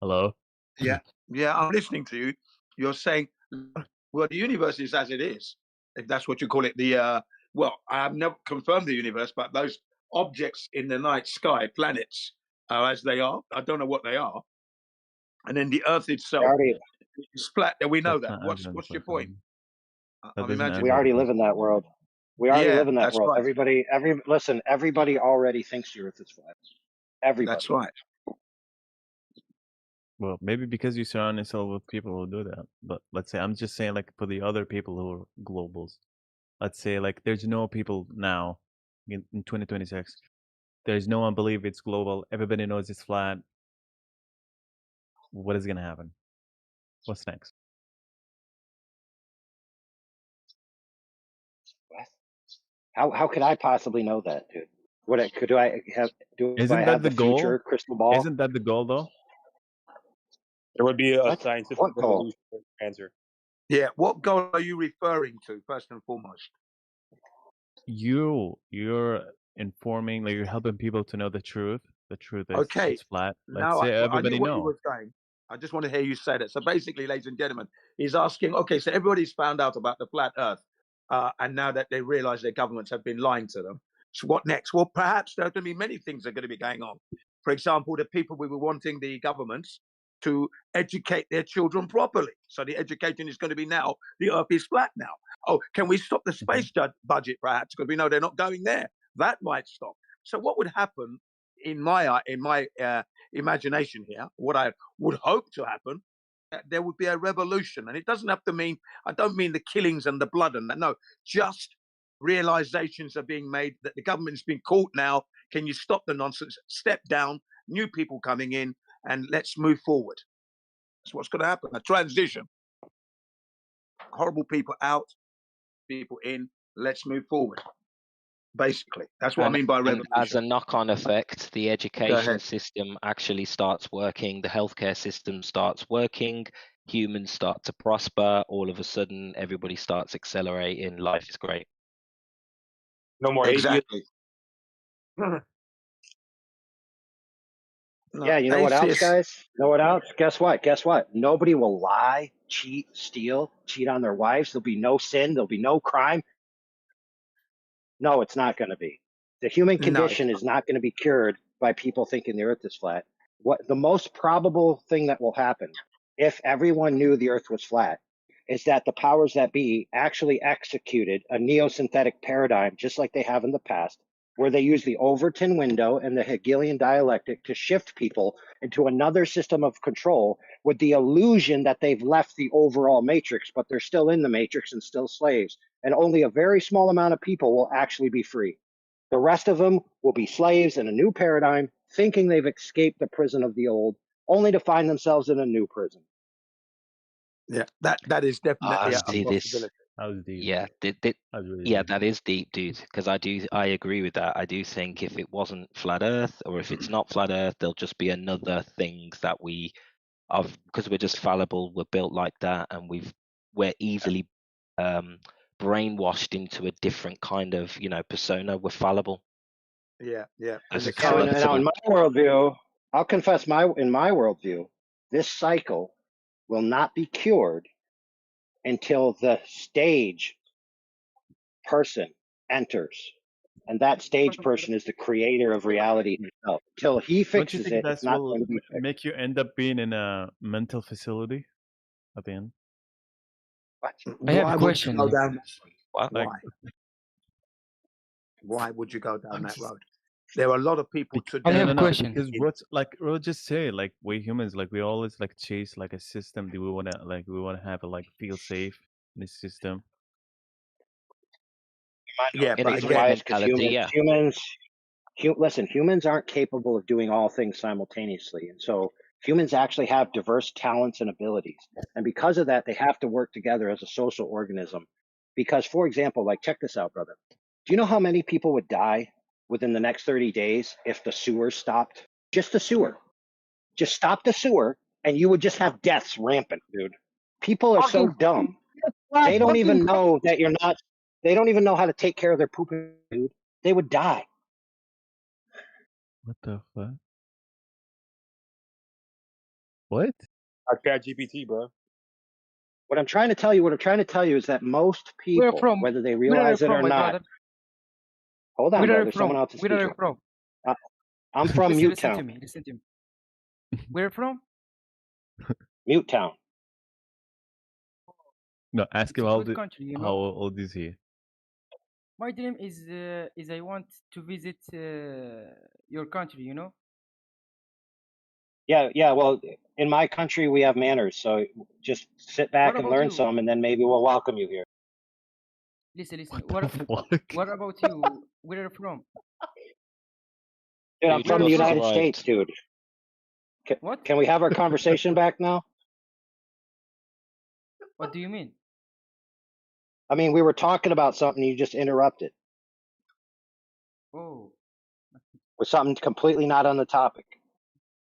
Hello? Yeah, I'm listening to you. You're saying, well, the universe is as it is, if that's what you call it. Well, I have never confirmed the universe, but those objects in the night sky, planets, are as they are. I don't know what they are. And then the Earth itself is flat. We know that. What's your point? I'm imagining. We already live in that world. We already live in that that's world. right. Everybody already thinks the Earth is flat. Everybody. That's right. Well, maybe because you surround yourself with people who do that. But let's say, I'm just saying, like, for the other people who are globals, let's say, like, there's no people now in 2026. There's no one believe it's global. Everybody knows it's flat. What is going to happen? What's next? How could I possibly know that, dude? Do I have the future goal? crystal ball? Isn't that the goal, though? There would be a What? scientific What goal? revolution answer. Yeah. What goal are you referring to, first and foremost? You're informing, like, you're helping people to know the truth. The truth is Okay. it's flat. Let's Now say I knew everybody what you know. were saying. I just want to hear you say that. So basically, ladies and gentlemen, he's asking, okay, so everybody's found out about the flat earth. And now that they realize their governments have been lying to them. So what next? Well, perhaps there are going to be many things that are going to be going on. For example, the people we were wanting the governments to educate their children properly. So the education is going to be now, the earth is flat now. Oh, can we stop the space budget perhaps? Because we know they're not going there. That might stop. So what would happen in my imagination here, what I would hope to happen, there would be a revolution. And it doesn't have to mean, I don't mean the killings and the blood and that. No, just realizations are being made that the government's been caught now. Can you stop the nonsense? Step down, new people coming in, and let's move forward. That's what's going to happen. A transition. Horrible people out, people in. Let's move forward. Basically, that's what I mean by revolution. As a knock-on effect, the education system actually starts working, the healthcare system starts working, humans start to prosper. All of a sudden, everybody starts accelerating. Life is great. No more exactly. Yeah, you know what else, guys? You know what else? Guess what? Guess what? Nobody will lie, cheat, steal, cheat on their wives. There'll be no sin. There'll be no crime. No, it's not going to be. The human condition is not going to be cured by people thinking the earth is flat. What the most probable thing that will happen if everyone knew the earth was flat is that the powers that be actually executed a neosynthetic paradigm, just like they have in the past, where they use the Overton window and the Hegelian dialectic to shift people into another system of control with the illusion that they've left the overall matrix, but they're still in the matrix and still slaves. And only a very small amount of people will actually be free. The rest of them will be slaves in a new paradigm, thinking they've escaped the prison of the old, only to find themselves in a new prison. Yeah, that is definitely a possibility. That was deep. Yeah, that is deep, dude. Because I agree with that. I do think if it wasn't flat Earth, or if it's not flat Earth, there'll just be another things that we, because we're just fallible, we're built like that, and we're easily brainwashed into a different kind of persona. We're fallible. Yeah. Now, in my worldview, I'll confess, in my worldview, this cycle will not be cured until the stage person enters. And that stage person is the creator of reality himself. Till he fixes Don't you think it's not will going to be fixed. make you end up being in a mental facility at the end? I have a question. Why? Why would you go down that road? There are a lot of people today. I have a question. Because we'll just say, like, we humans, like, we always like chase like a system. Do we want to have a feel safe in this system? Yeah, but humans aren't capable of doing all things simultaneously. And so humans actually have diverse talents and abilities. And because of that, they have to work together as a social organism. Because, for example, like, check this out, brother. Do you know how many people would die within the next 30 days if the sewer stopped? Just the sewer. Just stop the sewer, and you would just have deaths rampant, dude. People are so dumb. They don't even know that you're not. They don't even know how to take care of their poop, dude. They would die. What the fuck? What? ChatGPT, bro. What I'm trying to tell you is that most people, whether they realize it or not. Hold on, brother. Someone else is speaking. Where are you from? I'm from Listen Mutetown. to me. Listen to me. Where from? Mutetown. No, ask It's him a how good country, you how know. old is he? My dream is I want to visit your country, you know. Yeah. Well, in my country, we have manners. So just sit What back and about learn you? some, and then maybe we'll welcome you here. Listen. The fuck? What about you? Where are you from? Dude, I'm Dude, from you the got United States, sniped. dude. What? Can we have our conversation back now? What do you mean? I mean, we were talking about something, you just interrupted Oh, with something completely not on the topic. I'm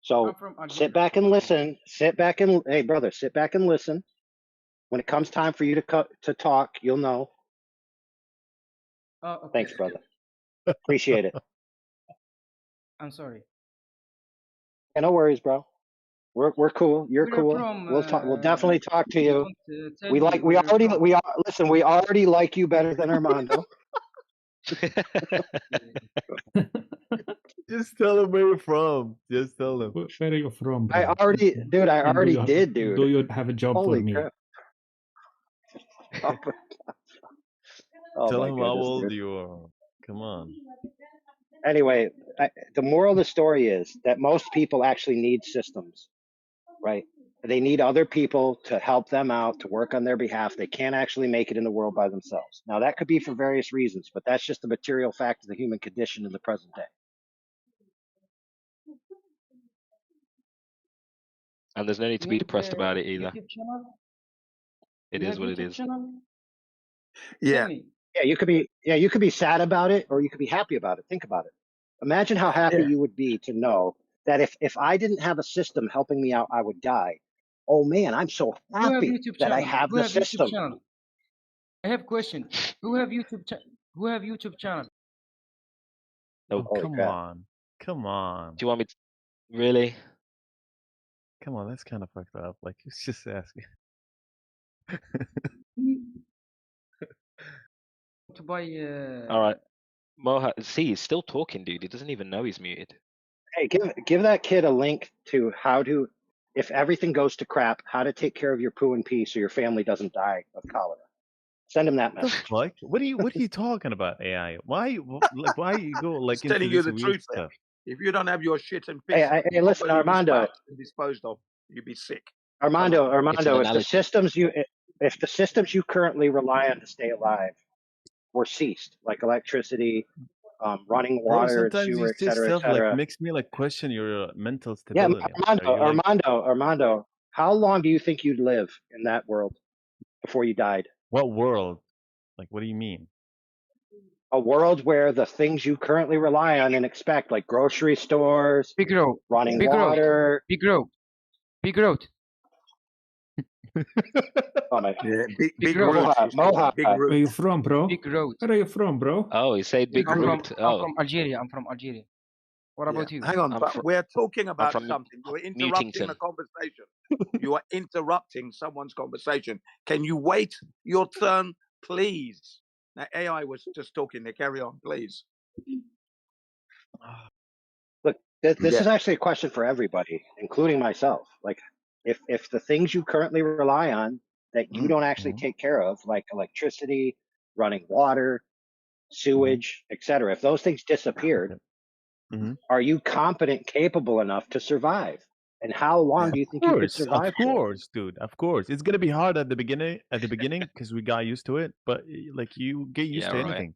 So from sit Algeria. back and listen. Hey, brother, sit back and listen. When it comes time for you to talk, you'll know. Oh, okay. Thanks, brother. Appreciate it. I'm sorry. Yeah, no worries, bro. We're cool. You're Where are you cool. from? We'll talk. We'll definitely talk to you. Don't tell We me like. where you're from. Listen. We already like you better than Armando. Just tell him where you're from. Just tell him. Where are you from, bro? I already did, dude. Do you have a job Holy for me? crap. Oh Tell my him how goodness, old dude. you are. Come on. Anyway, the moral of the story is that most people actually need systems, right? They need other people to help them out, to work on their behalf. They can't actually make it in the world by themselves. Now, that could be for various reasons, but that's just the material fact of the human condition in the present day. And there's no need to be depressed about it either. YouTube channel? It You is have what it YouTube is. channel? Yeah. Tell me. Yeah, you could be sad about it, or you could be happy about it. Think about it. Imagine how happy Yeah. you would be to know that if I didn't have a system helping me out, I would die. Oh man, I'm so Who have happy YouTube that I channel? have Who the have YouTube system. channel? I have question. Who have YouTube channel? Oh, Holy come crap. on. Come on. Do you want me to really? Come on, that's kind of fucked up. Like, it's just asking. To buy All right. Moha, see, he's still talking, dude. He doesn't even know he's muted. Hey, give that kid a link to how to, if everything goes to crap, how to take care of your poo and pee so your family doesn't die of cholera. Send him that What the message. fuck? What are you talking about, AI? Why you go like It's into telling you this the weird truth there. stuff? If you don't have your shit and Hey, piss hey, listen, properly Armando. dispatched and disposed of, you'd be sick. Come on. Armando, if the systems you currently rely on to stay alive were ceased, like electricity, running Bro, water, and sometimes you sewer, say et stuff like cetera. makes me like question your mental Yeah, stability. Like, are you like Armando, how long do you think you'd live in that world before you died? what world? Like, what do you mean? A world where the things you currently rely on and expect, like grocery stores, Big road, running big road, water. big road, big road. Oh my! Yeah, big road. roots. Moha. Big Where are you roots. from, bro? Big road. Where are you from, bro? Oh, he said big I'm root. Oh, from Algeria. I'm from Algeria. What Yeah. about you? Hang on, but we're talking I'm about from something. You're interrupting Mutington. the conversation. You are interrupting someone's conversation. Can you wait your turn, please? Now, AI was just talking. They carry on, please. Look, this Yeah. is actually a question for everybody, including myself. Like, if the things you currently rely on that you don't actually take care of, like electricity, running water, sewage, etc., if those things disappeared, are you competent, capable enough to survive? And how long do you think you could survive? Of course, dude. Of course, it's gonna be hard at the beginning. Because we got used to it. But like, you get used to anything.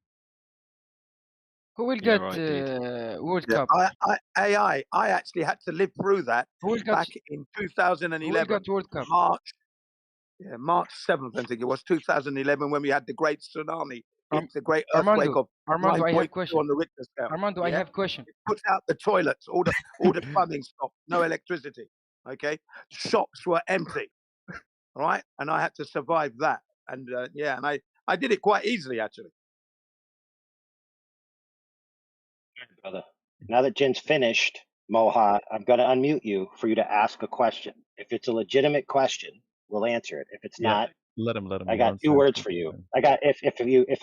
Who will Yeah, get right, World Yeah, Cup? I actually had to live through that back in 2011. Who will get World Cup? March 7th, I think it was 2011, when we had the great tsunami. It's the great earthquake Armando, of Armando, I have 9.2 question. on the Richter scale. Armando, I have question. It puts out the toilets, all the plumbing stopped, no electricity. Okay, shops were empty. All right, and I had to survive that. And and I did it quite easily, actually. Brother. Now that Jen's finished, Moha, I'm going to unmute you for you to ask a question. If it's a legitimate question, we'll answer it. If it's not, let him. I got two words for you. I got if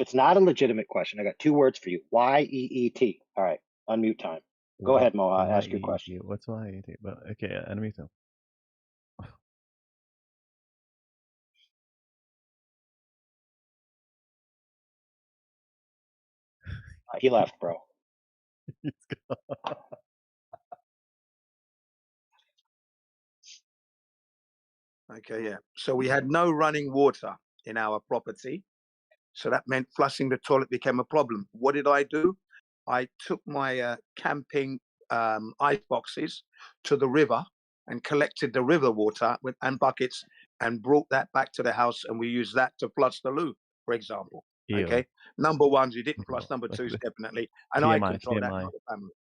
it's not a legitimate question, I got two words for you. YEET. All right, unmute time. Go ahead, Moha. Ask your question. What's YEET? But okay, unmute him. He left, bro. Okay, yeah. So we had no running water in our property. So that meant flushing the toilet became a problem. What did I do? I took my camping ice boxes to the river and collected the river water and buckets and brought that back to the house, and we used that to flush the loo, for example. Ew. Okay. Number ones, you didn't flush. Number twos, definitely. And I control that, not the family.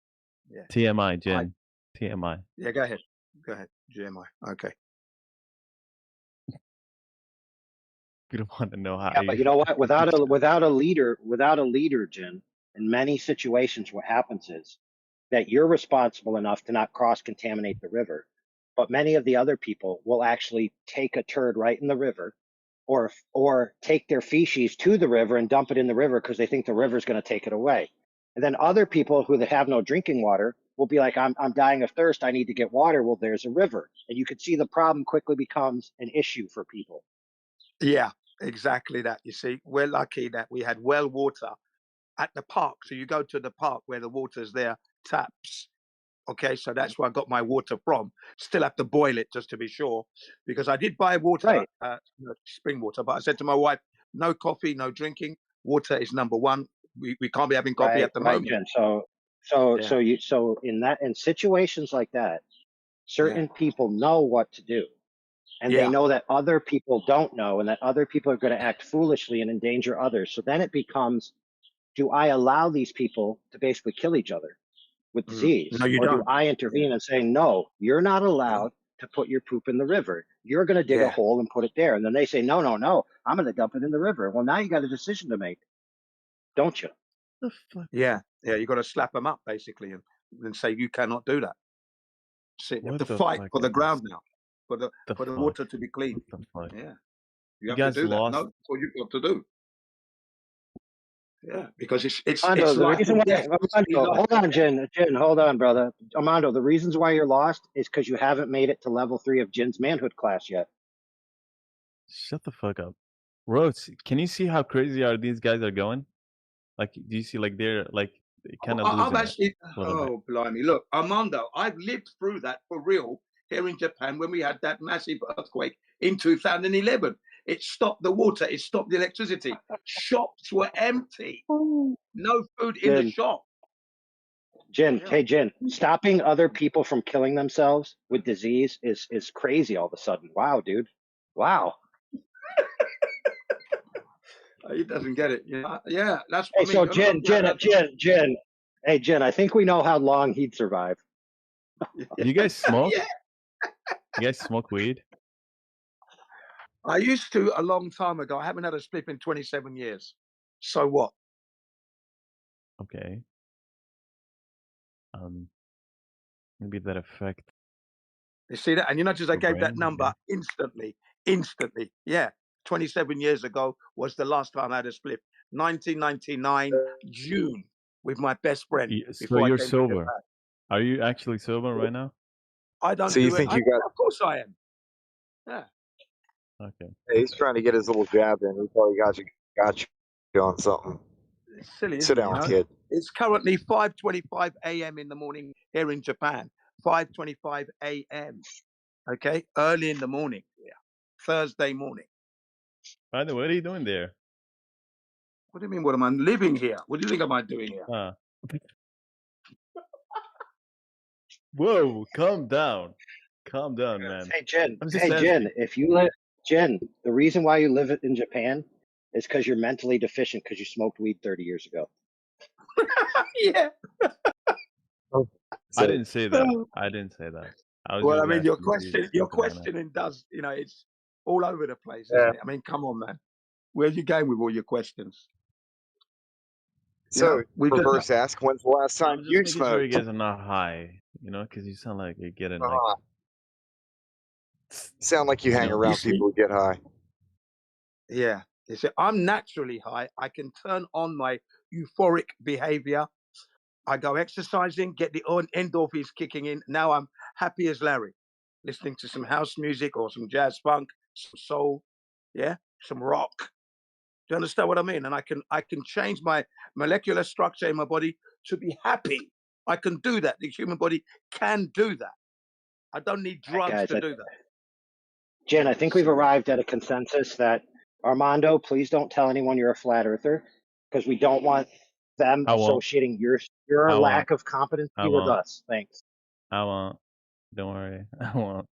Yeah. TMI, Jen. TMI. Yeah, go ahead. Go ahead. GMI. Okay. You don't want to know how. Yeah, but you know what? Without a leader, Jin, in many situations, what happens is that you're responsible enough to not cross-contaminate the river, but many of the other people will actually take a turd right in the river, or take their feces to the river and dump it in the river because they think the river's going to take it away. And then other people who have no drinking water will be like, I'm dying of thirst. I need to get water. Well, there's a river. And you can see the problem quickly becomes an issue for people. Yeah, exactly that. You see, we're lucky that we had well water at the park. So you go to the park where the water's there, taps. Okay, so that's where I got my water from. Still have to boil it just to be sure, because I did buy water, spring water, but I said to my wife, no coffee, no drinking. Water is number one. We can't be having coffee at the moment. Jen. So in situations like that, certain people know what to do. And they know that other people don't know, and that other people are going to act foolishly and endanger others. So then it becomes, do I allow these people to basically kill each other with disease? No, you or don't. do I intervene and say, no, you're not allowed to put your poop in the river. You're going to dig a hole and put it there. And then they say, no, I'm going to dump it in the river. Well, now you got a decision to make, don't you? Yeah, you got to slap them up basically, and say you cannot do that. So you have to fight for the ground now, for the water to be clean. Yeah, you have to do that. No, that's what you've got to do. Yeah, because it's Armando, the life reason and why, death. hold on, Jin, hold on, brother. Armando, the reasons why you're lost is because you haven't made it to level 3 of Jin's manhood class yet. Shut the fuck up. Rose, can you see how crazy are these guys are going? Like, do you see like they're like kind of losing I've actually, it a little bit. blimey. Look, Armando, I've lived through that for real here in Japan when we had that massive earthquake in 2011. It stopped the water. It stopped the electricity. Shops were empty. No food in the shop. Hey, Jin, stopping other people from killing themselves with disease is crazy all of a sudden. Wow, dude. Wow. He doesn't get it. Yeah, that's Hey, what I mean. so Jin. Hey, Jin, I think we know how long he'd survive. You guys smoke? Yeah. You guys smoke weed? I used to a long time ago. I haven't had a spliff in 27 years. So what? Okay. Maybe that affect. You see that? And you notice I gave that brain, number instantly. Yeah. 27 years ago was the last time I had a spliff. 1999, June, with my best friend. So you're sober. Are you actually sober right now? I don't So do you think it. you got? Of course I am. Yeah. Okay. Hey, he's trying to get his little jab in. He probably got you on something. It's silly, Sit isn't down, it, kid. It's currently 5:25 a.m. in the morning here in Japan. 5:25 a.m. Okay, early in the morning. Yeah, Thursday morning. By the way, what are you doing there? What do you mean? What am I living here? What do you think am I doing here? Whoa! Calm down, man. Hey, Jin. If you live, Jin, the reason why you live in Japan is because you're mentally deficient because you smoked weed 30 years ago. Yeah. I didn't say that. I didn't say that. Well, I mean, your questioning does, it's all over the place, isn't it? I mean, come on, man. Where are you going with all your questions? So, reverse ask, when's the last time you just making sure you smoked? guys are not high, because you sound like you're getting like. Sound like you hang around people who get high. Yeah. You see, I'm naturally high. I can turn on my euphoric behavior. I go exercising, get the endorphins kicking in. Now I'm happy as Larry, listening to some house music or some jazz funk, some soul, some rock. you understand what I mean? And I can change my molecular structure in my body to be happy. I can do that. The human body can do that. I don't need drugs guys, to do that. Jen, I think we've arrived at a consensus that Armando, please don't tell anyone you're a flat earther, because we don't want them I won't. associating your I lack won't. of competency I with won't. us. Thanks. I won't. Don't worry. I won't.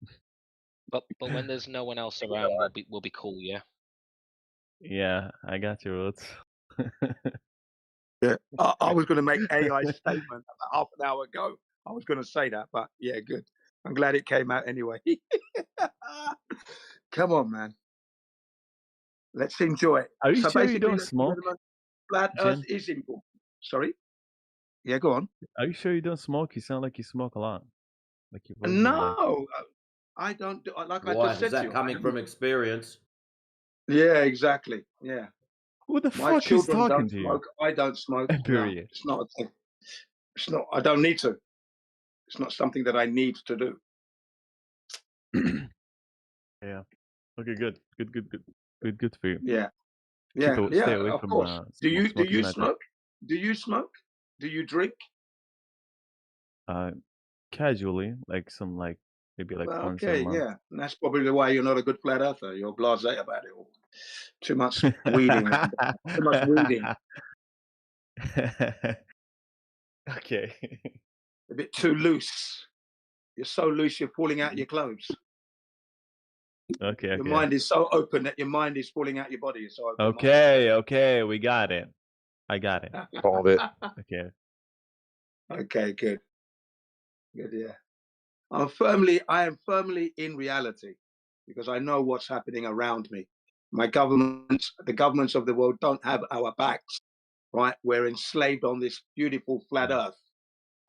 But when there's no one else around, we'll be cool, yeah. Yeah, I got your roots. Yeah, I was going to make AI statement about half an hour ago. I was going to say that, but yeah, good. I'm glad it came out anyway. Come on, man. Let's enjoy it. Are you So sure you basically, don't smoke, flat Earth Jen? is important. Sorry? Yeah, go on. Are you sure you don't smoke? You sound like you smoke a lot. Like your voice is like... No, I don't do. Like I Why just is said to that you, coming from experience? Yeah, exactly. Yeah. Who the My fuck is children talking don't to you? smoke. I don't smoke. No, Period. it's not a thing. It's not. I don't need to. It's not something that I need to do. Yeah. Okay, good. Good for you. Yeah. Yeah. Stay away Of from course. Do you smoking magic. smoke? Do you smoke? Do you drink? Casually, like maybe like once a Okay, month. yeah. And that's probably why you're not a good flat earther. You're blasé about it all. Too much weeding. Too much weeding. Okay. A bit too loose. You're so loose, you're pulling out your clothes. Okay. Your mind is so open that your mind is falling out your body. It's so open. Okay, we got it. I got it. Called it. Okay. Okay, good. Good, yeah. I am firmly in reality because I know what's happening around me. The governments of the world don't have our backs, right? We're enslaved on this beautiful flat earth.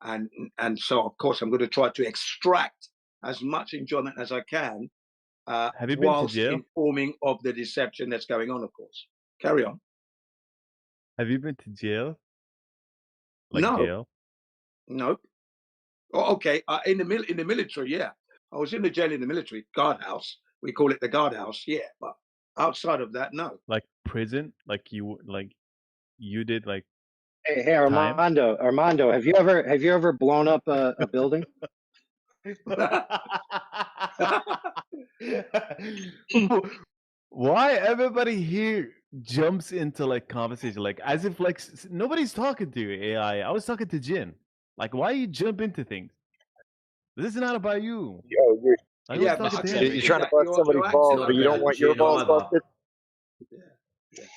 And so, of course, I'm going to try to extract as much enjoyment as I can Have you been to whilst jail? informing of the deception that's going on, of course. Carry on. Have you been to jail? No. Jail? Nope. Oh, okay. In the military, yeah. I was in the jail in the military, guardhouse. We call it the guardhouse, yeah. But outside of that, no. Like prison? Like you did like... Hey, Armando, have you ever blown up a building? Why everybody here jumps into like conversation like as if like nobody's talking to you, AI? I was talking to Jin. Like, why you jump into things? This is not about you. Yo, Yeah, you're trying to bust somebody's balls, but you don't want your balls busted.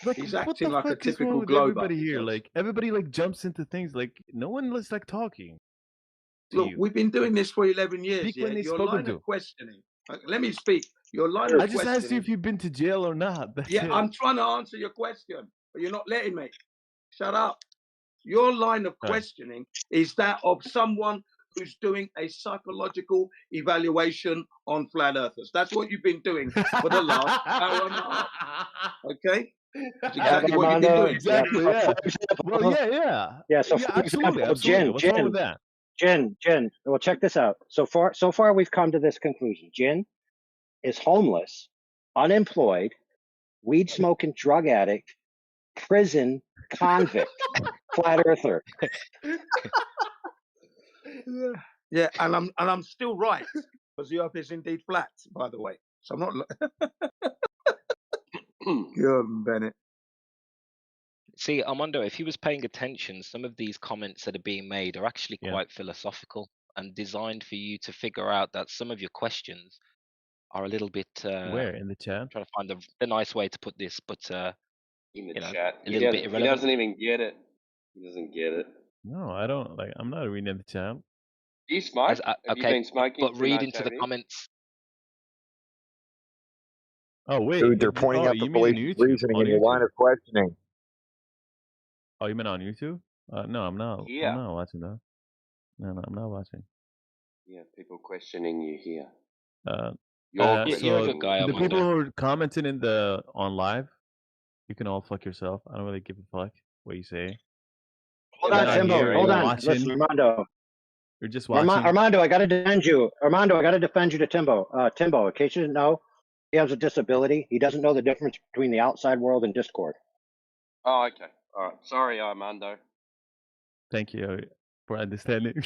Like, he's what acting the like a fuck is wrong typical with glober. everybody here? Like, everybody like jumps into things. Like, no one is like talking. Look, we've been doing this for 11 years. Speak when they're Your spoken line to. of questioning. Let me speak. Your line of I just questioning. asked you if you've been to jail or not. That's Yeah, it. I'm trying to answer your question, but you're not letting me. Shut up. Your line of questioning is that of someone who's doing a psychological evaluation on flat earthers. That's what you've been doing for the last hour and a half. Okay? That's exactly what you've been doing. Exactly, yeah. Well, yeah. Yeah, so yeah, for absolutely, example, absolutely. What's wrong with that? Jen, well, check this out. So far, we've come to this conclusion. Jen is homeless, unemployed, weed smoking drug addict, prison convict, flat earther. Yeah, and I'm still right because the earth is indeed flat, by the way. So I'm not. Good, Bennett. See, Armando, if he was paying attention, some of these comments that are being made are actually quite philosophical and designed for you to figure out that some of your questions are a little bit. Where in the chat? I'm trying to find the nice way to put this, but in the a chat, little bit irrelevant. He doesn't even get it. He doesn't get it. No, I don't. Like, I'm not reading the chat. Do you smoke? Have you been smoking but read tonight, into the Tony? comments. Oh wait, Dude, they're pointing out the fallacious reasoning in your line of questioning. Oh, you mean on YouTube? No, I'm not. Yeah. I'm not watching that. No, I'm not watching. Yeah, people questioning you here. You're a good guy, the Armando. people who are commenting on live, you can all fuck yourself. I don't really give a fuck what you say. Hold on, Timbo. Hold on. Listen, Armando. You're just watching. Armando, I got to defend you. Armando, I got to defend you to Timbo. Timbo, in case you didn't know, he has a disability. He doesn't know the difference between the outside world and Discord. Oh, okay. All right. Sorry, Armando. Thank you for understanding.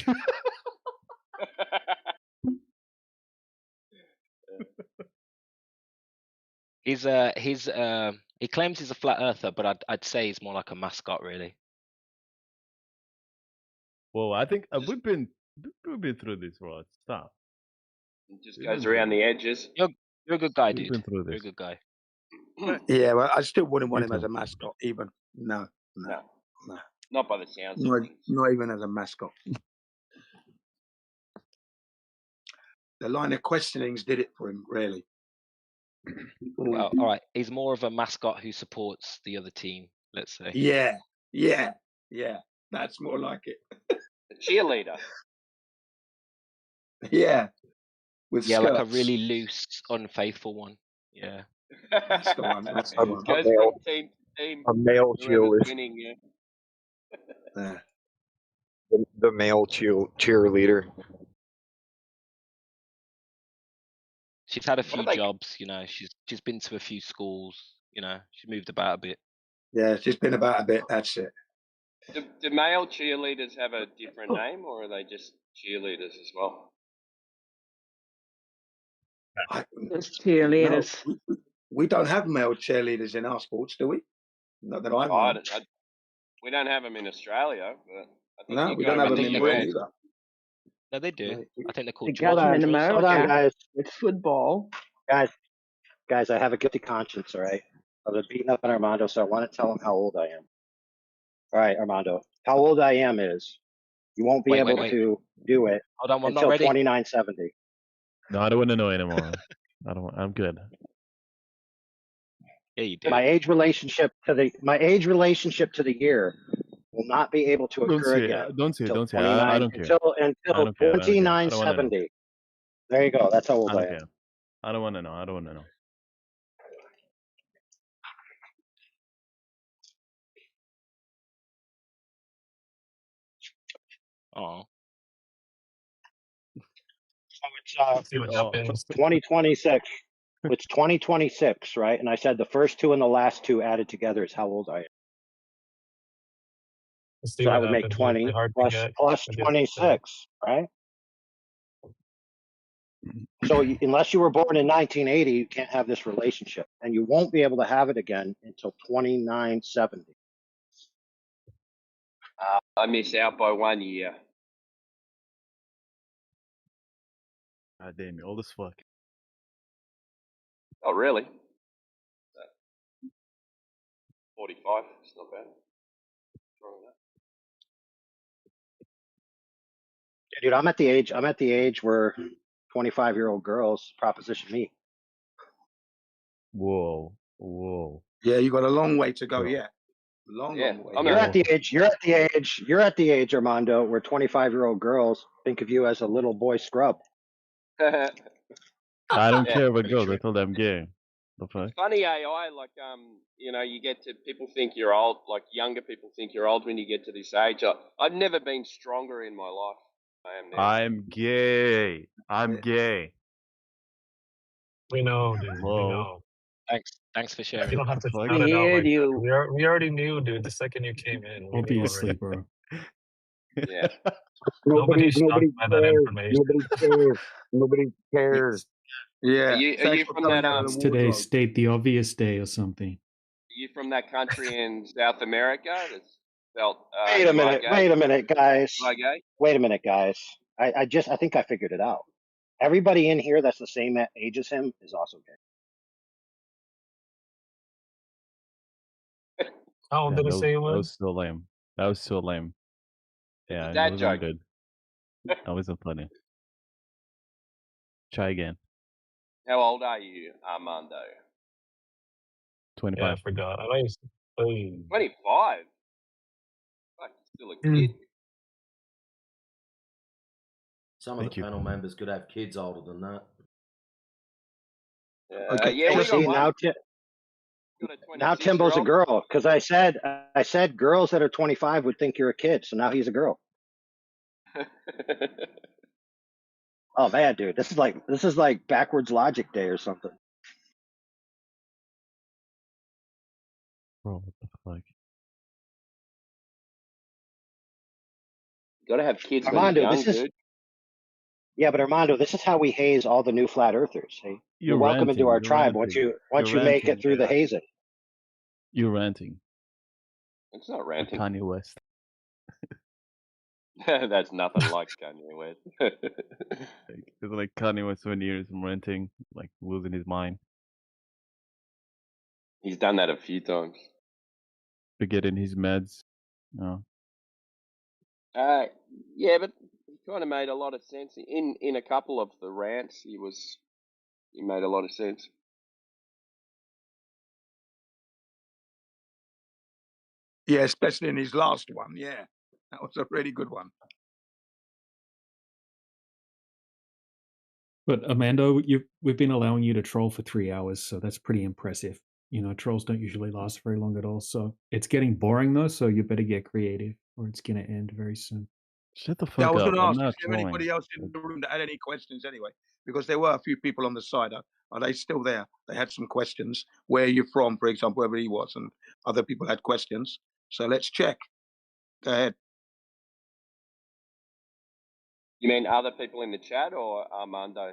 He claims he's a flat earther, but I'd say he's more like a mascot, really. Well, I think we've been through this, Rod. Stop. It just goes around the edges. You're a good guy, We've dude. been through You're a this. good guy. Yeah, well, I still wouldn't want Me him as too. a mascot, even. No. Not by the sounds of things. Not even as a mascot. The line of questionings did it for him, really. Well, all right. He's more of a mascot who supports the other team, let's say. Yeah. That's more like it. A cheerleader. Yeah. With like a skirts. really loose, unfaithful one. Yeah. That's the one. That's the one. Goes from team to team. A male Whoever's cheerleader. winning, yeah. The male cheerleader. She's had a few jobs, she's been to a few schools, she's moved about a bit. Yeah, she's been about a bit, that's it. Do male cheerleaders have a different name, or are they just cheerleaders as well? Just cheerleaders. No, we don't have male cheerleaders in our sports, do we? Not that I know. We don't have them in Australia, but I think no, we don't have them in Britain either. No, they do. I think they're called Got them in America. Hold on, guys. With football. Guys, I have a guilty conscience, all right? I've been beating up on Armando, so I want to tell him how old I am. All right, Armando. How old I am is you won't be able to do it until 2970. No, I don't want to know anymore. I'm good. Yeah, you do. My age relationship to the year will not be able to occur again. Don't say it. I don't care. Until 2970. There you go. That's how old I am. I don't want to know. Oh. So it's 2026. It's 2026, right? And I said the first two and the last two added together is how old I am. So I would make 20 plus 26, right? So unless you were born in 1980, you can't have this relationship, and you won't be able to have it again until 2970. I miss out by 1 year. God damn, you're old as fuck. Oh, really? 45. It's not bad. Dude, I'm at the age where 25-year-old girls proposition me. Whoa. Yeah, you got a long way to go yet. Long way. You're at the age, Armando, where 25-year-old girls think of you as a little boy scrub. I don't care about girls. I told them I'm gay. The fuck? Funny AI, like you get to people think you're old, like younger people think you're old when you get to this age. I've never been stronger in my life. I am now. I'm gay. I'm gay. We know, dude. Whoa. We know. Thanks for sharing. You don't have to shout it out like that. We already knew, dude. The second you came in, obviously, bro. Yeah. Nobody's shocked by that information. Nobody cares. Yeah. Are you from that? It's today's State the Obvious Day or something. Are you from that country in South America that's felt? Wait a minute, guys. Am I gay? Wait a minute, guys. I think I figured it out. Everybody in here that's the same age as him is also gay. How old did it say it was? That was so lame. Yeah, that it wasn't joke. good. That wasn't funny. Try again. How old are you, Armando? 25. Yeah, I forgot. 25. Fuck, still a kid. Some of the panel members could have kids older than that. Yeah, we got one. Now Timbo's a girl because I said girls that are 25 would think you're a kid, so now he's a girl. Oh man, dude, this is like backwards logic day or something. Bro, what the fuck? Got to have kids when Armando, you're young, this is dude. yeah, but Armando, this is how we haze all the new flat earthers. Hey, you're welcome into ranting. our You're tribe ranting. once you make it through the hazing. You're ranting. It's not Like ranting. Kanye West. That's nothing like Kanye West. It's like Kanye West when he's ranting, like losing his mind, He's done that a few times. forgetting his meds. No. Yeah, but he kind of made a lot of sense in a couple of the rants. He made a lot of sense. Yeah, especially in his last one. Yeah, that was a really good one. But Amando, we've been allowing you to troll for 3 hours, so that's pretty impressive. You know, trolls don't usually last very long at all. So it's getting boring though, so you better get creative or it's gonna end very soon. Shut the Yeah, I fuck was up. going to I'm ask, is not there trolling. anybody else in the room that had any questions anyway? Because there were a few people on the side. Are they still there? They had some questions. Where are you from, for example, wherever he was, and other people had questions. So let's check. Go ahead. You mean other people in the chat or Armando?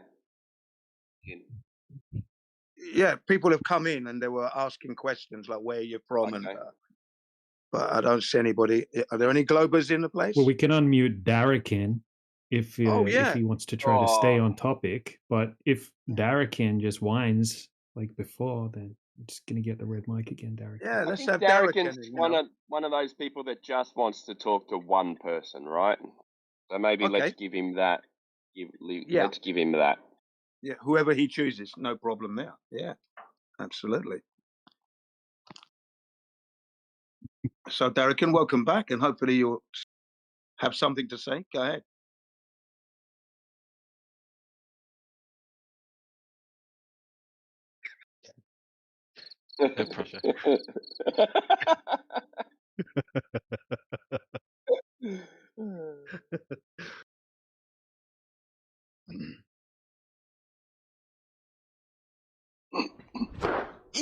Yeah, people have come in and they were asking questions like where you're from, Okay. but I don't see anybody. Are there any Globers in the place? Well, we can unmute Darrikin if yeah. he wants to try to stay on topic. But if Darrikin just whines like before, then I'm just gonna get the red mic again, Darrikin. Yeah, I let's think have Derek in. Darrikin's one of those people that just wants to talk to one person, right? So maybe Okay. let's give him that. Yeah. Let's give him that. Yeah, whoever he chooses, no problem there. Yeah, absolutely. So, Darrikin, welcome back, and hopefully you'll have something to say. Go ahead. No pressure.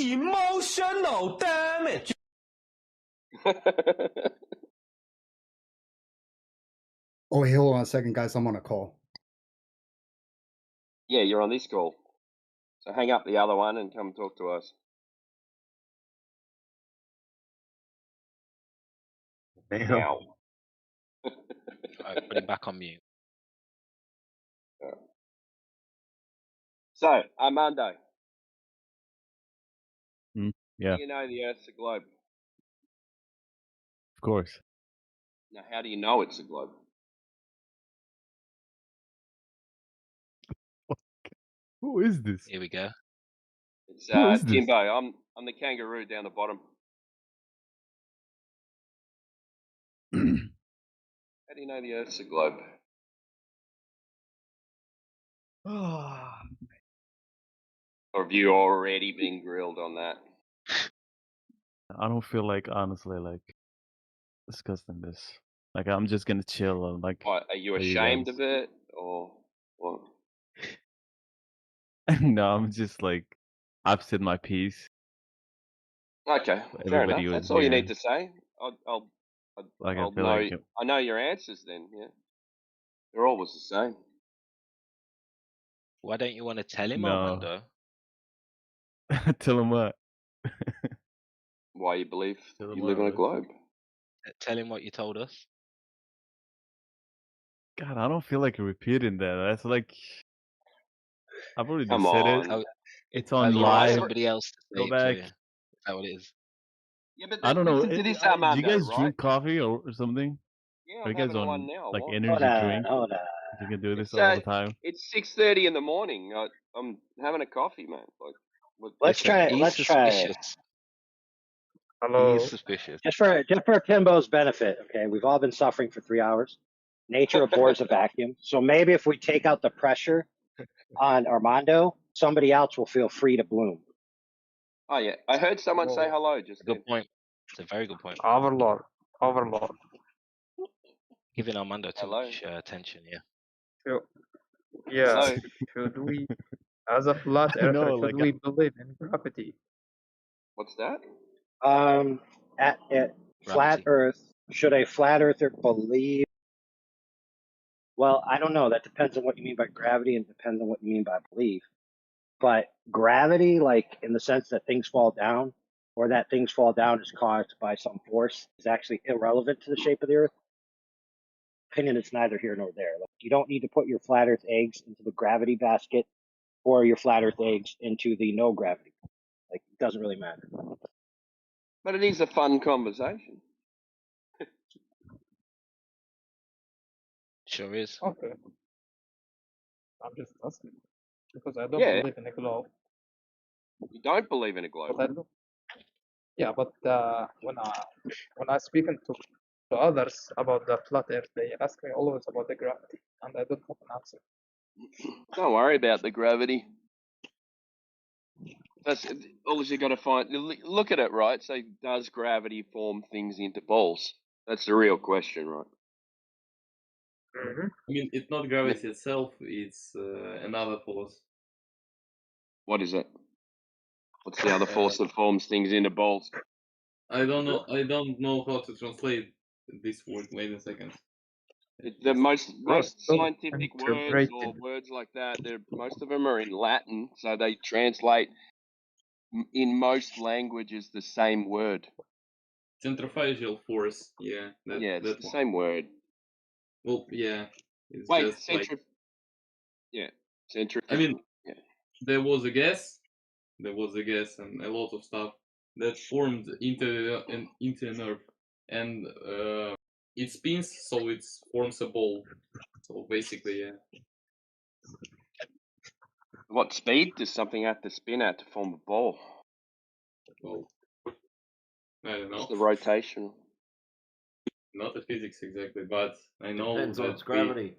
Emotional damage. Oh, wait, hold on a second, guys. I'm on a call. Yeah, you're on this call. So hang up the other one and come talk to us. Now. Alright, put him back on mute. So, Armando. Yeah, Do you know the Earth's a globe? of course. Now, how do you know it's a globe? Who is this? Here we go. It's Who is this? Timbo. I'm the kangaroo down the bottom. How do you know the Earth's a globe? Or have you already been grilled on that? I don't feel like honestly like discussing this. Like I'm just gonna chill and like. What, are you let ashamed guys- of it, or what? No, I'm just like I've said my piece. Okay, fair enough. That's all you need to say. I'll Like I feel know. like I know your answers. Then, yeah, they're always the same. Why don't you want to tell him, No. Armando? Tell him what? Why you believe Tell him you live on a what? globe? Tell him what you told us. God, I don't feel like repeating that. That's like I've already Come said it. on. It's on You live. want somebody else to Go say it to back. you. Is that what it is? Yeah, but I don't know. listen to this, Do you Armando, guys right? drink coffee or something? Yeah, Are I'm you guys having one on now. like What? energy drink? Hold on. You can do this It's all the time. it's 6:30 in the morning. I'm having a coffee, man. Like, Let's try. He's suspicious. Hello. He's suspicious. Just for Timbo's benefit, okay? We've all been suffering for 3 hours. Nature abhors a vacuum. So maybe if we take out the pressure on Armando, somebody else will feel free to bloom. Oh yeah, I heard someone say hello just then. Good point. It's a very good point. Overlord. Giving Armando too Hello. much attention, yeah. Yeah. Hello. Should we, as a flat I know, earther, should we believe in gravity? What's that? At flat Gravity. Earth, should a flat earther believe Well, I don't know. That depends on what you mean by gravity and depends on what you mean by belief. But gravity, like in the sense that things fall down or that things fall down is caused by some force, is actually irrelevant to the shape of the Earth. Opinion is neither here nor there. Like, you don't need to put your flat Earth eggs into the gravity basket or your flat Earth eggs into the no gravity. Like, it doesn't really matter. But it is a fun conversation. Sure is. Okay. I'm just asking because I don't Yeah. believe in a globe. You don't believe in a globe? But I do. Yeah, but when I speak to others about the flat Earth, they ask me always about the gravity, and I don't have an answer. Don't worry about the gravity. That's all you got to find. Look at it, right? So, does gravity form things into balls? That's the real question, right? Mm-hmm. I mean, it's not gravity itself; it's another force. What is it? What's the other force that forms things into balls? I don't know. I don't know how to translate this word. Wait a second. The most scientific words or words like that, most of them are in Latin, so they translate in most languages the same word. Centrifugal force, yeah. It's the same word. Well, yeah. It's Wait, just like. Yeah, centrifugal. I mean, there was a gas, and a lot of stuff that formed into an Earth, and it spins, so it forms a ball. So basically, yeah. What speed does something have to spin at to form a ball? Well, I don't know. What's the rotation? Not the physics exactly, but I know Depends on that its gravity.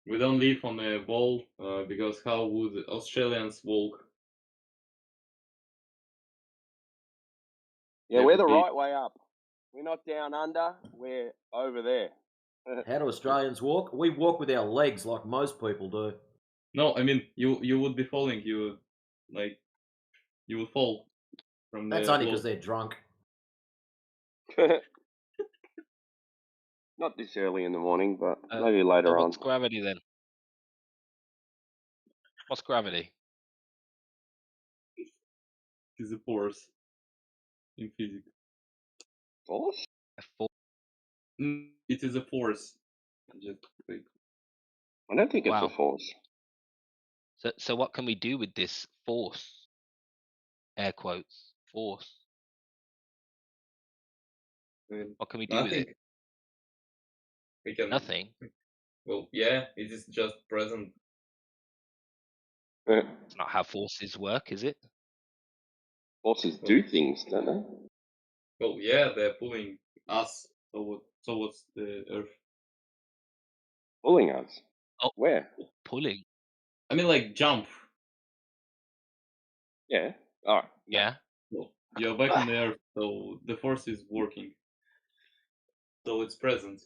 we don't live on a ball because how would Australians walk? Yeah, we're the right way up. We're not down under. We're over there. How do Australians walk? We walk with our legs like most people do. No, I mean you would be falling. You would fall from the. That's only because they're drunk. Not this early in the morning, but maybe later on. What's gravity then? What's gravity? It's a force in physics. Force? A force. It is a force. Just like. I don't think it's a force. So what can we do with this force? Air quotes. Force. What can we do with it? We can. Nothing. Well, yeah, it is just present. It's not how forces work, is it? Forces do things, don't they? Well, yeah, they're pulling us towards the Earth. Pulling us? Oh, where? Pulling. I mean, like jump. Yeah. All right. Yeah. Well, you're back on the Earth, so the force is working. So it's present.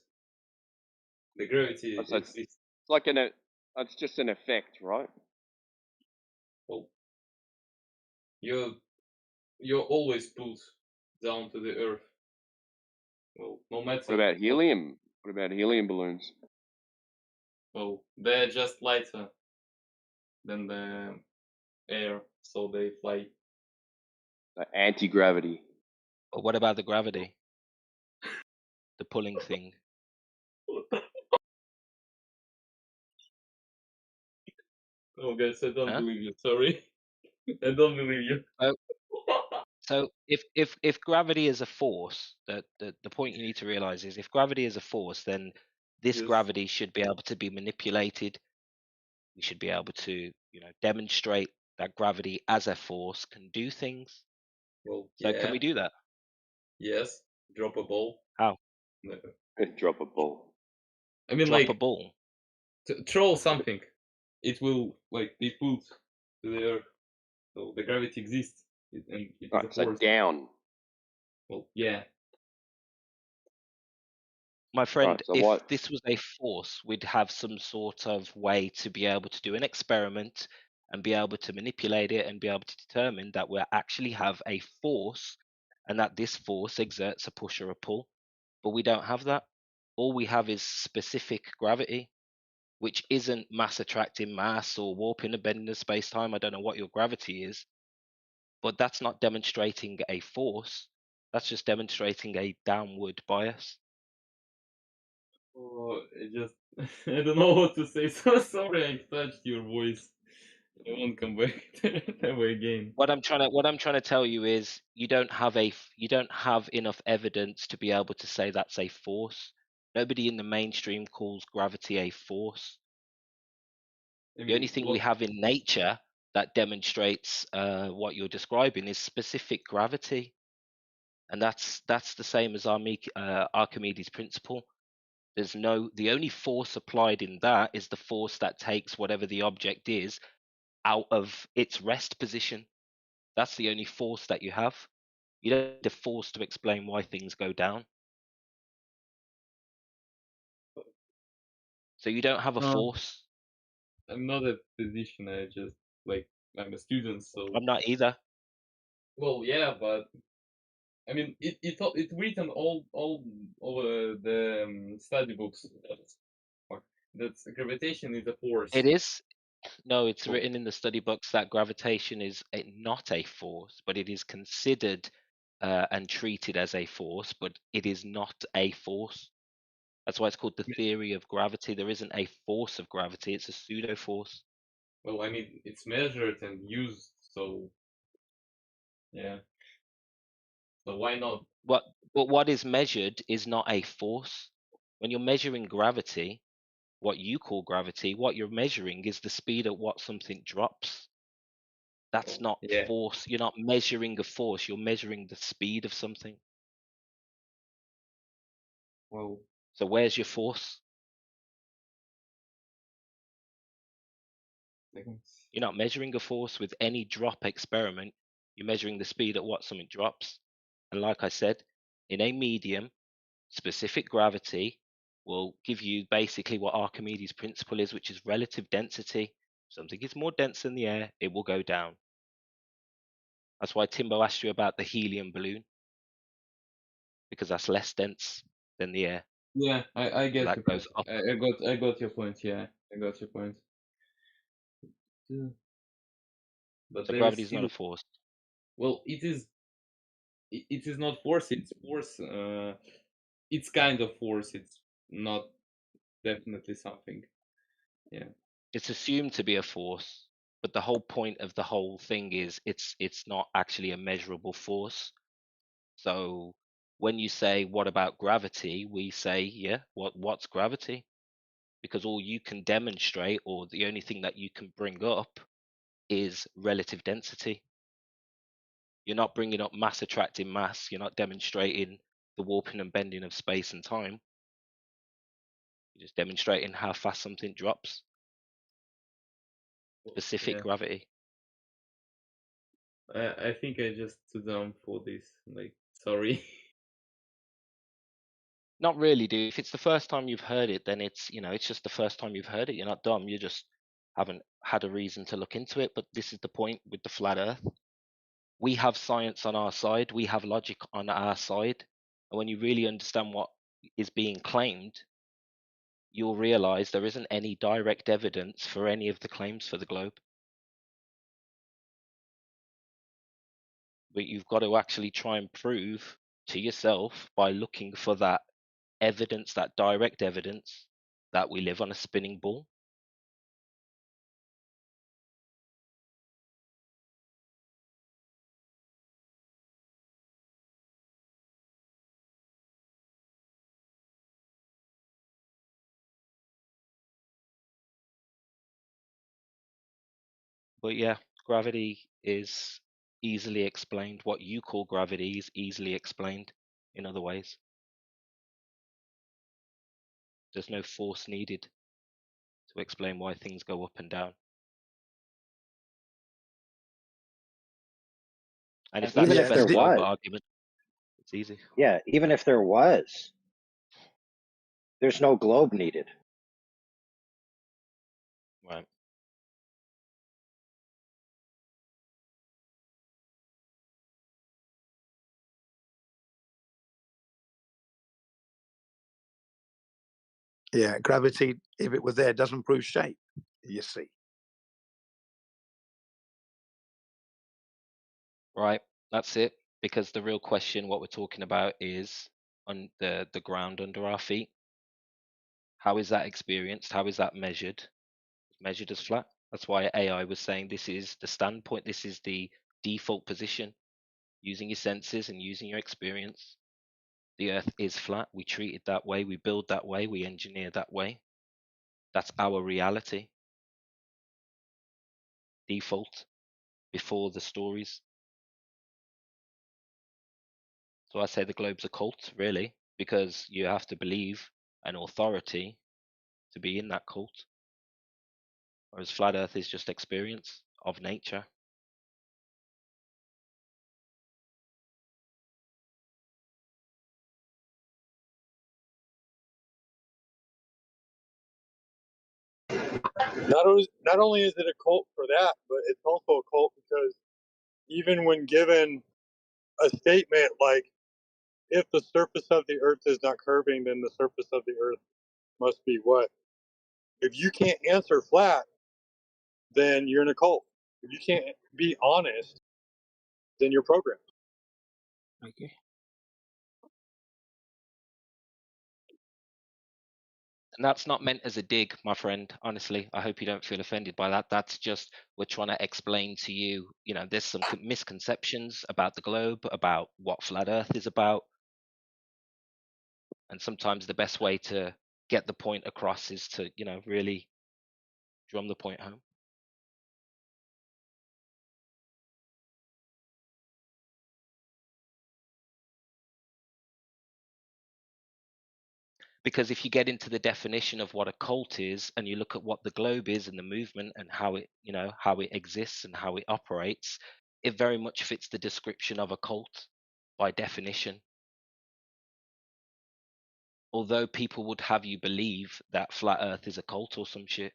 The gravity exists. It's like it's just an effect, right? Well, you're always pulled down to the Earth. Well, no matter. What about helium? What about helium balloons? Well, they're just lighter than the air, so they fly. Anti-gravity. But what about the gravity? The pulling thing. Oh, guys, I don't believe you. Sorry, I don't believe you. So if gravity is a force, the point you need to realize is if gravity is a force, then this gravity should be able to be manipulated. We should be able to, demonstrate that gravity as a force can do things. Well, so can we do that? Yes. Drop a ball. How? Drop a ball. I mean, drop like a ball. Throw something. It will be pulled to the Earth. So the gravity exists, and it is a force. So down. Well, yeah. My friend, so if this was a force, we'd have some sort of way to be able to do an experiment and be able to manipulate it and be able to determine that we actually have a force and that this force exerts a push or a pull. But we don't have that. All we have is specific gravity. which isn't mass attracting mass or warping and bending of space-time. I don't know what your gravity is, but that's not demonstrating a force. That's just demonstrating a downward bias. Oh, I don't know what to say. So sorry I touched your voice. I won't come back ever again. What I'm trying to tell you is you don't have enough evidence to be able to say that's a force. Nobody in the mainstream calls gravity a force. The only thing we have in nature that demonstrates what you're describing is specific gravity, and that's the same as Archimedes' principle. The only force applied in that is the force that takes whatever the object is out of its rest position. That's the only force that you have. You don't need a force to explain why things go down. So you don't have a force. I'm not a physician. I'm a student, so. I'm not either. Well, yeah, but I mean, it's written all over the study books that gravitation is a force. It is. No, it's written in the study books that gravitation is not a force, but it is considered and treated as a force, but it is not a force. That's why it's called the theory of gravity. There isn't a force of gravity, it's a pseudo force. Well, I mean, it's measured and used, so yeah. So why not? But what is measured is not a force. When you're measuring gravity, what you call gravity, what you're measuring is the speed at what something drops. That's not force. You're not measuring a force, you're measuring the speed of something. Well, so where's your force? You're not measuring a force with any drop experiment. You're measuring the speed at what something drops. And like I said, in a medium, specific gravity will give you basically what Archimedes' principle is, which is relative density. If something is more dense than the air, it will go down. That's why Timbo asked you about the helium balloon, because that's less dense than the air. Yeah, I get that your goes point. up. I got your point. Yeah, I got your point. But So there gravity is is not a still. force. Well, it is. It is not force. It's force. It's kind of force. It's not definitely something. Yeah. It's assumed to be a force, but the whole point of the whole thing is it's not actually a measurable force. So when you say what about gravity, we say, yeah, what's gravity? Because all you can demonstrate, or the only thing that you can bring up, is relative density. You're not bringing up mass attracting mass. You're not demonstrating the warping and bending of space and time. You're just demonstrating how fast something drops. Specific gravity. I think I just too dumb for this. Like, sorry. Not really, dude. If it's the first time you've heard it, then it's just the first time you've heard it. You're not dumb. You just haven't had a reason to look into it. But this is the point with the flat Earth. We have science on our side. We have logic on our side. And when you really understand what is being claimed, you'll realize there isn't any direct evidence for any of the claims for the globe. But you've got to actually try and prove to yourself by looking for that evidence, that direct evidence, that we live on a spinning ball. But yeah, gravity is easily explained. What you call gravity is easily explained in other ways. There's no force needed to explain why things go up and down. And if that's Even your if there best globe was, argument, it's easy. yeah, even if there was, there's no globe needed. Right. Yeah, gravity, if it was there, doesn't prove shape. You see. Right, that's it. Because the real question, what we're talking about, is on the ground under our feet. How is that experienced? How is that measured? It's measured as flat. That's why AI was saying this is the standpoint. This is the default position. Using your senses and using your experience, the Earth is flat. We treat it that way. We build that way. We engineer that way. That's our reality. Default before the stories. So I say the globe's a cult, really, because you have to believe an authority to be in that cult. Whereas flat Earth is just experience of nature. Not only is it a cult for that, but it's also a cult because even when given a statement like, if the surface of the earth is not curving, then the surface of the earth must be what? If you can't answer flat, then you're in a cult. If you can't be honest, then you're programmed. Okay. And that's not meant as a dig, my friend. Honestly, I hope you don't feel offended by that. That's just, we're trying to explain to you, there's some misconceptions about the globe, about what flat Earth is about. And sometimes the best way to get the point across is to, really drum the point home. Because if you get into the definition of what a cult is, and you look at what the globe is and the movement and how it, how it exists and how it operates, it very much fits the description of a cult by definition. Although people would have you believe that flat Earth is a cult or some shit.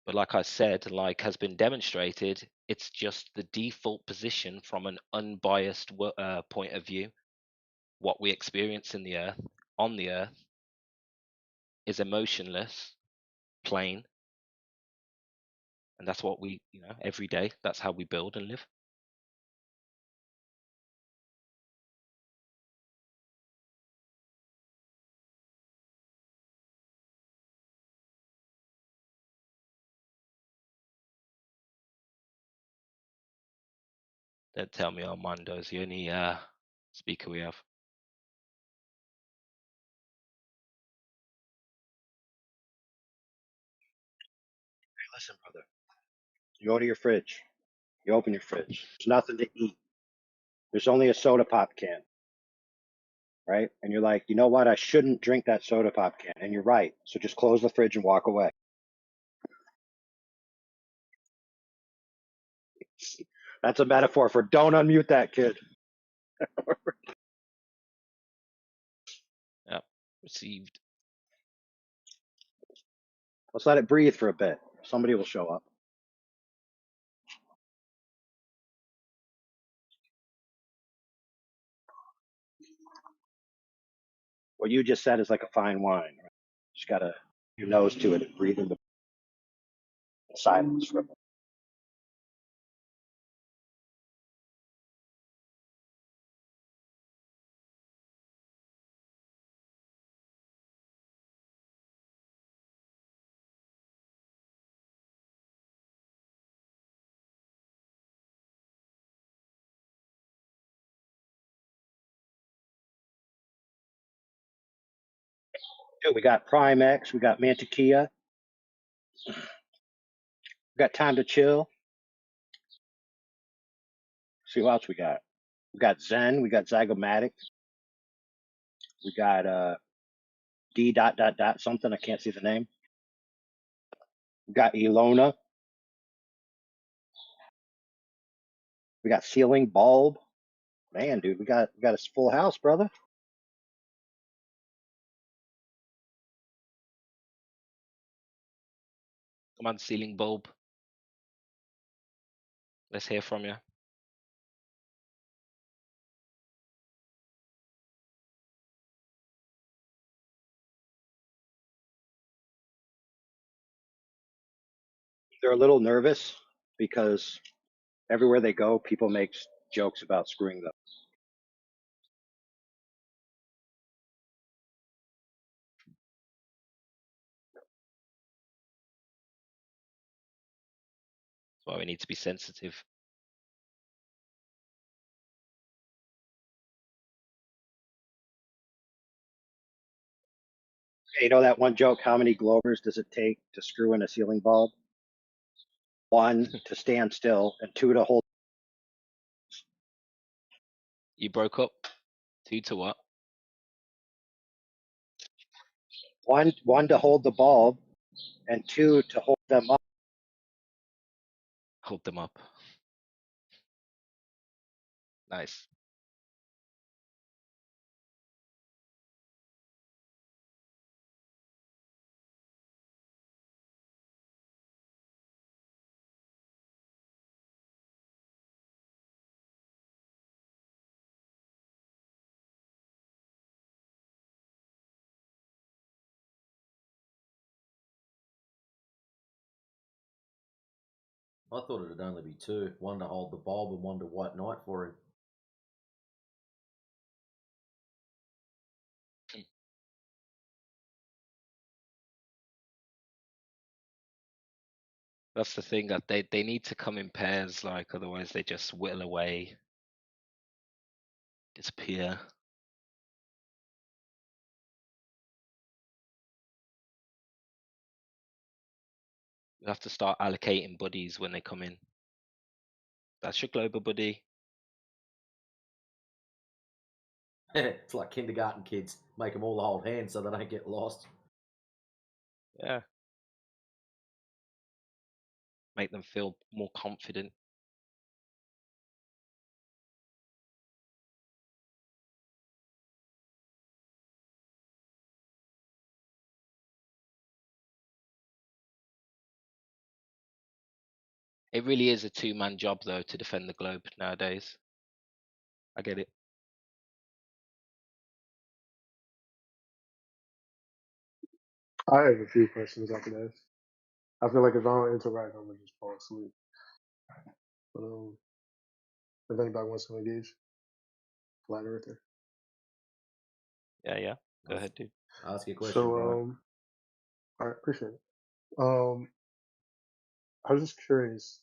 But like I said, like has been demonstrated, it's just the default position from an unbiased point of view. What we experience in the Earth, on the Earth, is emotionless, plain. And that's what we, every day, that's how we build and live. Don't tell me Armando's the only speaker we have. Hey, listen, brother. You go to your fridge. You open your fridge. There's nothing to eat. There's only a soda pop can. Right? And you're like, you know what? I shouldn't drink that soda pop can. And you're right. So just close the fridge and walk away. That's a metaphor for don't unmute that kid. Yep, received. Let's let it breathe for a bit. Somebody will show up. What you just said is like a fine wine. Right? Just gotta your nose to it and breathe in the silence for a bit. Dude, we got Prime X, we got Mantequilla, we got Time to Chill. See what else we got. We got Zen, we got Zygomatic, we got D dot dot dot something, I can't see the name. We got Elona. We got Ceiling Bulb. Man, dude, we got a full house, brother. Come on, Ceiling Bulb. Let's hear from you. They're a little nervous because everywhere they go, people make jokes about screwing them. That's why we need to be sensitive. You know that one joke, how many Glovers does it take to screw in a ceiling bulb? 1 to stand still, and 2 to hold. You broke up. 2 to what? 1 to hold the bulb, and 2 to hold them up. Hold them up. Nice. I thought it'd only be 2. 1 to hold the bulb and 1 to White Knight for him. That's the thing, that they need to come in pairs, like otherwise they just whittle away, disappear. You have to start allocating buddies when they come in. That's your global buddy. It's like kindergarten kids. Make them all hold hands so they don't get lost. Yeah. Make them feel more confident. It really is a two-man job, though, to defend the globe nowadays. I get it. I have a few questions I could ask. I feel like if I don't interact, I'm gonna just fall asleep. But if anybody wants to engage, flat earther. Yeah. Go ahead, dude. Ask your question, So, bro. all right, appreciate it. I was just curious.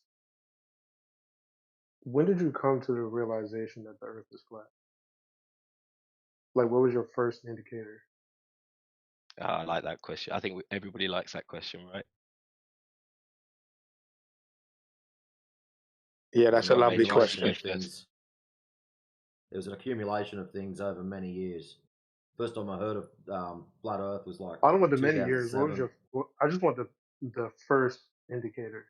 When did you come to the realization that the Earth is flat? Like, what was your first indicator? I like that question. I think everybody likes that question, right? Yeah, that's a lovely question. Things. It was an accumulation of things over many years. First time I heard of flat Earth was like I don't want the many years. What was your? I just want the first indicator.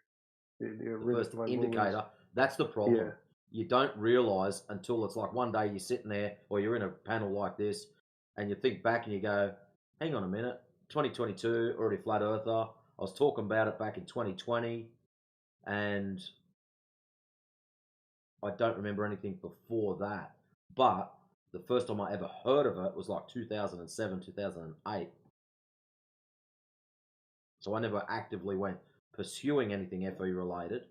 The first indicator. That's the problem. Yeah. You don't realize until it's like one day you're sitting there or you're in a panel like this and you think back and you go, hang on a minute, 2022, already flat earther. I was talking about it back in 2020 and I don't remember anything before that. But the first time I ever heard of it was like 2007, 2008. So I never actively went pursuing anything FE related.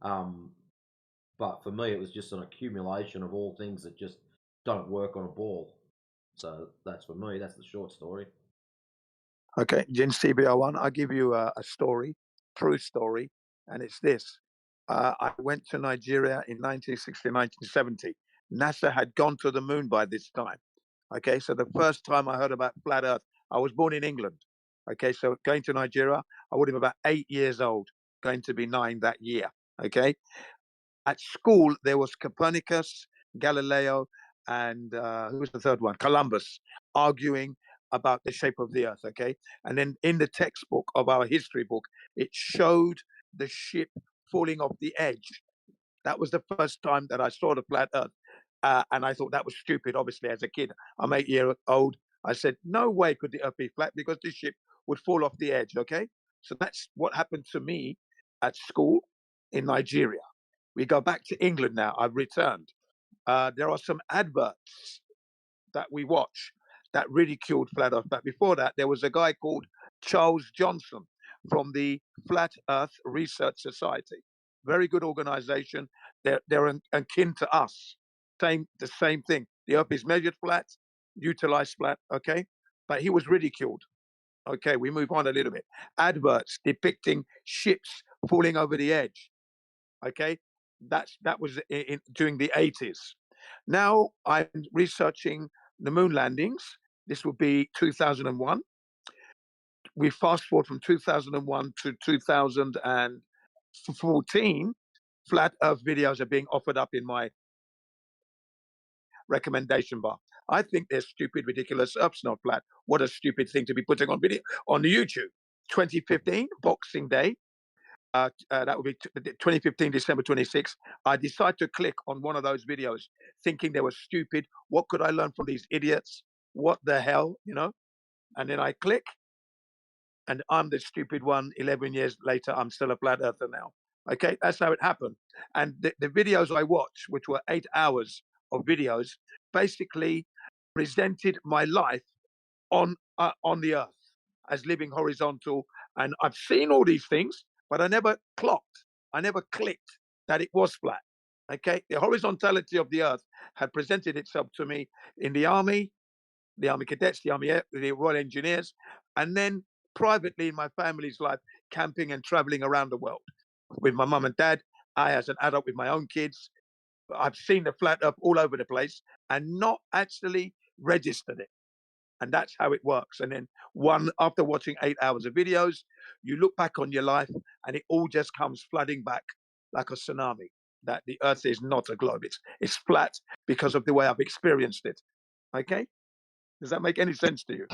But for me, it was just an accumulation of all things that just don't work on a ball. So that's for me. That's the short story. Okay, Jin CBR1, I'll give you a story, true story, and it's this. I went to Nigeria in 1960, 1970. NASA had gone to the moon by this time. Okay, so the first time I heard about flat Earth, I was born in England. Okay, so going to Nigeria, I would have been about 8 years old, going to be 9 that year. Okay, at school, there was Copernicus, Galileo, and who was the third one? Columbus, arguing about the shape of the Earth, okay? And then in the textbook of our history book, it showed the ship falling off the edge. That was the first time that I saw the flat Earth. And I thought that was stupid, obviously, as a kid. I'm 8 years old. I said, no way could the Earth be flat because the ship would fall off the edge, okay? So that's what happened to me at school in Nigeria. We go back to England now. I've returned. There are some adverts that we watch that ridiculed flat Earth. But before that, there was a guy called Charles Johnson, from the Flat Earth Research Society. Very good organization. They're akin to us. The same thing. The Earth is measured flat, utilized flat, okay? But he was ridiculed. Okay, we move on a little bit. Adverts depicting ships falling over the edge. Okay, that was during the 80s. Now I'm researching the moon landings. This will be 2001. We fast forward from 2001 to 2014. Flat Earth videos are being offered up in my recommendation bar. I think they're stupid, ridiculous. Earth's not flat. What a stupid thing to be putting on video on YouTube. 2015, Boxing Day. That would be 2015, December 26th. I decided to click on one of those videos thinking they were stupid. What could I learn from these idiots? What the hell, you know? And then I click, and I'm the stupid one. 11 years later, I'm still a flat earther now. Okay, that's how it happened. And the videos I watched, which were 8 hours of videos, basically presented my life on the earth as living horizontal. And I've seen all these things, but I never clocked, I never clicked that it was flat. Okay, the horizontality of the earth had presented itself to me in the army cadets, the Royal Engineers, and then privately in my family's life, camping and traveling around the world with my mum and dad. I, as an adult with my own kids, I've seen the flat earth all over the place and not actually registered it. And that's how it works. And then after watching 8 hours of videos, you look back on your life and it all just comes flooding back like a tsunami, that the earth is not a globe. It's flat because of the way I've experienced it. Okay? Does that make any sense to you?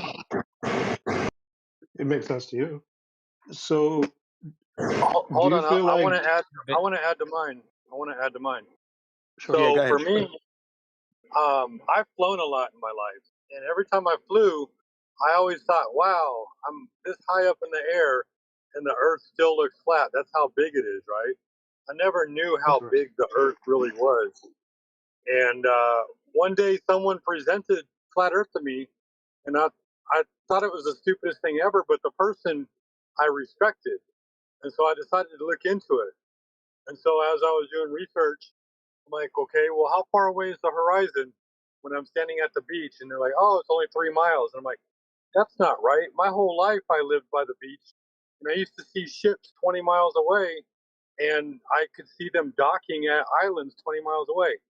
It makes sense to you. So, Hold on. I want to add. I want to add to mine. Sure. Yeah, go ahead. For me, I've flown a lot in my life, and every time I flew, I always thought, "Wow, I'm this high up in the air, and the Earth still looks flat. That's how big it is, right?" I never knew how big the Earth really was. And one day, someone presented flat Earth to me, and I thought it was the stupidest thing ever. But the person I respected, and so I decided to look into it. And so as I was doing research, I'm like, okay, well, how far away is the horizon when I'm standing at the beach? And they're like, oh, it's only 3 miles. And I'm like, that's not right. My whole life I lived by the beach, and I used to see ships 20 miles away, and I could see them docking at islands 20 miles away.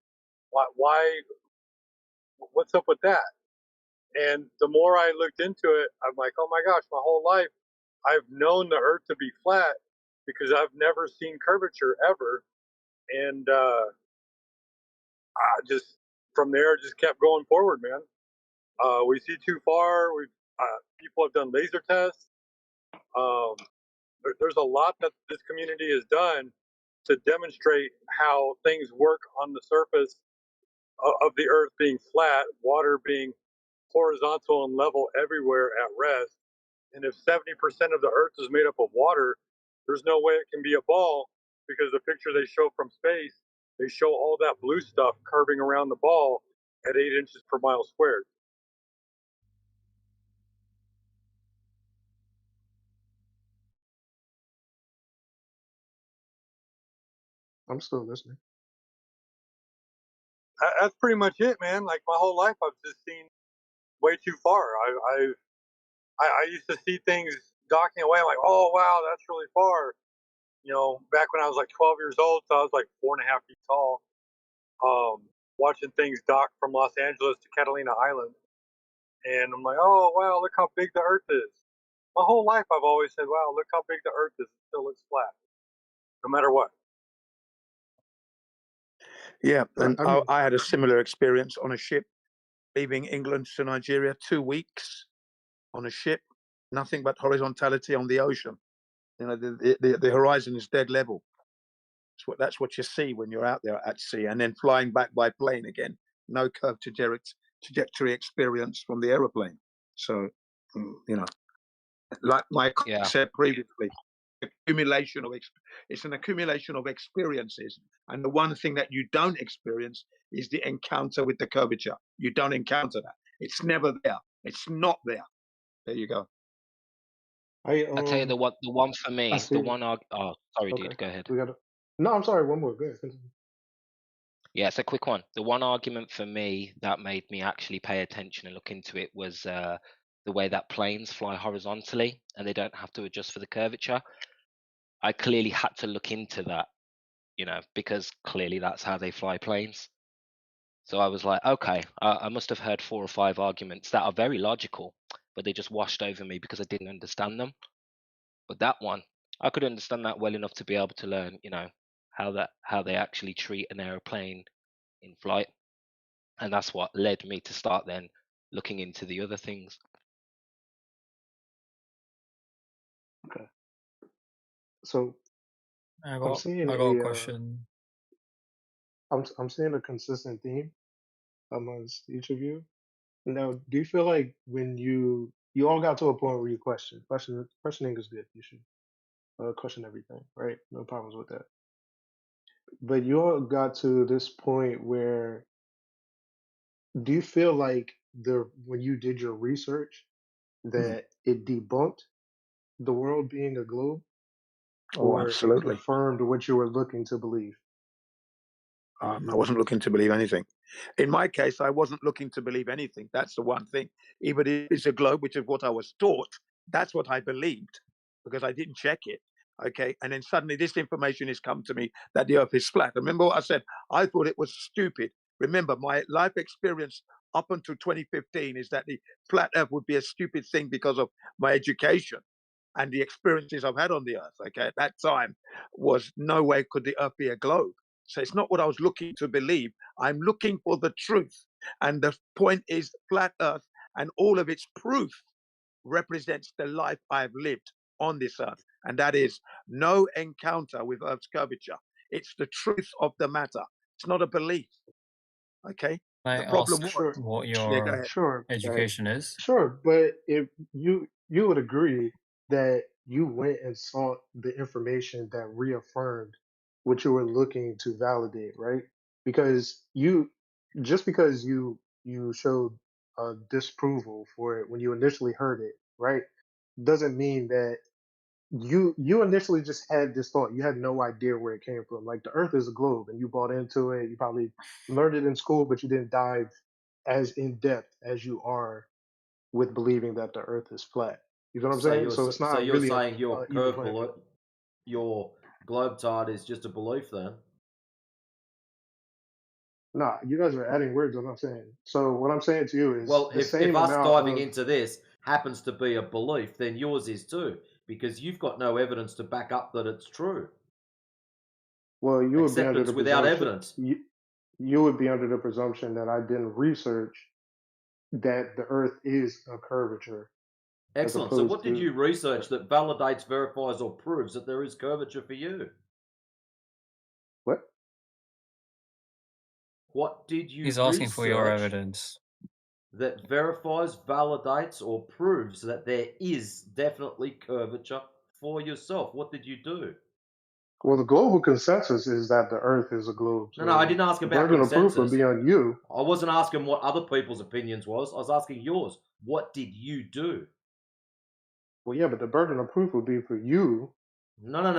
Why? What's up with that? And the more I looked into it, I'm like, oh my gosh, my whole life I've known the Earth to be flat because I've never seen curvature ever. And I just from there just kept going forward, man. We see too far. People have done laser tests. There's a lot that this community has done to demonstrate how things work on the surface of the Earth being flat, water being horizontal and level everywhere at rest. And if 70% of the Earth is made up of water, there's no way it can be a ball, because the picture they show from space, they show all that blue stuff curving around the ball at 8 inches per mile squared. I'm still listening. That's pretty much it, man. Like my whole life, I've just seen way too far. I used to see things docking away. I'm like, oh wow, that's really far. You know, back when I was like 12 years old, so I was like 4.5 feet tall. Watching things dock from Los Angeles to Catalina Island, and I'm like, oh wow, look how big the Earth is. My whole life, I've always said, wow, look how big the Earth is. It still looks flat, no matter what. Yeah, and I had a similar experience on a ship leaving England to Nigeria. 2 weeks on a ship, nothing but horizontality on the ocean. You know, the horizon is dead level. That's what you see when you're out there at sea, and then flying back by plane again. No curved trajectory experience from the aeroplane. So, you know, like Mike said previously, it's an accumulation of experiences, and the one thing that you don't experience is the encounter with the curvature. You don't encounter that. It's never there. It's not there. There you go. I'll tell you the one for I me, see. the one. Oh, sorry, Okay, dude. Go ahead. we got. No, I'm sorry. One more. Go ahead. Continue. Yeah, it's a quick one. The one argument for me that made me actually pay attention and look into it was the way that planes fly horizontally and they don't have to adjust for the curvature. I clearly had to look into that, because clearly that's how they fly planes. So I was like, okay, I must have heard 4 or 5 arguments that are very logical, but they just washed over me because I didn't understand them. But that one, I could understand that well enough to be able to learn, how they actually treat an aeroplane in flight. And that's what led me to start then looking into the other things. Okay. So I I'm got seeing I got a a question. I'm seeing a consistent theme amongst each of you. Now, do you feel like when you all got to a point where you questioning is good. You should question everything, right? No problems with that. But you all got to this point where do you feel like when you did your research that it debunked the world being a globe, Oh, or it absolutely. confirmed what you were looking to believe? I wasn't looking to believe anything. In my case, I wasn't looking to believe anything. That's the one thing. Even if it's a globe, which is what I was taught, that's what I believed because I didn't check it. Okay. And then suddenly this information has come to me that the earth is flat. Remember what I said? I thought it was stupid. Remember, my life experience up until 2015 is that the flat earth would be a stupid thing because of my education and the experiences I've had on the earth. Okay. At that time was no way could the earth be a globe. So it's not what I was looking to believe. I'm looking for the truth. And the point is, flat earth and all of its proof represents the life I've lived on this earth. And that is no encounter with earth's curvature. It's the truth of the matter. It's not a belief. Okay. Can The I problem ask was, what yeah, go your ahead. Sure. education is? Sure, but if you would agree that you went and sought the information that reaffirmed what you were looking to validate, right? Because because you showed disapproval for it when you initially heard it, right? Doesn't mean that you initially just had this thought. You had no idea where it came from. Like the Earth is a globe, and you bought into it. You probably learned it in school, but you didn't dive as in depth as you are with believing that the Earth is flat. You know what I'm So saying? you're So it's so not you're really a saying your even curve playing below, field. your globe tide is just a belief then? Nah, you guys are adding words. I'm not saying. So what I'm saying to you is Well, the if same us amount diving of. into this happens to be a belief, then yours is too, because you've got no evidence to back up that it's true. Well, you would be under Acceptance the without presumption. evidence. You would be under the presumption that I didn't research that the Earth is a curvature, as Excellent. So what opposed did to you research that validates, verifies, or proves that there is curvature for you? what? What did you He's asking for your research evidence. that verifies, validates, or proves that there is definitely curvature for yourself? What did you do? Well, the global consensus is that the Earth is a globe. No, I So didn't ask the about burden of proof would consensus. be on you. I wasn't asking what other people's opinions was. I was asking yours. What did you do? Well, yeah, but the burden of proof would be for you No. to You're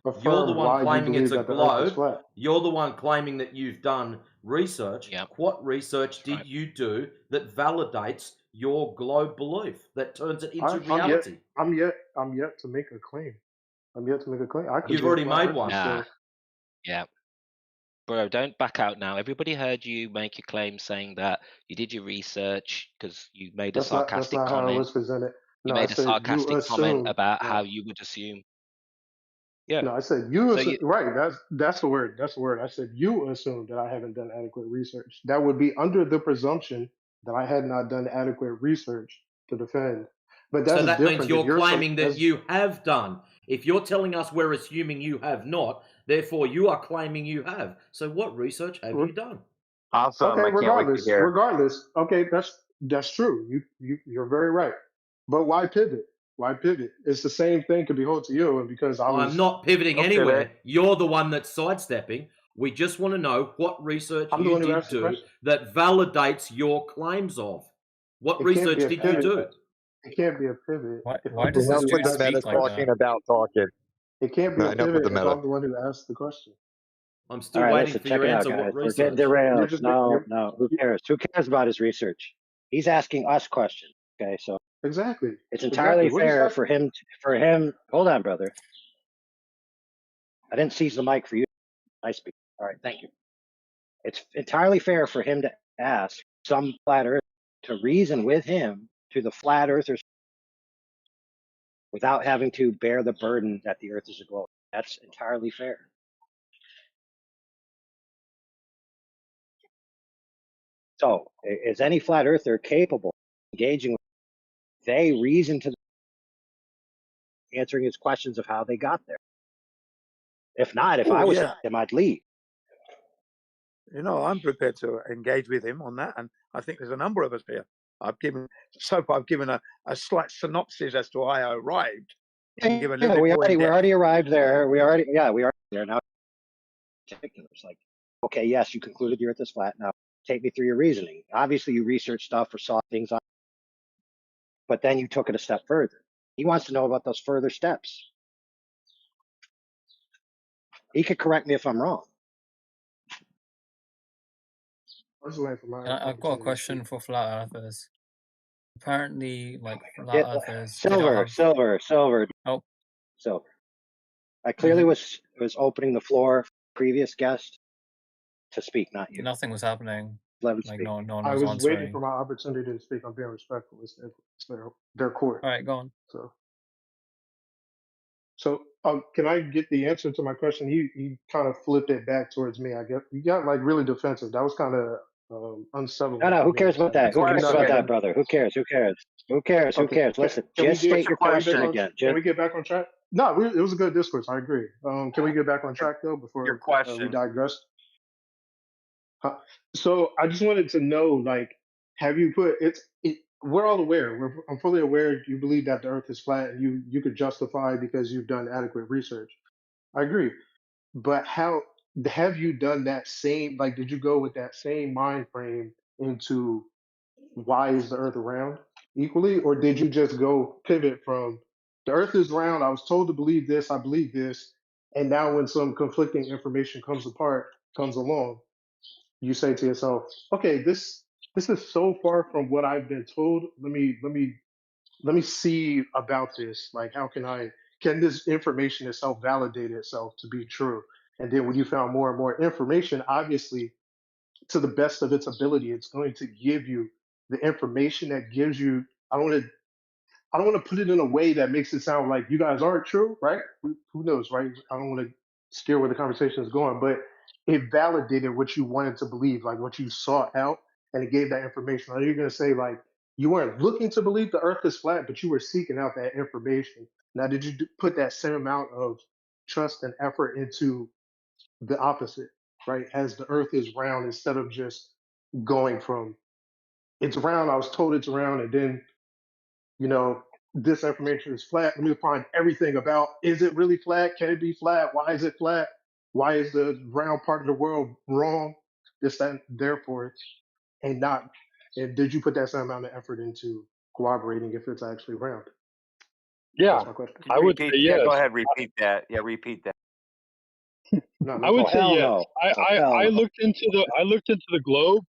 the affirm one why you claiming it's believe a that the Earth is globe. flat. You're the one claiming that you've done research. Yep. What research That's did right. you do that validates your globe belief, that turns it into I'm yet reality? I'm yet to make a claim. I'm yet to make a claim. I could You've be a already flat made earther one. Nah, still. yeah. Bro, don't back out now. Everybody heard you make your claim saying that you did your research because you made a That's sarcastic not how it comment. was presented. You No, I made a said you sarcastic comment assumed. about how No, you would assume. Yeah. no, I said you So assume, you right. That's the word. That's the word. I said you assumed that I haven't done adequate research. That would be under the presumption that I had not done adequate research to defend. But So that's that means different than you're your claiming that that's you have done. If you're telling us we're assuming you have not, therefore you are claiming you have. So what research have you done? Awesome. okay. I can't wait to hear. Regardless. Okay, that's true. You're very right. But why pivot? Why pivot? It's the same thing could be hold to you, and because I I'm was, not pivoting Don't pivot. anywhere. You're the one that's sidestepping. We just want to know what research I'm the you one who did asked the do question. that validates your claims of. What It can't be research a did you pivot. do? It can't be a pivot. Why does Enough this with dude the meta speak like talking that? about talking. It can't be a Enough with the pivot if meta. I'm the one who asked the question. I'm All still right, waiting listen, for check your it out, answer. guys. What We're getting research? derailed. You're No. Who cares? Who cares about his research? He's asking us questions. Okay, so exactly. it's entirely We're just fair asking. for him. Hold on, brother. I didn't seize the mic for you. I speak. All right, thank you. It's entirely fair for him to ask some flat earth to reason with him to the flat earthers without having to bear the burden that the earth is a globe. That's entirely fair. So, is any flat earther capable of engaging with they reason to answering his questions of how they got there? If not, if Oh, I was yeah. him, I'd leave. You know, I'm prepared to engage with him on that, and I think there's a number of us here. I've given a slight synopsis as to why I arrived. I can give a little bit more in We depth. already arrived there. We are there now. Particulars like, okay, yes, you concluded the earth is flat. Now take me through your reasoning. Obviously, you researched stuff or saw things on, but then you took it a step further. He wants to know about those further steps. He could correct me if I'm wrong. I'm just waiting for my I've got a opportunity to question speak. for flat earthers. Apparently, like flat Yeah, earthers, they don't have. Silver. Oh, So I clearly was opening the floor for the previous guest to speak, not you. nothing was happening. Let him Like speak. no one I was was waiting answering. for my opportunity to speak. I'm being respectful. It's their court. All right, go on. So can I get the answer to my question? He kind of flipped it back towards me. I guess you got like really defensive. That was kind of unsettling. No, for who me cares to about say. that? Who cares about that, Okay. brother? Who cares? Okay. Listen, Can we just get state your question on, again. Can we get back on track? No, it was a good discourse. I agree. Can we get back on track though before we digress? So I just wanted to know, like, have you put we're all aware. I'm fully aware. You believe that the Earth is flat, and you could justify because you've done adequate research. I agree. But how have you done that same? Like, did you go with that same mind frame into why is the Earth round equally, or did you just go pivot from the Earth is round? I was told to believe this. I believe this, and now when some conflicting information comes along, you say to yourself, okay, this is so far from what I've been told. Let me see about this. Like, how can this information itself validate itself to be true? And then when you found more and more information, obviously, to the best of its ability, it's going to give you the information that gives you. I don't want to put it in a way that makes it sound like you guys aren't true, right? Who knows, right? I don't want to steer where the conversation is going, but it validated what you wanted to believe, like what you sought out, and it gave that information. Are you going to say like you weren't looking to believe the Earth is flat, but you were seeking out that information? Now, did you put that same amount of trust and effort into the opposite, right? As the Earth is round, instead of just going from it's round, I was told it's round, and then you know, this information is flat. Let me find everything about is it really flat? Can it be flat? Why is it flat? Why is the round part of the world wrong? This, that, and therefore, and not. And did you put that same amount of effort into corroborating if it's actually round? Yeah, That's my question. I would say yes. Go ahead, repeat that. Yeah, repeat that. I would say yes. No. I looked into the globe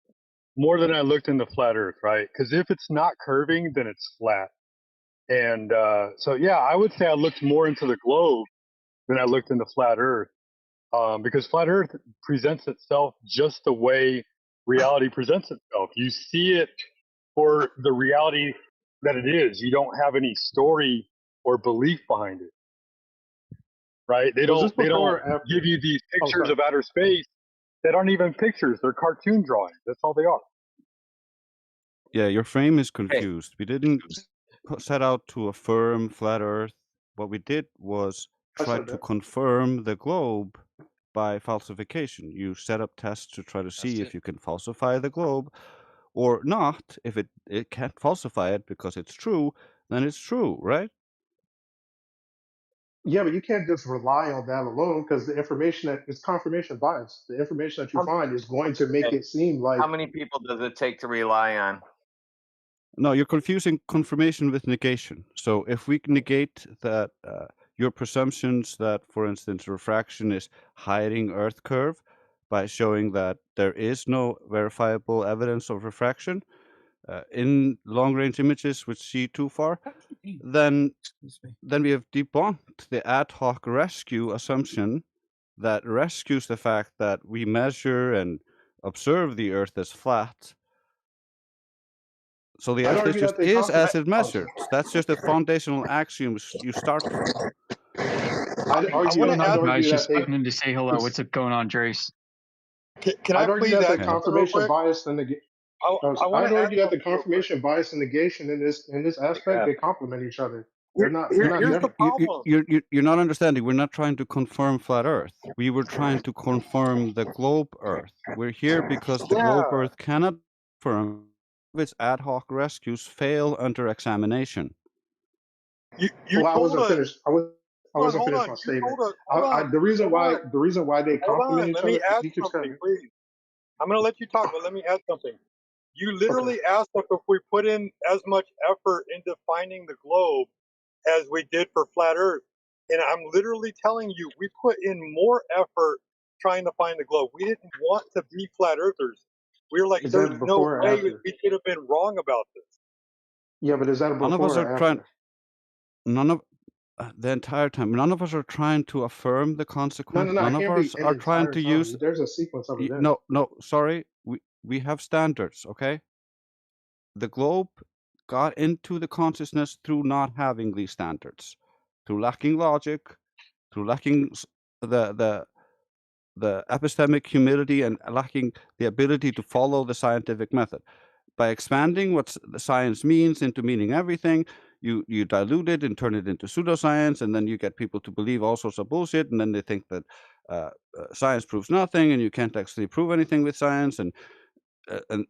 more than I looked into flat Earth, right? Because if it's not curving, then it's flat. And so, yeah, I would say I looked more into the globe than I looked into flat Earth, because flat Earth presents itself just the way reality presents itself. You see it for the reality that it is. You don't have any story or belief behind it, right? They don't give you these pictures of outer space that aren't even pictures. They're cartoon drawings. That's all they are. Yeah, your frame is confused. We didn't set out to affirm flat Earth. What we did was try to confirm the globe by falsification. You set up tests to try to see if you can falsify the globe or not. If it can't falsify it because it's true, then it's true, right? Yeah, but you can't just rely on that alone because the information that it's confirmation bias. The information that you find is going to make it seem like How many people does it take to rely on? No, you're confusing confirmation with negation. So if we negate that your presumptions that, for instance, refraction is hiding Earth curve by showing that there is no verifiable evidence of refraction in long-range images which see too far, then we have debunked the ad hoc rescue assumption that rescues the fact that we measure and observe the Earth as flat. So the Earth is just is as it measured. That's just a foundational axiom you start from. I'd argue Just that coming to say hello. What's going on, Trace? Can I I'd argue please that ask the something real confirmation quick? bias and I want I'd to ask argue that the something real quick. confirmation bias and negation in this aspect, they complement each other. They're not Here's the problem. You're not understanding. We're not trying to confirm flat Earth. We were trying to confirm the globe Earth. We're here because the globe Earth cannot confirm its ad hoc rescues fail under examination. You Well, I told wasn't us. finished. I wasn't Hold finished on. my You statement. told us. Hold on. The reason why they Hold complement on. each Let me other. add He keeps something, cutting. please. I'm going to let you talk, but let me add something. You Okay. literally asked us if we put in as much effort into finding the globe as we did for flat Earth. And I'm literally telling you, we put in more effort trying to find the globe. We didn't want to be flat earthers. We were like, Is there's that no before or way after? we could have been wrong about this. Yeah, but is that None of us before are or trying. after? None of the entire time. None of us are trying to affirm the consequence. No. None It of can't be us an are trying entire to time. use. There's a sequence of events. No. Sorry. We have standards. Okay. The globe got into the consciousness through not having these standards, through lacking logic, through lacking the epistemic humility and lacking the ability to follow the scientific method. By expanding what the science means into meaning everything, you dilute it and turn it into pseudoscience, and then you get people to believe all sorts of bullshit, and then they think that science proves nothing, and you can't actually prove anything with science, and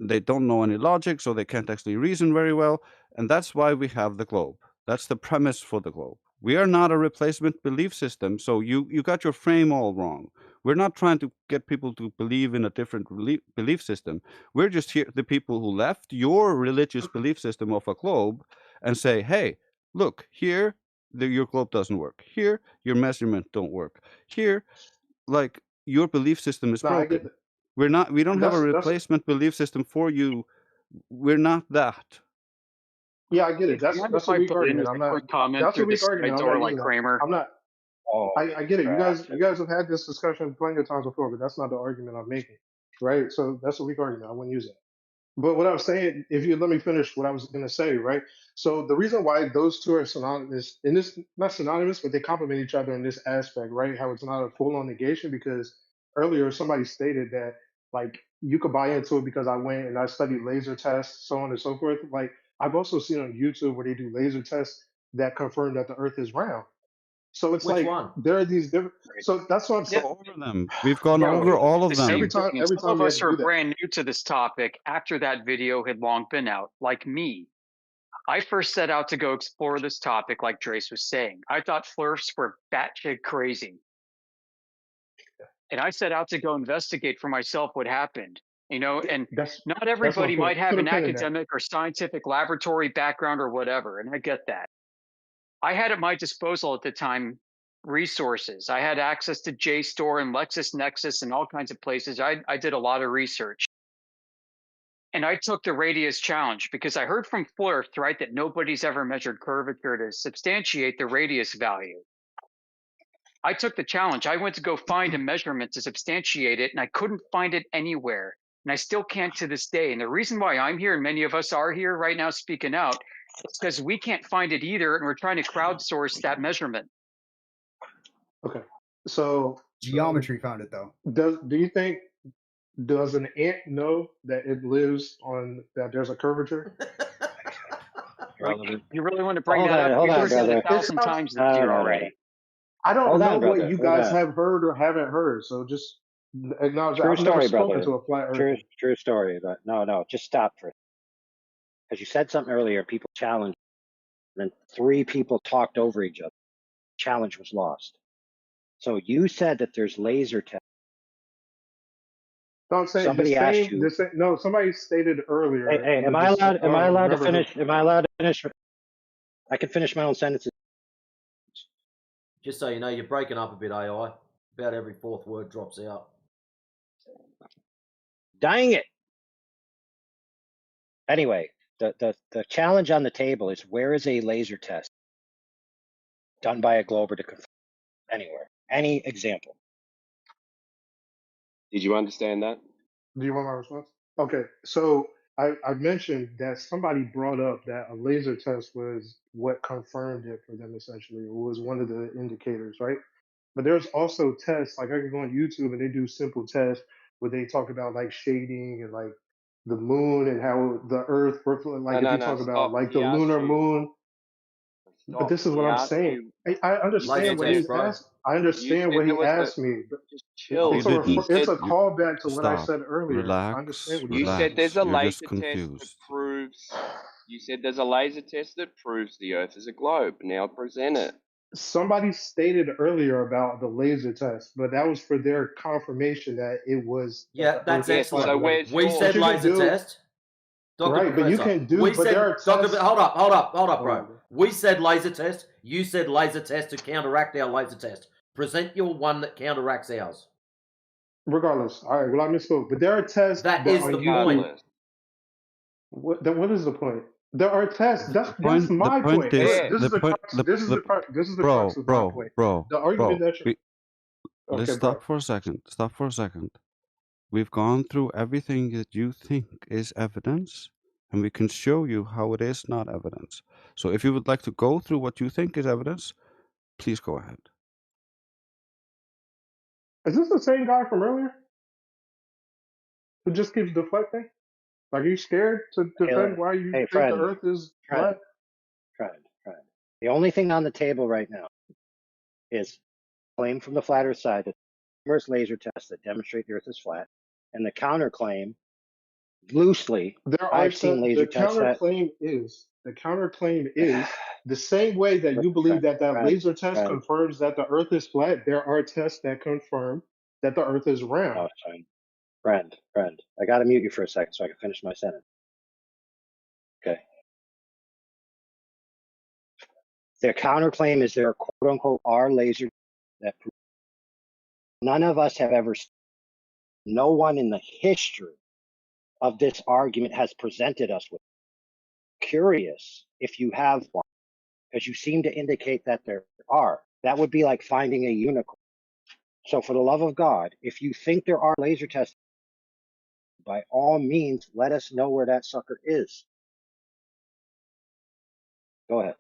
they don't know any logic, so they can't actually reason very well. And that's why we have the globe. That's the premise for the globe. We are not a replacement belief system, so you got your frame all wrong. We're not trying to get people to believe in a different belief system. We're just here, the people who left your religious belief system of a globe and say, hey, look, here, your globe doesn't work. Here, your measurement don't work. Here, like, your belief system is No, I get broken. that. We don't have a That's replacement belief system for you. We're not that. yeah, I get it. Do you mind if That's a I weak put in argument. just I'm a not. quick comment That's a through the weak side argument. I'm not door like using that. Kramer? I'm not. Oh, I get it. crap. You guys have had this discussion plenty of times before, but that's not the argument I'm making, right? So that's a weak argument. I wouldn't use it. But what I was saying, if you let me finish what I was going to say, right? So the reason why those two are synonymous, in this, not synonymous, but they complement each other in this aspect, right? How it's not a full-on negation, because earlier somebody stated that, like, you could buy into it because I went and I studied laser tests, so on and so forth. Like, I've also seen on YouTube where they do laser tests that confirm that the Earth is round. So it's Which like one? there are these different. So that's what I'm saying. Over them. We've gone Bro, over all of The them. same thing. every Some of time we have us to are do that. brand new to this topic after that video had long been out, like me. I first set out to go explore this topic, like Drace was saying. I thought flirts were batshit crazy. And I set out to go investigate for myself what happened. You know, and That's not my everybody point. might have Put a an pin in that. academic or scientific laboratory background or whatever, and I get that. I had at my disposal at the time resources. I had access to JSTOR and LexisNexis and all kinds of places. I did a lot of research. And I took the radius challenge because I heard from Flirth, right, that nobody's ever measured curvature to substantiate the radius value. I took the challenge. I went to go find a measurement to substantiate it, and I couldn't find it anywhere. And I still can't to this day. And the reason why I'm here, and many of us are here right now speaking out, is because we can't find it either, and we're trying to crowdsource that measurement. Okay. So geometry found it though. Do you think, does an ant know that it lives on that there's a curvature? You really want to bring that up? Hold We've on, heard that brother. 1,000 times this No, year no, already. I don't Hold know on, what brother. you Hold guys on. have heard or haven't heard. So just acknowledge that. True I've never story, spoken brother. to a flat earther. True story. But no, just stop for it. Because you said something earlier, people challenged, and then 3 people talked over each other. Challenge was lost. So you said that there's laser tests. No, I'm saying Somebody asked you. no, somebody stated earlier. Hey, am I allowed to finish? Am I allowed to finish? I can finish my own sentences. Just so you know, you're breaking up a bit, AI. About every fourth word drops out. Dang it. Anyway, the challenge on the table is, where is a laser test done by a glober to confirm anywhere? Any example? Did you understand that? Do you want my response? Okay, so I mentioned that somebody brought up that a laser test was what confirmed it for them essentially. It was one of the indicators, right? But there's also tests, like I can go on YouTube and they do simple tests where they talk about like shading and like the moon and how the earth, like if you No, talk about stop. like the He asked lunar you. moon. But Stop. this is what He I'm asked saying. you. I understand Laser what said, test, he's bro. asked. I You understand said what there he was a. asked me. But Just chill. You You didn't. it's said a callback to what I Stop. said earlier. I understand Relax. what you he's said asking. there's Relax. a You're just laser test that confused. proves. You said there's a laser test that proves the Earth is a globe. Now present it. Somebody stated earlier about the laser test, but that was for their confirmation that it was that Yeah, the that's Earth is Yes. flat. So excellent. Like where's We yours? what said you can laser do, test. Dr. right? But you Professor, can do. we But said, there are tests. hold up, bro. Oh, We said laser test. You said laser test to counteract our laser test. Present your one that counteracts ours. regardless. All right. Well, I misspoke. But there are tests That that is on the YouTube. point. What is the point? There are tests. That's The my point point. is Yeah. This is the the point. crux. This is the crux Bro, of my bro, point. bro, The argument bro. that you're Let's okay, bro. stop for a second. Stop for a second. We've gone through everything that you think is evidence, and we can show you how it is not evidence. So if you would like to go through what you think is evidence, please go ahead. Is this the same guy from earlier who just keeps deflecting? Like, are you scared to defend why you Hey, think the friend, Earth is friend, flat? friend, friend. The only thing on the table right now is claim from the flat Earth side that numerous laser tests that demonstrate the Earth is flat, and the counterclaim, loosely, There are I've seen laser the tests that. counterclaim is the same way that you believe that Friend, laser test friend. confirms that the Earth is flat. There are tests that confirm that the Earth is round. No, friend. I got to mute you for a second so I can finish my sentence. Okay. Their counterclaim is there, quote unquote, are laser that none of us have ever seen. No one in the history of this argument has presented us with. Curious if you have one, because you seem to indicate that there are. That would be like finding a unicorn. So for the love of God, if you think there are laser tests, by all means, let us know where that sucker is. Go ahead.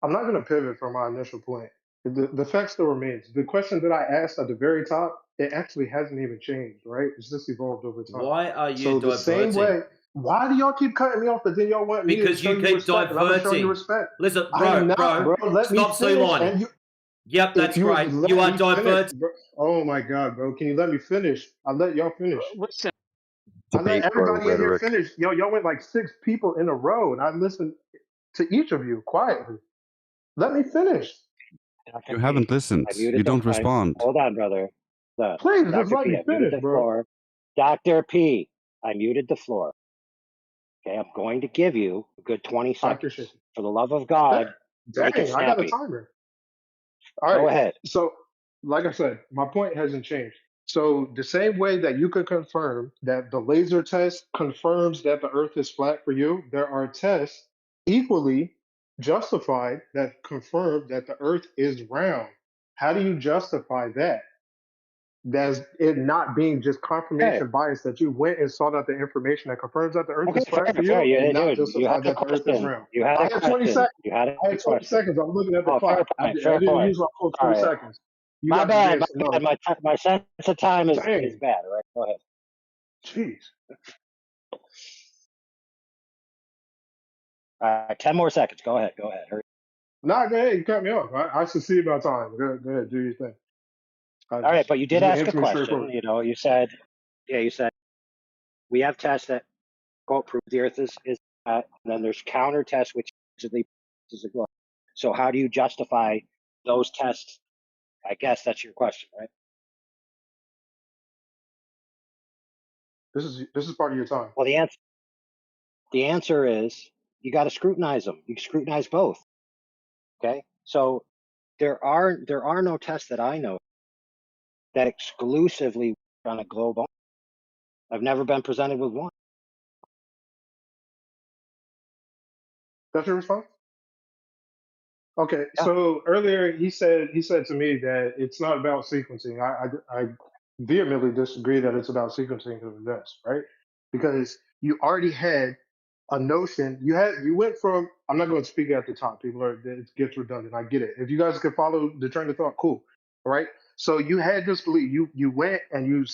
I'm not going to pivot from my initial point. The fact still remains. The question that I asked at the very top, it actually hasn't even changed, right? It's just evolved over time. Why are you So the same diverting? way, why do y'all keep cutting me off, but then y'all want me to Because show you you keep respect, and I'm gonna show you diverting. respect. Listen, I'm bro, not, bro. Let me stop finish, C-lining. and you. Yep, that's If you great. would let You are me finish, diverting. bro. Oh my God, bro. Can you let me finish? I let y'all finish. Listen, I let Debate pro everybody in here rhetoric. finish. Y'all went like 6 people in a row, and I listened to each of you quietly. Let me finish. Dr. You P, haven't listened. I muted You don't respond. hold on, brother. Please just Dr. let P, me I muted finish, the bro. floor. Dr. P, I muted the floor. Okay, I'm going to give you a good 20 I seconds. appreciate you. For the love of God, make it Dang, I got a snappy. timer. All Go right. ahead. So, like I said, my point hasn't changed. So, the same way that you could confirm that the laser test confirms that the Earth is flat for you, there are tests equally justified that confirm that the Earth is round. How do you justify that? That's it not being just Okay. confirmation bias that you went and sought out the information that confirms that the Earth Okay, is flat for fair. you and not Dude, you justify had a that the Earth is question. round. You had I a had 20 question. seconds. You had a I had 20 question. seconds. I'm looking at the Oh, fair clock. I point. Fair didn't point. use my full All 20 right. seconds. You My got bad. engaged. No, My sense of time is dang. bad. All right, go ahead. Jeez. All right, 10 more seconds. Go ahead. Hurry. Nah, go ahead. You cut me off. I should see about time. Go ahead. Do your thing. All right, but you did Just ask a answer me question. straightforward. You said we have tests that quote prove the Earth is and then there's counter tests which usually is a globe. So how do you justify those tests? I guess that's your question, right? This is part of your time. Well, the answer is you got to scrutinize them. You scrutinize both. Okay, so there are no tests that I know that exclusively work on a globe. I've never been presented with one. That's your response? Okay, so earlier he said to me that it's not about sequencing. I vehemently disagree that it's about sequencing of events, right? Because you already had a notion. You went from. I'm not going to speak at the top. It gets redundant. I get it. If you guys can follow the train of thought, cool. All right. So you had this belief. You went and you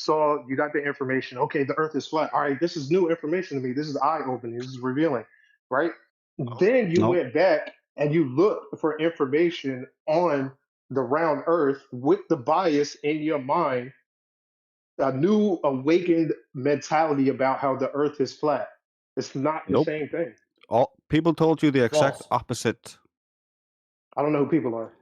got the information. Okay, the Earth is flat. All right, this is new information to me. This is eye opening. This is revealing, right? Then you went back and you looked for information on the round Earth with the bias in your mind, a new awakened mentality about how the Earth is flat. It's not the same thing. All people told you the exact opposite. I don't know who people are.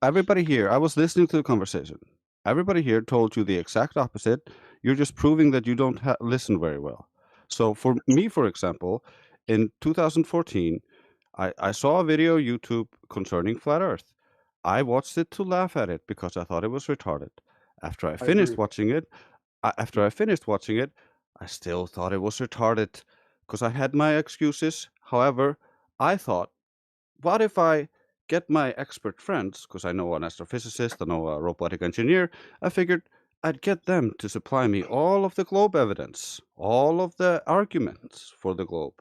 Everybody here, I was listening to the conversation. Everybody here told you the exact opposite. You're just proving that you don't listen very well. So for me, for example, in 2014, I saw a video on YouTube concerning flat Earth. I watched it to laugh at it because I thought it was retarded. After I finished watching it, I still thought it was retarded because I had my excuses. However, I thought, what if I get my expert friends, because I know an astrophysicist, I know a robotic engineer, I figured I'd get them to supply me all of the globe evidence, all of the arguments for the globe,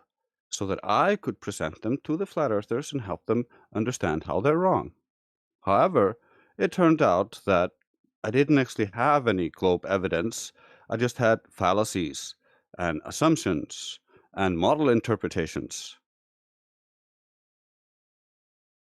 so that I could present them to the flat earthers and help them understand how they're wrong. However, it turned out that I didn't actually have any globe evidence. I just had fallacies and assumptions and model interpretations.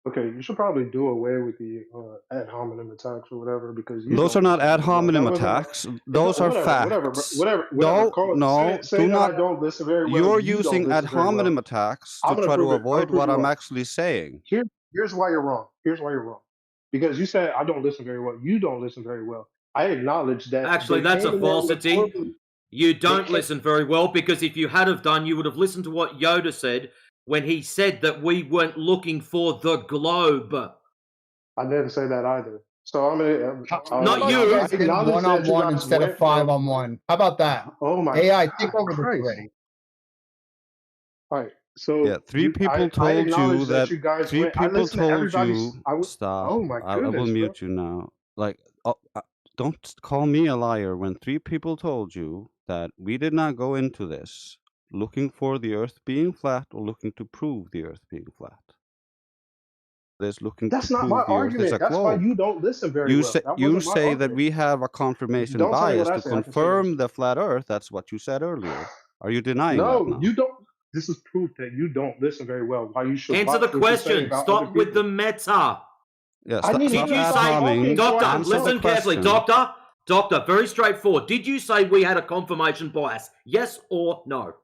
Okay, you should probably do away with the ad hominem attacks or whatever, because those are not ad hominem attacks. Those are facts. Whatever. No, say that I don't listen very well. You're using ad hominem attacks to try to avoid what I'm actually saying. Here's why you're wrong. Because you said I don't listen very well. You don't listen very well. I acknowledge that. Actually, that's a falsity. You don't listen very well, because if you had have done, you would have listened to what Yoda said when he said that we weren't looking for the globe. I didn't say that either. So I'm gonna not you. One-on-one instead of 5-on-1. How about that? Oh my AI, think over this already. All right. So yeah, three people told you that you guys three people told you stop. Oh my goodness, I will mute you now. Like, don't call me a liar when 3 people told you that we did not go into this looking for the Earth being flat or looking to prove the Earth being flat. There's looking That's to not prove my the argument. Earth is a That's globe. why you don't listen very well. You say that we have a confirmation Don't tell me bias what I to say. I can confirm the flat Earth. That's what you said earlier. Are you denying that No, now? you don't. This is proof that you don't listen very well. Why you should answer the question. Stop with the meta. Yeah, did you say, Doctor, listen carefully, Doctor, very straightforward. Did you say we had a confirmation bias? Yes or no?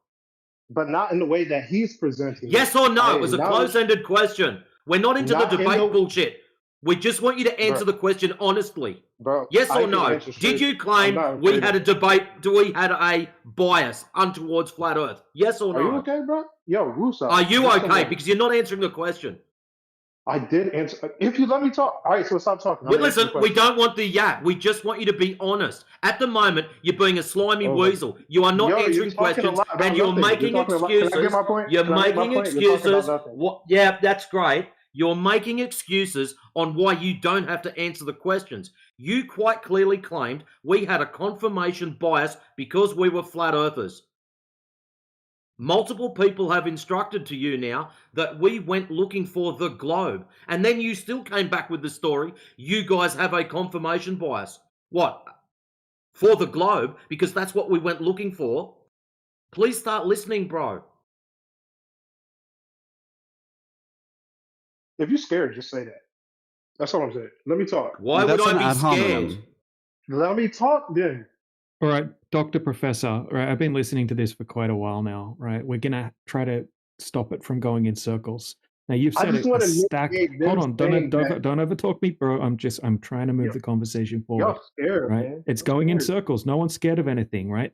But not in the way that he's presenting. Yes or no? It was a close-ended question. We're not into the debate bullshit. We just want you to answer the question honestly. Bro, yes or no? Did you claim we had a debate? We had a bias towards flat Earth? Yes or no? Are you okay, bro? Yo, Russo. Are you okay? Because you're not answering the question. I did answer. If you let me talk. All right, so stop talking. Listen, we don't want the yak. We just want you to be honest. At the moment, you're being a slimy weasel. You are not answering questions, and you're making excuses. Can I get my point? You're making excuses. Yeah, that's great. You're making excuses on why you don't have to answer the questions. You quite clearly claimed we had a confirmation bias because we were flat earthers. Multiple people have instructed to you now that we went looking for the globe, and then you still came back with the story. You guys have a confirmation bias. What? For the globe? Because that's what we went looking for. Please start listening, bro. If you're scared, just say that. That's all I'm saying. Let me talk. Why would I be scared? Let me talk then. All right, Dr. Professor, right, I've been listening to this for quite a while now, right? We're going to try to stop it from going in circles. Now, you've said a stack. Hold on, don't overtalk me, bro. I'm trying to move the conversation forward. You're scared, right? man. It's going in circles. No one's scared of anything, right?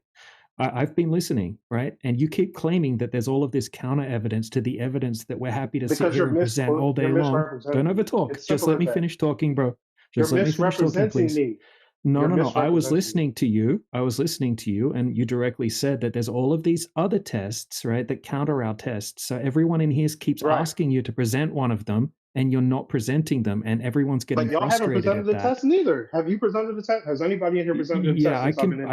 I've been listening, right? And you keep claiming that there's all of this counter evidence to the evidence that we're happy to sit Because here and present all day long. Don't overtalk. It's Just simple let as me that. finish talking, bro. You're Just let me finish talking, misrepresenting please. me. No, You're no, no. I was misrepresenting me. listening to you. I was listening to you, and you directly said that there's all of these other tests, right, that counter our tests. So everyone in here keeps Right. asking you to present one of them, and you're not presenting them, and everyone's getting But y'all haven't frustrated presented at the that. test neither. Have you presented the test? Has anybody in here presented the Yeah, test I since I've been in can here?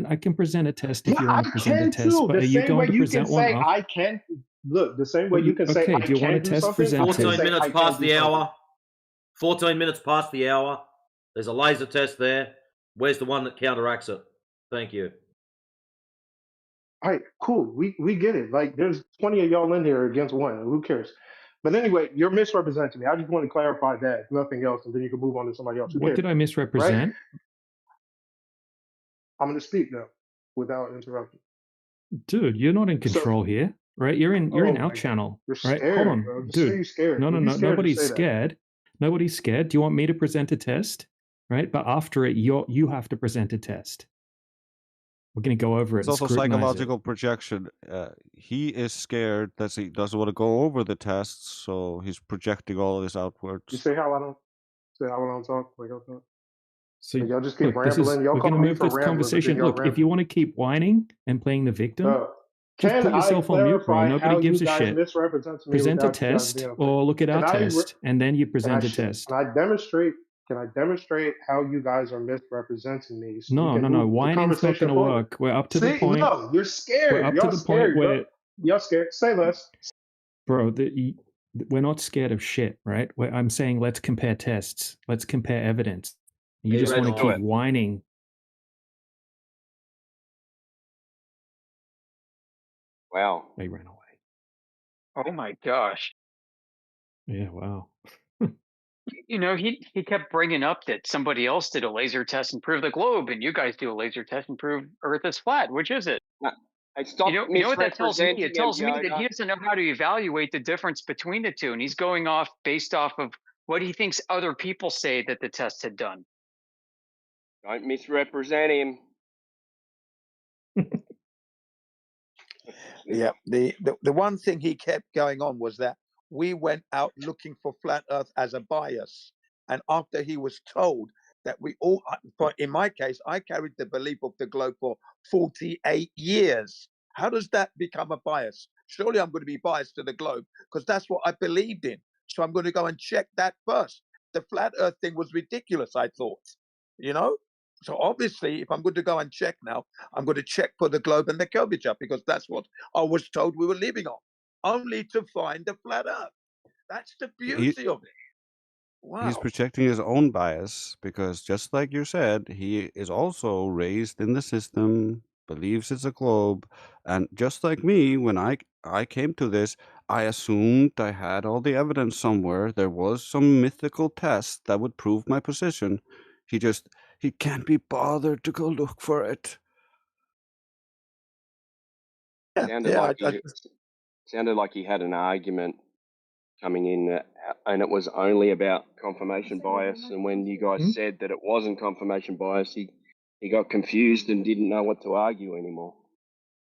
I can present a test if Yeah, you want I to present a can test, too. but The are you same going way to you can present one say after? I can. Look, the same way you can say Okay, I do you want a can do test something. I can presented? 14 say minutes I can't past do the something. hour. 14 minutes past the hour. There's a laser test there. Where's the one that counteracts it? Thank you. All right, cool. We get it. Like, there's 20 of y'all in here against one. Who cares? But anyway, you're misrepresenting me. I just want to clarify that, if nothing else, and then you can move on to somebody else. Who What cares? did I Right? misrepresent? I'm going to speak now without interrupting. Dude, you're not in So, control here, right? You're in oh our my, channel, you're right? Hold scared, on, bro. Just say dude. you're scared. No, no, If you're no. scared, just Nobody's say that. scared. Nobody's scared. Do you want me to present a test? Right? But after it, you have to present a test. We're going to go over it It's and also scrutinize it. psychological projection. He is scared that he doesn't want to go over the tests, so he's projecting all of this You outwards. say how I don't talk like I talk. So Like, y'all just keep look, this is rambling. Y'all we're going call to me move for this rambling, but then conversation. y'all Look, if ramble. you want to keep whining and playing the victim, just Can put I yourself on mute, bro. clarify Nobody how you gives a guys shit. misrepresent me Present a without you guys test being or look at our test, and then you present a test. Can I demonstrate? Can I demonstrate how you guys are misrepresenting me so we No, can no, no. move the Whining's not conversation going to forward? work. We're up to the See, point. no, you're We're scared. up Y'all to the point scared. where, Y'all scared. Say less. bro, we're not scared of shit, right? I'm saying let's compare tests. Let's compare evidence. You just want to keep whining. Wow. They ran away. Oh my gosh. Yeah, wow. You know, he kept bringing up that somebody else did a laser test and proved the globe, and you guys do a laser test and prove Earth is flat. Which is it? Hey, stop You know what that tells me? It misrepresenting him, tells me that Yoda. he doesn't know how to evaluate the difference between the two, and he's going off based off of what he thinks other people say that the test had done. Don't misrepresent him. Yeah, the one thing he kept going on was that we went out looking for flat Earth as a bias, and after he was told that we all, but in my case, I carried the belief of the globe for 48 years. How does that become a bias? Surely I'm going to be biased to the globe because that's what I believed in. So I'm going to go and check that first. The flat Earth thing was ridiculous, I thought, you know? So obviously, if I'm going to go and check now, I'm going to check for the globe and the curvature because that's what I was told we were living on, only to find the flat Earth. That's the beauty of it. He's Wow. projecting his own bias because, just like you said, he is also raised in the system, believes it's a globe, and just like me, when I came to this, I assumed I had all the evidence somewhere. There was some mythical test that would prove my position. He can't be bothered to go look for it. Sounded like he had an argument coming in, and it was only about confirmation bias. And when you guys said that it wasn't confirmation bias, he got confused and didn't know what to argue anymore.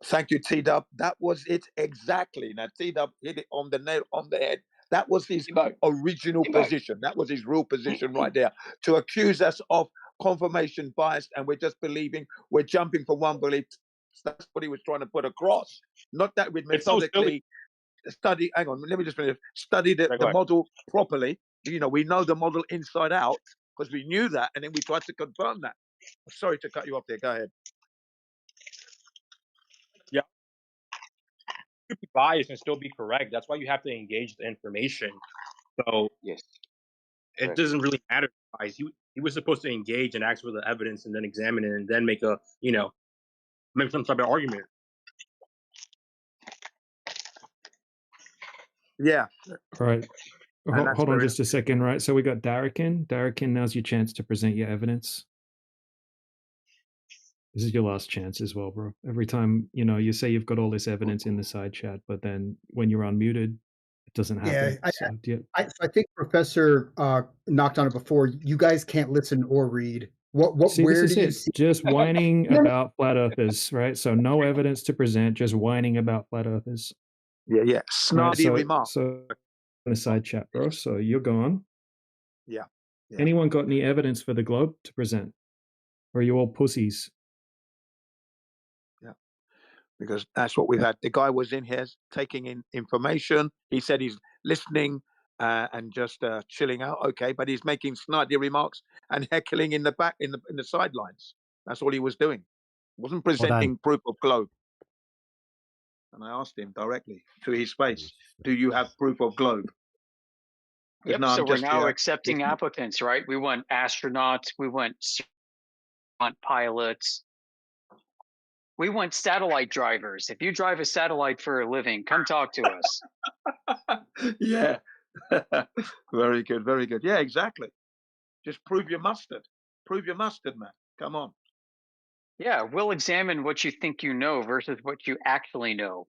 Thank you, T-Dub. That was it exactly. Now, T-Dub hit it on the nail on the head. That was his original position. That was his real position right there. To accuse us of confirmation bias and we're just believing, we're jumping from one belief. That's what he was trying to put across. Not that we'd methodically study. Hang on, let me just finish. Study the model properly. You know, we know the model inside out because we knew that, and then we tried to confirm that. Sorry to cut you off there. Go ahead. Yeah, you could be biased and still be correct. That's why you have to engage the information. So yes, it doesn't really matter. He was supposed to engage and ask for the evidence and then examine it and then make some type of argument. Yeah. All right. Hold on just a second, right? So we got Darrikin. Darrikin, now's your chance to present your evidence. This is your last chance as well, bro. Every time, you say you've got all this evidence in the side chat, but then when you're unmuted, it doesn't happen. Yeah, I think Professor knocked on it before. You guys can't listen or read See, this where is do you it. see? Just whining about flat earthers, right? So no evidence to present, just whining about flat earthers. Yeah, Right. snarky remark. So in the side chat, bro. So you're gone. Yeah. Anyone got any evidence for the globe to present? Or are you all pussies? Yeah. Because that's what we've had. The guy was in here taking in information. He said he's listening and just chilling out. Okay, but he's making snarky remarks and heckling in the back, in the sidelines. That's all he was doing. Wasn't presenting proof of globe. And I asked him directly to his face, "Do you have proof of globe?" Yep. No, So I'm we're just now accepting listening. applicants, right? We want astronauts. We want pilots. We want satellite drivers. If you drive a satellite for a living, come talk to us. Yeah. Very good. Very good. Yeah, exactly. Just prove your mustard. Prove your mustard, man. Come on. Yeah, we'll examine what you think you know versus what you actually know.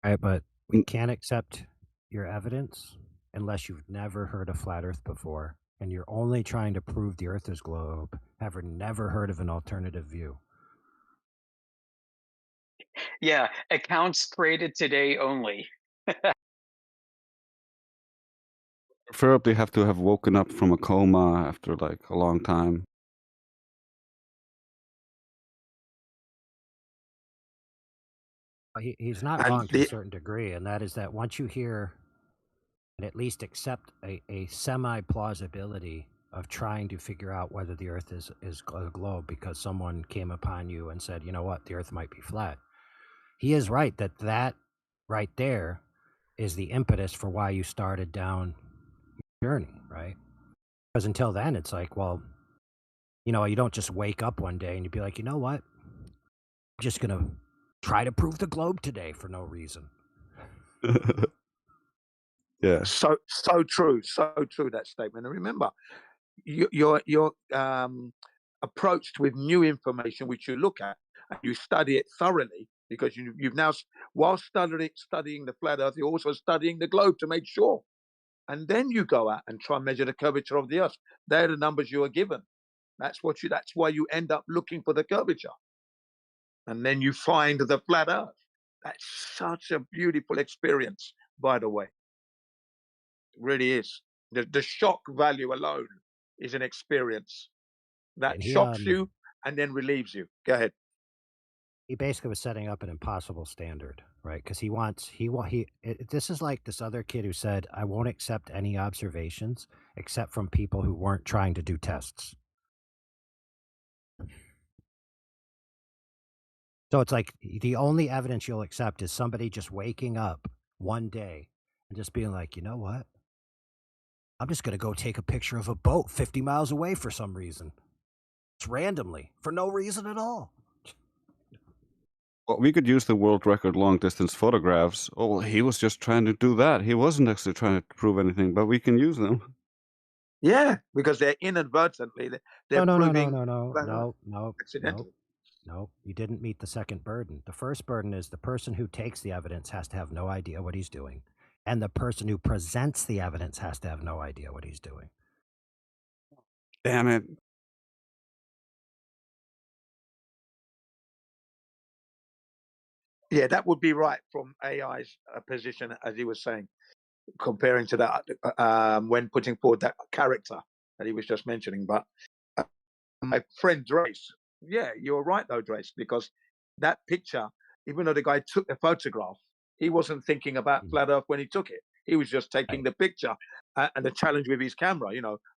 Right, but we can't accept your evidence unless you've never heard of flat Earth before, and you're only trying to prove the Earth is globe, have never heard of an alternative view. Yeah, accounts created today only. Preferably have to have woken up from a coma after like a long time. He's not wrong to a certain degree, and that is that once you hear and at least accept a semi-plausibility of trying to figure out whether the Earth is a globe because someone came upon you and said, you know what, the Earth might be flat. He is right that right there is the impetus for why you started down your journey, right? Because until then, it's like, well, you know, you don't just wake up one day and you'd be like, you know what, I'm just going to try to prove the globe today for no reason. Yeah. So true. So true, that statement. And remember, you're approached with new information which you look at and you study it thoroughly, because you've now, while studying the flat Earth, you're also studying the globe to make sure. And then you go out and try and measure the curvature of the Earth. They're the numbers you are given. That's why you end up looking for the curvature. And then you find the flat Earth. That's such a beautiful experience, by the way. It really is. The shock value alone is an experience that shocks you and then relieves you. Go ahead. He basically was setting up an impossible standard, right? Because this is like this other kid who said, I won't accept any observations except from people who weren't trying to do tests. So it's like the only evidence you'll accept is somebody just waking up one day and just being like, you know what? I'm just going to go take a picture of a boat 50 miles away for some reason. It's randomly, for no reason at all. Well, we could use the world record long distance photographs. Oh, he was just trying to do that. He wasn't actually trying to prove anything, but we can use them. Yeah, because they're inadvertently they're proving accidentally. No, you didn't meet the second burden. The first burden is the person who takes the evidence has to have no idea what he's doing. And the person who presents the evidence has to have no idea what he's doing. Damn it. Yeah, that would be right from AI's position, as he was saying, comparing to that when putting forward that character that he was just mentioning. But my friend Drace, yeah, you're right though, Drace, because that picture, even though the guy took the photograph, he wasn't thinking about flat Earth when he took it. He was just taking the picture and the challenge with his camera,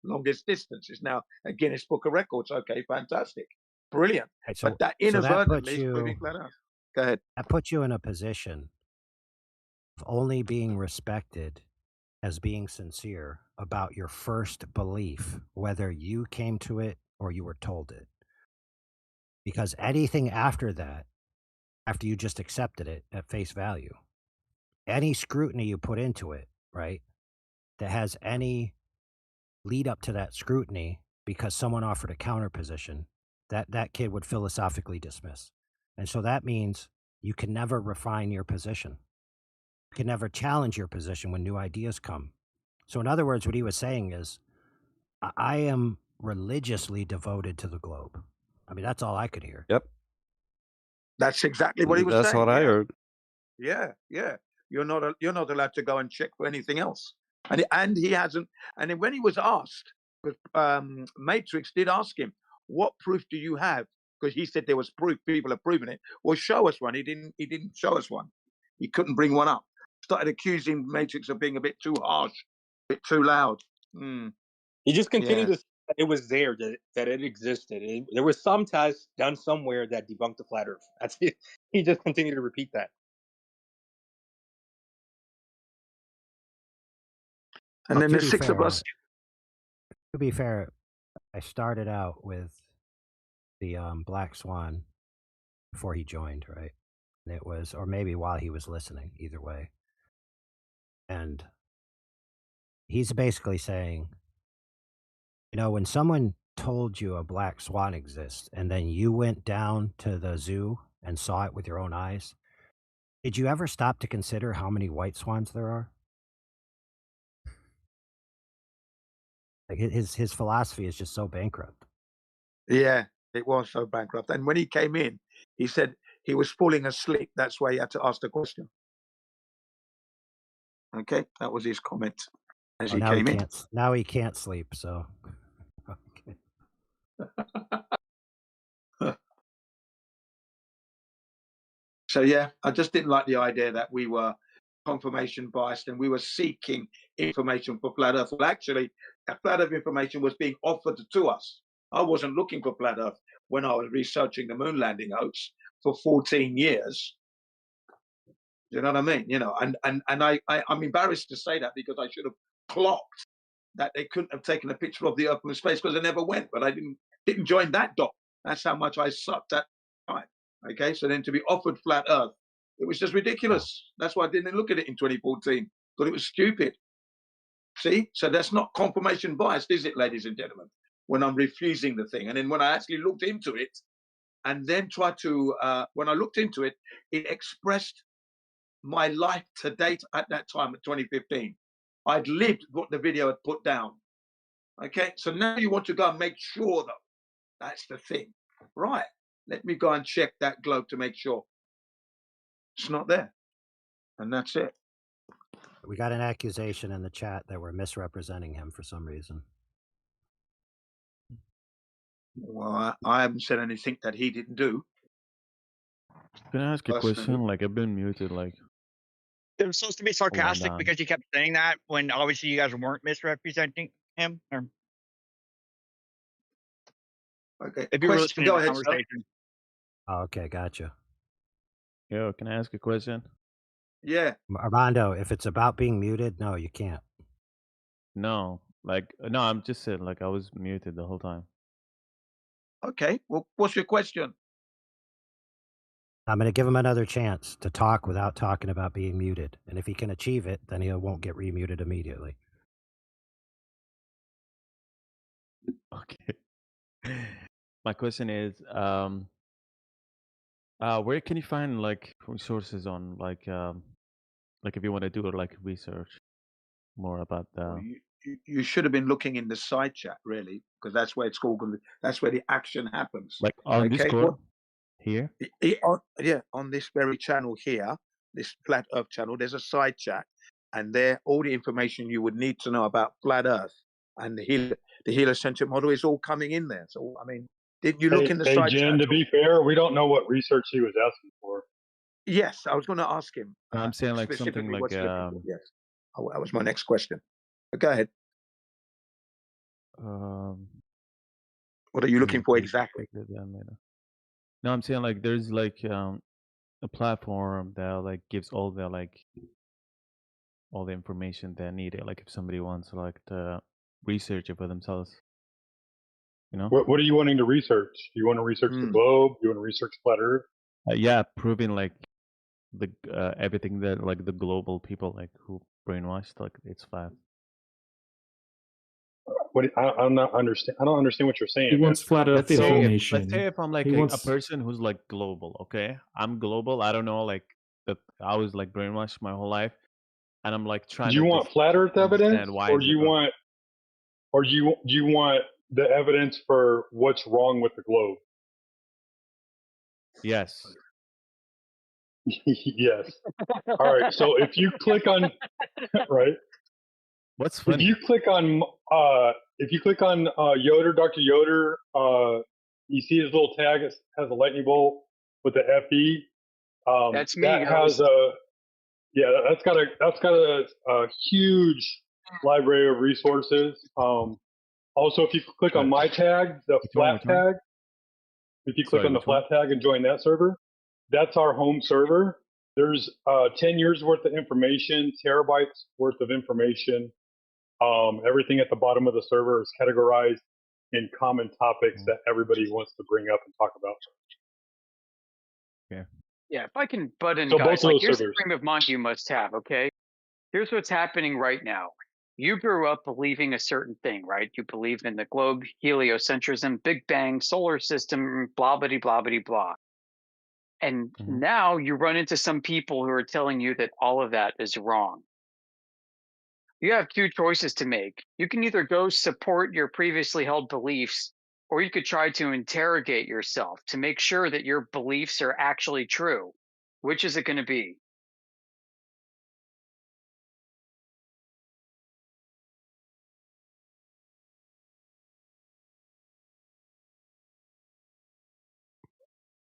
longest distance is now a Guinness Book of Records. Okay, fantastic. Brilliant. But that inadvertently is proving flat Earth. Go ahead. That puts you in a position of only being respected as being sincere about your first belief, whether you came to it or you were told it. Because anything after that, after you just accepted it at face value, any scrutiny you put into it, right, that has any lead up to that scrutiny because someone offered a counter position, that kid would philosophically dismiss. And so that means you can never refine your position. can never challenge your position when new ideas come. So in other words, what he was saying is, I am religiously devoted to the globe. I mean, that's all I could hear. Yep. That's exactly what he was That's saying. what I heard. Yeah. You're not allowed to go and check for anything else. And he hasn't. And then when he was asked, Matrix did ask him, "What proof do you have?" Because he said there was proof. People are proving it. Well, show us one. He didn't show us one. He couldn't bring one up. Started accusing Matrix of being a bit too harsh, a bit too loud. He just continued Yeah. to say that it was there, that it existed. There was some test done somewhere that debunked the flat Earth. That's it. He just continued to repeat that. And Well, then the six of us. To be fair, I started out with the Black Swan before he joined, right? And it was, or maybe while he was listening, either way. And he's basically saying, you know, when someone told you a black swan exists and then you went down to the zoo and saw it with your own eyes, did you ever stop to consider how many white swans there are? Like his philosophy is just so bankrupt. Yeah, it was so bankrupt. And when he came in, he said he was falling asleep. That's why he had to ask the question. Okay, that was his comment as he came in. Now he can't sleep, so. Okay. So yeah, I just didn't like the idea that we were confirmation biased and we were seeking information for flat Earth. Well, actually, a flat Earth information was being offered to us. I wasn't looking for flat Earth when I was researching the moon landing hoax for 14 years. You know what I mean? You know, and I'm embarrassed to say that because I should have clocked that they couldn't have taken a picture of the Earth from space because I never went, but I didn't join that dot. That's how much I sucked at time. Okay, so then to be offered flat Earth, it was just ridiculous. That's why I didn't look at it in 2014. Thought it was stupid. See, so that's not confirmation bias, is it, ladies and gentlemen? When I'm refusing the thing, and then when I actually looked into it, and then tried to, when I looked into it, it expressed my life to date at that time at 2015. I'd lived what the video had put down. Okay, so now you want to go and make sure, though. That's the thing. Right, let me go and check that globe to make sure. It's not there. And that's it. We got an accusation in the chat that we're misrepresenting him for some reason. Well, I haven't said anything that he didn't do. Can I ask a question? Like, I've been muted, like... It was supposed to be sarcastic because you kept saying that when obviously you guys weren't misrepresenting him. Or... Okay. If you were listening to the conversation. Oh, okay, gotcha. Yo, can I ask a question? Yeah. Armando, if it's about being muted, no, you can't. No, like, no, I'm just saying, like, I was muted the whole time. Okay, well, what's your question? I'm going to give him another chance to talk without talking about being muted. And if he can achieve it, then he won't get remuted immediately. Okay. My question is, where can you find, like, resources on, like if you want to do, like, research more about the... Well, you should have been looking in the side chat, really, because that's where it's called. That's where the action happens. Like on Discord? Here? Yeah, on this very channel here, this Flat Earth channel, there's a side chat, and there all the information you would need to know about Flat Earth and the heliocentric model is all coming in there. So, I mean, didn't you look in the side Jen, chat? to be fair, we don't know what research he was asking for. Yes, I was going to ask him. I'm saying like something like yes, that was my next question. But go ahead. What are you looking for exactly? No, I'm saying like there's like a platform that like gives all the information they need. Like if somebody wants like to research it for themselves, you know. What are you wanting to research? You want to research the globe? You want to research flat Earth? Yeah, proving like the everything that like the global people like who brainwashed like it's flat. What I'm not understand. I don't understand what you're saying. He wants flat Earth information. Let's say if I'm like a person who's like global, okay? I'm global. I don't know, like that. I was like brainwashed my whole life. and I'm like trying Do you to want flat Earth evidence, understand why or is do it you want, or do you want the evidence for what's wrong with the globe? Yes. Yes. All right. So if you click on right, What's funny? If you click on Yoder, Dr. Yoder, you see his little tag has a lightning bolt with the FE. That's me, That has guys. that's got a huge library of resources. Also, if you click on my tag, the flat tag, if you click on the flat tag and join that server, that's our home server. There's 10 years worth of information, terabytes worth of information. Everything at the bottom of the server is categorized in common topics that everybody wants to bring up and talk about. Yeah. Yeah, if I can butt in, So guys, both of like those here's servers. a frame of mind you must have, okay? Here's what's happening right now. You grew up believing a certain thing, right? You believe in the globe, heliocentrism, Big Bang, solar system, blah, blah, blah, blah, blah. And now you run into some people who are telling you that all of that is wrong. You have two choices to make. You can either go support your previously held beliefs, or you could try to interrogate yourself to make sure that your beliefs are actually true. Which is it going to be?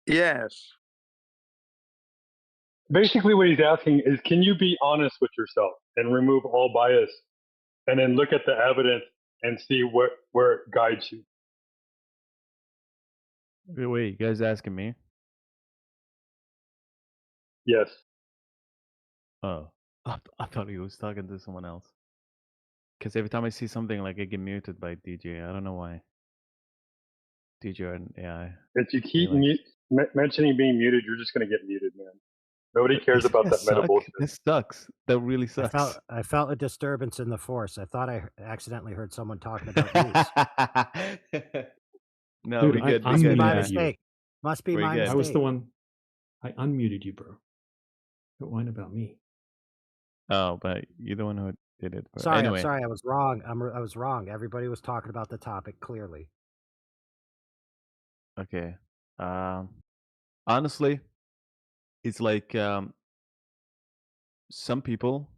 Yes. Basically, what he's asking is, can you be honest with yourself and remove all bias, and then look at the evidence and see where it guides you? Wait, you guys asking me? Yes. Oh, I thought he was talking to someone else. Because every time I see something, like I get muted by DJ. I don't know why. DJ and AI. If you keep mentioning being muted, you're just going to get muted, man. Nobody cares about that meta bullshit. This sucks. That really sucks. I felt a disturbance in the force. I thought I accidentally heard someone talking about me. No, Dude, we good. I We good. unmuted my you. mistake. Must be We're my good. mistake. I was the one. I unmuted you, bro. Don't whine about me. Oh, but you're the one who did it. But Sorry, anyway. I'm sorry. I was wrong. I was wrong. Everybody was talking about the topic clearly. Okay. Honestly, it's like some people,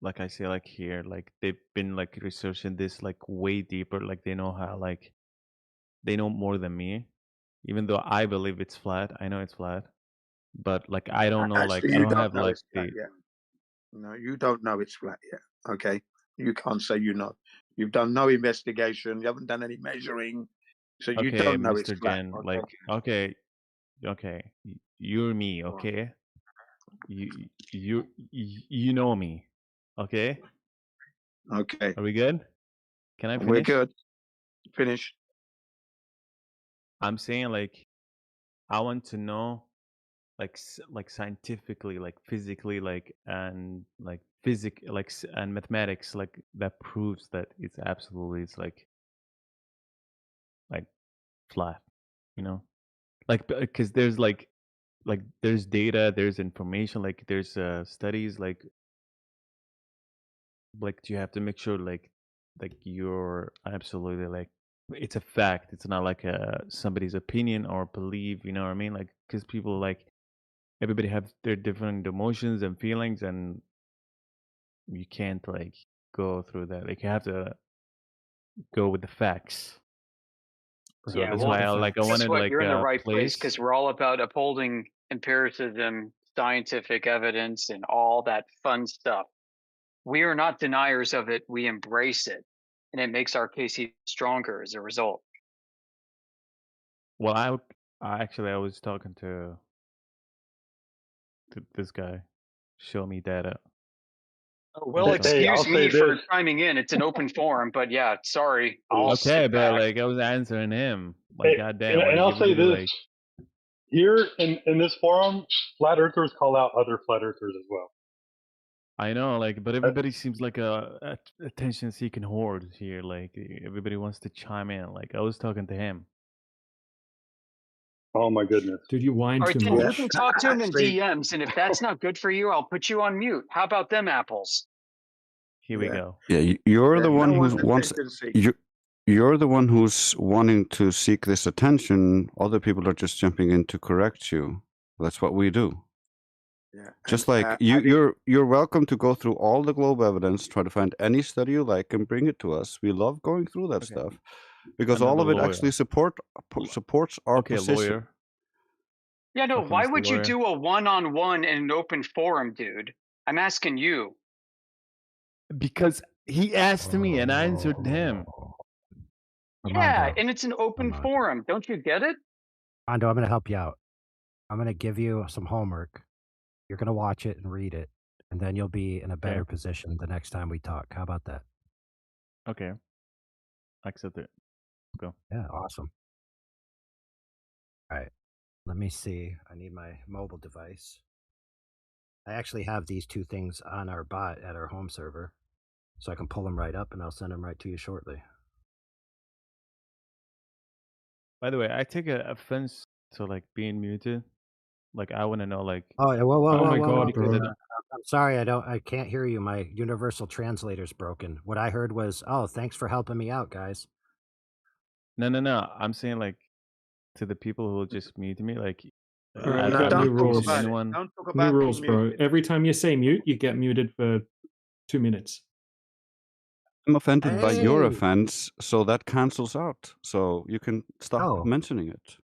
like I say, like here, like they've been like researching this like way deeper. Like they know how, like they know more than me. Even though I believe it's flat, I know it's flat, but like I don't know, like Actually, I you don't don't have know like it's flat the. yet. No, you don't know it's flat yet. Okay, you can't say you know. You've done no investigation. You haven't done any measuring, so you Okay, don't know it's Mr. flat. Jen, Okay. like okay, you're me, okay? You know me, okay? Okay. Are we good? Can I finish? We're good. Finish. I'm saying like I want to know like scientifically, like physically, like and like and mathematics, like that proves that it's absolutely it's like flat, you know? Like because there's like there's data, there's information, like there's studies, like you have to make sure like you're absolutely like it's a fact. It's not like somebody's opinion or belief. You know what I mean? Like because people like everybody have their different emotions and feelings, and you can't like go through that. Like you have to go with the facts. So Yeah, that's well, why I guess wanted what? like You're in the a right place place. because we're all about upholding empiricism, scientific evidence, and all that fun stuff. We are not deniers of it. We embrace it, and it makes our case even stronger as a result. Well, I actually I was talking to this guy. Show me data. Well, excuse me for chiming in. It's an open forum, but yeah, sorry. I'll Okay, sit but back. like I was answering him. Like Hey, goddamn, and like I'll say everybody, this: here in this forum, flat earthers call out other flat earthers as well. I know, like, but everybody seems like a attention-seeking horde here. Like everybody wants to chime in. Like I was talking to him. Oh my goodness. Dude, you whine All right, too then you much. can talk to him in See, DMs, and if that's not good for you, I'll put you on mute. How about them apples? Here we yeah, go. Yeah, you're the there's no one who one's wants attention seeking. you're the one who's wanting to seek this attention. Other people are just jumping in to correct you. That's what we do. Yeah, Just and like you're welcome to go through all the globe evidence, try to find any study you like, and bring it to us. We love going through that stuff because all of Another it lawyer. actually supports our Okay, position. lawyer. Yeah, no, Okay, why Mr. would you Lawyer. do a one-on-one in an open forum, dude? I'm asking you. Because he asked me and I answered him. Yeah, Armando, and it's an open Armando, forum. Don't you get it? Armando, I'm going to help you out. I'm going to give you some homework. You're going to watch it and read it, and then you'll be in a better position the next time we talk. How about that? Okay. I accept it. Go. Yeah, awesome. All right. Let me see. I need my mobile device. I actually have these two things on our bot at our home server, so I can pull them right up and I'll send them right to you shortly. By the way, I take offense to like being muted. Like I want to know like. Oh, yeah, whoa, my God, because bro. I'm sorry, I can't hear you. My universal translator's broken. What I heard was, "Oh, thanks for helping me out, guys." No. I'm saying like to the people who just mute me, like All right, I we No, got don't new don't talk rules. about it. anyone. Don't talk New about being rules, bro. muted. Every time you say mute, you get muted for 2 minutes. I'm offended by your Hey! offense, so that cancels out. So you can stop Oh, mentioning it.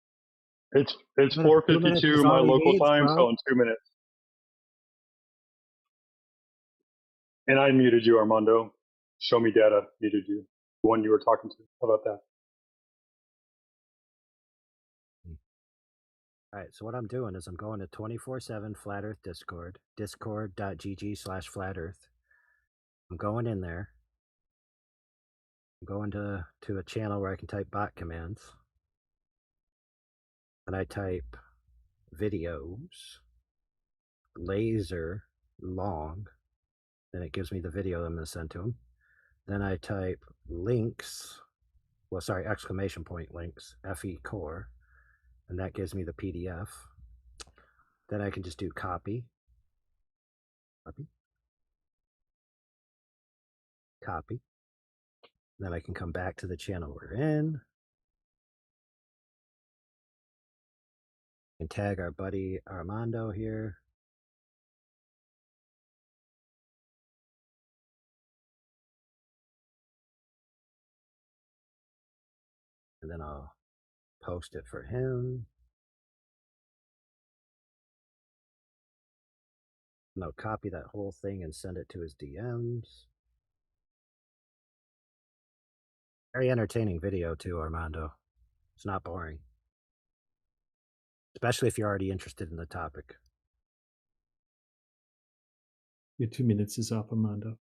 It's 2 minutes is 4:52 my all he local needs, time, bro. so in 2 minutes. And I muted you, Armando. Show me data muted you. The one you were talking to. How about that? All right, so what I'm doing is I'm going to 24/7 Flat Earth Discord, discord.gg/Flat Earth. I'm going in there. I'm going to a channel where I can type bot commands. And I type videos, laser, long. Then it gives me the video I'm going to send to him. Then I type links, well, sorry, exclamation point links, FE core. And that gives me the PDF. Then I can just do copy, copy. Then I can come back to the channel we're in and tag our buddy Armando here. And then I'll post it for him. And I'll copy that whole thing and send it to his DMs. Very entertaining video too, Armando. It's not boring. Especially if you're already interested in the topic. Your 2 minutes is up, Armando.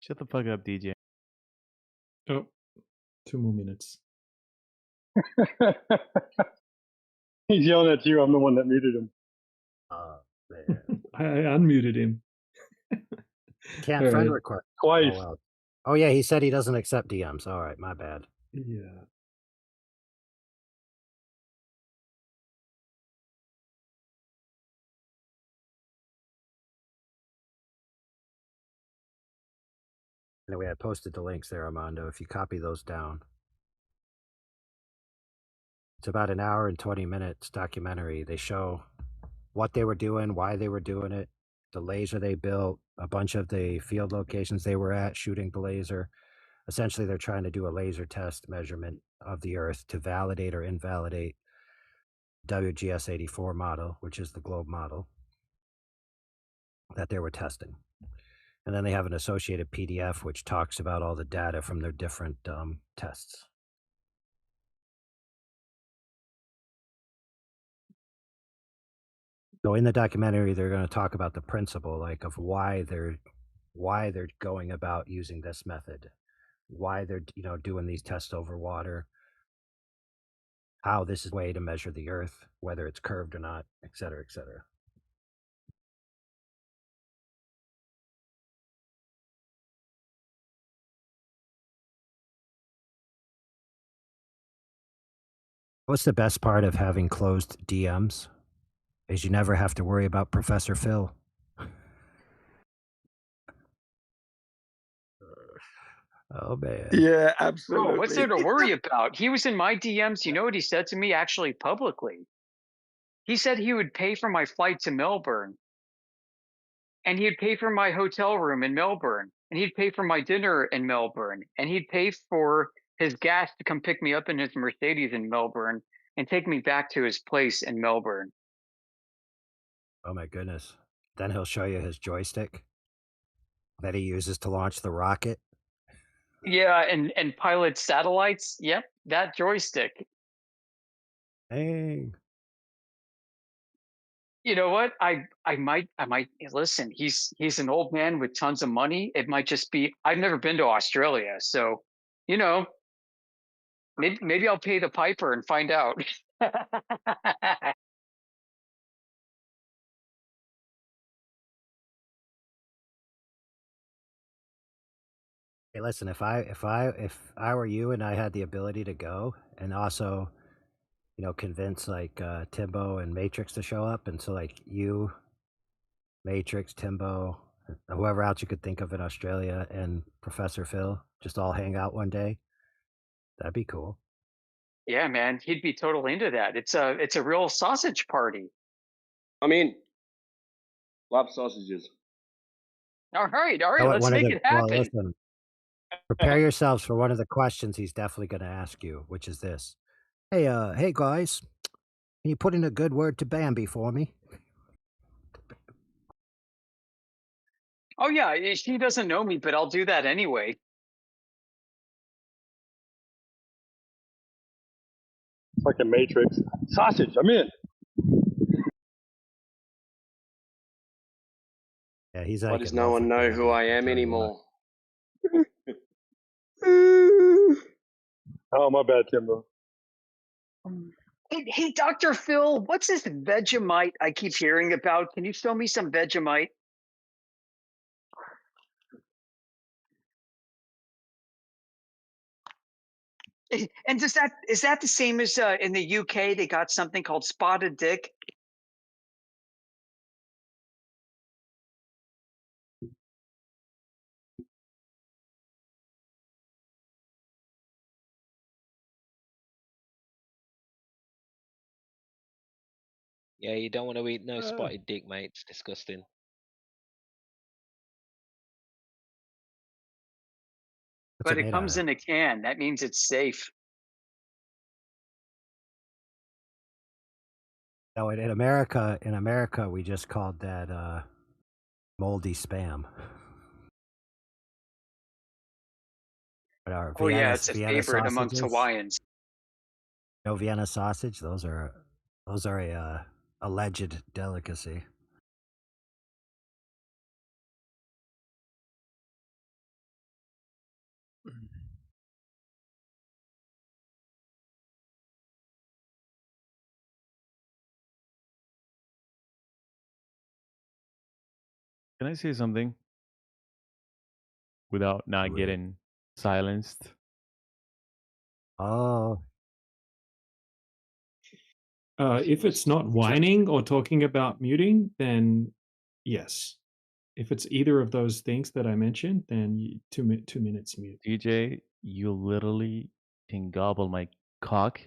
Shut the fuck up, DJ. Oh, 2 more minutes. He's yelling at you. I'm the one that muted him. I unmuted him. Can't All friend right. request. Twice. Oh, wow. Oh, yeah, he said he doesn't accept DMs. All right, my bad. Yeah. Anyway, I posted the links there, Armando. If you copy those down. It's about an hour and 20 minutes documentary. They show what they were doing, why they were doing it, the laser they built, a bunch of the field locations they were at shooting the laser. Essentially, they're trying to do a laser test measurement of the Earth to validate or invalidate WGS 84 model, which is the globe model that they were testing. And then they have an associated PDF which talks about all the data from their different tests. So in the documentary, they're going to talk about the principle, like of why they're going about using this method, why they're doing these tests over water, how this is a way to measure the Earth, whether it's curved or not, et cetera, et cetera. What's the best part of having closed DMs? Is you never have to worry about Professor Phil. Oh man. Yeah, Bro, absolutely. what's there to worry about? He was in my DMs. You know what he said to me actually publicly? He said he would pay for my flight to Melbourne, and he'd pay for my hotel room in Melbourne, and he'd pay for my dinner in Melbourne, and he'd pay for his gas to come pick me up in his Mercedes in Melbourne and take me back to his place in Melbourne. Oh my goodness. Then he'll show you his joystick that he uses to launch the rocket. Yeah, and pilot satellites. Yep, that joystick. Dang. You know what? I might listen. He's an old man with tons of money. It might just be I've never been to Australia, so you know, maybe I'll pay the piper and find out. Hey, listen, if I were you and I had the ability to go and also, convince like Timbo and Matrix to show up, and so like you, Matrix, Timbo, whoever else you could think of in Australia, and Professor Phil just all hang out one day, that'd be cool. Yeah, man, he'd be totally into that. It's a real sausage party. I mean, love sausages. All right, One let's of make the it happen. listen, prepare yourselves for one of the questions he's definitely going to ask you, which is this: hey guys, can you put in a good word to Bambi for me? Oh yeah, she doesn't know me, but I'll do that anyway. It's like a Matrix. Sausage, I'm in. Yeah, he's Why like, does no one know who I am anymore? Oh, my bad, Timbo. Hey, Dr. Phil, what's this Vegemite I keep hearing about? Can you show me some Vegemite? And is that the same as in the UK? They got something called spotted dick. Yeah, you don't want to eat no spotted dick, mate. It's disgusting. But it comes in a can. That means it's safe. No, in America, we just called that moldy spam. But our Oh yeah, it's a Vienna favorite amongst sausages, Hawaiians. no Vienna sausage. Those are a alleged delicacy. Can I say something without not getting silenced? Oh. If it's not whining or talking about muting, then yes. If it's either of those things that I mentioned, then 2 minutes mute. DJ, you literally can gobble my cock.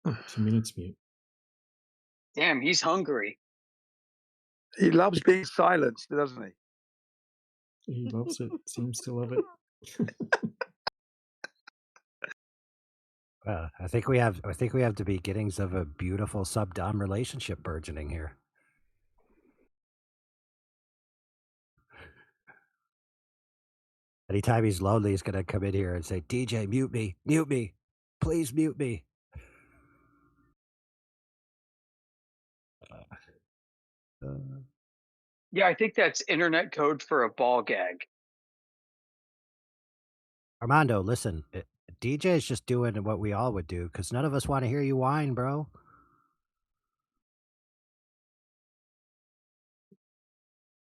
2 minutes mute. Damn, he's hungry. He loves being silenced, doesn't he? He loves it. Seems to love it. I think we have the beginnings of a beautiful sub-dom relationship burgeoning here. Anytime he's lonely, he's gonna come in here and say, "DJ, mute me, please mute me." Yeah, I think that's internet code for a ball gag. Armando, listen, DJ is just doing what we all would do because none of us want to hear you whine, bro.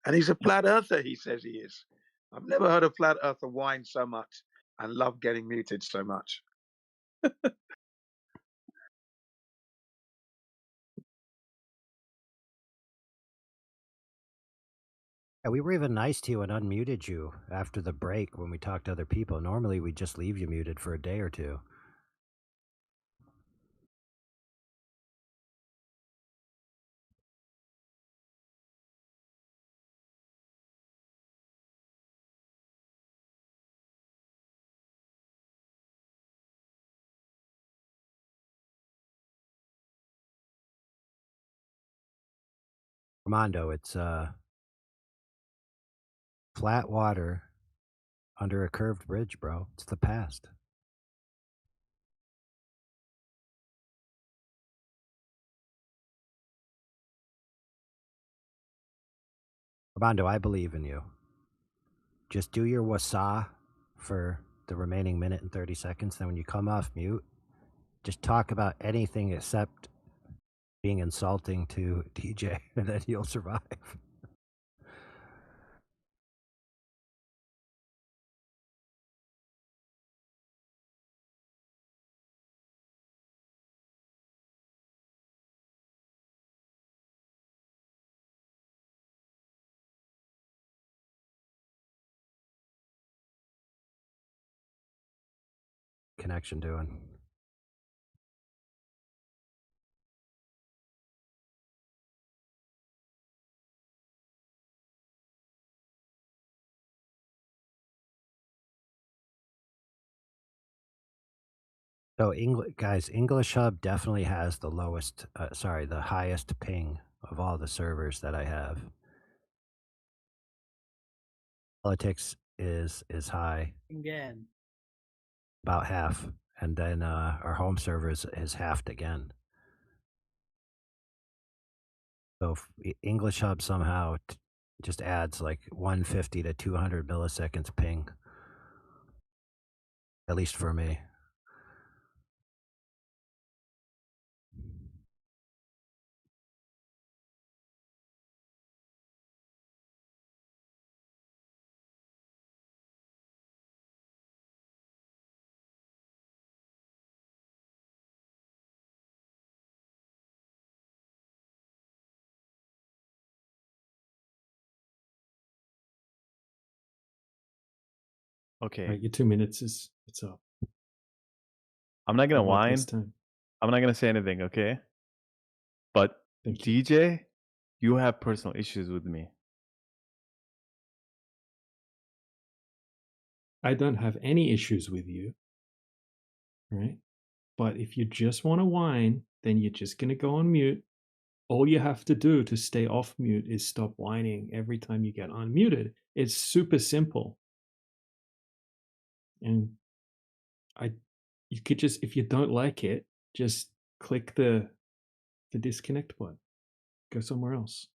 And he's a flat earther, he says he is. I've never heard a flat earther whine so much and love getting muted so much. Yeah, we were even nice to you and unmuted you after the break when we talked to other people. Normally, we just leave you muted for a day or two. Armando, it's flat water under a curved bridge, bro. It's the past. Armando, I believe in you. Just do your wasa for the remaining minute and 30 seconds. Then when you come off mute, just talk about anything except being insulting to DJ, and then you'll survive. Connection doing? So, guys, English Hub definitely has the lowest, the highest ping of all the servers that I have. Politics is high, Again. about half, and then our home server is halved again. So English Hub somehow just adds like 150 to 200 milliseconds ping, at least for me. Okay. Right, your 2 minutes it's up. I'm not gonna Have a whine. nice time. I'm not gonna say anything, okay? But DJ, you have personal issues with me. I don't have any issues with you, right? But if you just want to whine, then you're just gonna go on mute. All you have to do to stay off mute is stop whining every time you get unmuted. It's super simple. And you could just, if you don't like it, just click the disconnect button. Go somewhere else.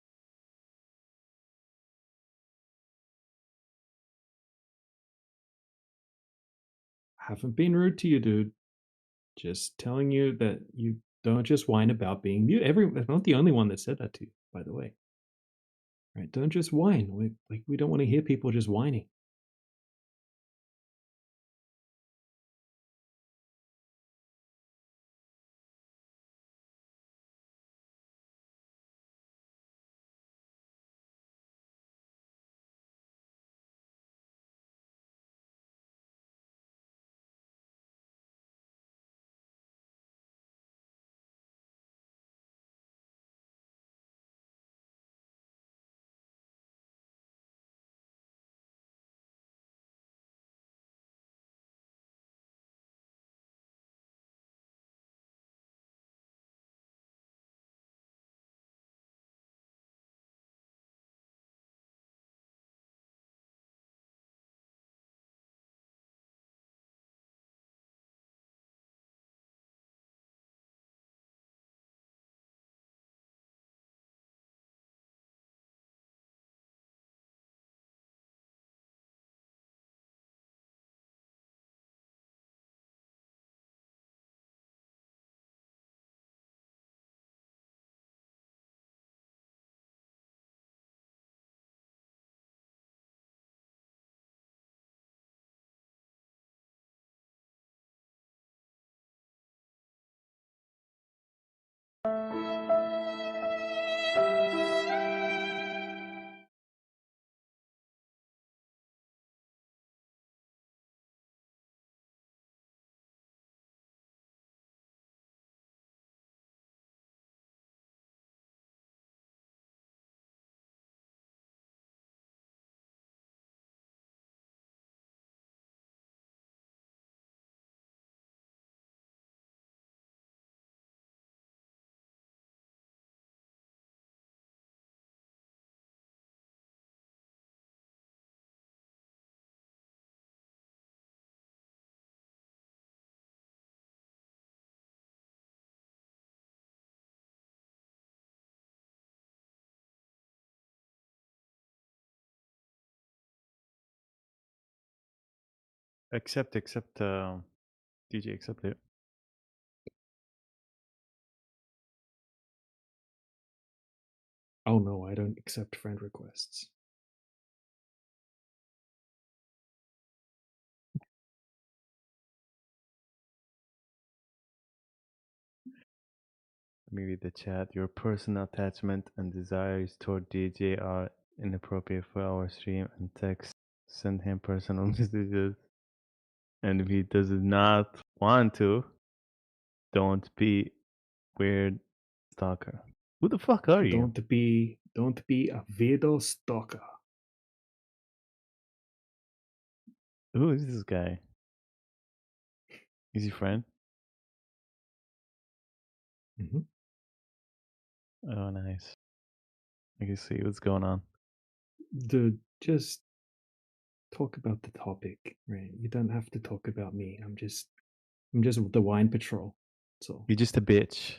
I haven't been rude to you, dude. Just telling you that you don't just whine about being mute. I'm not the only one that said that to you, by the way. Right? Don't just whine. We don't want to hear people just whining. Accept, DJ, accept it. Oh no, I don't accept friend requests. Maybe the chat. Your personal attachment and desires toward DJ are inappropriate for our stream and text. Send him personal messages. And if he does not want to, don't be weird stalker. Who the fuck are you? Don't be a weirdo stalker. Who is this guy? Is he friend? Mm-hmm. Oh, nice. I can see what's going on. Dude, just talk about the topic, right? You don't have to talk about me. I'm just the wine patrol. So you're just a bitch.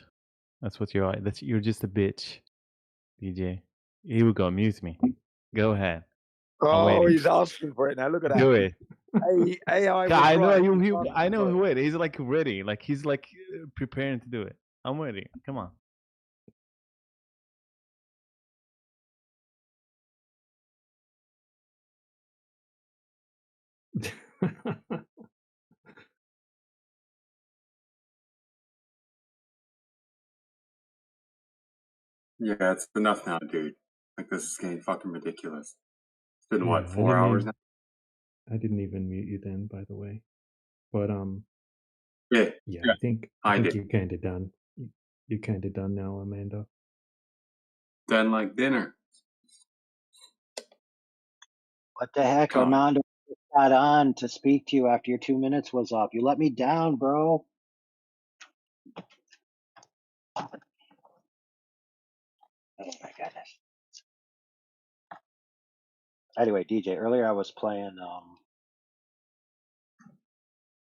That's what you are. You're just a bitch, DJ. Here we go. Amuse me. Go ahead. Oh, he's asking for it now. Look at that. Do it. AI was I know right. you. I know who it is. He's like ready. Like he's like preparing to do it. I'm ready. Come on. Yeah, it's enough now, dude. Like, this is getting fucking ridiculous. It's been, yeah, what, 4 hours now? I didn't even mute you then, by the way. But Yeah. I think did. you're kind of done. You're kind of done now, Amanda. Done like dinner. What the heck, Armando? Got on to speak to you after your 2 minutes was up. You let me down, bro. Oh my goodness. Anyway, DJ, earlier I was playing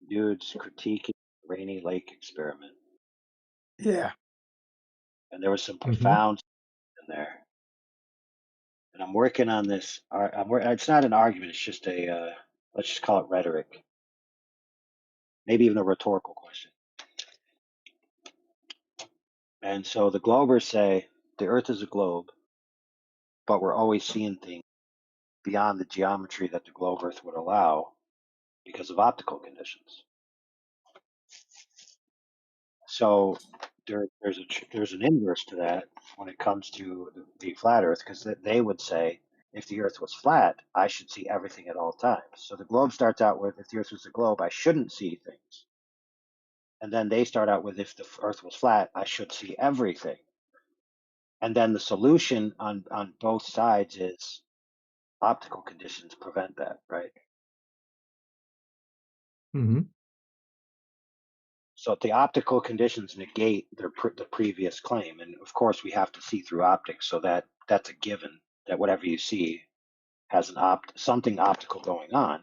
dudes critiquing the Rainy Lake experiment. Yeah. And there was some profound in there. And I'm working on this. It's not an argument. It's just a, let's just call it rhetoric. Maybe even a rhetorical question. And so the Globers say the Earth is a globe, but we're always seeing things beyond the geometry that the globe Earth would allow because of optical conditions. So there's an inverse to that when it comes to the flat Earth, because they would say if the Earth was flat, I should see everything at all times. So the globe starts out with if the Earth was a globe, I shouldn't see things. And then they start out with if the Earth was flat, I should see everything. And then the solution on both sides is optical conditions prevent that, right? Mm-hmm. So the optical conditions negate the previous claim, and of course we have to see through optics, so that's a given that whatever you see has something optical going on.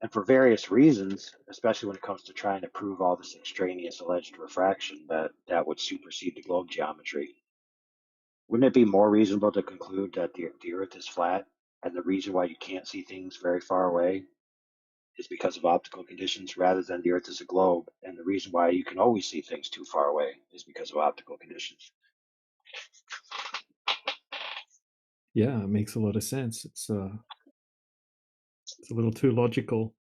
And for various reasons, especially when it comes to trying to prove all this extraneous alleged refraction, that would supersede the globe geometry. Wouldn't it be more reasonable to conclude that the Earth is flat, and the reason why you can't see things very far away is because of optical conditions, rather than the Earth is a globe, and the reason why you can always see things too far away is because of optical conditions? Yeah, it makes a lot of sense. It's a little too logical.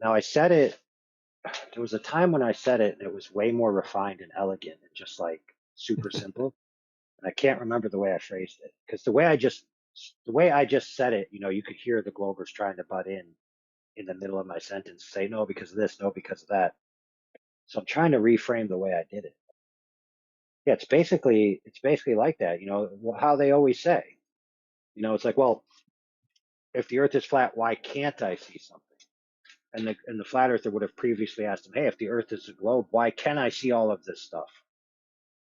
Now I said it. There was a time when I said it, and it was way more refined and elegant, and just like super simple. And I can't remember the way I phrased it, because the way I just said it, you could hear the Globers trying to butt in the middle of my sentence, say no because of this, no because of that. So I'm trying to reframe the way I did it. Yeah, it's basically like that, how they always say. It's like, well, if the Earth is flat, why can't I see something? And the flat earther would have previously asked him, hey, if the Earth is a globe, why can I see all of this stuff?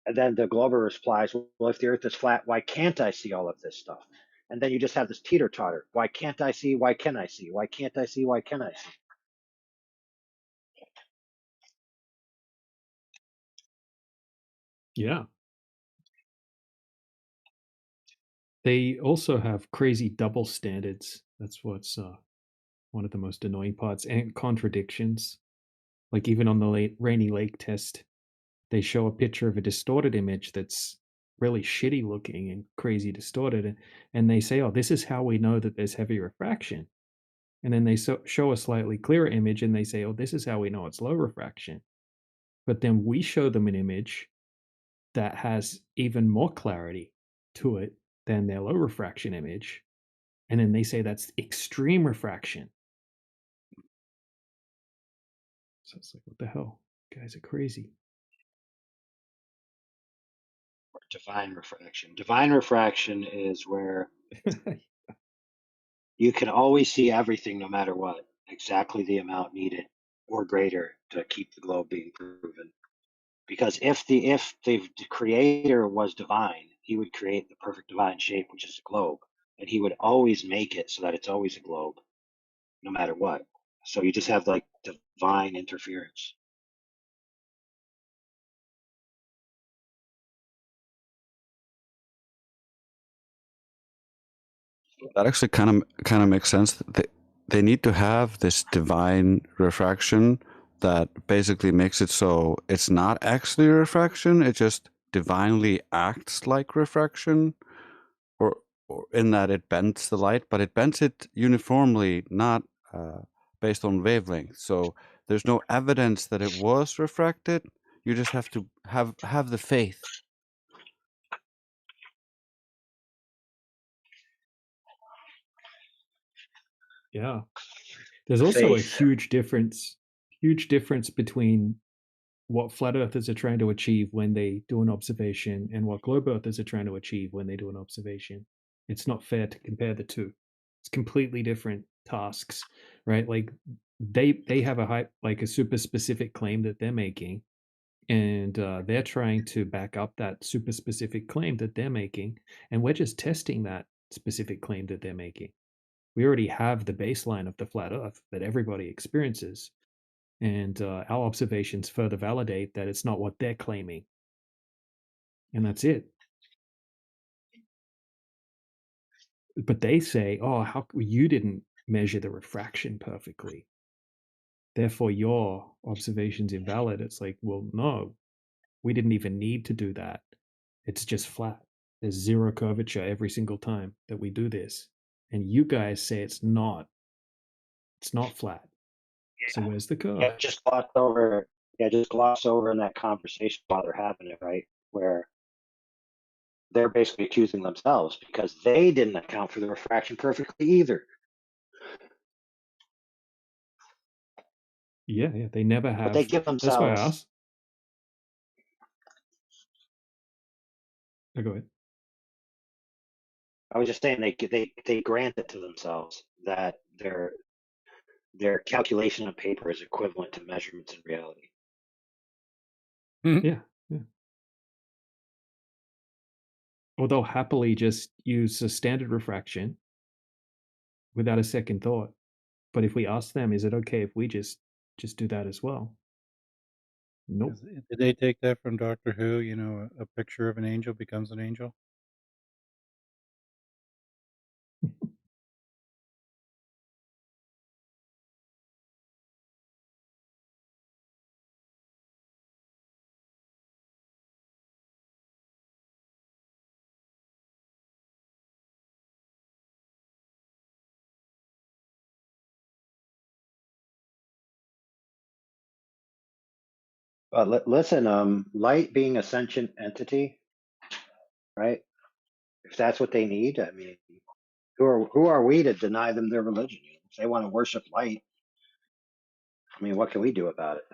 And then the Glober replies, well, if the Earth is flat, why can't I see all of this stuff? And then you just have this teeter-totter. Why can't I see? Why can I see? Why can't I see? Why can I see? Yeah. They also have crazy double standards. That's what's one of the most annoying parts, and contradictions. Like even on the Rainy Lake test, they show a picture of a distorted image that's really shitty looking and crazy distorted, and they say, "Oh, this is how we know that there's heavy refraction." And then they show a slightly clearer image, and they say, "Oh, this is how we know it's low refraction." But then we show them an image that has even more clarity to it than their low refraction image, and then they say that's extreme refraction. So it's like, what the hell? You guys are crazy. Divine refraction. Divine refraction is where you can always see everything no matter what, exactly the amount needed or greater to keep the globe being proven. Because if the creator was divine, he would create the perfect divine shape, which is a globe, and he would always make it so that it's always a globe, no matter what. So you just have like divine interference. That actually kind of makes sense. They need to have this divine refraction that basically makes it so it's not actually refraction. It just divinely acts like refraction, or in that it bends the light, but it bends it uniformly, not based on wavelength. So there's no evidence that it was refracted. You just have to have the faith. Yeah. There's also a huge difference between what flat earthers are trying to achieve when they do an observation and what globe earthers are trying to achieve when they do an observation. It's not fair to compare the two. It's completely different tasks, right? Like they have a super specific claim that they're making, and they're trying to back up that super specific claim that they're making, and we're just testing that specific claim that they're making. We already have the baseline of the flat earth that everybody experiences, and our observations further validate that it's not what they're claiming, and that's it. But they say, "Oh, how you didn't measure the refraction perfectly, therefore your observation's invalid." It's like, well, no, we didn't even need to do that. It's just flat. There's zero curvature every single time that we do this, and you guys say it's not. It's not flat. So where's the curve? Yeah, just gloss over. Yeah, just gloss over in that conversation while they're having it, right? Where they're basically accusing themselves because they didn't account for the refraction perfectly either. Yeah, they never have. But they give themselves. That's why I asked. Oh, go ahead. I was just saying they grant it to themselves that their calculation on paper is equivalent to measurements in reality. Yeah. Or they'll happily just use a standard refraction without a second thought. But if we ask them, is it okay if we just do that as well? Nope. Did they take that from Doctor Who? You know, a picture of an angel becomes an angel? But listen, light being a sentient entity, right? If that's what they need, I mean, who are we to deny them their religion? If they want to worship light, I mean, what can we do about it?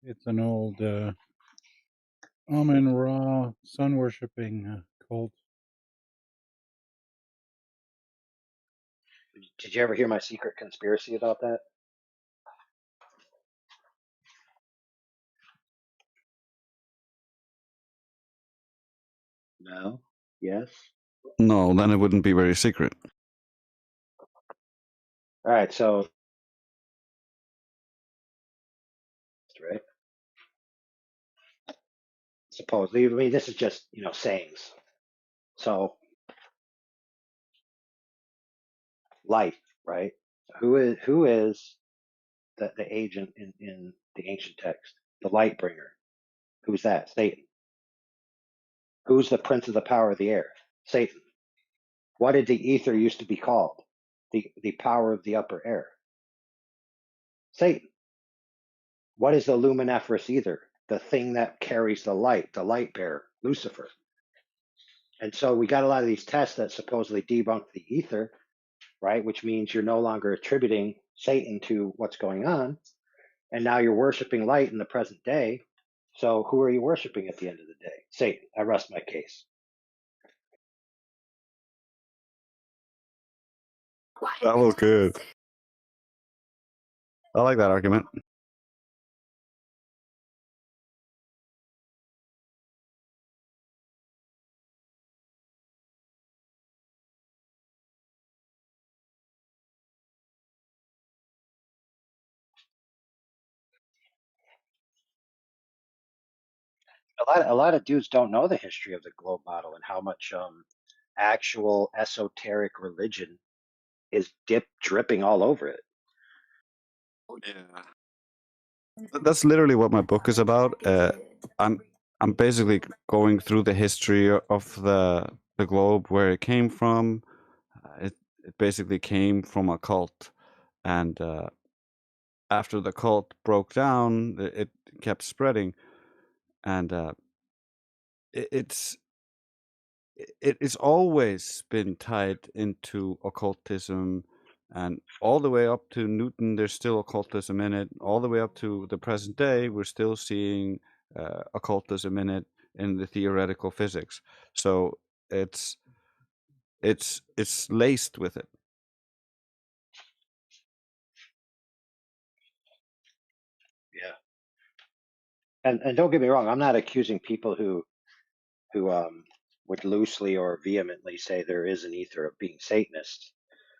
It's an old Amun Ra sun worshipping cult. Did you ever hear my secret conspiracy about that? No. Yes. No, then it wouldn't be very secret. All right. So, right. Supposedly, I mean, this is just sayings. So light, right? Who is the agent in the ancient text? The light bringer. Who's that? Satan. Who's the prince of the power of the air? Satan. What did the ether used to be called? The power of the upper air. Satan. What is the luminiferous ether? The thing that carries the light bearer, Lucifer. And so we got a lot of these tests that supposedly debunk the ether, right? Which means you're no longer attributing Satan to what's going on. And now you're worshiping light in the present day. So who are you worshiping at the end of the day? Satan. I rest my case. That was good. I like that argument. A lot of dudes don't know the history of the globe model and how much actual esoteric religion is dripping all over it. Yeah. That's literally what my book is about. I'm basically going through the history of the globe, where it came from. It basically came from a cult, and after the cult broke down, it kept spreading, and it's always been tied into occultism, and all the way up to Newton, there's still occultism in it. All the way up to the present day, we're still seeing occultism in it in the theoretical physics. So it's laced with it. Yeah. And don't get me wrong, I'm not accusing people who would loosely or vehemently say there is an ether of being Satanists,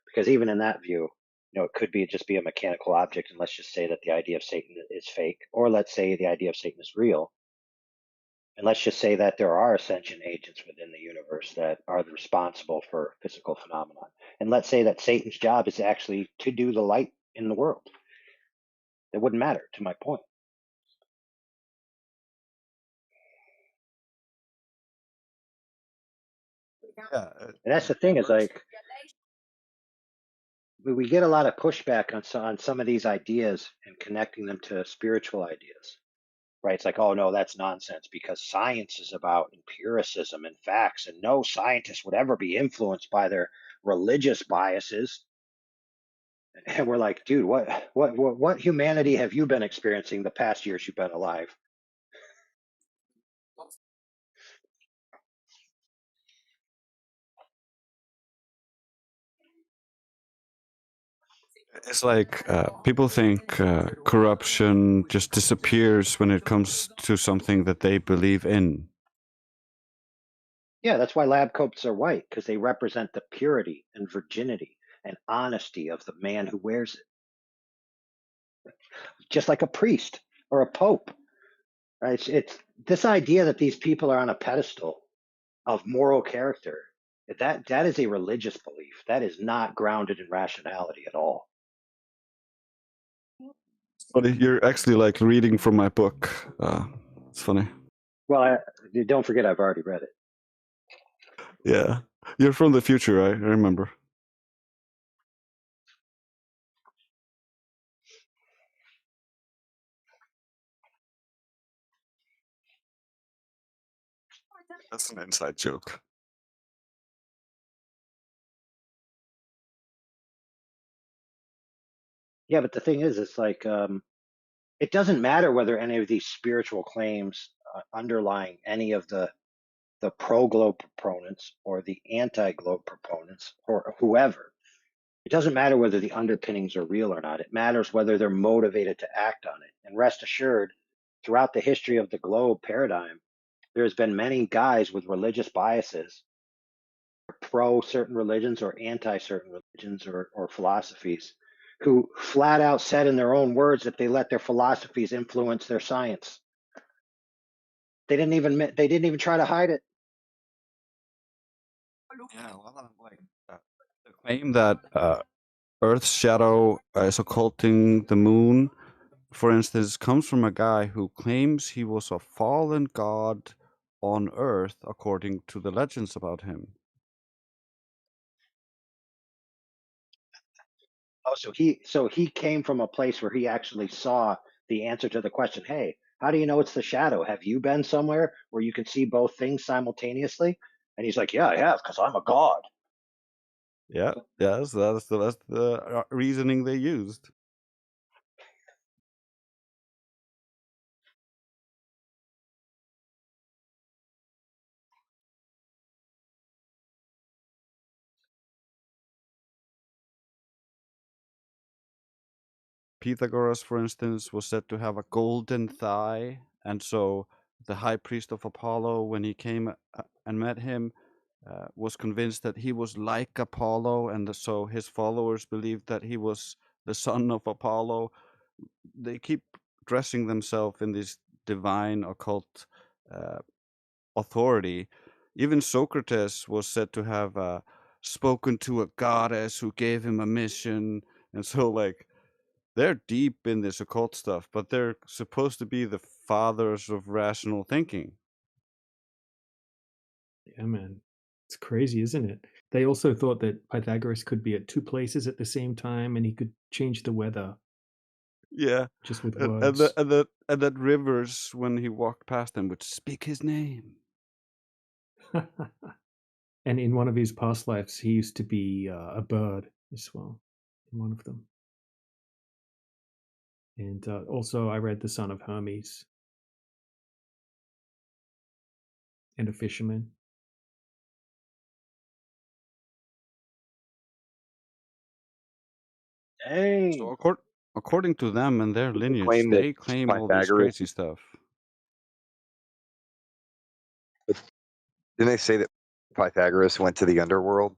because even in that view, it could just be a mechanical object, and let's just say that the idea of Satan is fake, or let's say the idea of Satan is real, and let's just say that there are ascension agents within the universe that are responsible for physical phenomenon, and let's say that Satan's job is actually to do the light in the world. It wouldn't matter, to my point. Yeah, and that's the thing, is like, we get a lot of pushback on some of these ideas and connecting them to spiritual ideas, right? It's like, oh no, that's nonsense, because science is about empiricism and facts, and no scientist would ever be influenced by their religious biases. And we're like, dude, what humanity have you been experiencing the past years you've been alive? It's like people think corruption just disappears when it comes to something that they believe in. Yeah, that's why lab coats are white, because they represent the purity and virginity and honesty of the man who wears it. Just like a priest or a pope, right? It's this idea that these people are on a pedestal of moral character. That is a religious belief. That is not grounded in rationality at all. But you're actually like reading from my book. It's funny. Well, don't forget, I've already read it. Yeah, you're from the future, right? I remember. That's an inside joke. Yeah, but the thing is, it's like, it doesn't matter whether any of these spiritual claims underlying any of the pro-globe proponents or the anti-globe proponents or whoever. It doesn't matter whether the underpinnings are real or not. It matters whether they're motivated to act on it. And rest assured, throughout the history of the globe paradigm, there's been many guys with religious biases, pro certain religions or anti certain religions or philosophies, who flat out said in their own words that they let their philosophies influence their science. They didn't even try to hide it. Yeah, well, like the claim that Earth's shadow is occulting the moon, for instance, comes from a guy who claims he was a fallen god on Earth, according to the legends about him. Oh, so he came from a place where he actually saw the answer to the question, hey, how do you know it's the shadow? Have you been somewhere where you can see both things simultaneously? And he's like, yeah, I have, because I'm a god. Yeah, yes, that's the reasoning they used. Pythagoras, for instance, was said to have a golden thigh, and so the high priest of Apollo, when he came and met him, was convinced that he was like Apollo, and so his followers believed that he was the son of Apollo. They keep dressing themselves in this divine occult authority. Even Socrates was said to have spoken to a goddess who gave him a mission, and so like they're deep in this occult stuff, but they're supposed to be the fathers of rational thinking. Yeah, man. It's crazy, isn't it? They also thought that Pythagoras could be at two places at the same time and he could change the weather. Yeah. Just with And words. that rivers, when he walked past them, would speak his name. And in one of his past lives, he used to be a bird as well, in one of them. And also, I read The Son of Hermes and a fisherman. Dang. So according to them and their lineage, claim they that claim all this Pythagoras. crazy stuff. Didn't they say that Pythagoras went to the underworld?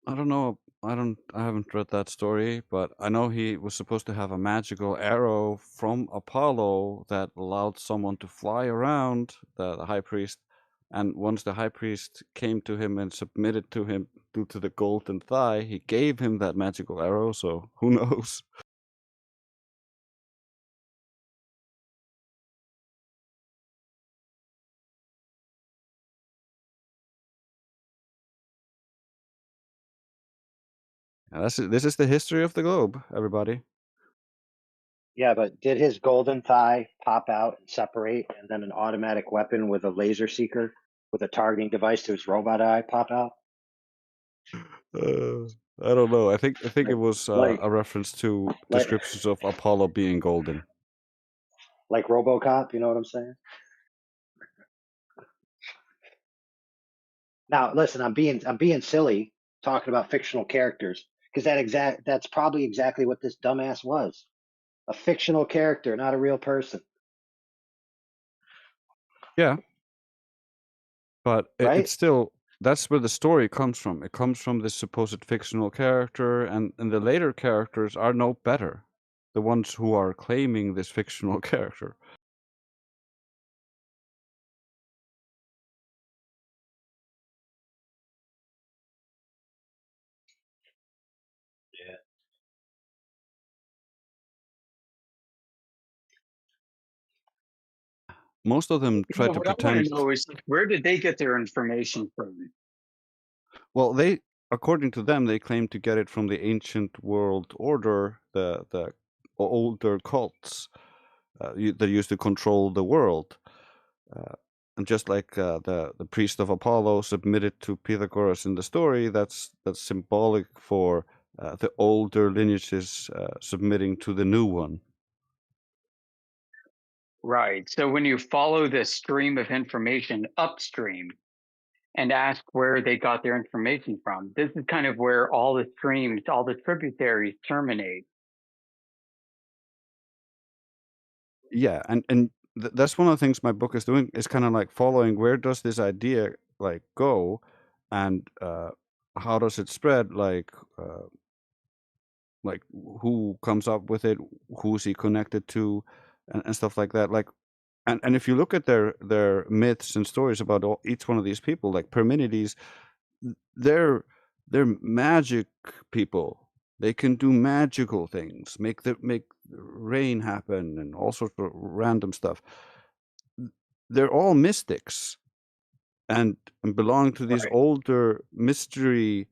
I don't know. I haven't read that story, but I know he was supposed to have a magical arrow from Apollo that allowed someone to fly around, the high priest. And once the high priest came to him and submitted to him due to the golden thigh, he gave him that magical arrow, so who knows? This is the history of the globe, everybody. Yeah, but did his golden thigh pop out and separate, and then an automatic weapon with a laser seeker with a targeting device to his robot eye pop out? I don't know. I think it was like a reference to like descriptions of Apollo being golden. like RoboCop, you know what I'm saying? Now, listen, I'm being silly talking about fictional characters because that's probably exactly what this dumbass was. A fictional character, not a real person. Yeah. But Right? it's still, that's where the story comes from. It comes from this supposed fictional character, and the later characters are no better. The ones who are claiming this fictional character. Yeah. Most of them try to What I want pretend. to know is where did they get their information from? Well, according to them, they claim to get it from the ancient world order, the older cults that used to control the world. And just like the priest of Apollo submitted to Pythagoras in the story, that's symbolic for the older lineages submitting to the new one. Right. So when you follow the stream of information upstream and ask where they got their information from, this is kind of where all the streams, all the tributaries terminate. Yeah, and that's one of the things my book is doing, is kind of like following where does this idea like go, and how does it spread, like who comes up with it, who's he connected to, and stuff like that. Like, and if you look at their myths and stories about each one of these people, like Parmenides, they're they're magic people. They can do magical things, make rain happen, and all sorts of random stuff. They're all mystics, and belong to this older mystery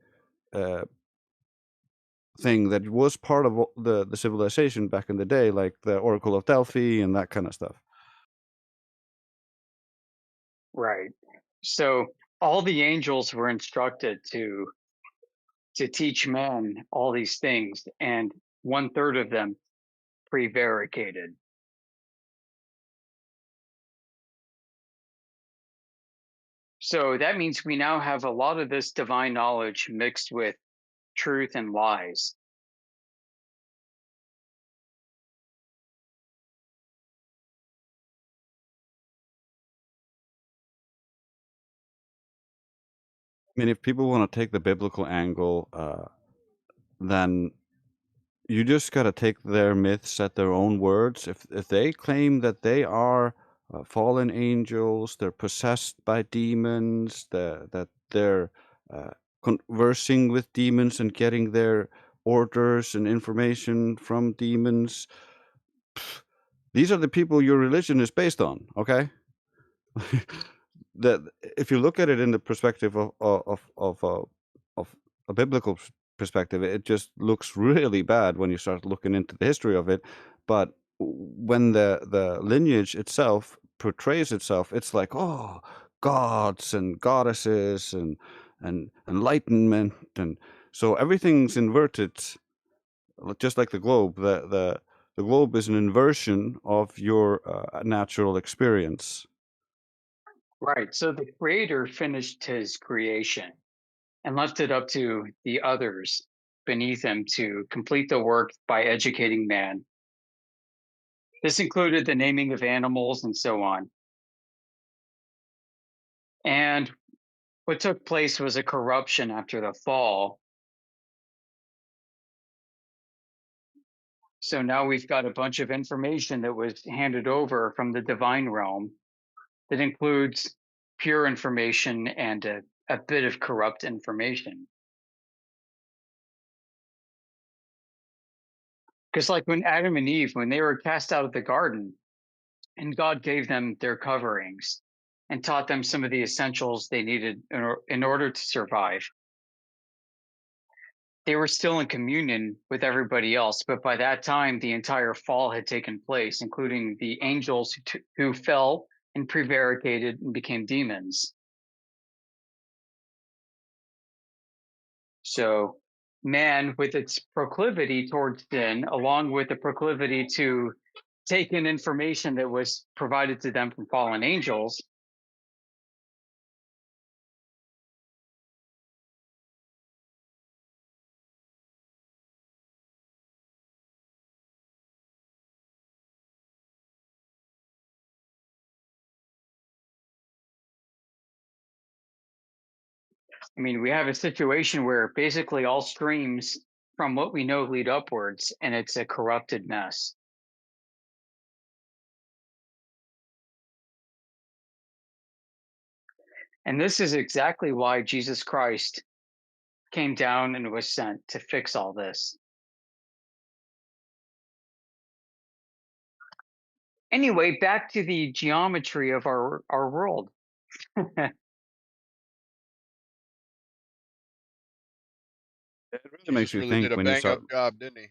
thing that was part of the civilization back in the day, like the Oracle of Delphi and that kind of stuff. Right. So all the angels were instructed to teach man all these things, and 1/3 of them prevaricated. So that means we now have a lot of this divine knowledge mixed with truth and lies. I mean, if people want to take the biblical angle, then you just got to take their myths at their own words. If they claim that they are fallen angels, they're possessed by demons, that they're conversing with demons and getting their orders and information from demons, these are the people your religion is based on. Okay. That if you look at it in the perspective of a biblical perspective, it just looks really bad when you start looking into the history of it. But when the lineage itself portrays itself, it's like, oh, gods and goddesses and enlightenment, and so everything's inverted, just like the globe. The globe is an inversion of your natural experience. Right. So the creator finished his creation and left it up to the others beneath him to complete the work by educating man. This included the naming of animals and so on. And what took place was a corruption after the fall. So now we've got a bunch of information that was handed over from the divine realm that includes pure information and a bit of corrupt information. Because, like when Adam and Eve, when they were cast out of the garden, and God gave them their coverings and taught them some of the essentials they needed in order to survive, they were still in communion with everybody else. But by that time, the entire fall had taken place, including the angels who fell and prevaricated and became demons. So man, with its proclivity towards sin, along with the proclivity to take in information that was provided to them from fallen angels, I mean, we have a situation where basically all streams from what we know lead upwards, and it's a corrupted mess. And this is exactly why Jesus Christ came down and was sent to fix all this. Anyway, back to the geometry of our world. It really makes you think did a when you bang start. up job, didn't he?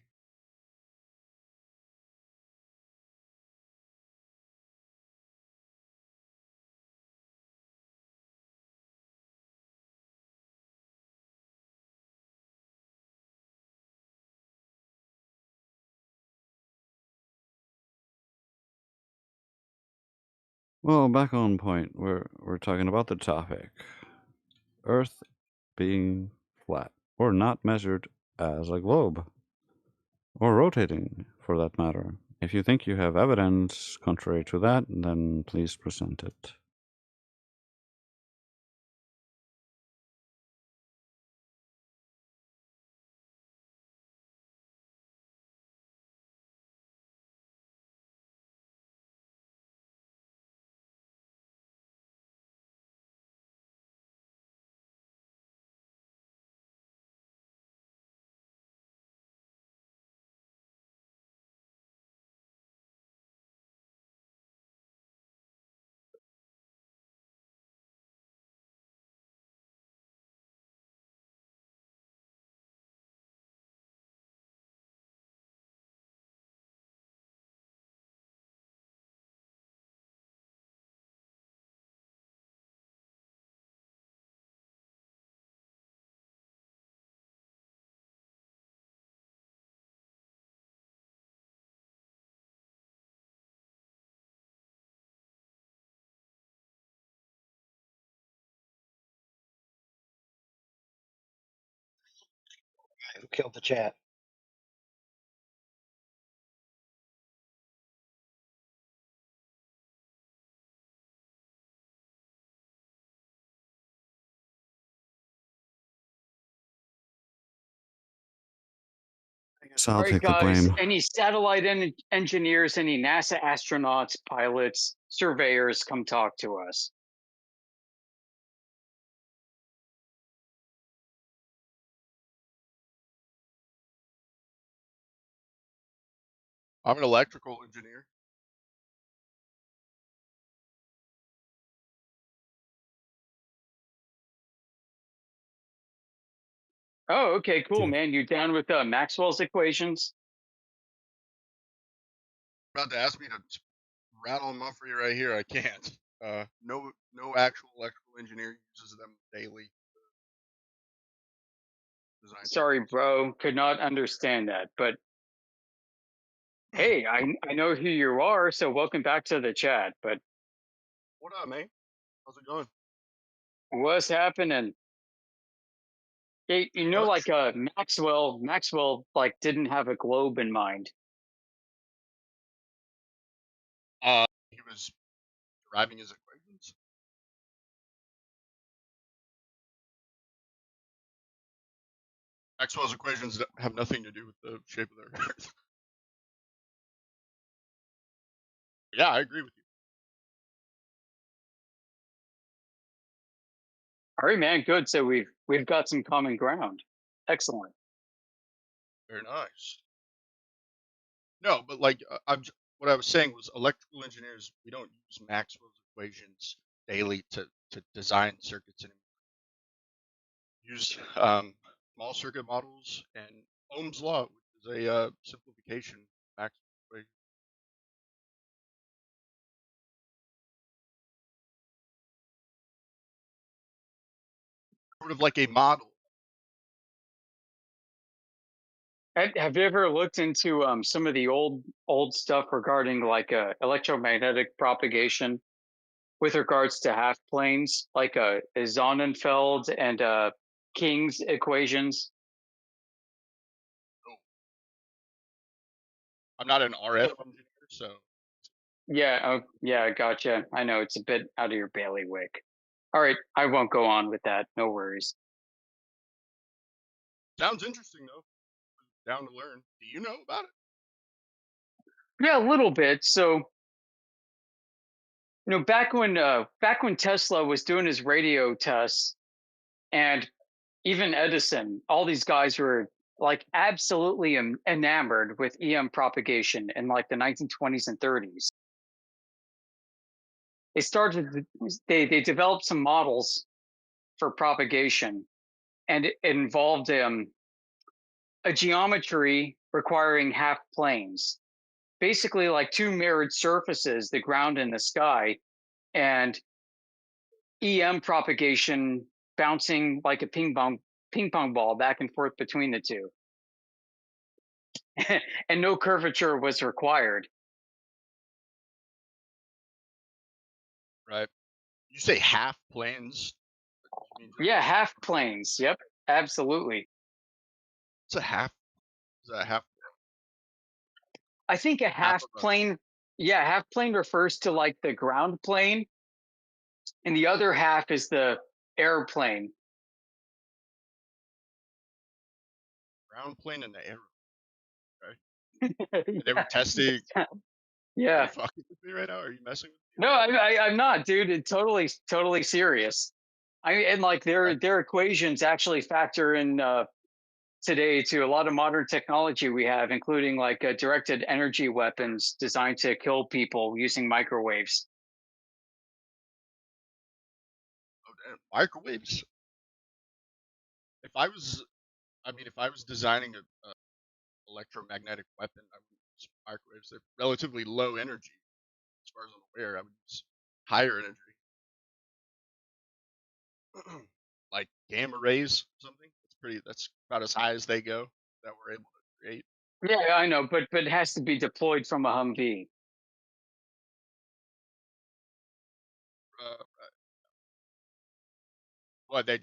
Well, back on point. We're talking about the topic: Earth being flat or not measured as a globe, or rotating, for that matter. If you think you have evidence contrary to that, then please present it. Who killed the chat? So All I'll right, take the guys. blame. Any satellite engineers, any NASA astronauts, pilots, surveyors, come talk to us. I'm an electrical engineer. Oh, okay, cool, man. You down with Maxwell's equations? About to ask me to rattle them off for you right here. I can't. No actual electrical engineer uses them daily. Sorry, bro. Could not understand that. But hey, I know who you are, so welcome back to the chat. But What up, man? How's it going? what's happening? Hey, you know, like Maxwell like didn't have a globe in mind. He was deriving his equations. Maxwell's equations have nothing to do with the shape of the Earth. Yeah, I agree with you. All right, man. Good. So we've got some common ground. Excellent. Very nice. No, but like what I was saying was electrical engineers, we don't use Maxwell's equations daily to design circuits anymore. Use small circuit models and Ohm's law, which is a simplification of Maxwell's equation. Sort of like a model. Have you ever looked into some of the old stuff regarding like electromagnetic propagation with regards to half planes, like Sonnenfeld and King's equations? Oh. I'm not an RF engineer, so Yeah, oh, yeah, gotcha. I know it's a bit out of your bailiwick. All right, I won't go on with that. No worries. sounds interesting though. Down to learn. Do you know about it? Yeah, a little bit. So, you know, back when Tesla was doing his radio tests, and even Edison, all these guys were like absolutely enamored with EM propagation in like the 1920s and 30s. They developed some models for propagation, and it involved a geometry requiring half planes, basically like two mirrored surfaces, the ground and the sky, and EM propagation bouncing like a ping pong ball back and forth between the two. And no curvature was required. Right. You say half planes? Yeah, half planes. Yep, absolutely. It's a half. Is that a half? I think a half plane. Yeah, half plane refers to like the ground plane, and the other half is the airplane. Ground plane and the air. Okay. They were testing. Yeah. Are you fucking with me right now? Are you messing with me? No, I'm not, dude. It's totally serious. And like their equations actually factor in today to a lot of modern technology we have, including like directed energy weapons designed to kill people using microwaves. Oh damn, microwaves. If I was designing a electromagnetic weapon, I would use microwaves. They're relatively low energy, as far as I'm aware. I would use higher energy, like gamma rays, or something. That's about as high as they go that we're able to create. Yeah, I know, but it has to be deployed from a Humvee. What they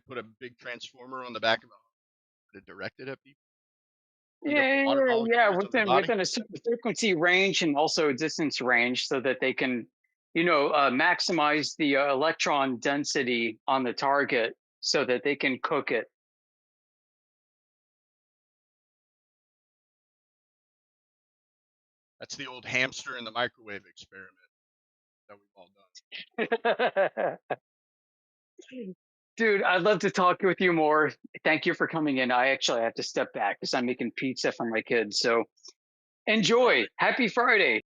put a big transformer on the back of directed at people. Yeah, within a certain frequency range and also a distance range, so that they can, maximize the electron density on the target, so that they can cook it. That's the old hamster in the microwave experiment that we've all done. Dude, I'd love to talk with you more. Thank you for coming in. I actually have to step back because I'm making pizza for my kids. So enjoy. Happy Friday.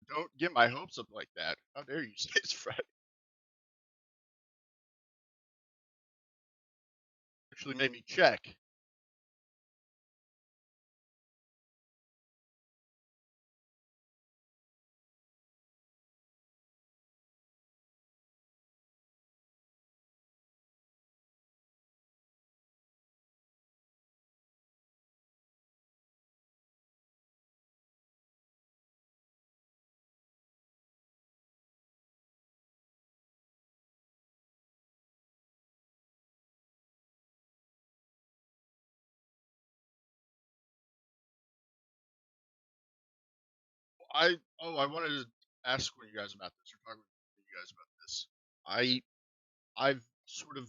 Don't get my hopes up like that. How dare you say it's Friday? Actually made me check. I wanted to ask you guys about this, or talk with you guys about this. I've sort of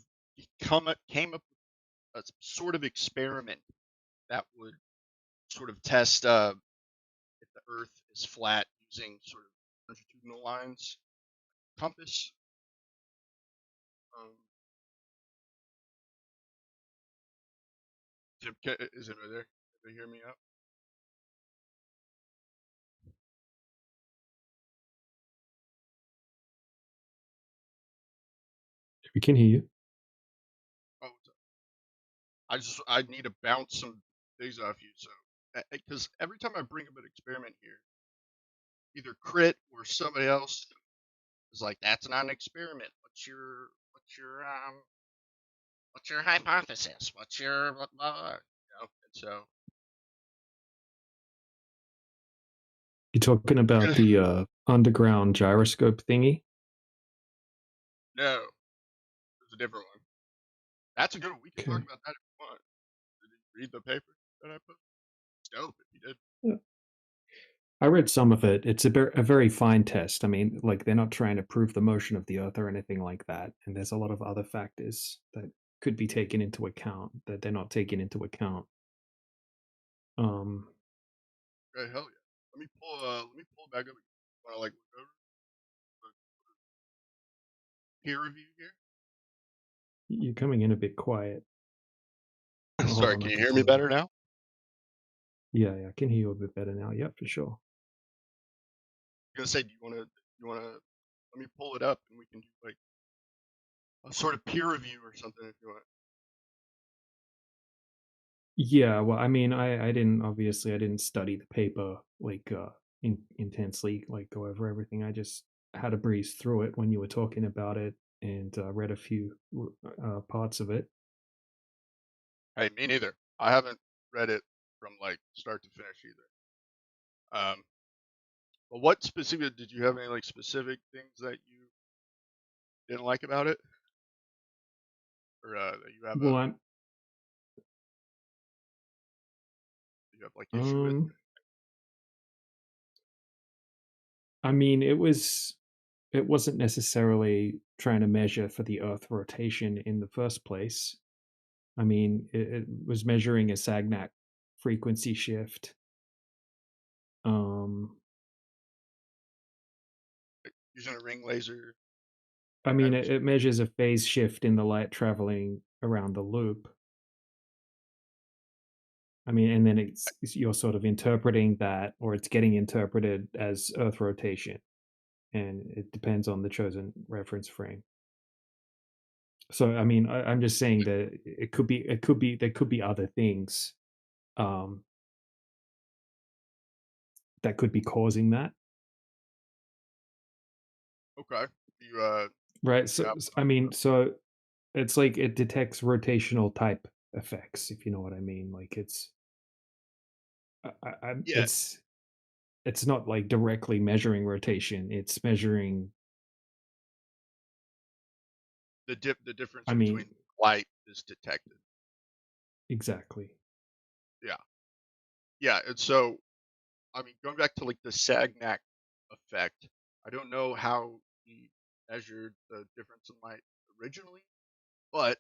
came up with a sort of experiment that would sort of test if the Earth is flat using sort of longitudinal lines, compass. Is it right there? Can they hear me out? We can hear you. Oh, I need to bounce some things off you, so because every time I bring up an experiment here, either Crit or somebody else is like, "That's not an experiment. What's your hypothesis? What's your blah blah blah?" And so You're talking about the underground gyroscope thingy? no, there's a different one. That's a good one. We can talk about that if you want. Did you read the paper that I put? It's dope if you did. Yeah. I read some of it. It's a very fine test. I mean, like, they're not trying to prove the motion of the Earth or anything like that. And there's a lot of other factors that could be taken into account that they're not taking into account. Okay, hell yeah. Let me pull it back up. Want to look over peer review here? You're coming in a bit quiet. Sorry, can you hear me better now? Yeah, I can hear you a bit better now. Yeah, for sure. I was gonna say, do you wanna let me pull it up and we can do like a sort of peer review or something if you want. Yeah, well, I mean, I didn't study the paper like intensely, like go over everything. I just had to breeze through it when you were talking about it and read a few parts of it. Hey, me neither. I haven't read it from like start to finish either. But what specific did you have any like specific things that you didn't like about it, or that you have Well, you have like issue with? I mean, it wasn't necessarily trying to measure for the Earth rotation in the first place. I mean, it was measuring a Sagnac frequency shift. Using a ring laser. I mean, it measures a phase shift in the light traveling around the loop. I mean, and then you're sort of interpreting that, or it's getting interpreted as Earth rotation, and it depends on the chosen reference frame. So, I mean, I'm just saying that there could be other things that could be causing that. Okay. You right. So I mean, so it's like it detects rotational type effects, if you know what I mean. Like it's it's not like directly measuring rotation. It's measuring the difference I mean, between light is detected. Exactly. Yeah. Yeah, and so, I mean, going back to like the Sagnac effect, I don't know how he measured the difference in light originally, but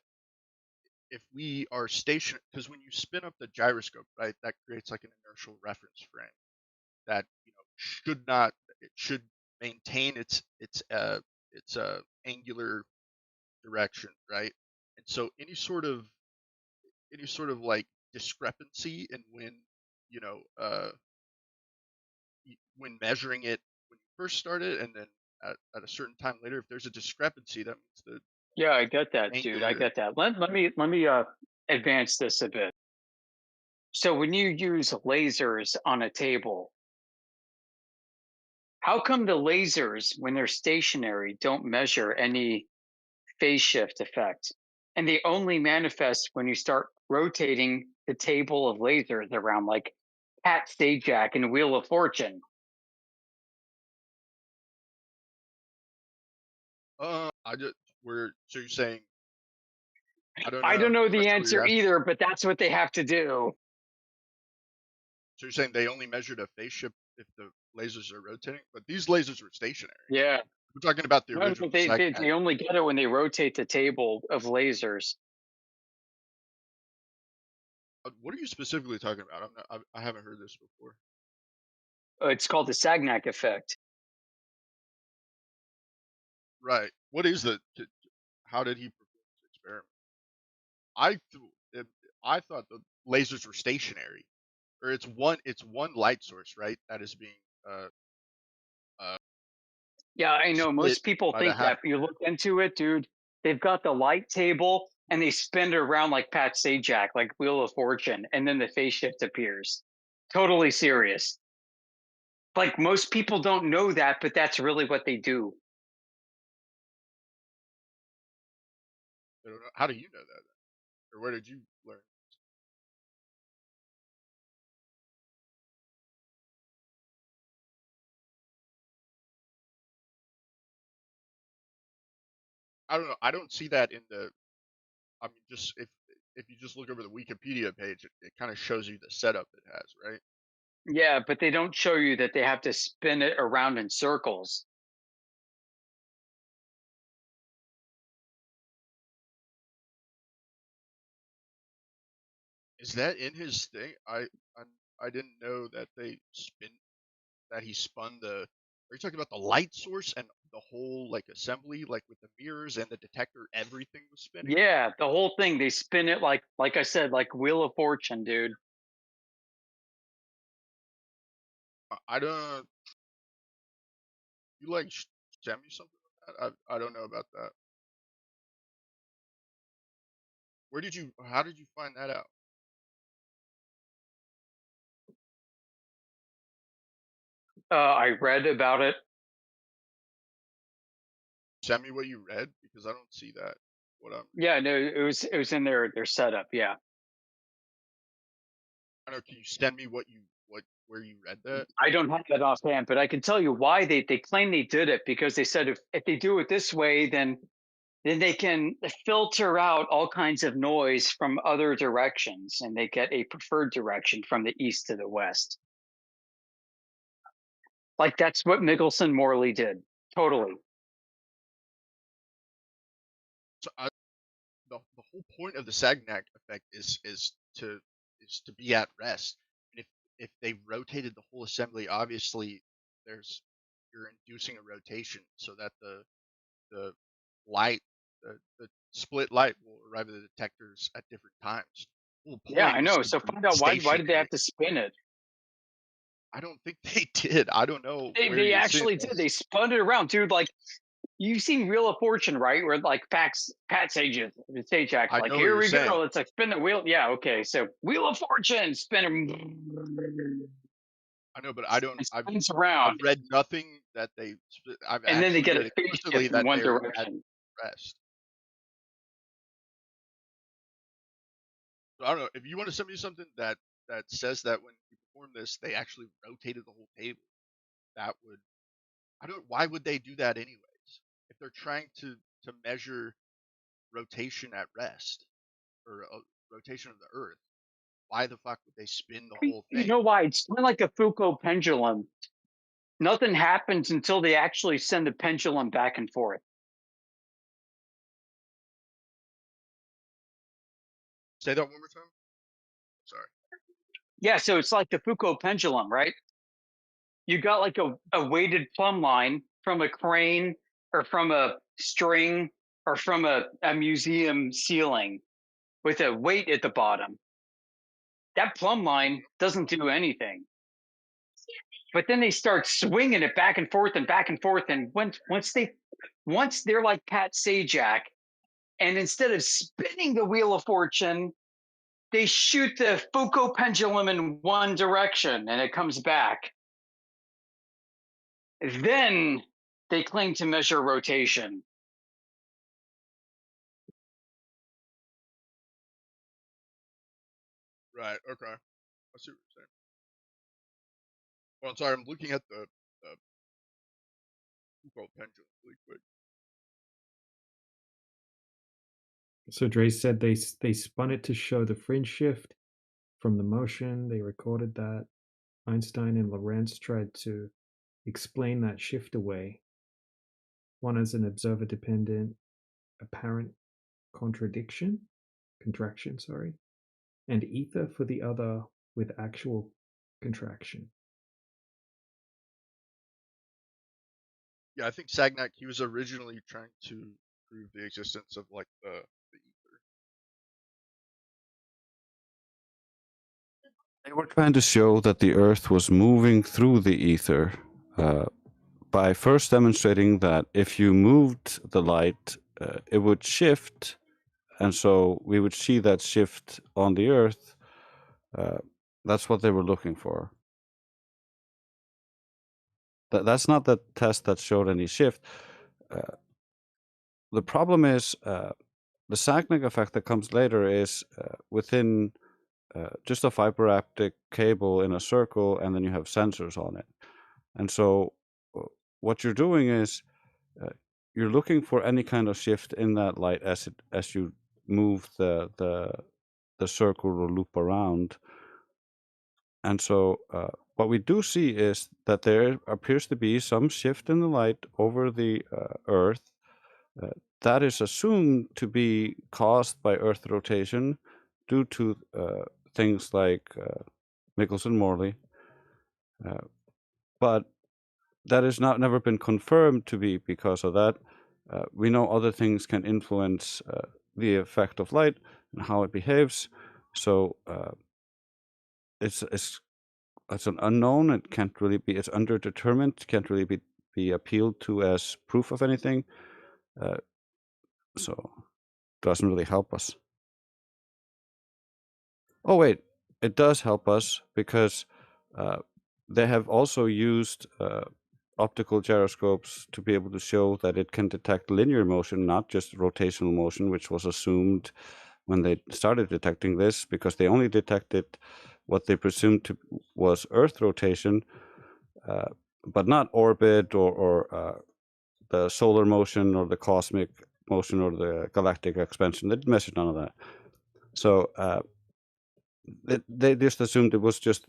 if we are stationary, because when you spin up the gyroscope, right, that creates like an inertial reference frame that should not, it should maintain its angular direction, right? And so any sort of like discrepancy in when you know when measuring it when you first start it, and then at a certain time later, if there's a discrepancy, that means the Yeah, I get that, dude. I angular. get that. Let me advance this a bit. So when you use lasers on a table, how come the lasers, when they're stationary, don't measure any phase shift effect? And they only manifest when you start rotating the table of lasers around, like Pat Sajak and Wheel of Fortune. I just so you're saying I don't I know. don't know I'm not the sure what you're answer asking. either, but that's what they have to do. So you're saying they only measured a phase shift if the lasers are rotating, but these lasers were stationary. Yeah. We're talking about the No, original they only get it when they rotate the table of lasers. What are you specifically talking about? I haven't heard this before. It's called the Sagnac effect. Right. What is how did he perform this experiment? I thought the lasers were stationary, or it's one light source, right? That is being uh Yeah, I know. split Most people by the think half. that, but you look into it, dude. They've got the light table and they spin it around like Pat Sajak, like Wheel of Fortune, and then the phase shift appears. Totally serious. Like most people don't know that, but that's really what they do. How do you know that? Or where did you learn? I don't know. I don't see that in the. I mean, just if you just look over the Wikipedia page, it kind of shows you the setup it has, right? Yeah, but they don't show you that they have to spin it around in circles. Is that in his thing? I didn't know that he spun the. Are you talking about the light source and the whole like assembly, like with the mirrors and the detector? Everything was spinning. Yeah, the whole thing. They spin it like I said, like Wheel of Fortune, dude. I don't. You like send me something like that? I don't know about that. Where did you? How did you find that out? I read about it. Send me what you read because I don't see that. What I'm. Yeah, no, it was in their setup. Yeah. I don't know. Can you send me where you read that? I don't have that offhand, but I can tell you why they claim they did it, because they said if they do it this way, then they can filter out all kinds of noise from other directions, and they get a preferred direction from the east to the west. Like that's what Michelson Morley did. Totally. So the whole point of the Sagnac effect is to be at rest. And if they rotated the whole assembly, obviously you're inducing a rotation so that the light the split light will arrive at the detectors at different times. The whole Yeah, point I is know. to So be find out why did they have stationary. to spin it? I don't think they did. I don't know where They you're seeing actually did. this. They spun it around, dude. Like you've seen Wheel of Fortune, right? Where like Pat Sajak, I like know what here you're we saying. go. Let's like spin the wheel. Yeah, okay. So Wheel of Fortune, spin them. I know, but I don't. It spins around, I've read nothing that I've and then they actually get a read phase explicitly shift in that one they're at direction. rest. So I don't know if you want to send me something that says that when you perform this, they actually rotated the whole table. That would. I don't. Why would they do that anyways? If they're trying to measure rotation at rest. or rotation of the Earth, why the fuck would they spin the whole You thing? know why? It's kind of like a Foucault pendulum. Nothing happens until they actually send the pendulum back and forth. Say that one more time. Sorry. Yeah, so it's like the Foucault pendulum, right? You got like a weighted plumb line from a crane or from a string or from a museum ceiling with a weight at the bottom. That plumb line doesn't do anything. But then they start swinging it back and forth and back and forth. And once they're like Pat Sajak, and instead of spinning the wheel of fortune, they shoot the Foucault pendulum in one direction and it comes back. Then they claim to measure rotation. Right. Okay. I see what you're saying. Well, I'm sorry. I'm looking at the Foucault pendulum really quick. So Dre said they spun it to show the fringe shift from the motion. They recorded that. Einstein and Lorentz tried to explain that shift away. One as an observer-dependent apparent contraction, and ether for the other with actual contraction. Yeah, I think Sagnac, he was originally trying to prove the existence of like the ether. They were trying to show that the Earth was moving through the ether by first demonstrating that if you moved the light, it would shift, and so we would see that shift on the Earth. That's what they were looking for. That's not the test that showed any shift. The problem is the Sagnac effect that comes later is within just a fiber optic cable in a circle, and then you have sensors on it. And so what you're doing is you're looking for any kind of shift in that light as you move the circle or loop around. And so what we do see is that there appears to be some shift in the light over the Earth that is assumed to be caused by Earth rotation due to things like Michelson-Morley, but that has never been confirmed to be because of that. We know other things can influence the effect of light and how it behaves, so it's an unknown. It can't really be. It's underdetermined. Can't really be appealed to as proof of anything. So it doesn't really help us. Oh wait, it does help us because they have also used optical gyroscopes to be able to show that it can detect linear motion, not just rotational motion, which was assumed when they started detecting this, because they only detected what they presumed was Earth rotation, but not orbit or the solar motion or the cosmic motion or the galactic expansion. They measured none of that. So they just assumed it was just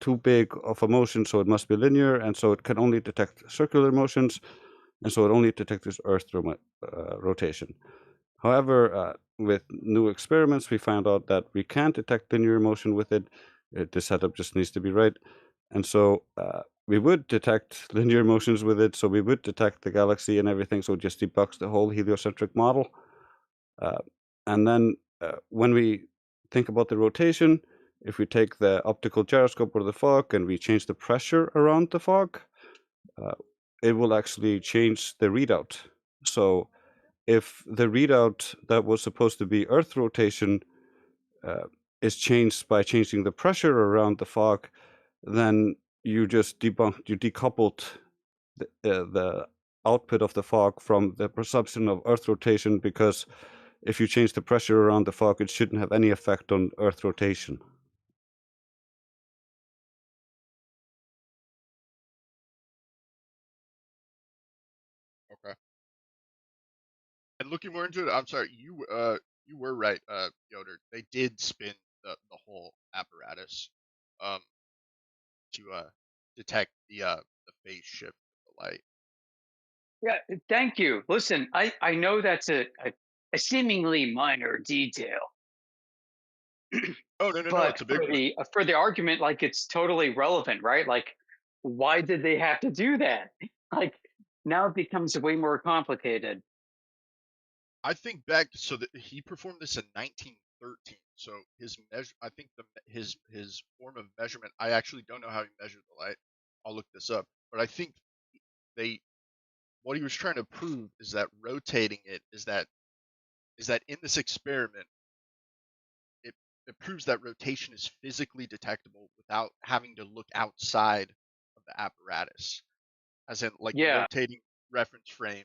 too big of a motion, so it must be linear, and so it can only detect circular motions, and so it only detects Earth rotation. However, with new experiments, we found out that we can't detect linear motion with it. The setup just needs to be right. And so we would detect linear motions with it, so we would detect the galaxy and everything, so it just debugs the whole heliocentric model. And then when we think about the rotation, if we take the optical gyroscope or the fog and we change the pressure around the fog, it will actually change the readout. So if the readout that was supposed to be Earth rotation is changed by changing the pressure around the fog, then you just decoupled the output of the fog from the perception of Earth rotation, because if you change the pressure around the fog, it shouldn't have any effect on Earth rotation. Okay. And looking more into it, I'm sorry, you were right, Yoder. They did spin the whole apparatus to detect the phase shift of the light. Yeah, thank you. Listen, I know that's a seemingly minor detail, Oh no, but it's a big one. For the argument, like it's totally relevant, right? Like, why did they have to do that? Like, now it becomes way more complicated. I think back, so that he performed this in 1913. So his measure, I think his form of measurement. I actually don't know how he measured the light. I'll look this up. But I think what he was trying to prove is that rotating it is that in this experiment, it proves that rotation is physically detectable without having to look outside of the apparatus. As in, like, the rotating reference frame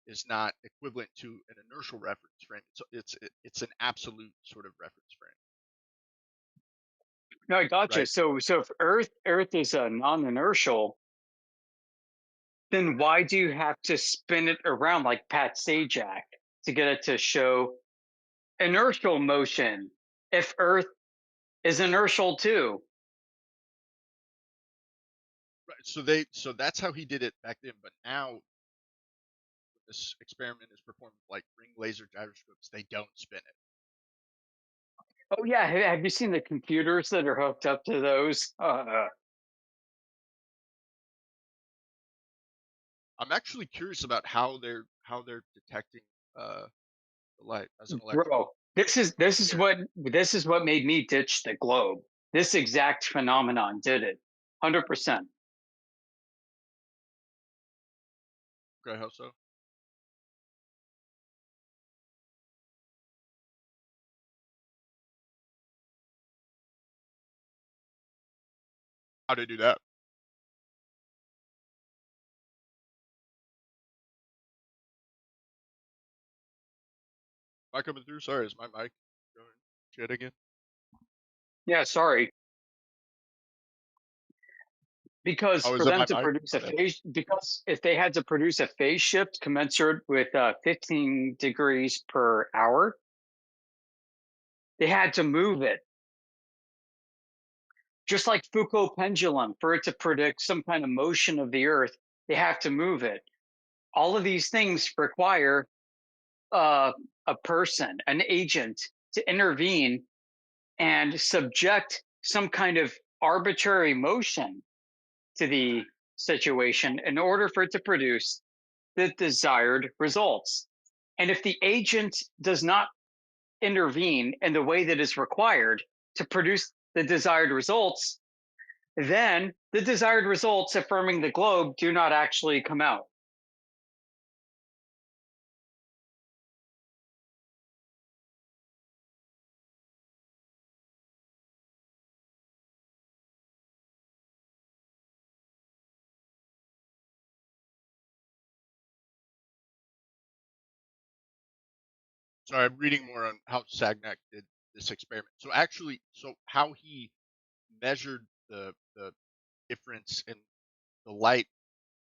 is not equivalent to an inertial reference frame. So it's an absolute sort of reference frame. No, I gotcha. Right. So if Earth is a non-inertial, then why do you have to spin it around like Pat Sajak to get it to show inertial motion if Earth is inertial too? Right. So that's how he did it back then. But now this experiment is performed with, like, ring laser gyroscopes. They don't spin it. Oh yeah, have you seen the computers that are hooked up to those? I'm actually curious about how they're detecting the light as an electron. Bro, this is what made me ditch the globe. This exact phenomenon did it, 100%. Okay, how so? How do they do that? Am I coming through? Sorry, is my mic going shit again? Yeah, sorry. Because Oh, is for it them my to mic? produce a phase, because if they had to produce a phase shift commensurate with 15 degrees per hour, they had to move it. Just like Foucault pendulum, for it to predict some kind of motion of the Earth, they have to move it. All of these things require a person, an agent, to intervene and subject some kind of arbitrary motion to the situation in order for it to produce the desired results. And if the agent does not intervene in the way that is required to produce the desired results, then the desired results affirming the globe do not actually come out. Sorry, I'm reading more on how Sagnac did this experiment. So actually, how he measured the difference in the light,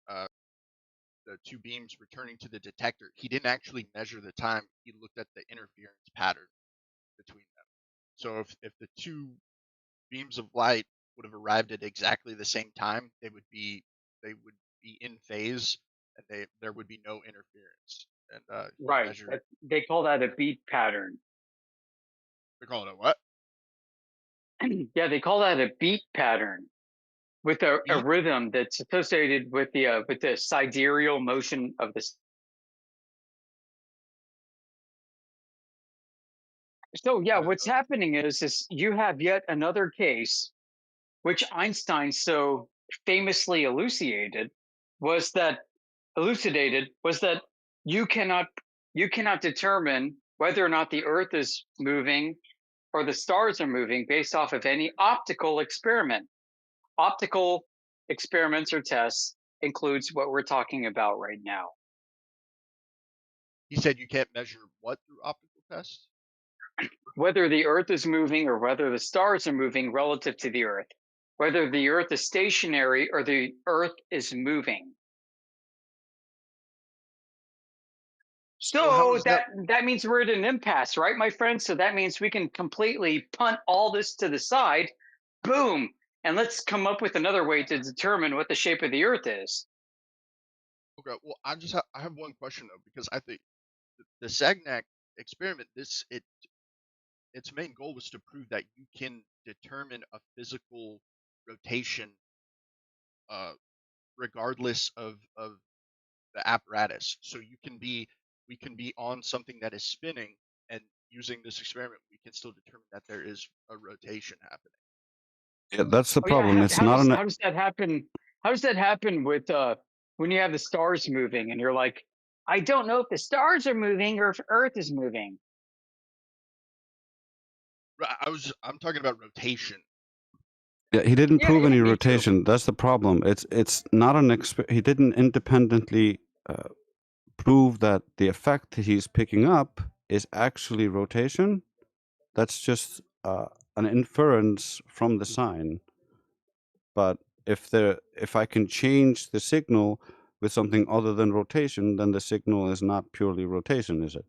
the two beams returning to the detector, he didn't actually measure the time. He looked at the interference pattern between them. So if the two beams of light would have arrived at exactly the same time, they would be in phase, and there would be no interference. And Right. They call that a beat pattern. They call it a what? Yeah, they call that a beat pattern with a rhythm that's associated with the sidereal motion of the. So yeah, what's happening is you have yet another case, which Einstein so famously elucidated, was that you cannot determine whether or not the Earth is moving or the stars are moving based off of any optical experiment. Optical experiments or tests includes what we're talking about right now. He said you can't measure what through optical tests? Whether the Earth is moving or whether the stars are moving relative to the Earth. Whether the Earth is stationary or the Earth is moving. So that means we're at an impasse, right, my friend? So that means we can completely punt all this to the side, boom, and let's come up with another way to determine what the shape of the Earth is. Okay, well, I have one question though, because I think the Sagnac experiment, its main goal was to prove that you can determine a physical rotation, regardless of the apparatus. So we can be on something that is spinning, and using this experiment, we can still determine that there is a rotation happening. Yeah, that's the Oh, yeah. problem. It's not How does that happen? How does that happen with when you have the stars moving and you're like, I don't know if the stars are moving or if Earth is moving? I'm talking about rotation. Yeah, he didn't prove any me too. rotation. That's the problem. It's not an he didn't independently prove that the effect he's picking up is actually rotation. That's just an inference from the sign. But if I can change the signal with something other than rotation, then the signal is not purely rotation, is it?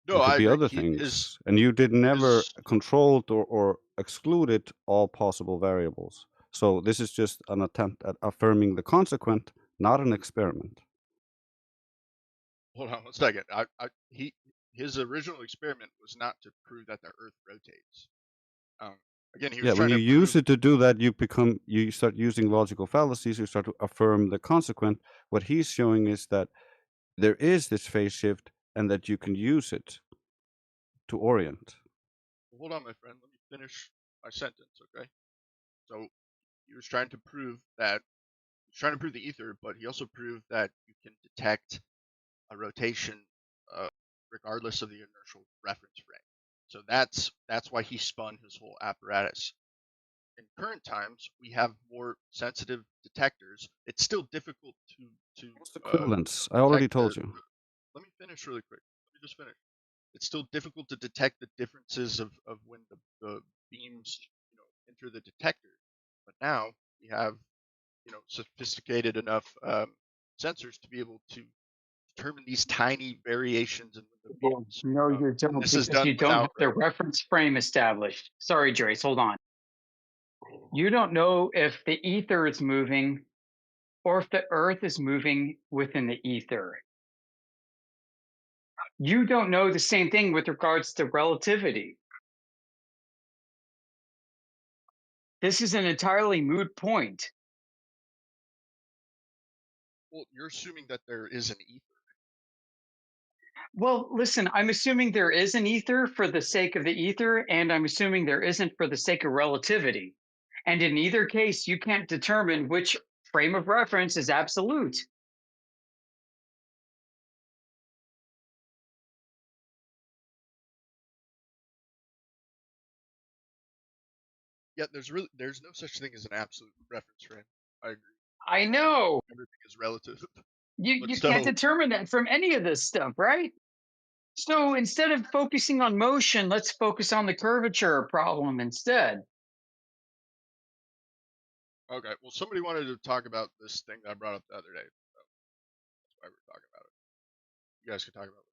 No, It could I be agree. other things. And you did never controlled or excluded all possible variables. So this is just an attempt at affirming the consequent, not an experiment. Hold on one second. His original experiment was not to prove that the Earth rotates. Again, he was Yeah, when trying you to use prove. it to do that, you start using logical fallacies. You start to affirm the consequent. What he's showing is that there is this phase shift, and that you can use it to orient. Hold on, my friend. Let me finish my sentence, okay? So he was trying to prove the ether, but he also proved that you can detect a rotation, regardless of the inertial reference frame. So that's why he spun his whole apparatus. In current times, we have more sensitive detectors. It's still difficult to Equivalence. I already told you. Let me finish really quick. Let me just finish. It's still difficult to detect the differences of when the beams enter the detector. But now we have sophisticated enough sensors to be able to determine these tiny variations in the beams. No, you don't, This is because done you don't have without the reference frame established. Sorry, Joyce, hold on. You don't know if the ether is moving or if the Earth is moving within the ether. You don't know the same thing with regards to relativity. This is an entirely moot point. Well, you're assuming that there is an ether. Well, listen, I'm assuming there is an ether for the sake of the ether, and I'm assuming there isn't for the sake of relativity. And in either case, you can't determine which frame of reference is absolute. Yeah, there's no such thing as an absolute reference frame. I agree. I know. Everything is relative. You can't determine that from any of this stuff, right? So instead of focusing on motion, let's focus on the curvature problem instead. Okay, well, somebody wanted to talk about this thing that I brought up the other day. So that's why we're talking about it. You guys can talk about it.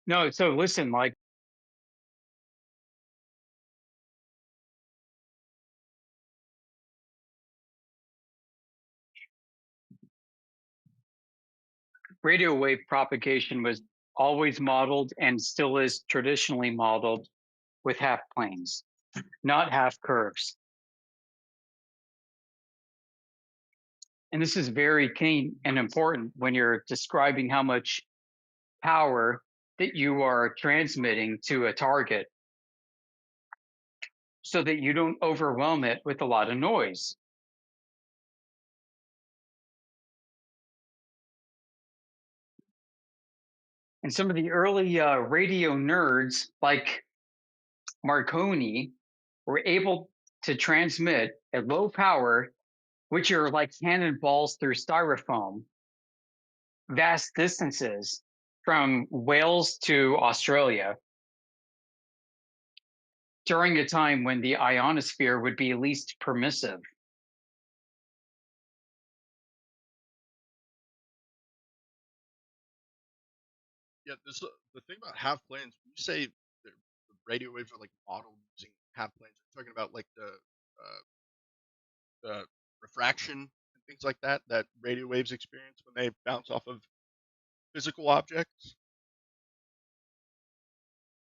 No, so listen, like, radio wave propagation was always modeled and still is traditionally modeled with half planes, not half curves. And this is very key and important when you're describing how much power that you are transmitting to a target. so that you don't overwhelm it with a lot of noise. And some of the early radio nerds, like Marconi, were able to transmit at low power, which are like cannonballs through styrofoam, vast distances from Wales to Australia during a time when the ionosphere would be least permissive. Yeah, this the thing about half planes. When you say the radio waves are like modeled using half planes, are you talking about like the refraction and things like that radio waves experience when they bounce off of physical objects?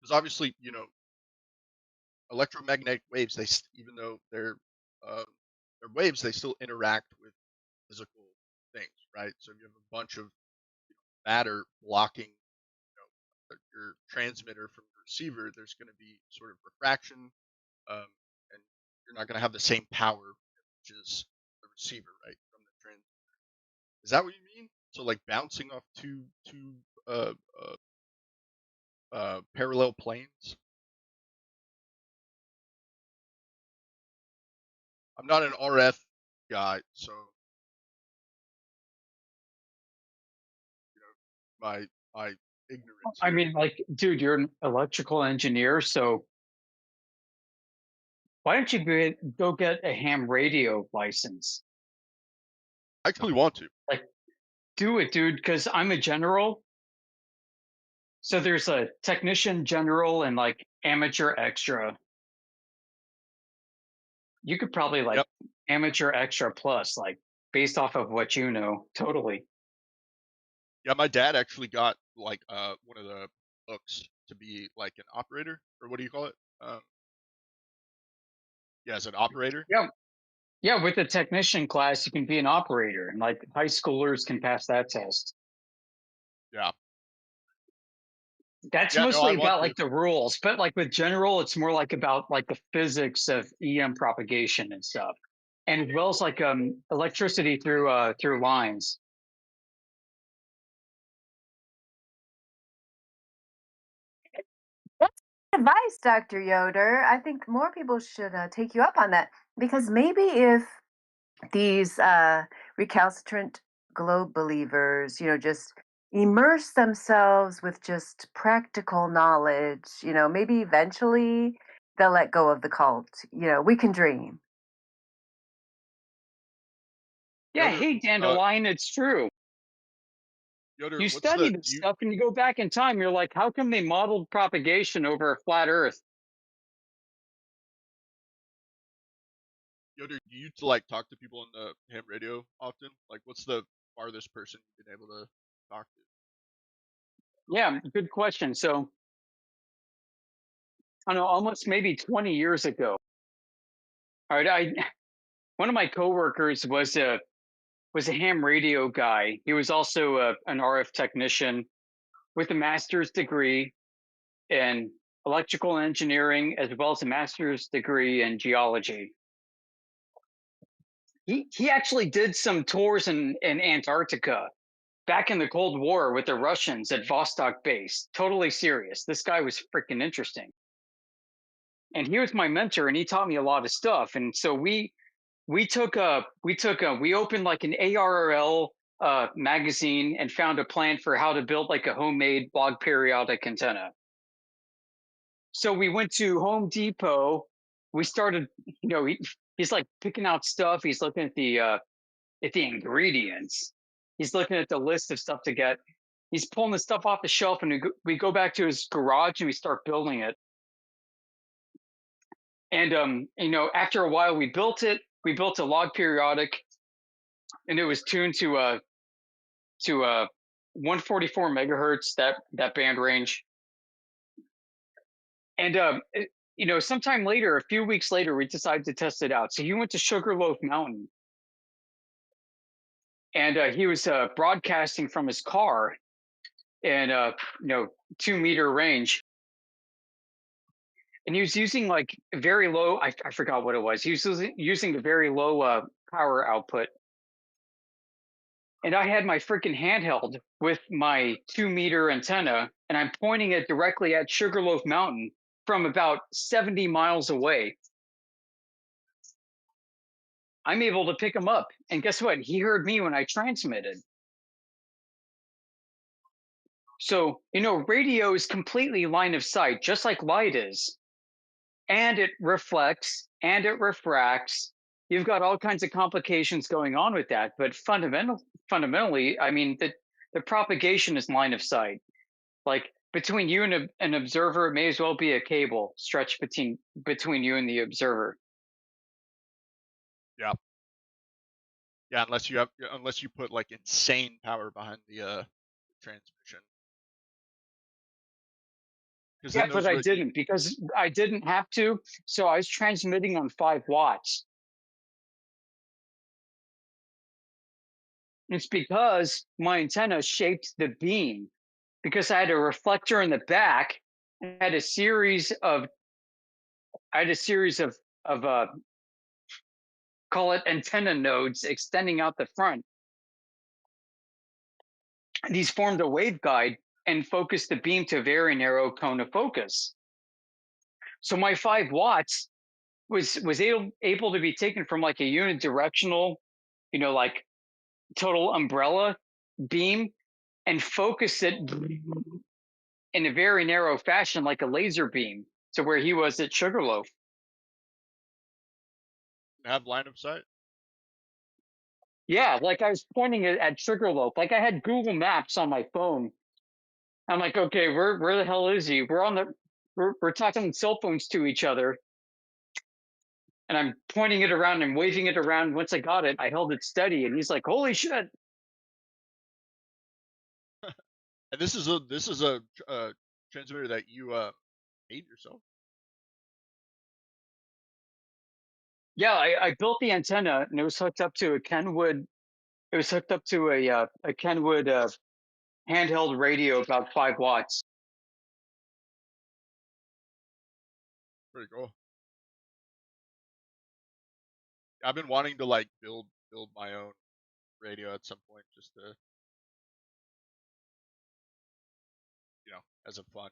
Because obviously, electromagnetic waves, even though they're waves, they still interact with physical things, right? So if you have a bunch of matter blocking your transmitter from your receiver, there's going to be sort of refraction, and you're not going to have the same power, which is the receiver, right, from the transmitter. Is that what you mean? So like bouncing off two parallel planes? I'm not an RF guy, so my ignorance. I mean, like, dude, you're an electrical engineer, so why don't you go get a ham radio license? I actually want to. Like, do it, dude, because I'm a general. So there's a technician general and like amateur extra. You could probably like amateur extra plus, like based off of what you know, totally. Yeah, my dad actually got like one of the books to be like an operator, or what do you call it? Yeah, as an operator. Yeah, with the technician class, you can be an operator, and like high schoolers can pass that test. Yeah. That's mostly about like the rules, but like with general, it's more like about like the physics of EM propagation and stuff, and as well as like electricity through lines. That's good advice, Dr. Yoder. I think more people should take you up on that because maybe if these recalcitrant globe believers, just immerse themselves with just practical knowledge, maybe eventually they'll let go of the cult. We can dream. Yeah, hey, Dandelion, it's true. Yoder, you study this stuff and you go back in time, you're like, how come they modeled propagation over a flat Earth? Yoder, do you like talk to people on the ham radio often? Like, what's the farthest person you've been able to talk to? Yeah, good question. So, I don't know, almost maybe 20 years ago. All right, one of my coworkers was a ham radio guy. He was also an RF technician with a master's degree in electrical engineering as well as a master's degree in geology. He actually did some tours in Antarctica back in the Cold War with the Russians at Vostok base. Totally serious. This guy was freaking interesting. And he was my mentor and he taught me a lot of stuff. And so we opened like an ARRL magazine and found a plan for how to build like a homemade log periodic antenna. So we went to Home Depot. We started, he's like picking out stuff. He's looking at the ingredients. He's looking at the list of stuff to get. He's pulling the stuff off the shelf, and we go back to his garage and we start building it. And after a while, we built it. We built a log periodic, and it was tuned to 144 megahertz, that band range. And sometime later, a few weeks later, we decided to test it out. So he went to Sugarloaf Mountain, and he was broadcasting from his car in 2-meter range. and he was using like very low. I forgot what it was. He was using a very low power output, and I had my freaking handheld with my 2-meter antenna, and I'm pointing it directly at Sugarloaf Mountain from about 70 miles away. I'm able to pick him up, and guess what? He heard me when I transmitted. So, radio is completely line of sight, just like light is. And it reflects and it refracts. You've got all kinds of complications going on with that. But fundamentally, I mean, the propagation is line of sight. Like between you and an observer, it may as well be a cable stretched between you and the observer. Yeah. Yeah, unless you put like insane power behind the transmission. Yeah, but I didn't, because I didn't have to. So I was transmitting on 5 watts. It's because my antenna shaped the beam, because I had a reflector in the back and had a series of call it antenna nodes extending out the front. These formed a waveguide and focused the beam to a very narrow cone of focus. So my 5 watts was able to be taken from like a unidirectional, like total umbrella beam, and focus it in a very narrow fashion, like a laser beam, to where he was at Sugarloaf. Have line of sight? Yeah, like I was pointing it at Sugarloaf. Like I had Google Maps on my phone. I'm like, okay, where the hell is he? We're talking cell phones to each other. And I'm pointing it around and waving it around. Once I got it, I held it steady, and he's like, holy shit. And this is a transmitter that you made yourself? Yeah, I built the antenna, and it was hooked up to a Kenwood. It was hooked up to a Kenwood handheld radio, about 5 watts. Pretty cool. I've been wanting to like build my own radio at some point, just to, as a fun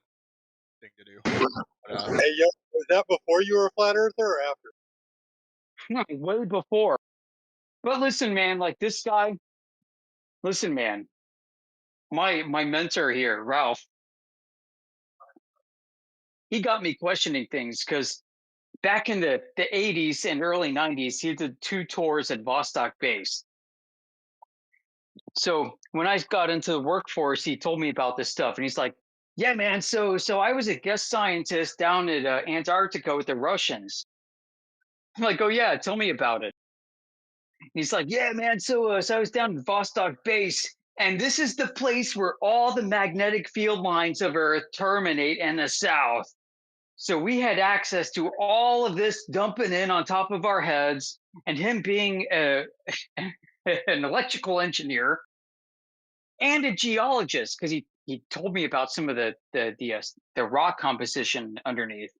thing to do. But, hey, yo, was that before you were a flat earther or after? Way before. But listen, man, like this guy. Listen, man. My mentor here, Ralph. He got me questioning things, because back in the 80s and early 90s, he did 2 tours at Vostok Base. So when I got into the workforce, he told me about this stuff, and he's like, yeah, man, so I was a guest scientist down at Antarctica with the Russians. I'm like, oh yeah, tell me about it. He's like, yeah, man, so I was down at Vostok Base, and this is the place where all the magnetic field lines of Earth terminate in the south. So we had access to all of this dumping in on top of our heads, and him being an electrical engineer and a geologist, because he told me about some of the rock composition underneath.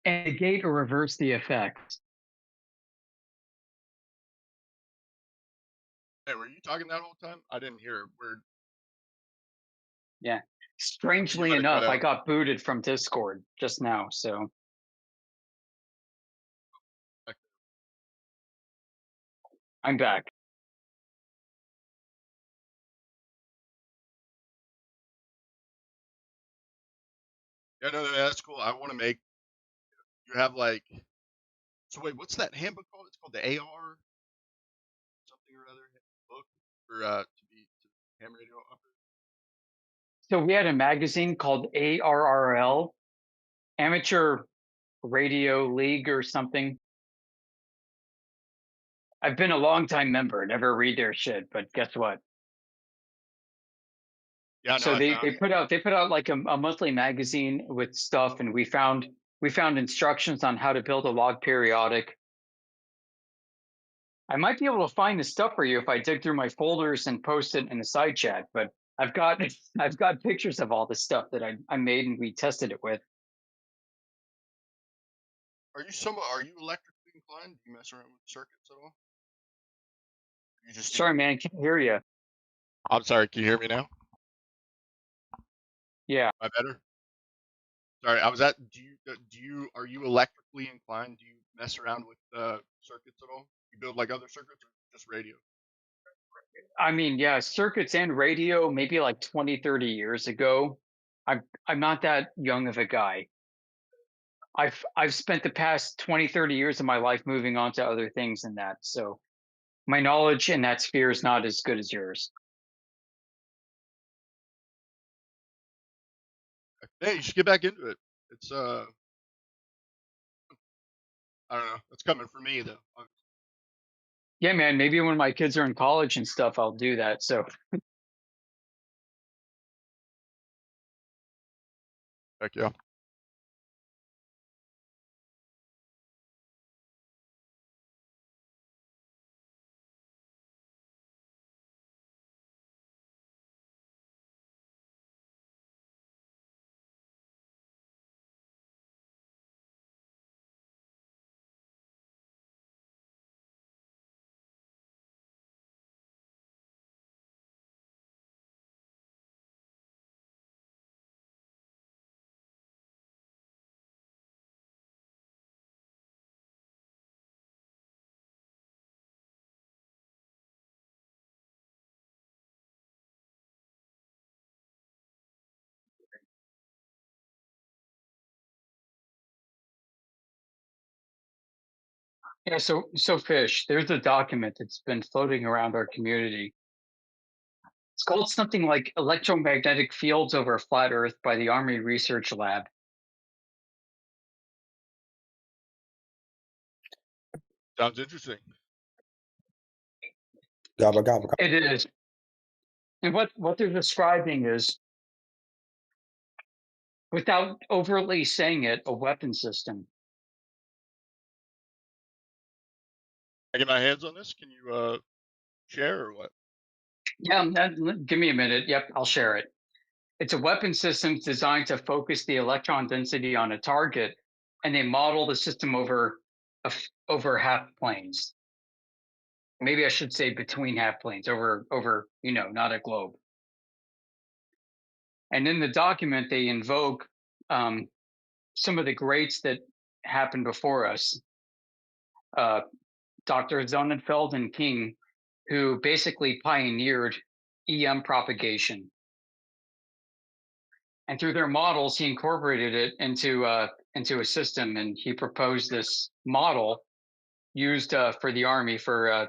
And negate or reverse the effect. hey, were you talking that whole time? I didn't hear a word. Yeah. Strangely enough, I got booted from Discord just now, so. I'm back. Yeah, no, that's cool. I want to make. You have like. So wait, what's that handbook called? It's called the AR something or other book for to be ham radio operators. So we had a magazine called ARRL, Amateur Radio League or something. I've been a long time member, never read their shit, but guess what? Yeah, no, so they put out like a monthly magazine with stuff, and we found instructions on how to build a log periodic. I might be able to find the stuff for you if I dig through my folders and post it in the side chat, but I've got pictures of all the stuff that I made and we tested it with. Are you electrically inclined? Do you mess around with circuits at all? You just Sorry, man, I can't hear you. I'm sorry. Can you hear me now? Yeah. Am I better? Sorry, I was at. Are you electrically inclined? Do you mess around with circuits at all? You build like other circuits or just radio? I mean, yeah, circuits and radio, maybe like 20, 30 years ago. I'm not that young of a guy. I've spent the past 20, 30 years of my life moving on to other things than that. So my knowledge in that sphere is not as good as yours. Hey, you should get back into it. It's I don't know. It's coming for me though. Yeah, man, maybe when my kids are in college and stuff, I'll do that. So heck yeah. yeah, so Fish, there's a document that's been floating around our community. It's called something like Electromagnetic Fields Over Flat Earth by the Army Research Lab. Sounds interesting. Gobble, gobble, gobble. It is. And what they're describing is, without overtly saying it, a weapon system. I get my hands on this. Can you share or what? Yeah, give me a minute. Yep, I'll share it. It's a weapon system designed to focus the electron density on a target, and they model the system over half planes. Maybe I should say between half planes, over not a globe. And in the document, they invoke some of the greats that happened before us. Dr. Sonnenfeld and King, who basically pioneered EM propagation. And through their models, he incorporated it into a system, and he proposed this model used for the Army for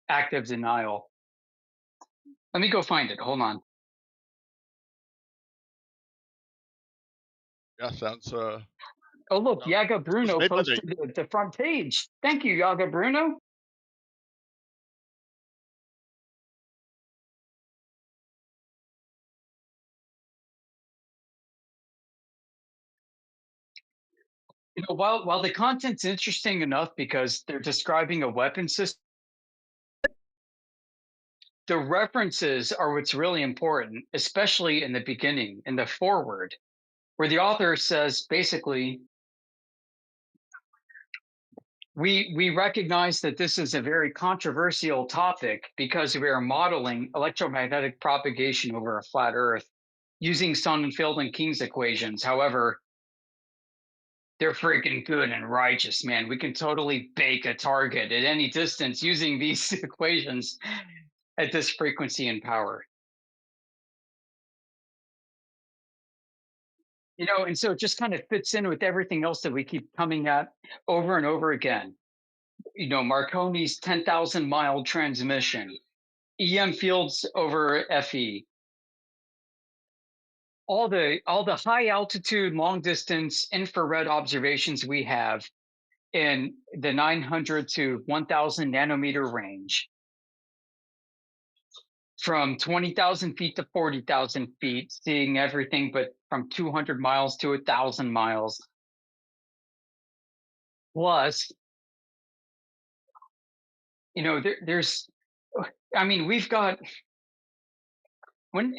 active denial. Let me go find it. Hold on. Yeah, sounds. Oh, look, Yaga Bruno posted the front page. Thank you, Yaga Bruno. While the content's interesting enough because they're describing a weapon system, the references are what's really important, especially in the beginning, in the foreword, where the author says basically, we recognize that this is a very controversial topic because we are modeling electromagnetic propagation over a flat Earth using Sonnenfeld and King's equations. However, they're freaking good and righteous, man. We can totally bake a target at any distance using these equations at this frequency and power. And so it just kind of fits in with everything else that we keep coming at over and over again. Marconi's 10,000 mile transmission, EM fields over FE, all the high altitude, long distance infrared observations we have in the 900 to 1,000 nanometer range, from 20,000 feet to 40,000 feet, seeing everything but from 200 miles to 1,000 miles. Plus, we've got, when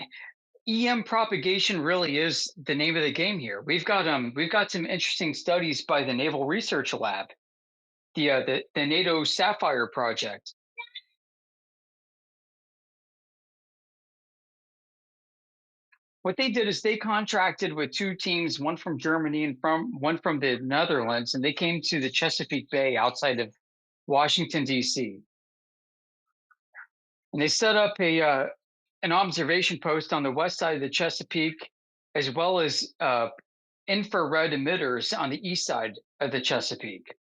EM propagation really is the name of the game here. We've got some interesting studies by the Naval Research Lab, the NATO Sapphire project. What they did is they contracted with two teams, one from Germany and one from the Netherlands, and they came to the Chesapeake Bay outside of Washington, D.C. And they set up an observation post on the west side of the Chesapeake, as well as infrared emitters on the east side of the Chesapeake.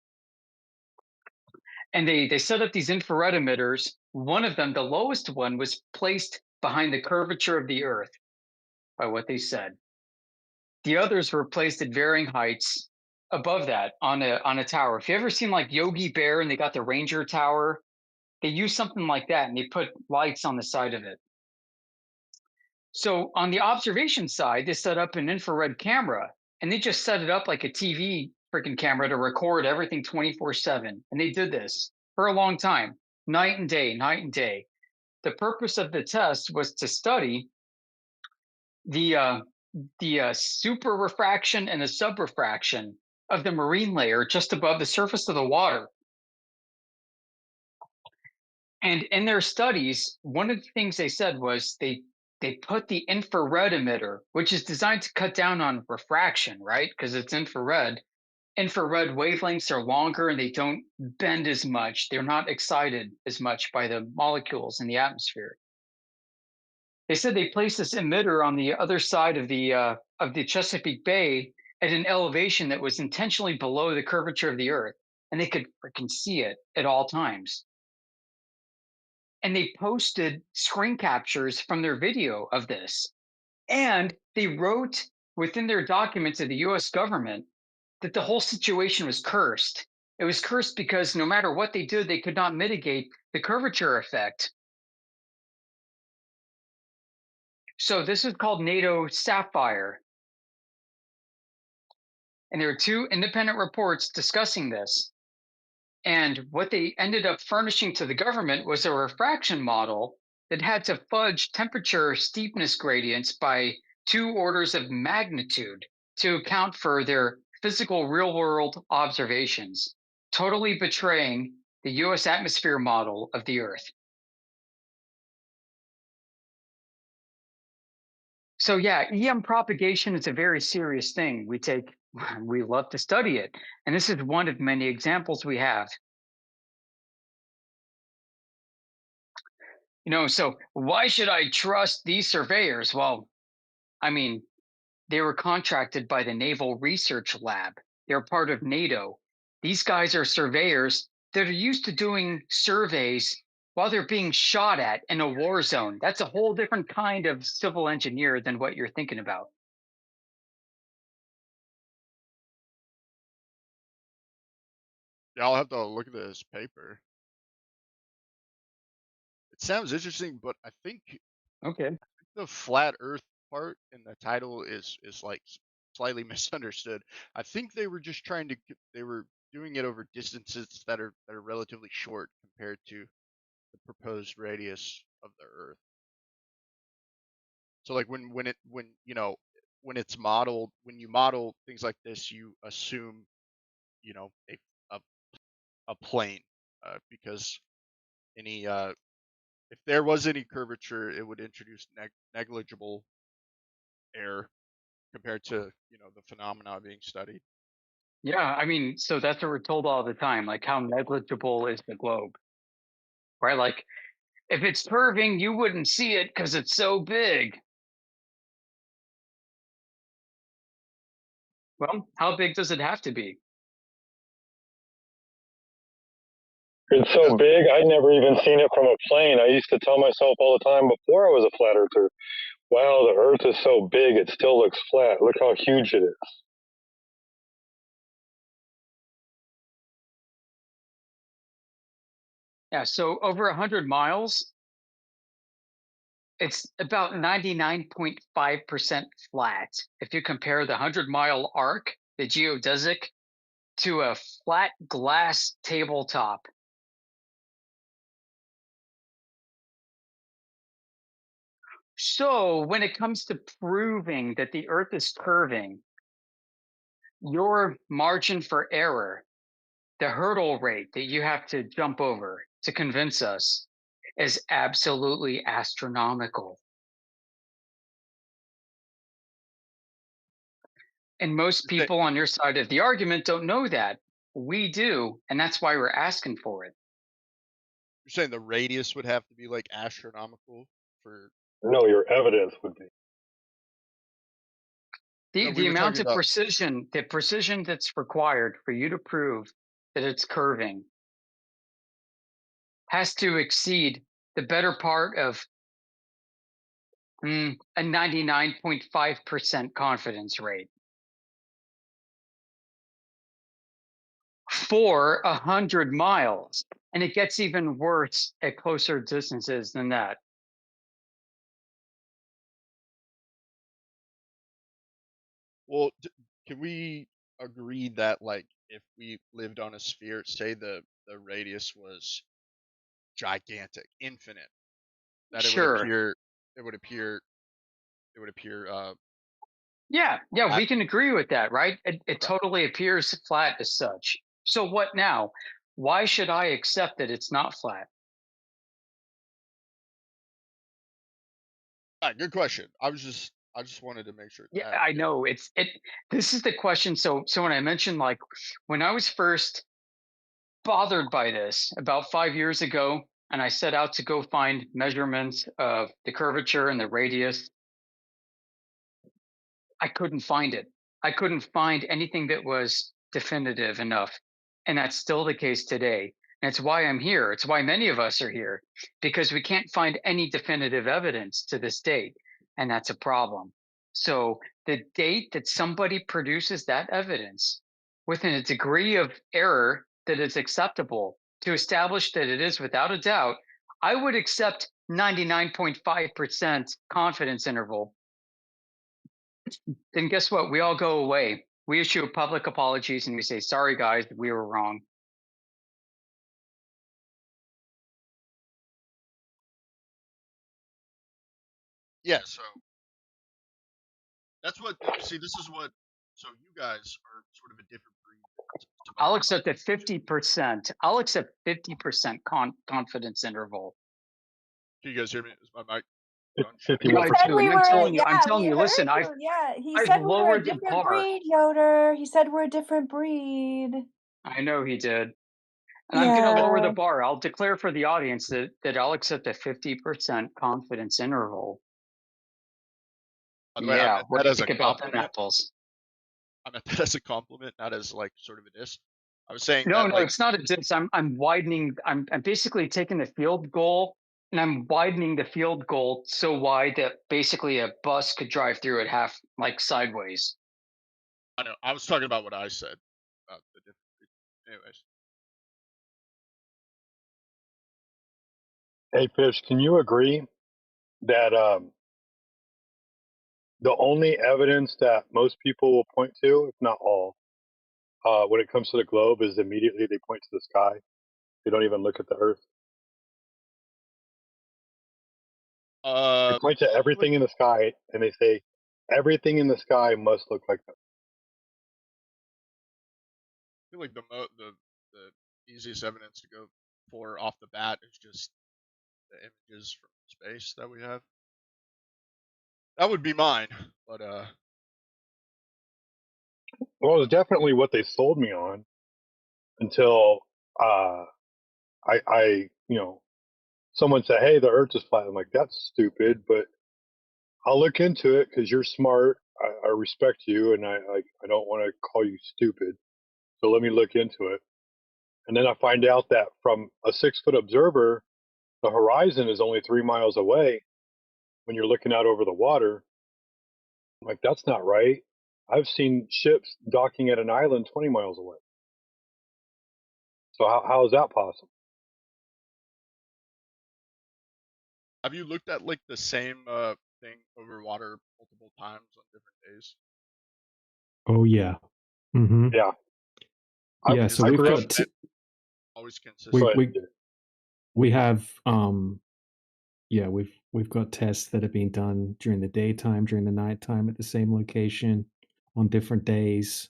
And they set up these infrared emitters. One of them, the lowest one, was placed behind the curvature of the Earth, by what they said. The others were placed at varying heights above that on a tower. If you ever seen like Yogi Bear and they got the Ranger Tower, they use something like that and they put lights on the side of it. So on the observation side, they set up an infrared camera and they just set it up like a TV freaking camera to record everything 24/7. And they did this for a long time, night and day, night and day. The purpose of the test was to study the super refraction and the subrefraction of the marine layer just above the surface of the water. And in their studies, one of the things they said was they put the infrared emitter, which is designed to cut down on refraction, right? Because it's infrared. Infrared wavelengths are longer and they don't bend as much. They're not excited as much by the molecules in the atmosphere. They said they placed this emitter on the other side of the Chesapeake Bay at an elevation that was intentionally below the curvature of the Earth, and they could freaking see it at all times. And they posted screen captures from their video of this. And they wrote within their documents of the US government that the whole situation was cursed. It was cursed because no matter what they did, they could not mitigate the curvature effect. So this is called NATO Sapphire. And there are two independent reports discussing this. And what they ended up furnishing to the government was a refraction model that had to fudge temperature steepness gradients by 2 orders of magnitude to account for their physical real-world observations, totally betraying the US atmosphere model of the Earth. So yeah, EM propagation is a very serious thing. We love to study it. And this is one of many examples we have. So why should I trust these surveyors? Well, they were contracted by the Naval Research Lab. They're part of NATO. These guys are surveyors that are used to doing surveys while they're being shot at in a war zone. That's a whole different kind of civil engineer than what you're thinking about. Yeah, I'll have to look at this paper. It sounds interesting, but I think the flat Earth part in the title is like slightly misunderstood. I think they were just they were doing it over distances that are relatively short compared to the proposed radius of the Earth. So like when it's modeled, when you model things like this, you assume a plane because any if there was any curvature, it would introduce negligible error compared to the phenomena being studied. Yeah, so that's what we're told all the time, like how negligible is the globe, right? Like if it's curving, you wouldn't see it because it's so big. Well, how big does it have to be? It's so big, I'd never even seen it from a plane. I used to tell myself all the time before I was a flat earther, wow, the earth is so big, it still looks flat. Look how huge it is. Yeah, so over 100 miles, it's about 99.5% flat. If you compare the 100-mile arc, the geodesic, to a flat glass tabletop. So when it comes to proving that the Earth is curving, your margin for error, the hurdle rate that you have to jump over to convince us, is absolutely astronomical. And most people on your side of the argument don't know that. We do, and that's why we're asking for it. You're saying the radius would have to be like astronomical for? No, your evidence would be. The amount of precision, the precision that's required for you to prove that it's curving has to exceed the better part of a 99.5% confidence rate. For 100 miles. And it gets even worse at closer distances than that. Well, can we agree that, like, if we lived on a sphere, say the radius was gigantic, infinite, that Sure. it would appear Yeah, we can agree with that, right? It totally appears flat as such. So what now? Why should I accept that it's not flat? Good question. I just wanted to make sure. Yeah, I know this is the question. So when I mentioned, like, when I was first bothered by this about 5 years ago, and I set out to go find measurements of the curvature and the radius, I couldn't find it. I couldn't find anything that was definitive enough. And that's still the case today. And it's why I'm here. It's why many of us are here, because we can't find any definitive evidence to this date. And that's a problem. So the date that somebody produces that evidence within a degree of error that is acceptable to establish that it is without a doubt, I would accept 99.5% confidence interval. Then guess what? We all go away. We issue public apologies and we say, sorry, guys, we were wrong. Yeah, so that's what, see, this is what, so you guys are sort of a different breed. I'll accept that 50%. I'll accept 50% confidence interval. Can you guys hear me? Is my mic? I'm telling you, listen, I've he said we were a different breed, Yoder. He said we're a different breed. I know he did. And I'm going to lower the bar. I'll declare for the audience that I'll accept a 50% confidence interval. Yeah, what do you think about them apples? I meant that as a compliment, not as like sort of a diss. I was saying no, that, like, it's not a diss. I'm widening. I'm basically taking the field goal and I'm widening the field goal so wide that basically a bus could drive through it half, like, sideways. I know. I was talking about what I said about the different. Anyways. Hey, Fish, can you agree that the only evidence that most people will point to, if not all, when it comes to the globe is immediately they point to the sky. They don't even look at the Earth. They point to everything in the sky and they say, everything in the sky must look like that. I feel like the easiest evidence to go for off the bat is just the images from space that we have. That would be mine, but well, it was definitely what they sold me on until I someone said, hey, the Earth is flat. I'm like, that's stupid, but I'll look into it because you're smart I respect you, and I don't want to call you stupid. So let me look into it. And then I find out that from a 6-foot observer, the horizon is only 3 miles away when you're looking out over the water. I'm like, that's not right. I've seen ships docking at an island 20 miles away. So how is that possible? Have you looked at like the same thing over water multiple times on different days? Oh yeah. Mm-hmm. Yeah. Yeah. So we've got always consistent. we have yeah, we've got tests that have been done during the daytime, during the nighttime at the same location on different days.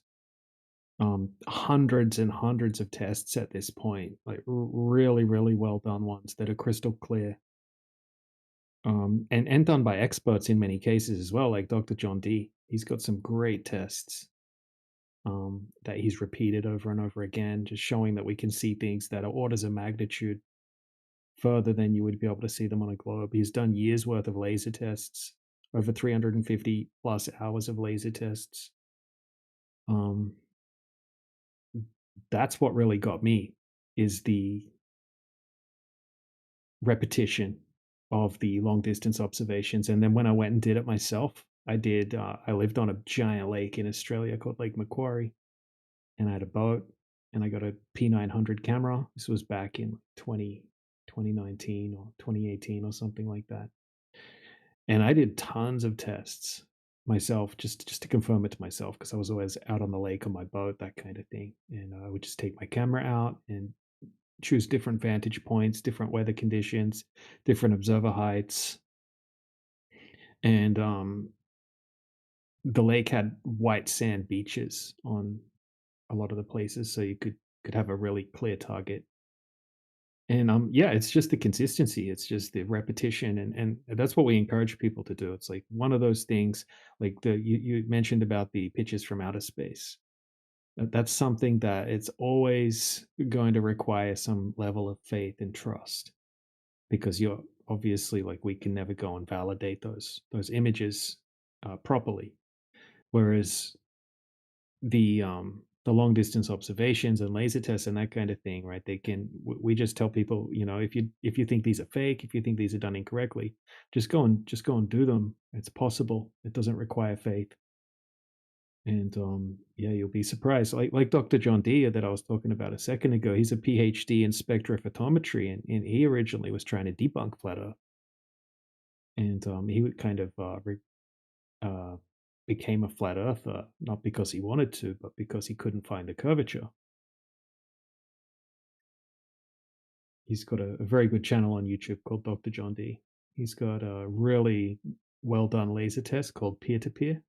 Hundreds and hundreds of tests at this point, like really, really well done ones that are crystal clear. And done by experts in many cases as well, like Dr. John D. He's got some great tests that he's repeated over and over again, just showing that we can see things that are orders of magnitude further than you would be able to see them on a globe. He's done years worth of laser tests, over 350 plus hours of laser tests. That's what really got me, is the repetition of the long distance observations. And then when I went and did it myself, I lived on a giant lake in Australia called Lake Macquarie, and I had a boat, and I got a P900 camera. This was back in 2019 or 2018 or something like that. And I did tons of tests myself, just to confirm it to myself, because I was always out on the lake on my boat, that kind of thing. And I would just take my camera out and choose different vantage points, different weather conditions, different observer heights. And the lake had white sand beaches on a lot of the places, so you could have a really clear target. And yeah, it's just the consistency, it's just the repetition, and that's what we encourage people to do. It's like one of those things, like you mentioned about the pictures from outer space. That's something that it's always going to require some level of faith and trust, because you're obviously, like, we can never go and validate those images properly, whereas the long distance observations and laser tests and that kind of thing, right? We just tell people, if you think these are fake, if you think these are done incorrectly, just go and do them. It's possible. It doesn't require faith. And yeah, you'll be surprised. Like Dr. John D that I was talking about a second ago, he's a PhD in spectrophotometry, and he originally was trying to debunk flat Earth. And he would kind of became a flat earther, not because he wanted to, but because he couldn't find the curvature. He's got a very good channel on YouTube called Dr. John D. He's got a really well done laser test called Peer to Peer.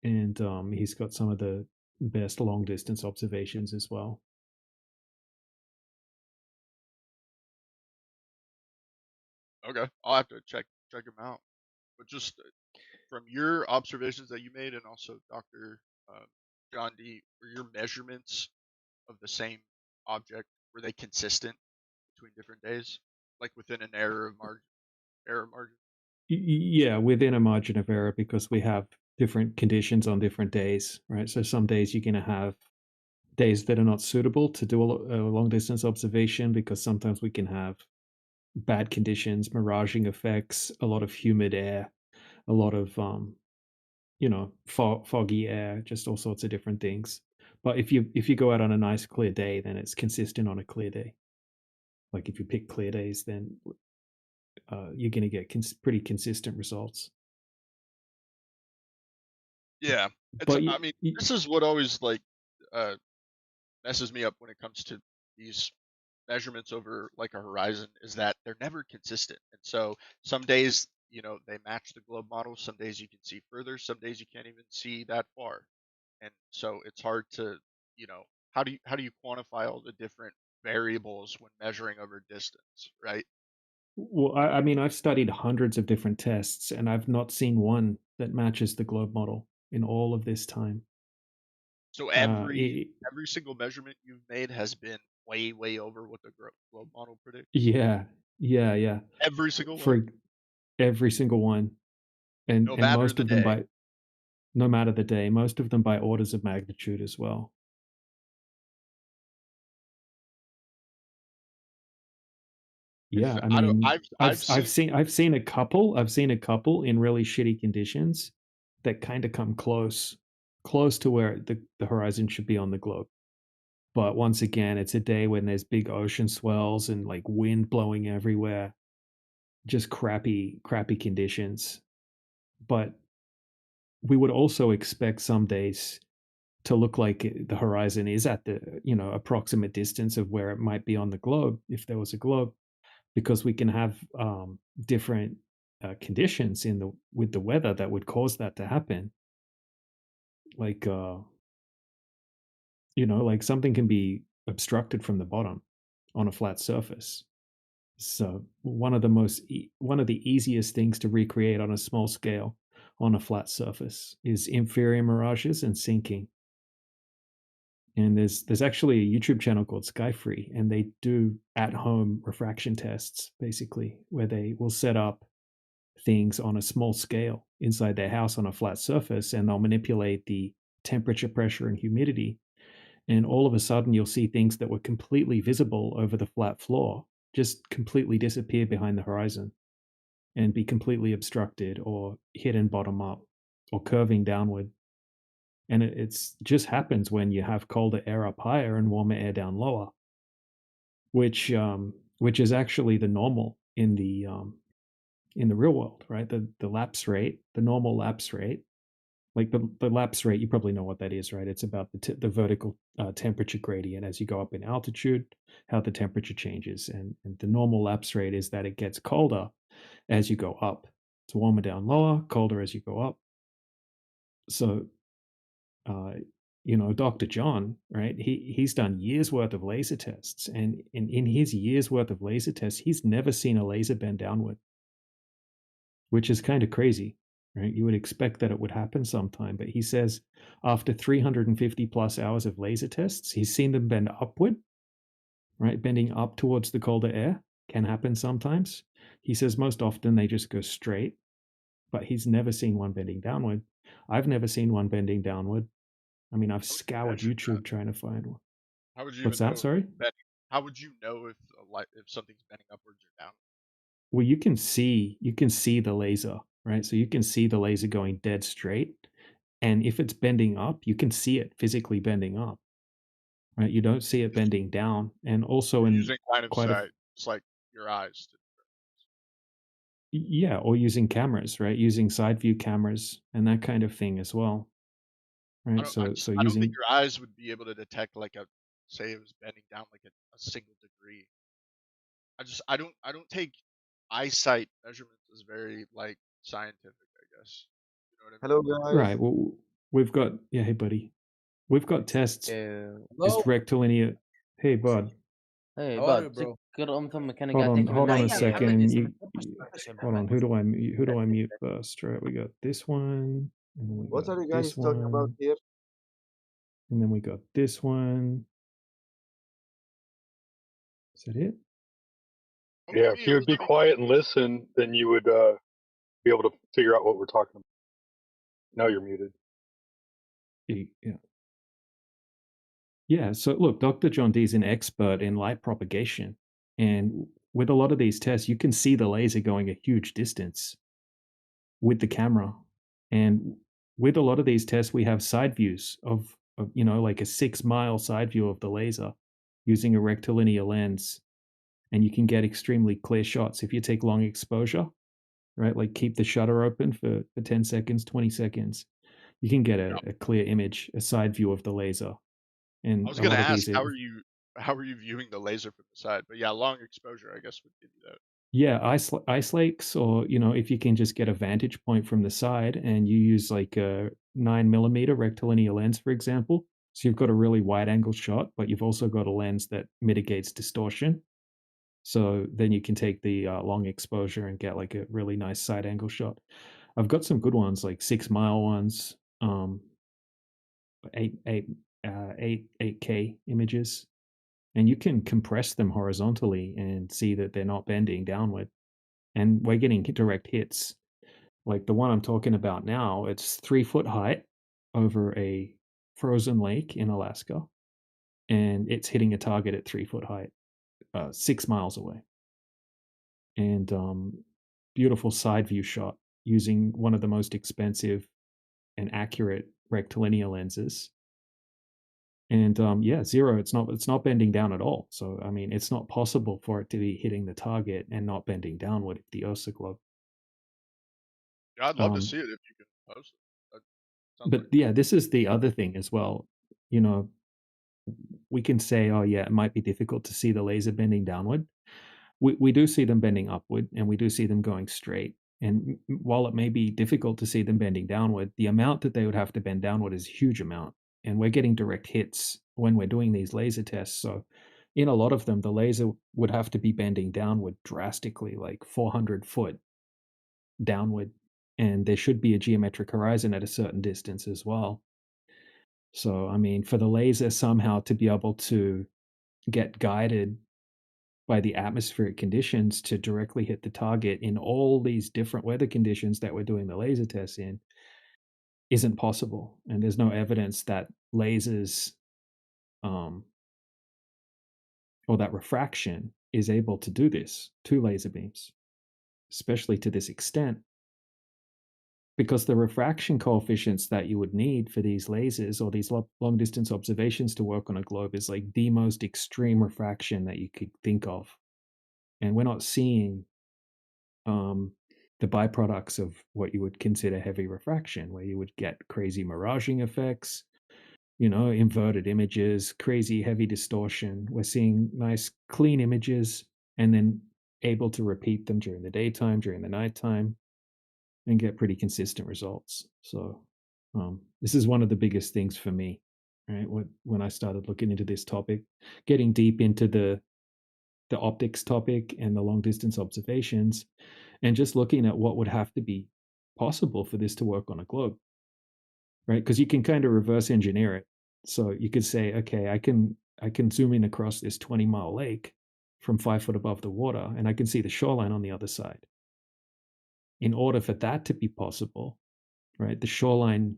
And he's got some of the best long distance observations as well. Okay, I'll have to check him out. But just from your observations that you made, and also Dr. John D, were your measurements of the same object, were they consistent between different days, like within an error margin? Yeah, within a margin of error, because we have different conditions on different days, right? So some days you're going to have days that are not suitable to do a long distance observation, because sometimes we can have bad conditions, miraging effects, a lot of humid air, a lot of foggy air, just all sorts of different things. But if you go out on a nice clear day, then it's consistent on a clear day. Like if you pick clear days, then you're going to get pretty consistent results. Yeah, but I mean, this is what always messes me up when it comes to these measurements over like a horizon, is that they're never consistent. And so some days, they match the globe model. Some days you can see further. Some days you can't even see that far. And so it's hard to, how do you quantify all the different variables when measuring over distance, right? Well, I mean, I've studied hundreds of different tests, and I've not seen one that matches the globe model in all of this time. So every single measurement you've made has been way over what the globe model predicts. Yeah. Every single one. Every single one, and No matter most the of them day. no matter the day, most of them by orders of magnitude as well. Yeah, I mean, I've seen a couple in really shitty conditions that kind of come close to where the horizon should be on the globe. But once again, it's a day when there's big ocean swells and like wind blowing everywhere, just crappy conditions. But we would also expect some days to look like the horizon is at the approximate distance of where it might be on the globe if there was a globe, because we can have different conditions with the weather that would cause that to happen. Like like something can be obstructed from the bottom on a flat surface. So one of the easiest things to recreate on a small scale on a flat surface is inferior mirages and sinking. And there's actually a YouTube channel called Skyfree, and they do at-home refraction tests, basically, where they will set up things on a small scale inside their house on a flat surface, and they'll manipulate the temperature, pressure, and humidity. And all of a sudden, you'll see things that were completely visible over the flat floor just completely disappear behind the horizon and be completely obstructed or hidden bottom up or curving downward. And it's just happens when you have colder air up higher and warmer air down lower, which is actually the normal in the real world, right? The lapse rate, the normal lapse rate, like the lapse rate, you probably know what that is, right? It's about the vertical temperature gradient as you go up in altitude, how the temperature changes, and the normal lapse rate is that it gets colder as you go up. It's warmer down lower, colder as you go up. So Dr. John, right? He's done years worth of laser tests, and in his years worth of laser tests, he's never seen a laser bend downward, which is kind of crazy, right? You would expect that it would happen sometime, but he says after 350 plus hours of laser tests, he's seen them bend upward, right? Bending up towards the colder air can happen sometimes. He says most often they just go straight, but he's never seen one bending downward. I've never seen one bending downward. I mean, I've scoured YouTube trying to find one. How would you What's that? Sorry. How would you know if something's bending upwards or down? Well, you can see the laser, right? So you can see the laser going dead straight, and if it's bending up, you can see it physically bending up, right? You don't see it bending down, and also in using line of sight, it's like your eyes. Yeah, or using cameras, right? Using side view cameras and that kind of thing as well. Right. So I don't think your eyes would be able to detect say it was bending down like a single degree. I don't take eyesight measurements as very scientific, I guess. You know what I mean? Hello guys. Right. Well, we've got hey buddy. We've got tests. Just rectilinear. Hey bud. Hey bud. Hold on a second. Hold on. Who do I mute first? Right. We got this one. And then we What got are you guys talking about here? And then we got this one. Is that it? Yeah, if you would be quiet and listen, then you would be able to figure out what we're talking about. Now you're muted. Yeah. Yeah. So look, Dr. John D is an expert in light propagation. And with a lot of these tests, you can see the laser going a huge distance with the camera. And with a lot of these tests, we have side views of like a 6-mile side view of the laser using a rectilinear lens. And you can get extremely clear shots if you take long exposure, right? Like keep the shutter open for 10 seconds, 20 seconds. You can get a clear image, a side view of the laser. And I was going to ask, how are you viewing the laser from the side? But yeah, long exposure, I guess, would give you that. Yeah, ice lakes, or if you can just get a vantage point from the side and you use like a 9mm rectilinear lens, for example. So you've got a really wide angle shot, but you've also got a lens that mitigates distortion. So then you can take the long exposure and get like a really nice side angle shot. I've got some good ones, like 6-mile ones, 8K images, and you can compress them horizontally and see that they're not bending downward. And we're getting direct hits like the one I'm talking about now, it's 3 foot height over a frozen lake in Alaska, and it's hitting a target at 3 foot height, 6 miles away. And beautiful side view shot using one of the most expensive and accurate rectilinear lenses. And yeah, zero. It's not bending down at all. So I mean, it's not possible for it to be hitting the target and not bending downward if the Ursa globe. Yeah, I'd love to see it if you can post it. But yeah, this is the other thing as well. You know, we can say, oh yeah, it might be difficult to see the laser bending downward. We do see them bending upward, and we do see them going straight. And while it may be difficult to see them bending downward, the amount that they would have to bend downward is a huge amount. And we're getting direct hits when we're doing these laser tests. So in a lot of them, the laser would have to be bending downward drastically, like 400 foot downward. And there should be a geometric horizon at a certain distance as well. So, I mean, for the laser somehow to be able to get guided by the atmospheric conditions to directly hit the target in all these different weather conditions that we're doing the laser tests in isn't possible. And there's no evidence that lasers or that refraction is able to do this to laser beams, especially to this extent, because the refraction coefficients that you would need for these lasers or these long distance observations to work on a globe is like the most extreme refraction that you could think of. And we're not seeing the byproducts of what you would consider heavy refraction, where you would get crazy miraging effects, you know, inverted images, crazy heavy distortion. We're seeing nice clean images and then able to repeat them during the daytime, during the nighttime, and get pretty consistent results. So this is one of the biggest things for me, right? When I started looking into this topic, getting deep into the optics topic and the long distance observations, and just looking at what would have to be possible for this to work on a globe, right? Because you can kind of reverse engineer it. So you could say, okay, I can zoom in across this 20-mile lake from 5 foot above the water, and I can see the shoreline on the other side. In order for that to be possible, right, the shoreline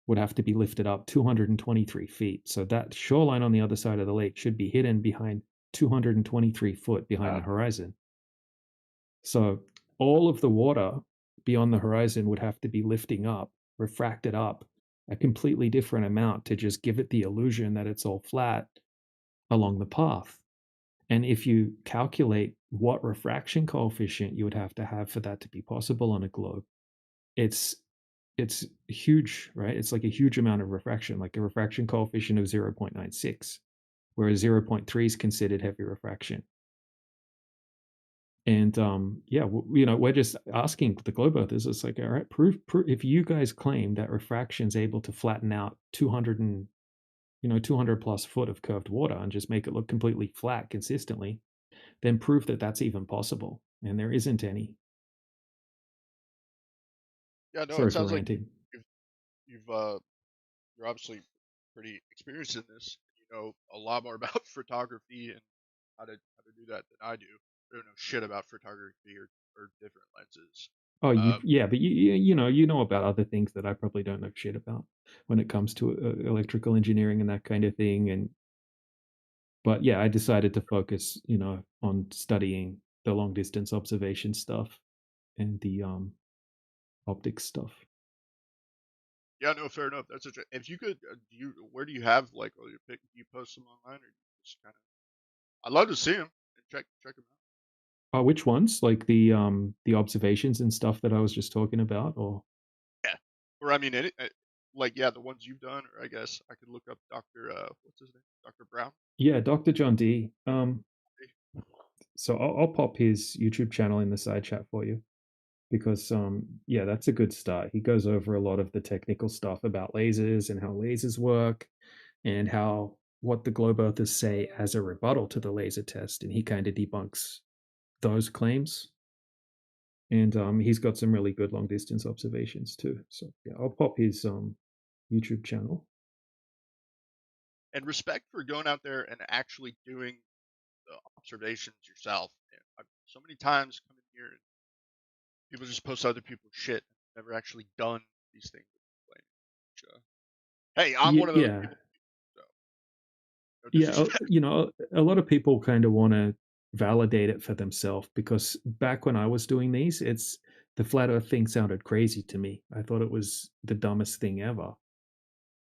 would have to be lifted up 223 feet. So that shoreline on the other side of the lake should be hidden behind 223 foot behind the horizon. So all of the water beyond the horizon would have to be lifting up, refracted up a completely different amount to just give it the illusion that it's all flat along the path. And if you calculate what refraction coefficient you would have to have for that to be possible on a globe, it's huge, right? It's like a huge amount of refraction, like a refraction coefficient of 0.96, whereas 0.3 is considered heavy refraction. And yeah, you know, we're just asking the globe earthers, it's like, all right, prove if you guys claim that refraction is able to flatten out 200 plus foot of curved water and just make it look completely flat consistently, then prove that that's even possible. And there isn't any. Yeah, no, Sorry it for sounds like ranting. you're obviously pretty experienced in this. You know a lot more about photography and how to do that than I do. I don't know shit about photography or different lenses. Oh, yeah, but you know about other things that I probably don't know shit about when it comes to electrical engineering and that kind of thing. But yeah, I decided to focus, you know, on studying the long distance observation stuff and the optics stuff. Yeah, no, fair enough. That's if you could, where do you have like all your pick? Do you post them online or do you just kind of? I'd love to see them and check them out. Which ones? Like the observations and stuff that I was just talking about, or yeah, or I mean, like yeah, the ones you've done, or I guess I could look up Doctor what's his name, Dr. Brown. Yeah, Dr. John D. So I'll pop his YouTube channel in the side chat for you, because yeah, that's a good start. He goes over a lot of the technical stuff about lasers and how lasers work, and how what the globe earthers say as a rebuttal to the laser test, and he kind of debunks those claims. And he's got some really good long distance observations too. So yeah, I'll pop his YouTube channel. And respect for going out there and actually doing the observations yourself. I've so many times come in here and People just post other people's shit. Never actually done these things. Hey, I'm one of those Yeah. people. So, no Yeah, disrespect. a lot of people kind of want to validate it for themselves because back when I was doing these, the flat Earth thing sounded crazy to me. I thought it was the dumbest thing ever,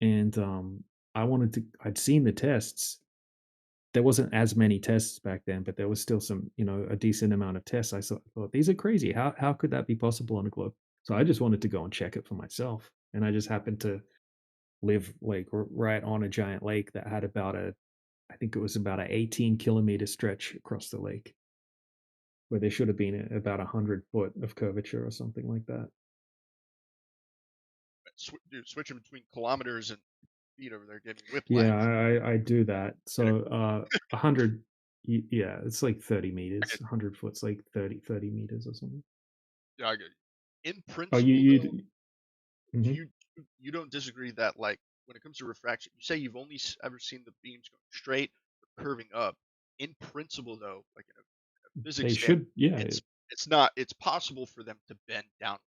and I'd seen the tests. There wasn't as many tests back then, but there was still some, a decent amount of tests. I thought these are crazy. How could that be possible on a globe? So I just wanted to go and check it for myself, and I just happened to live like right on a giant lake that had I think it was about an 18-kilometer stretch across the lake, where there should have been about 100 foot of curvature or something like that. Dude, switching between kilometers and feet over there, getting whiplash. Yeah, I do that. So 100, yeah, it's like 30 meters. 100 foot's like 30 meters or something. Yeah, I get it. In Oh, principle, though, mhm. you don't disagree that like when it comes to refraction, you say you've only ever seen the beams going straight or curving up. In principle, though, like in a They physics standpoint, should, yeah. it's not. It's possible for them to bend downwards.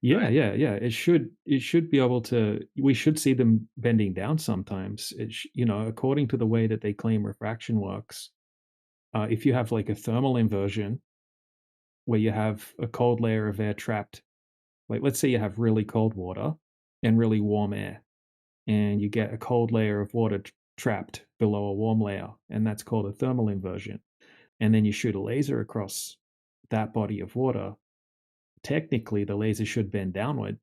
Yeah, yeah. It should be able to. We should see them bending down sometimes. According to the way that they claim refraction works, if you have like a thermal inversion where you have a cold layer of air trapped, like let's say you have really cold water and really warm air, and you get a cold layer of water trapped below a warm layer, and that's called a thermal inversion. And then you shoot a laser across that body of water. Technically, the laser should bend downward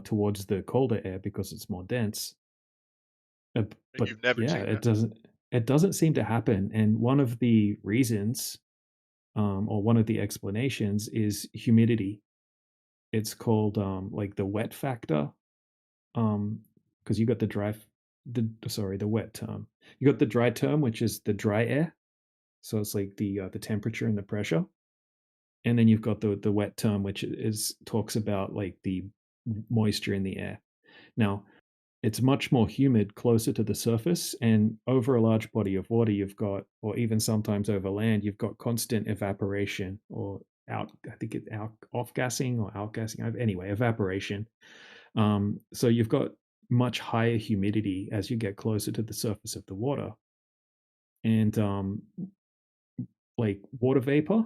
towards the colder air because it's more dense. But you've never yeah, seen it that. doesn't. It doesn't seem to happen. And one of the reasons, or one of the explanations, is humidity. It's called like the wet factor, because you got the wet term. You got the dry term, which is the dry air. So it's like the temperature and the pressure, and then you've got the wet term, which is talks about like the moisture in the air. Now, it's much more humid closer to the surface, and over a large body of water, you've got, or even sometimes over land, you've got constant evaporation or I think it's off gassing or outgassing. Anyway, evaporation. So you've got much higher humidity as you get closer to the surface of the water, and like water vapor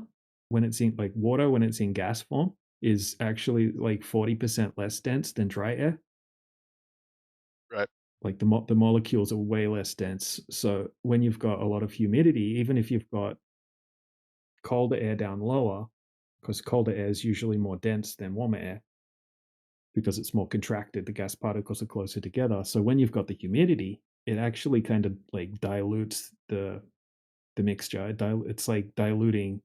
when it's in gas form is actually like 40% less dense than dry air. Right. Like the molecules are way less dense. So when you've got a lot of humidity, even if you've got colder air down lower, because colder air is usually more dense than warmer air because it's more contracted, the gas particles are closer together. So when you've got the humidity, it actually kind of like dilutes the mixture. It's like diluting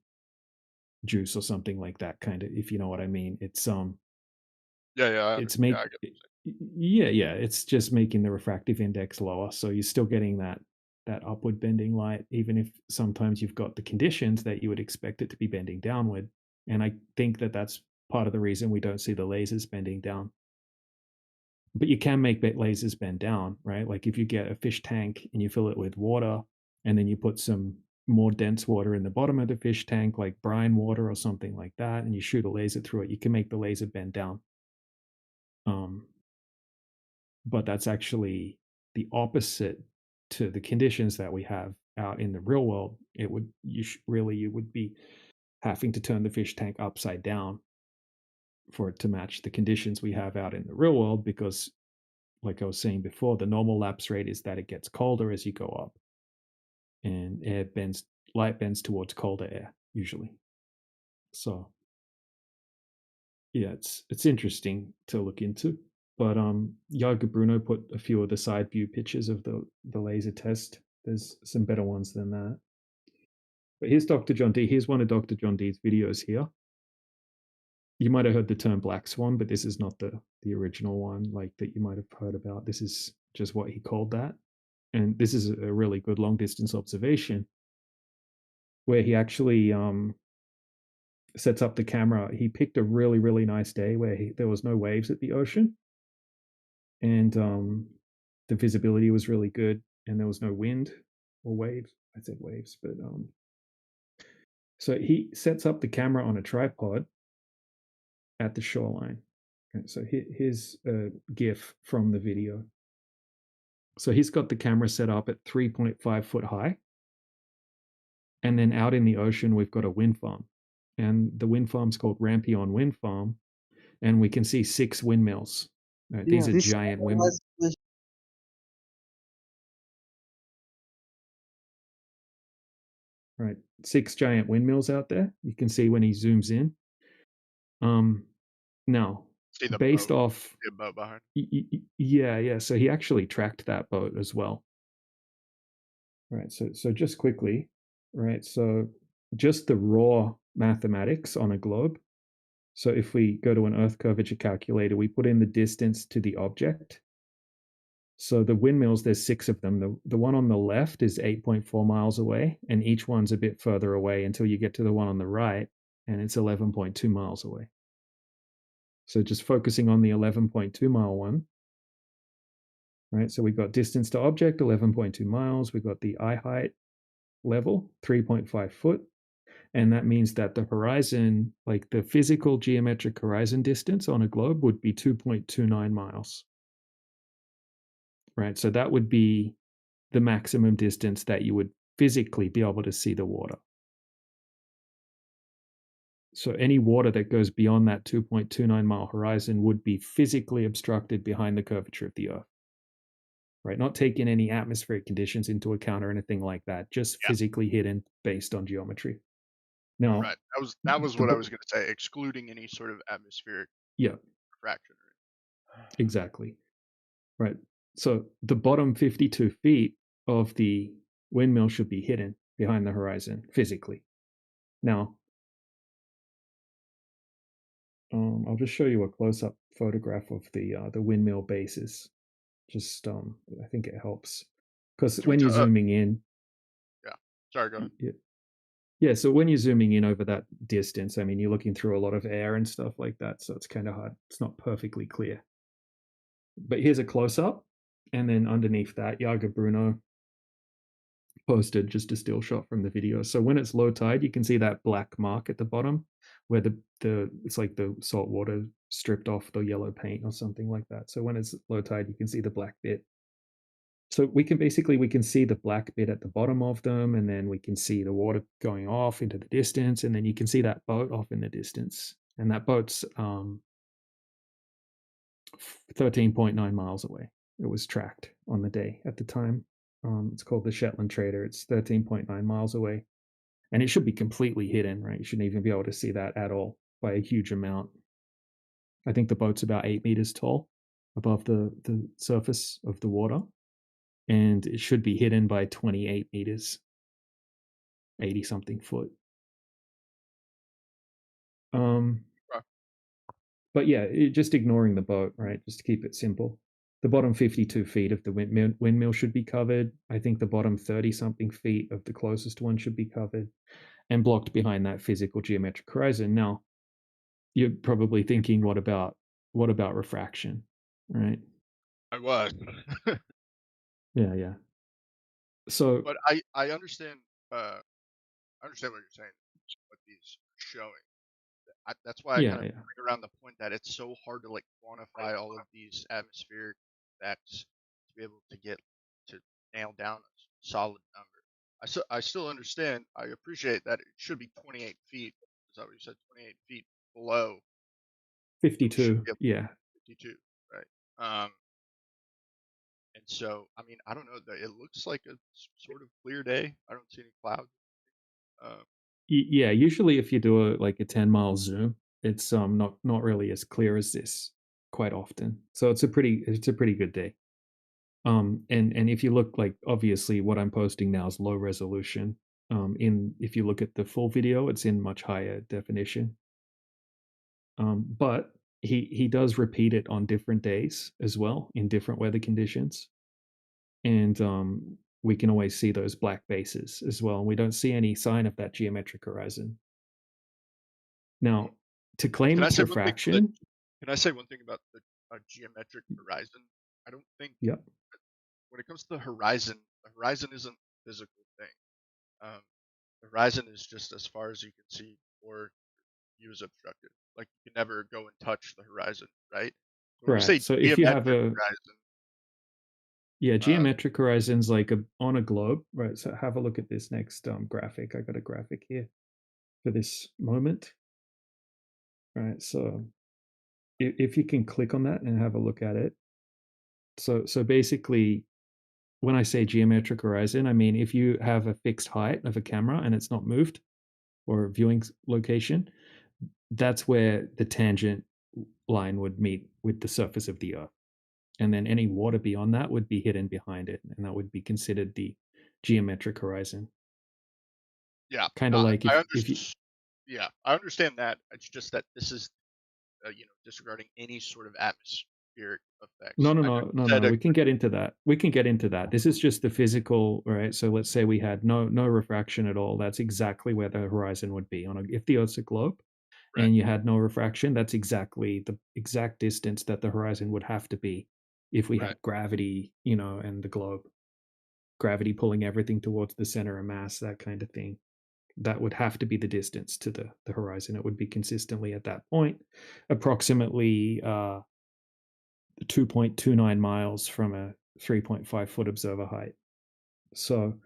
juice or something like that, kind of, if you know what I mean. It's Yeah, it's yeah, I get it. yeah, it's just making the refractive index lower, so you're still getting that upward bending light, even if sometimes you've got the conditions that you would expect it to be bending downward. And I think that that's part of the reason we don't see the lasers bending down. But you can make lasers bend down, right? Like if you get a fish tank and you fill it with water, and then you put some more dense water in the bottom of the fish tank, like brine water or something like that, and you shoot a laser through it, you can make the laser bend down. But that's actually the opposite to the conditions that we have out in the real world. You would be having to turn the fish tank upside down for it to match the conditions we have out in the real world, because like I was saying before, the normal lapse rate is that it gets colder as you go up, and light bends towards colder air usually. So yeah, it's interesting to look into. But Jager Bruno put a few of the side view pictures of the laser test. There's some better ones than that. But here's Dr. John D. Here's one of Dr. John D's videos here. You might have heard the term black swan, but this is not the original one like that you might have heard about. This is just what he called that. And this is a really good long distance observation where he actually sets up the camera. He picked a really, really nice day where there was no waves at the ocean, and the visibility was really good, and there was no wind or waves. I said waves, but So he sets up the camera on a tripod at the shoreline. Okay, so here's a GIF from the video. So he's got the camera set up at 3.5 foot high. And then out in the ocean, we've got a wind farm. And the wind farm's called Rampion Wind Farm. And we can see 6 windmills. Right, these are giant windmills. Right, 6 giant windmills out there. You can see when he zooms in. Now, See the based boat. off, See a boat behind. yeah. So he actually tracked that boat as well. Right. So just quickly, right. So just the raw mathematics on a globe. So if we go to an Earth curvature calculator, we put in the distance to the object. So the windmills, there's 6 of them. The one on the left is 8.4 miles away, and each one's a bit further away until you get to the one on the right, and it's 11.2 miles away. So just focusing on the 11.2 mile one, right? So we've got distance to object, 11.2 miles. We've got the eye height level, 3.5 foot. And that means that the horizon, like the physical geometric horizon distance on a globe would be 2.29 miles. Right? So that would be the maximum distance that you would physically be able to see the water. So any water that goes beyond that 2.29 mile horizon would be physically obstructed behind the curvature of the Earth. Right? Not taking any atmospheric conditions into account or anything like that, just physically hidden based on geometry. Now, right. That was what I was going to say, excluding any sort of atmospheric refraction. Exactly. Right. So the bottom 52 feet of the windmill should be hidden behind the horizon physically. Now, I'll just show you a close-up photograph of the windmill bases. Just I think it helps because when you're zooming in. Yeah. Sorry. Go ahead. Yeah. So when you're zooming in over that distance, I mean, you're looking through a lot of air and stuff like that, so it's kind of hard. It's not perfectly clear. But here's a close-up, and then underneath that, Jager Bruno posted just a still shot from the video. So when it's low tide, you can see that black mark at the bottom where the it's like the salt water stripped off the yellow paint or something like that. So when it's low tide, you can see the black bit. So we can see the black bit at the bottom of them, and then we can see the water going off into the distance, and then you can see that boat off in the distance. And that boat's 13.9 miles away. It was tracked on the day at the time. It's called the Shetland Trader. It's 13.9 miles away. And it should be completely hidden, right? You shouldn't even be able to see that at all by a huge amount. I think the boat's about 8 meters tall above the surface of the water. And it should be hidden by 28 meters, 80 something foot. But yeah, just ignoring the boat, right? Just to keep it simple. The bottom 52 feet of the windmill should be covered. I think the bottom 30 something feet of the closest one should be covered and blocked behind that physical geometric horizon. Now, you're probably thinking, what about refraction, right? I was. Yeah. So, but I understand. I understand what you're saying. What these are showing. That's why I kind of bring around the point that it's so hard to like quantify all of these atmospheric effects to be able to get to nail down a solid number. I still understand. I appreciate that it should be 28 feet. Is that what you said? 28 feet below. 52. Yeah. 52. Right. And so, I mean, I don't know. It looks like a sort of clear day. I don't see any clouds. Yeah, usually if you do a 10-mile zoom, it's not really as clear as this quite often. So it's a pretty good day. And if you look, like, obviously what I'm posting now is low resolution. If you look at the full video, it's in much higher definition. But he does repeat it on different days as well in different weather conditions. And we can always see those black bases as well. We don't see any sign of that geometric horizon. Now, to claim it's refraction. Can I say one thing about the geometric horizon? I don't think. Yep. When it comes to the horizon isn't a physical thing. The horizon is just as far as you can see, or view is obstructed. Like you can never go and touch the horizon, right? When we Right. say So if you have geometric a horizon, geometric horizons like on a globe, right? So have a look at this next graphic. I got a graphic here for this moment. Right. So if you can click on that and have a look at it. So basically, when I say geometric horizon, I mean if you have a fixed height of a camera and it's not moved, or viewing location, that's where the tangent line would meet with the surface of the Earth. And then any water beyond that would be hidden behind it, and that would be considered the geometric horizon. yeah, Kind of like I if you understand. Yeah, I understand that. It's just that this is, disregarding any sort of atmospheric effects. I never said no. a We can get into that. We can get into that. This is just the physical, right? So let's say we had no refraction at all. That's exactly where the horizon would be if the Earth's a globe, right. and you had no refraction. That's exactly the exact distance that the horizon would have to be if we Right. had gravity, and the globe, gravity pulling everything towards the center of mass, that kind of thing. That would have to be the distance to the horizon. It would be consistently at that point, approximately 2.29 miles from a 3.5 foot observer height. So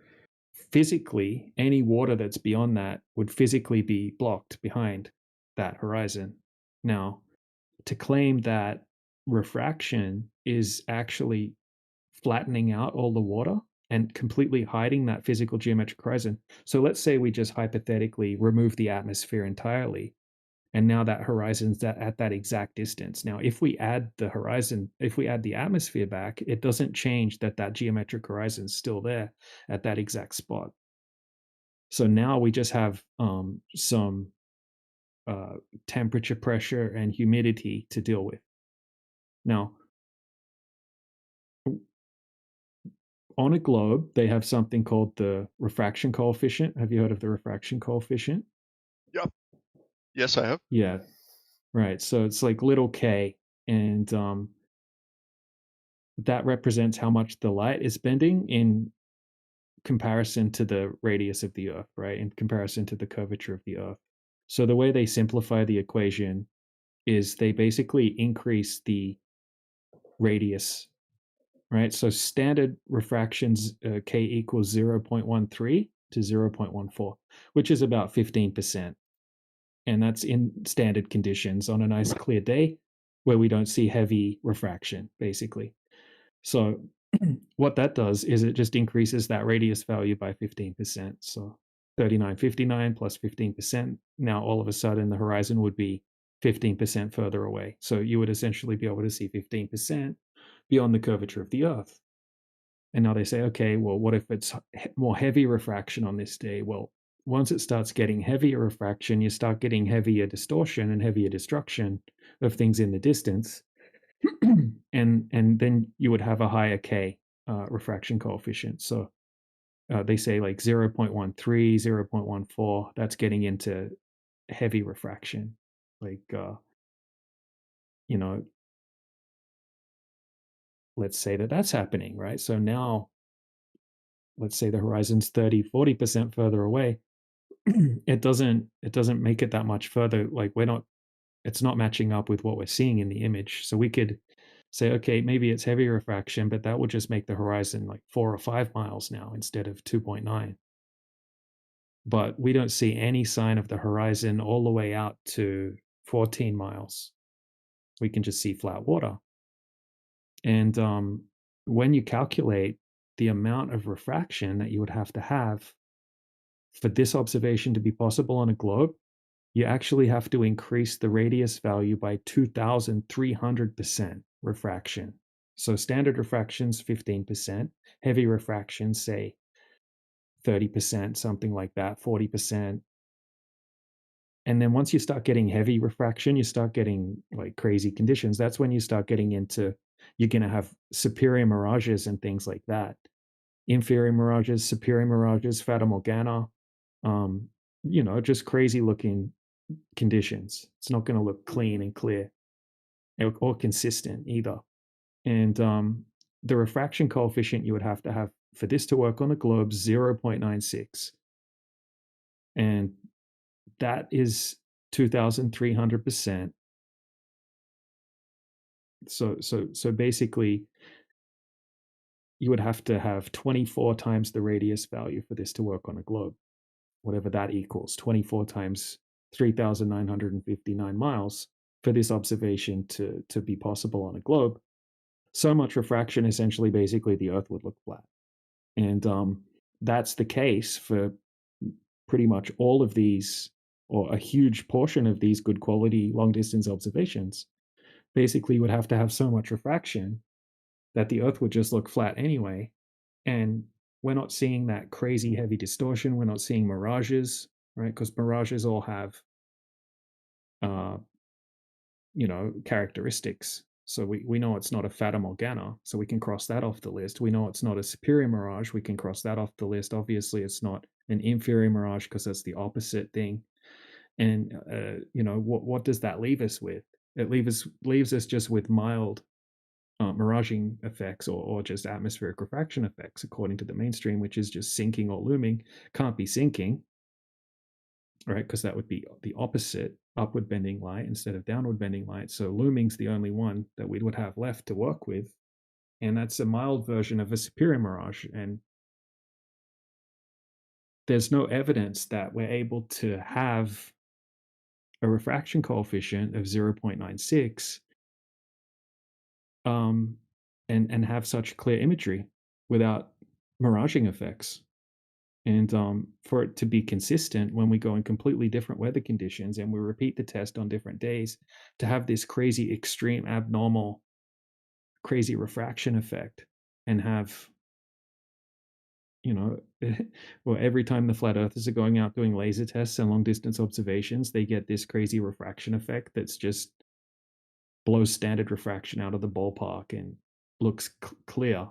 physically, any water that's beyond that would physically be blocked behind that horizon. Now, to claim that refraction is actually flattening out all the water and completely hiding that physical geometric horizon. So let's say we just hypothetically remove the atmosphere entirely, and now that horizon's at that exact distance. Now, if we add the atmosphere back, it doesn't change that geometric horizon's still there at that exact spot. So now we just have some temperature, pressure, and humidity to deal with. Now, on a globe, they have something called the refraction coefficient. Have you heard of the refraction coefficient? Yep. Yes, I have. Yeah. Right. So it's like little k, and that represents how much the light is bending in comparison to the radius of the Earth, right? In comparison to the curvature of the Earth. So the way they simplify the equation is they basically increase the radius, right? So standard refractions, k equals 0.13 to 0.14, which is about 15%. And that's in standard conditions on a nice clear day where we don't see heavy refraction, basically. So what that does is it just increases that radius value by 15%. So 3959 plus 15%. Now all of a sudden the horizon would be 15% further away. So you would essentially be able to see 15% beyond the curvature of the Earth. And now they say, okay, well, what if it's more heavy refraction on this day? Well, once it starts getting heavier refraction, you start getting heavier distortion and heavier destruction of things in the distance. and then you would have a higher K refraction coefficient. So they say like 0.13, 0.14, that's getting into heavy refraction. Like, let's say that's happening, right? So now, let's say the horizon's 30, 40% further away. it doesn't make it that much further. Like it's not matching up with what we're seeing in the image. So we could say, okay, maybe it's heavy refraction, but that would just make the horizon like 4 or 5 miles now instead of 2.9. But we don't see any sign of the horizon all the way out to 14 miles. We can just see flat water. And when you calculate the amount of refraction that you would have to have for this observation to be possible on a globe, you actually have to increase the radius value by 2,300% refraction. So standard refraction's 15%, heavy refraction, say 30%, something like that, 40%. And then once you start getting heavy refraction, you start getting like crazy conditions. That's when you start getting into, you're going to have superior mirages and things like that. Inferior mirages, superior mirages, Fata Morgana, just crazy looking conditions. It's not going to look clean and clear or consistent either. And the refraction coefficient you would have to have for this to work on the globe, 0.96. and that is 2,300%. So basically, you would have to have 24 times the radius value for this to work on a globe, whatever that equals. 24 times 3,959 miles for this observation to be possible on a globe. So much refraction, essentially, basically, the Earth would look flat. And that's the case for pretty much all of these, or a huge portion of these good quality long distance observations. Basically, would have to have so much refraction that the Earth would just look flat anyway. And we're not seeing that crazy heavy distortion. We're not seeing mirages, right? Because mirages all have, characteristics. So we know it's not a Fata Morgana, so we can cross that off the list. We know it's not a superior mirage. We can cross that off the list. Obviously, it's not an inferior mirage because that's the opposite thing. And what does that leave us with? It leaves us just with mild miraging effects or just atmospheric refraction effects, according to the mainstream, which is just sinking or looming. Can't be sinking, right? Because that would be the opposite, upward bending light instead of downward bending light. So looming's the only one that we would have left to work with. And that's a mild version of a superior mirage. And there's no evidence that we're able to have a refraction coefficient of 0.96 and have such clear imagery without miraging effects. And for it to be consistent when we go in completely different weather conditions and we repeat the test on different days, to have this crazy, extreme, abnormal, crazy refraction effect and have, well, every time the flat earthers are going out doing laser tests and long distance observations, they get this crazy refraction effect that's just blows standard refraction out of the ballpark and looks clear.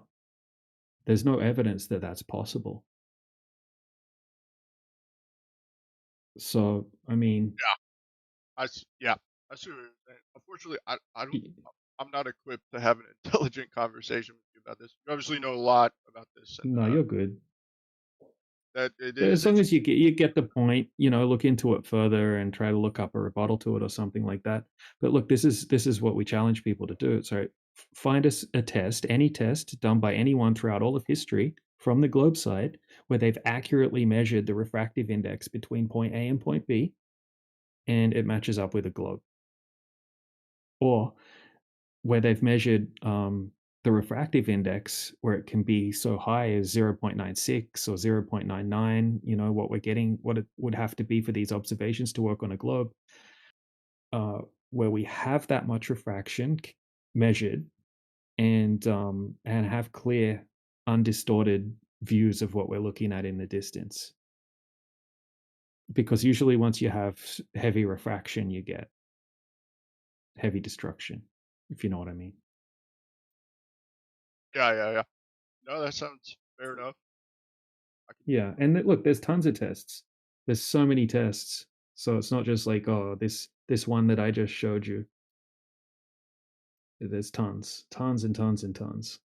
There's no evidence that that's possible. So, I mean, I see what you're saying. Unfortunately, I'm not equipped to have an intelligent conversation with you about this. You obviously know a lot about this. And, no, you're good. That it As is long as you get the point, look into it further and try to look up a rebuttal to it or something like that. But look, this is what we challenge people to do. So find us a test, any test done by anyone throughout all of history from the globe side, where they've accurately measured the refractive index between point A and point B, and it matches up with a globe. Or where they've measured the refractive index, where it can be so high as 0.96 or 0.99, what we're getting, what it would have to be for these observations to work on a globe, where we have that much refraction measured and have clear, undistorted views of what we're looking at in the distance. Because usually once you have heavy refraction, you get heavy destruction, if you know what I mean. Yeah. No, that sounds fair enough. Yeah, and look, there's tons of tests. There's so many tests. So it's not just like, oh, this one that I just showed you. There's tons and tons and tons.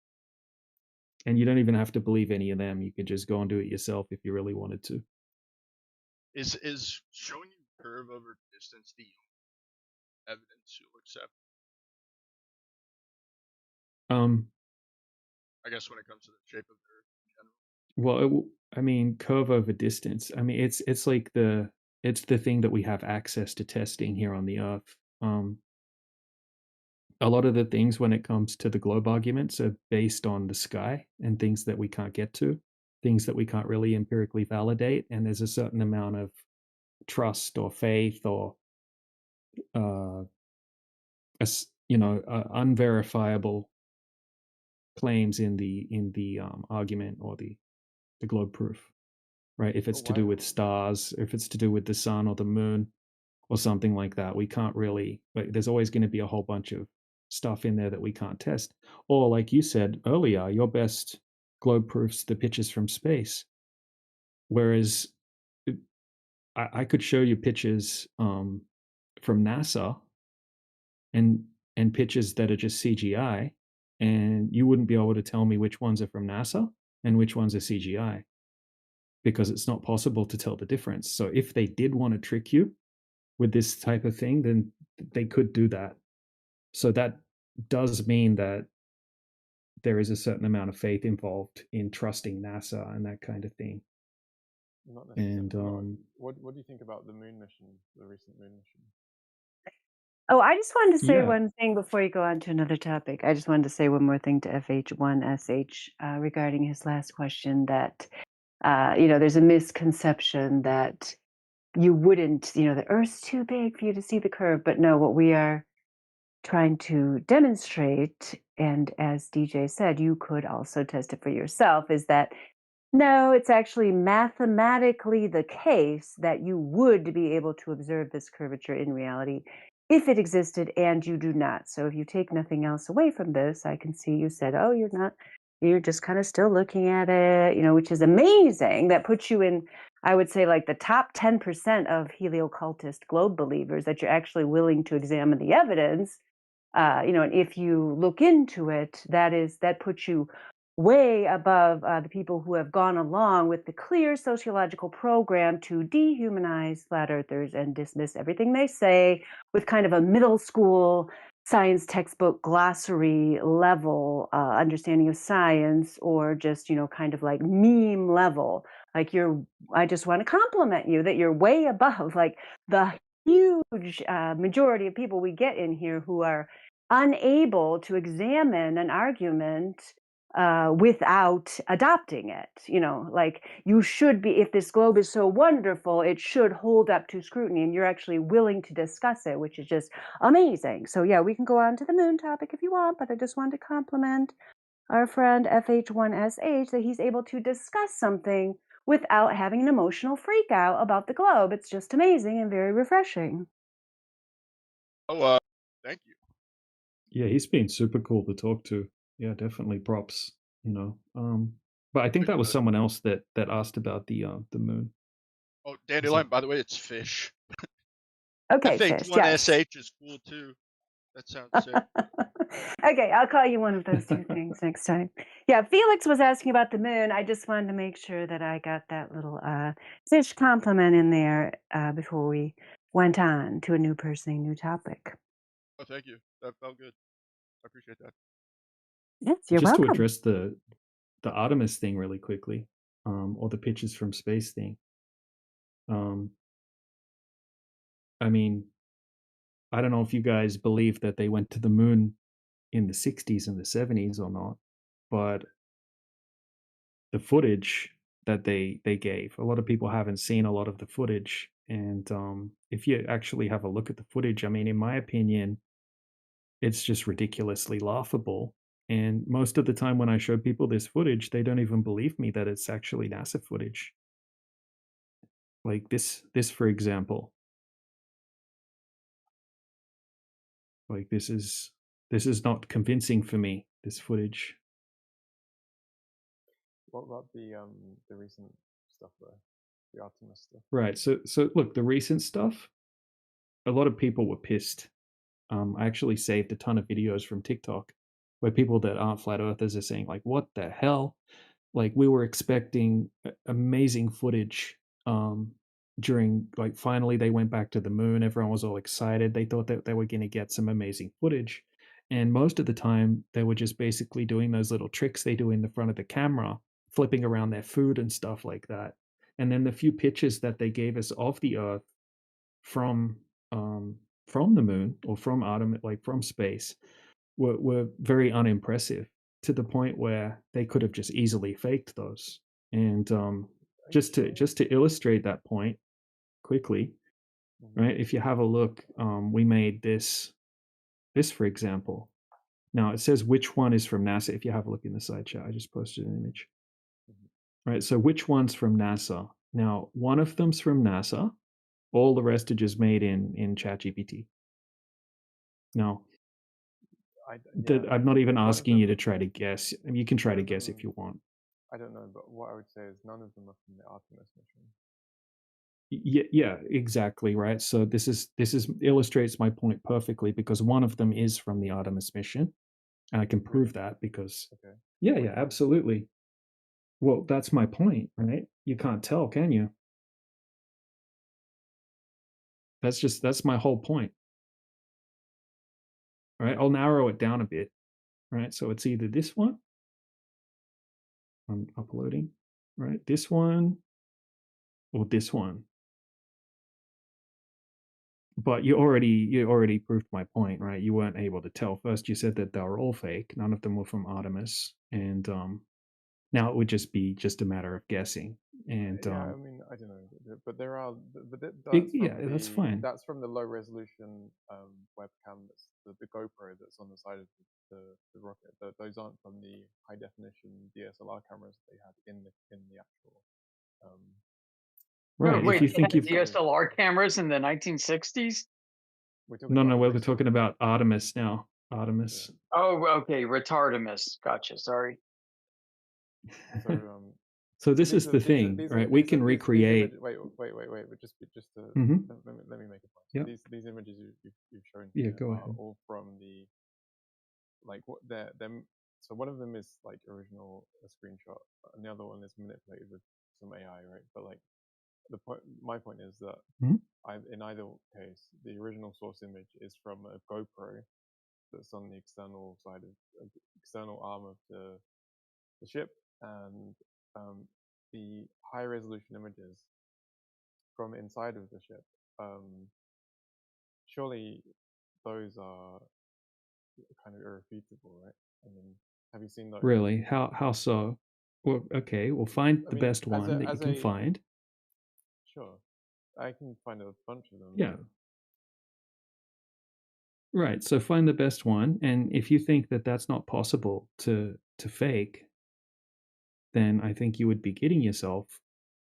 And you don't even have to believe any of them. You could just go and do it yourself if you really wanted to. Is showing you curve over distance the evidence you'll accept? I guess when it comes to the shape of the Earth in general. Well, I mean, curve over distance. I mean, it's like it's the thing that we have access to testing here on the Earth. A lot of the things when it comes to the globe arguments are based on the sky and things that we can't get to, things that we can't really empirically validate. And there's a certain amount of trust or faith or, unverifiable claims in the argument or the globe proof, right? If it's to do with stars, if it's to do with the sun or the moon or something like that, we can't really, there's always going to be a whole bunch of stuff in there that we can't test. Or like you said earlier, your best globe proofs the pictures from space. Whereas I could show you pictures from NASA and pictures that are just CGI, and you wouldn't be able to tell me which ones are from NASA and which ones are CGI. because it's not possible to tell the difference. So if they did want to trick you with this type of thing, then they could do that. So that does mean that there is a certain amount of faith involved in trusting NASA and that kind of thing. Not necessarily. And what do you think about the moon mission, the recent moon mission? Oh, I just wanted to say Yeah. one thing before you go on to another topic. I just wanted to say one more thing to FH1SH regarding his last question that, there's a misconception that you wouldn't, the Earth's too big for you to see the curve. But no, what we are trying to demonstrate, and as DJ said, you could also test it for yourself, is that no, it's actually mathematically the case that you would be able to observe this curvature in reality if it existed, and you do not. So if you take nothing else away from this, I can see you said, oh, you're just kind of still looking at it, which is amazing. That puts you in, I would say, like the top 10% of heliocultist globe believers, that you're actually willing to examine the evidence. And if you look into it, that puts you way above the people who have gone along with the clear sociological program to dehumanize flat earthers and dismiss everything they say with kind of a middle school science textbook glossary level understanding of science, or just, kind of like meme level. Like I just want to compliment you that you're way above like the huge majority of people we get in here who are unable to examine an argument without adopting it. Like you should be, if this globe is so wonderful, it should hold up to scrutiny, and you're actually willing to discuss it, which is just amazing. So yeah, we can go on to the moon topic if you want, but I just wanted to compliment our friend FH1SH that he's able to discuss something without having an emotional freak out about the globe. It's just amazing and very refreshing. Oh, thank you. Yeah, he's been super cool to talk to. Yeah, definitely props. But I think that was someone else that asked about the moon. Oh, Dandelion, by the way, it's fish. Okay, fish, yes. FH1SH is cool too. That sounds sick. Okay, I'll call you one of those two things next time. Yeah, Felix was asking about the moon. I just wanted to make sure that I got that little fish compliment in there before we went on to a new topic. Oh, thank you. That felt good. I appreciate that. Yes, you're Just welcome. to address the Artemis thing really quickly, or the pictures from space thing. I mean, I don't know if you guys believe that they went to the moon in the 60s and the 70s or not, but the footage that they gave, a lot of people haven't seen a lot of the footage. And if you actually have a look at the footage, I mean, in my opinion, it's just ridiculously laughable. And most of the time when I show people this footage, they don't even believe me that it's actually NASA footage. Like this for example. Like this is not convincing for me, this footage. What about the recent stuff though? The Artemis stuff. Right. So look, the recent stuff, a lot of people were pissed. I actually saved a ton of videos from TikTok where people that aren't flat earthers are saying like, what the hell? Like we were expecting amazing footage during, like, finally they went back to the moon. Everyone was all excited. They thought that they were going to get some amazing footage. And most of the time they were just basically doing those little tricks they do in the front of the camera, flipping around their food and stuff like that. And then the few pictures that they gave us of the Earth from the moon or from Artemis, like from space, were very unimpressive, to the point where they could have just easily faked those. And just to illustrate that point quickly, right? If you have a look, we made this for example. Now it says which one is from NASA. If you have a look in the side chat, I just posted an image. Right, so which one's from NASA? Now one of them's from NASA. All the rest are just made in ChatGPT. Now, I'm not even asking you to try to guess. I mean, you can try to guess if you want. I don't know, but what I would say is none of them are from the Artemis mission. Yeah, exactly, right. So this illustrates my point perfectly, because one of them is from the Artemis mission, and I can prove that because yeah, absolutely. Well, that's my point, right? you can't tell, can you? That's my whole point. All right, I'll narrow it down a bit. All right, so it's either this one. I'm uploading, right? This one or this one. But you already proved my point, right? You weren't able to tell. First, you said that they were all fake. None of them were from Artemis, and now it would just be a matter of guessing. And yeah, I mean, I don't know, but there are, but that's fine. That's from the low resolution webcam. That's the GoPro that's on the side of the rocket. Those aren't from the high definition DSLR cameras they had in the actual. Right. Wait, if you think you've DSLR cameras in the 1960s? No, we're talking about Artemis now. Artemis. Oh, okay, Retardimus. Gotcha. Sorry. So this is the thing, right? We can recreate. Wait. But just to let me make a point. Yeah. These images you've shown Yeah, here go are ahead. all from the what them. So one of them is like original a screenshot, and the other one is manipulated with some AI, right? But like my point is that in either case, the original source image is from a GoPro that's on the external side of external arm of the ship, and the high resolution images from inside of the ship. Surely those are kind of irrefutable, right? I mean, have you seen those? Really? How so? Well, okay, we'll find the best one that you can find. Sure, I can find a bunch of them. Yeah. Right. So find the best one, and if you think that that's not possible to fake, then I think you would be kidding yourself,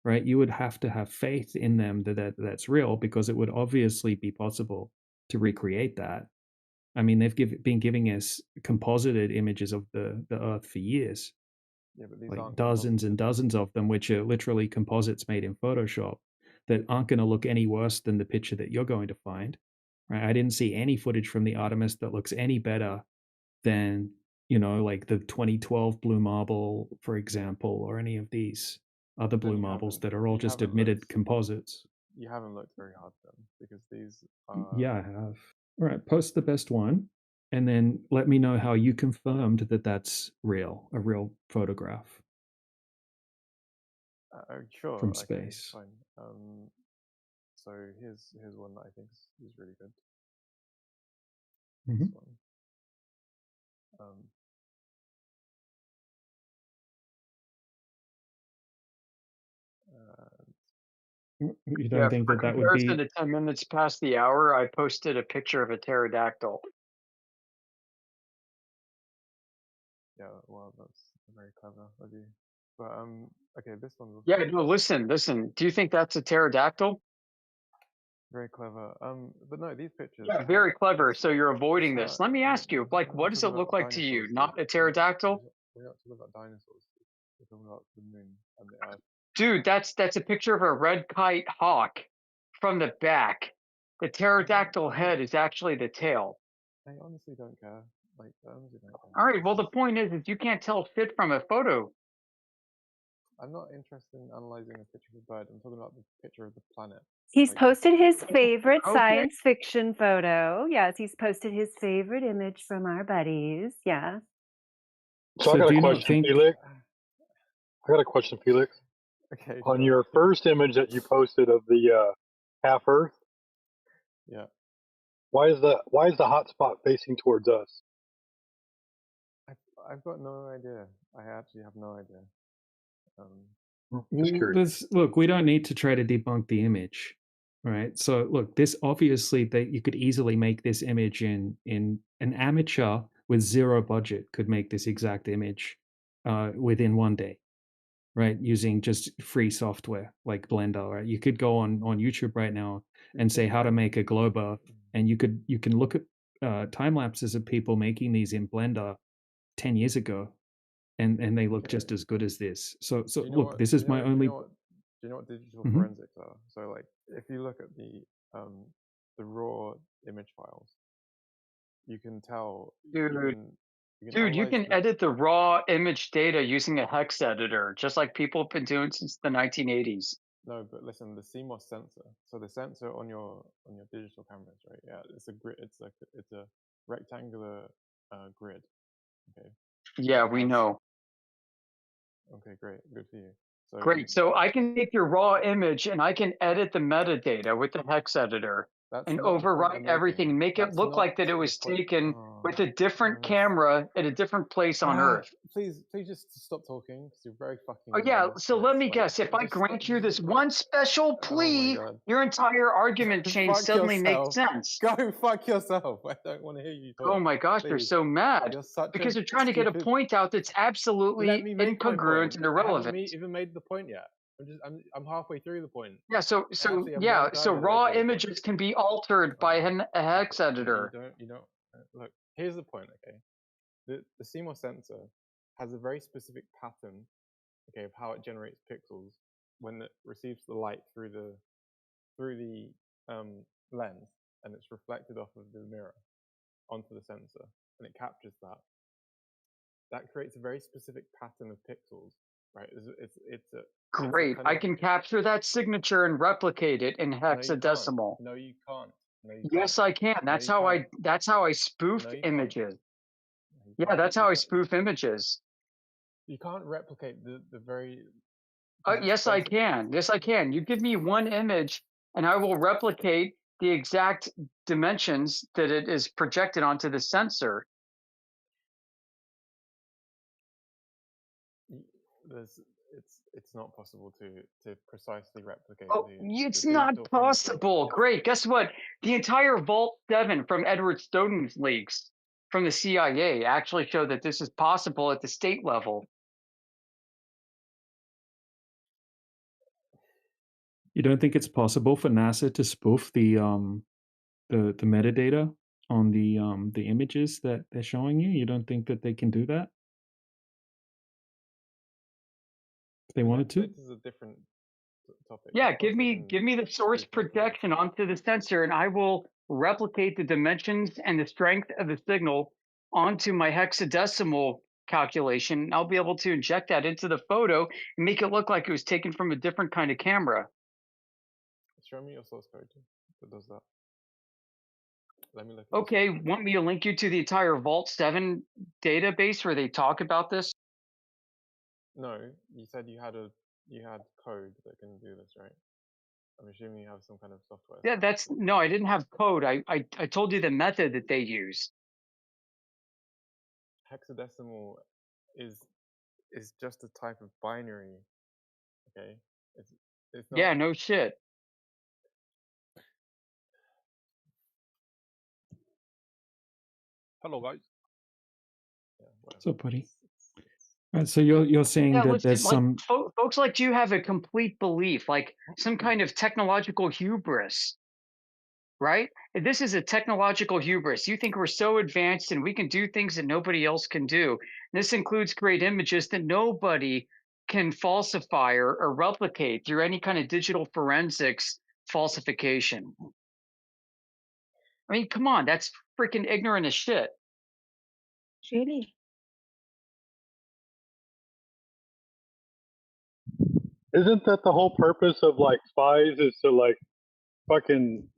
right? You would have to have faith in them that's real, because it would obviously be possible to recreate that. I mean, they've been giving us composited images of the Earth for years. Yeah, but these like aren't dozens and dozens of them, which are literally composites made in Photoshop that aren't going to look any worse than the picture that you're going to find. Right? I didn't see any footage from the Artemis that looks any better than, like the 2012 Blue Marble, for example, or any of these other Blue Marbles that are all just admitted composites. You haven't looked very hard then, because these Yeah, I have. All right, post the best one, and then let me know how you confirmed that that's real, a real photograph. Sure. From space. Okay, fine. So here's one that I think is really good. This one. You don't think that would be? To 10 minutes past the hour, I posted a picture of a pterodactyl. Yeah, well, that's very clever of you. But okay, this one. Yeah, no, listen. Do you think that's a pterodactyl? Very clever. But no, these pictures. Yeah, very clever. So you're avoiding this. Let me ask you, what does it look like to you? Not a pterodactyl? We're not talking about dinosaurs. We're talking about the moon and the Earth. Dude, that's a picture of a red kite hawk from the back. The pterodactyl head is actually the tail. I honestly don't care. I honestly don't care. All right. Well, the point is you can't tell fit from a photo. I'm not interested in analyzing a picture of a bird. I'm talking about the picture of the planet. He's posted his favorite science fiction photo. Yes, he's posted his favorite image from our buddies. Yeah. So I got a question, Felix. Okay. On your first image that you posted of the half Earth. Yeah. Why is the hot spot facing towards us? I've got no idea. I actually have no idea. Look, we don't need to try to debunk the image, right? So look, this obviously that you could easily make this image in an amateur with zero budget could make this exact image within one day, right? Using just free software like Blender, right? You could go on YouTube right now and say how to make a globe Earth, and you can look at time lapses of people making these in Blender 10 years ago. And they look just as good as this. So look, this is my only. Do you know what digital forensics are? So like, if you look at the raw image files, you can tell. You Dude, you can edit the raw image data using a hex editor, just like people have been doing since the 1980s. No, but listen, the CMOS sensor. So the sensor on your digital cameras, right? Yeah, it's a grid. It's a rectangular grid. Okay. Yeah, we know. Okay, great. Good for you. So great. So I can take your raw image and I can edit the metadata with the hex editor and overwrite everything and make it look like that it was taken with a different camera at a different place on Earth. Please just stop talking because you're very fucking. Oh yeah. So let me guess. If I grant you this one special plea, your entire argument chain suddenly makes sense. Go fuck yourself. I don't want to hear you talk. Oh my gosh, they're so mad because they're trying to get a point out that's absolutely incongruent and irrelevant. I haven't even made the point yet. I'm halfway through the point. Yeah. So raw images can be altered by a hex editor. You don't. Look, here's the point. Okay, the CMOS sensor has a very specific pattern, okay, of how it generates pixels when it receives the light through the lens, and it's reflected off of the mirror onto the sensor, and it captures that. That creates a very specific pattern of pixels, right? Great. I can capture that signature and replicate it in hexadecimal. No, you can't. Yes, I can. That's how I spoof images. Yeah, that's how I spoof images. You can't replicate the very. Yes, I can. Yes, I can. You give me one image, and I will replicate the exact dimensions that it is projected onto the sensor. It's not possible to precisely replicate. It's not possible. Great. Guess what? The entire Vault 7 from Edward Snowden's leaks from the CIA actually show that this is possible at the state level. You don't think it's possible for NASA to spoof the metadata on the images that they're showing you? You don't think that they can do that? If they wanted to? This is a different topic. Yeah, give me the source projection onto the sensor, and I will replicate the dimensions and the strength of the signal onto my hexadecimal calculation. I'll be able to inject that into the photo and make it look like it was taken from a different kind of camera. Show me your source code that does that. Let me look. Okay, want me to link you to the entire Vault 7 database where they talk about this? No, you said you had code that can do this, right? I'm assuming you have some kind of software. Yeah, no, I didn't have code. I told you the method that they use. Hexadecimal is just a type of binary. Okay, it's not. Yeah, no shit. Hello, guys. Yeah, what's up, buddy? Right, so you're saying that there's some folks like you have a complete belief, like some kind of technological hubris, right? This is a technological hubris. You think we're so advanced and we can do things that nobody else can do. This includes great images that nobody can falsify or replicate through any kind of digital forensics falsification. I mean, come on, that's freaking ignorant as shit. Really? Isn't that the whole purpose of like spies is to like fucking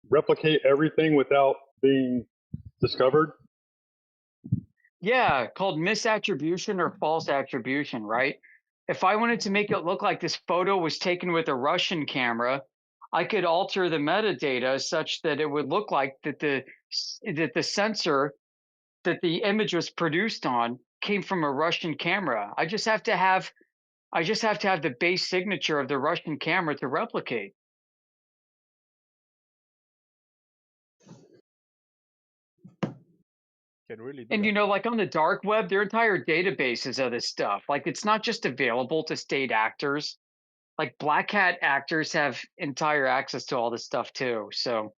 replicate everything without being discovered? Yeah, called misattribution or false attribution, right? If I wanted to make it look like this photo was taken with a Russian camera, I could alter the metadata such that it would look like that the sensor that the image was produced on came from a Russian camera. I just have to have the base signature of the Russian camera to replicate. And you know, like on the dark web, there are entire databases of this stuff. Like it's not just available to state actors. Like Black Hat actors have entire access to all this stuff too. So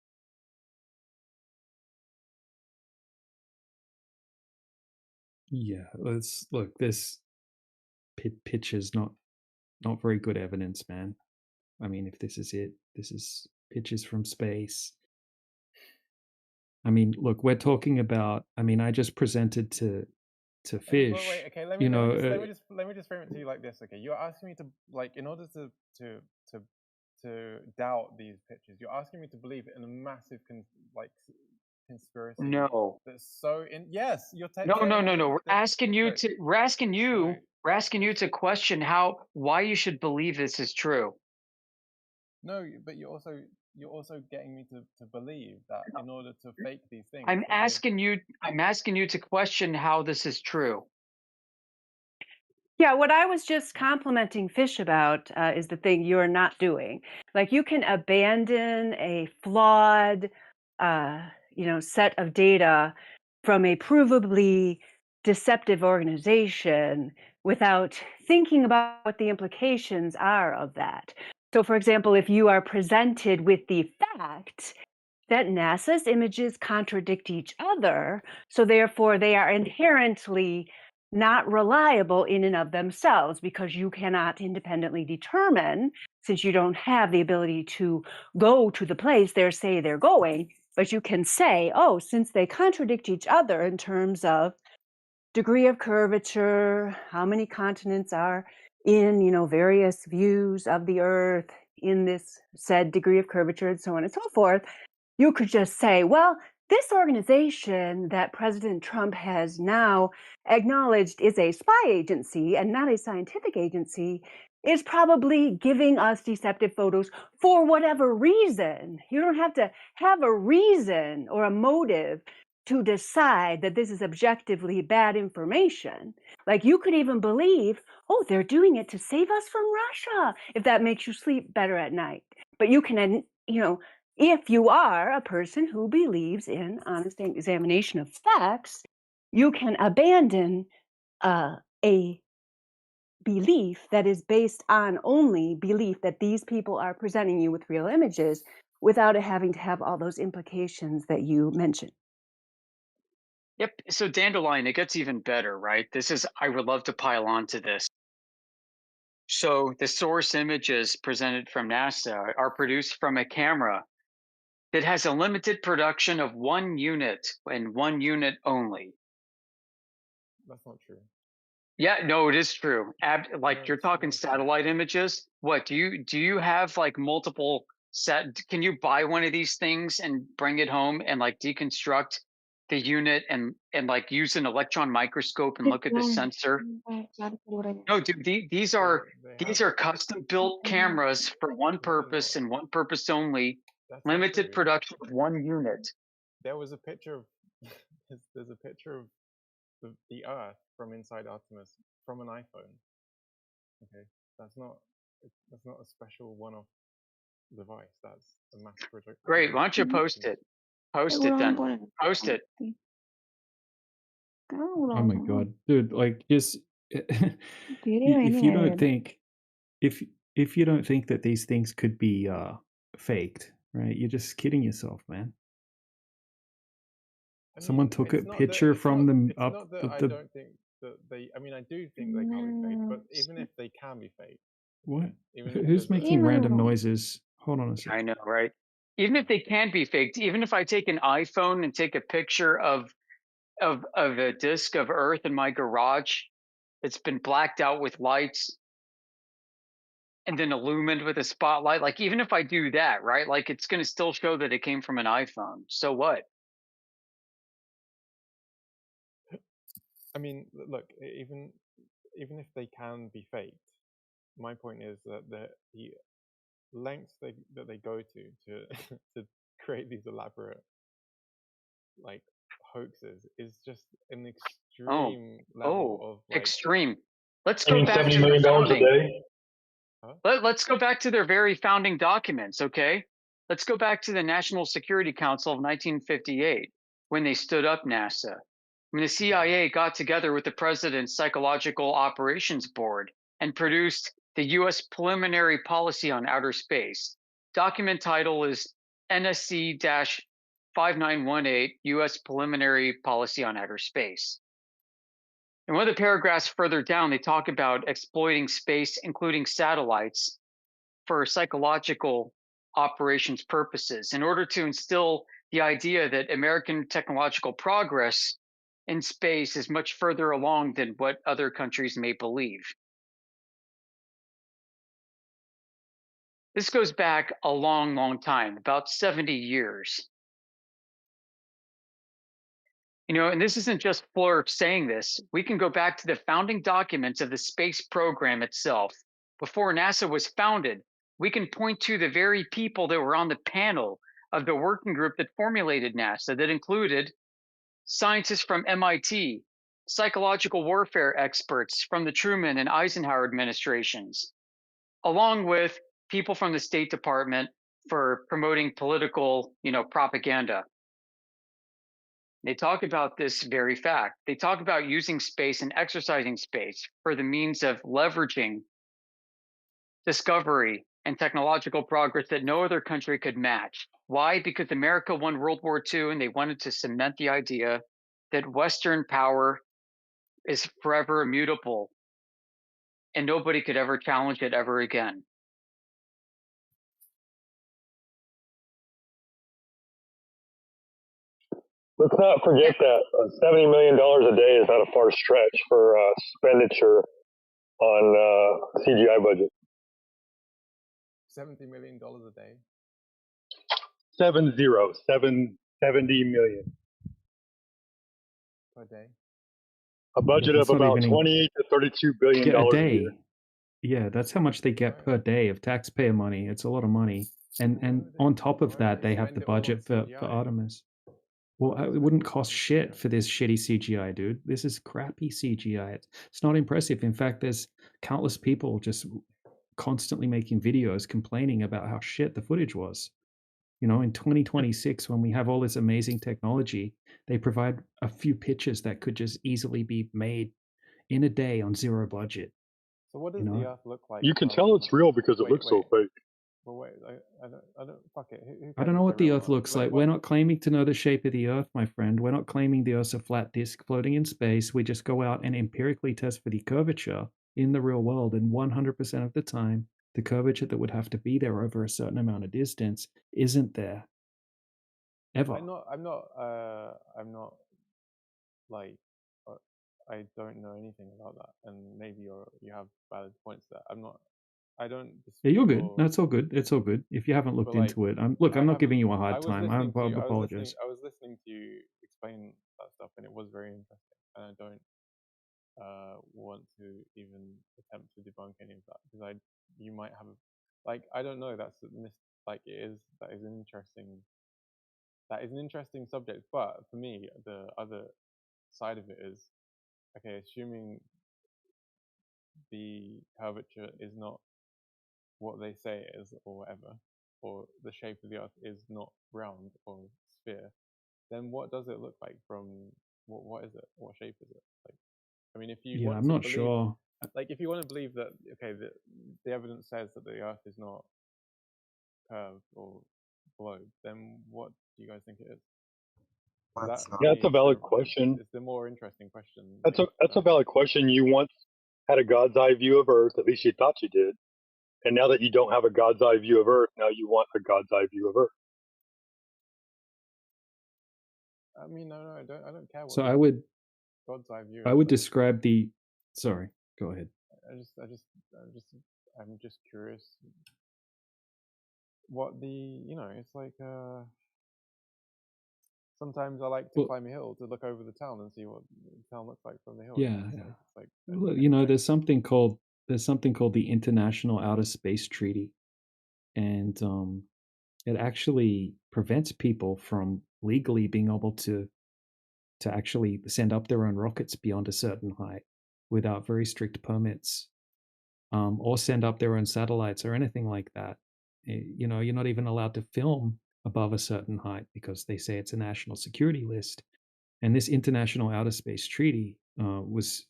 yeah, look. This pitch is not very good evidence, man. I mean, if this is it, this is pitches from space. I mean, look, we're talking about. I mean, I just presented to to Well, fish. wait, okay. Let You me know, just frame it to you like this. Okay, you're asking me to like, in order to doubt these pictures, you're asking me to believe in a massive conspiracy. No. That's so in. Yes, you're No, saying no, that no, no. We're asking you so, to. We're asking you. We're asking you to question why you should believe this is true. no, but you're also getting me to believe that in order to fake these things. I'm asking you to question how this is true. Yeah, what I was just complimenting Fish about is the thing you're not doing. Like you can abandon a flawed, set of data from a provably deceptive organization without thinking about what the implications are of that. So, for example, if you are presented with the fact that NASA's images contradict each other, so therefore they are inherently not reliable in and of themselves because you cannot independently determine, since you don't have the ability to go to the place they say they're going, but you can say, oh, since they contradict each other in terms of degree of curvature, how many continents are in, various views of the Earth in this said degree of curvature and so on and so forth, you could just say, well, this organization that President Trump has now acknowledged is a spy agency and not a scientific agency is probably giving us deceptive photos for whatever reason. You don't have to have a reason or a motive to decide that this is objectively bad information. Like you could even believe, oh, they're doing it to save us from Russia, if that makes you sleep better at night. But you can, if you are a person who believes in honest examination of facts, you can abandon a belief that is based on only belief that these people are presenting you with real images without it having to have all those implications that you mentioned. Yep. So Dandelion, it gets even better, right? I would love to pile on to this. So the source images presented from NASA are produced from a camera that has a limited production of 1 unit and 1 unit only. That's not true. Yeah, no, it is true. You're talking satellite images. What do you have like multiple can you buy one of these things and bring it home and like deconstruct the unit and like use an electron microscope and look at the sensor? No, dude, these are custom built cameras for one purpose and one purpose only. Limited production of 1 unit. There was a picture of there's a picture of the Earth from inside Artemis from an iPhone. Okay, that's not a special one-off device. That's a mass production. Great. Why don't you post it? Post it then. Post it. Oh my god, dude! Like, just if you don't think if you don't think that these things could be faked, right? You're just kidding yourself, man. Someone took a picture from them up I don't think that they. I mean, I do think they can't be faked, but even if they can be faked, what? Who's making random noises? Hold on a second. I know, right? Even if they can be faked, even if I take an iPhone and take a picture of a disk of Earth in my garage, it's been blacked out with lights and then illumined with a spotlight. Like even if I do that, right? Like it's going to still show that it came from an iPhone. So what? I mean, look, even if they can be faked, my point is that the lengths that they go to to create these elaborate like hoaxes is just an extreme level of like, extreme. Let's go back to their founding. Let's go back to their very founding documents, okay? Let's go back to the National Security Council of 1958 when they stood up NASA. When the CIA got together with the President's Psychological Operations Board and produced the U.S. Preliminary Policy on Outer Space. Document title is NSC-5918, U.S. Preliminary Policy on Outer Space. In one of the paragraphs further down, they talk about exploiting space, including satellites, for psychological operations purposes in order to instill the idea that American technological progress in space is much further along than what other countries may believe. This goes back a long, long time, about 70 years. You know, and this isn't just Fleur saying this. We can go back to the founding documents of the space program itself. Before NASA was founded, we can point to the very people that were on the panel of the working group that formulated NASA, that included scientists from MIT, psychological warfare experts from the Truman and Eisenhower administrations, along with people from the State Department for promoting political, propaganda. They talk about this very fact. They talk about using space and exercising space for the means of leveraging discovery and technological progress that no other country could match. Why? Because America won World War II and they wanted to cement the idea that Western power is forever immutable and nobody could ever challenge it ever again. Let's not forget that $70 million a day is not a far stretch for expenditure on CGI budget. $70 million a day. 70 million Per day. A budget of about 28 to 32 billion dollars a year. Yeah, that's how much they get per day of taxpayer money. It's a lot of money, and on top of that, they have the budget for Artemis. Well, it wouldn't cost shit for this shitty CGI, dude. This is crappy CGI. It's not impressive. In fact, there's countless people just constantly making videos complaining about how shit the footage was. You know, in 2026, when we have all this amazing technology, they provide a few pictures that could just easily be made in a day on zero budget. So what does the Earth look like? You can tell it's real because it looks so fake. Well, wait, I don't, fuck it. Who I don't know what the Earth looks like. We're not claiming to know the shape of the Earth, my friend. We're not claiming the Earth's a flat disk floating in space. We just go out and empirically test for the curvature in the real world, and 100% of the time, the curvature that would have to be there over a certain amount of distance isn't there. Ever. I'm not like, I don't know anything about that, and maybe you have valid points there. I don't. Yeah, you're good. No, it's all good. It's all good. If you haven't looked into it, I'm not giving you a hard time. I apologize. I was listening to you explain that stuff, and it was very interesting. And I don't want to even attempt to debunk any of that because you might have I don't know. That is an interesting subject. But for me, the other side of it is, okay, assuming the curvature is not what they say it is or whatever, or the shape of the Earth is not round or sphere, then what does it look like from what is it? What shape is it? I mean, if you want I'm not believe, sure. If you want to believe that, okay, the evidence says that the Earth is not curved or globe, then what do you guys think it is? That's a valid question. It's the more interesting question. That's a valid question. You once had a God's eye view of Earth, at least you thought you did. And now that you don't have a God's eye view of Earth, now you want a God's eye view of Earth. I mean, no, I don't care. So I would God's eye view. I would describe the. Sorry, go ahead. I'm just curious. What it's like. Sometimes I like to climb a hill to look over the town and see what the town looks like from the hill. Yeah, there's something called the International Outer Space Treaty, and it actually prevents people from legally being able to actually send up their own rockets beyond a certain height without very strict permits, or send up their own satellites or anything like that. You know, you're not even allowed to film above a certain height because they say it's a national security list. And this International Outer Space Treaty was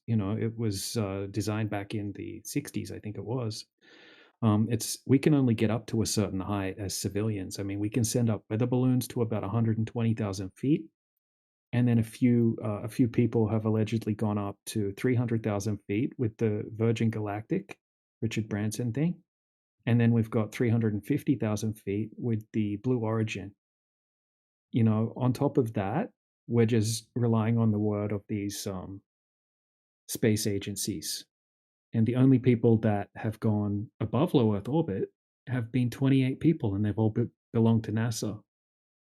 designed back in the 60s, I think it was. We can only get up to a certain height as civilians. I mean, we can send up weather balloons to about 120,000 feet, and then a few people have allegedly gone up to 300,000 feet with the Virgin Galactic Richard Branson thing, and then we've got 350,000 feet with the Blue Origin. You know, on top of that, we're just relying on the word of these space agencies. And the only people that have gone above low Earth orbit have been 28 people, and they've all belonged to NASA.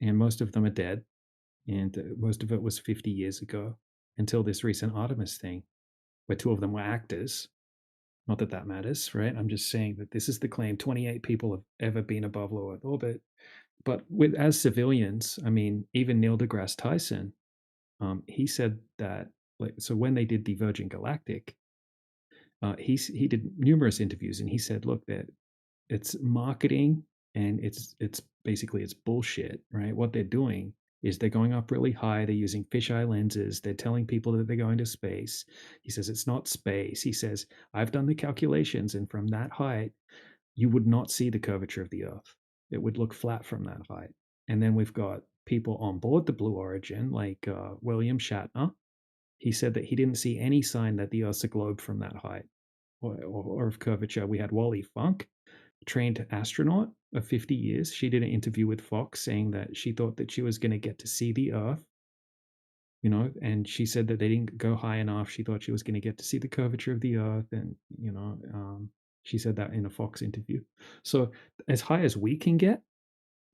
And most of them are dead. And most of it was 50 years ago until this recent Artemis thing, where 2 of them were actors. Not that that matters, right? I'm just saying that this is the claim. 28 people have ever been above low Earth orbit. But as civilians, I mean, even Neil deGrasse Tyson, he said that, so when they did the Virgin Galactic, he did numerous interviews, and he said, look, that it's marketing, and it's basically it's bullshit, right? What they're doing is they're going up really high. They're using fisheye lenses. They're telling people that they're going to space. He says it's not space. He says, I've done the calculations, and from that height, you would not see the curvature of the Earth. It would look flat from that height. And then we've got people on board the Blue Origin, like William Shatner. He said that he didn't see any sign that the Earth's a globe from that height or of curvature. We had Wally Funk, trained astronaut of 50 years. She did an interview with Fox saying that she thought that she was going to get to see the Earth, you know, and she said that they didn't go high enough. She thought she was going to get to see the curvature of the Earth, and, you know, she said that in a Fox interview. So as high as we can get,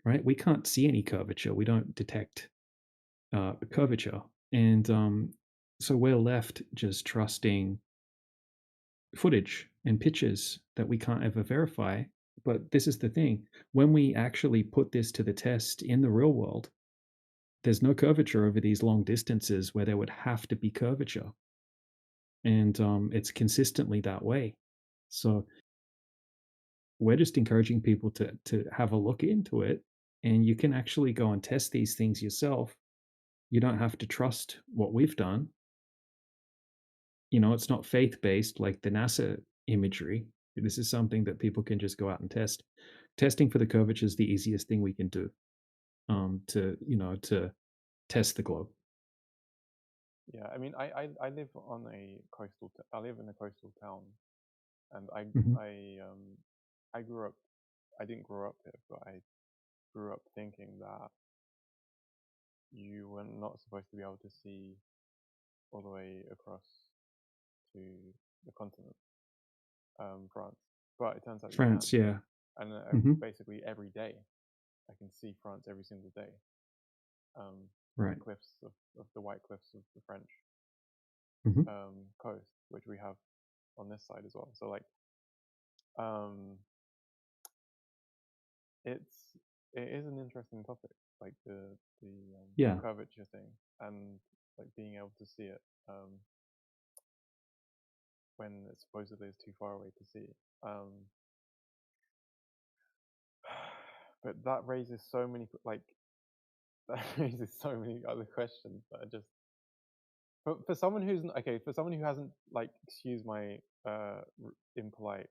right, we can't see any curvature. We don't detect curvature. And so we're left just trusting footage and pictures that we can't ever verify. But this is the thing. When we actually put this to the test in the real world, there's no curvature over these long distances where there would have to be curvature. And it's consistently that way. So we're just encouraging people to have a look into it. And you can actually go and test these things yourself. You don't have to trust what we've done. You know, it's not faith-based like the NASA imagery. This is something that people can just go out and test. Testing for the curvature is the easiest thing we can do to test the globe. Yeah, I mean, I live on a coastal. I live in a coastal town, and I grew up. I didn't grow up here, but I grew up thinking that you were not supposed to be able to see all the way across to the continent, France. But it turns out France, you can. yeah. And basically every day, I can see France every single day. Right. The cliffs of the white cliffs of the French coast, which we have on this side as well. So like, it is an interesting topic, like the curvature thing, and like being able to see it when it supposedly is too far away to see. But that raises so many other questions that are just for someone who's for someone who hasn't, like, excuse my impolite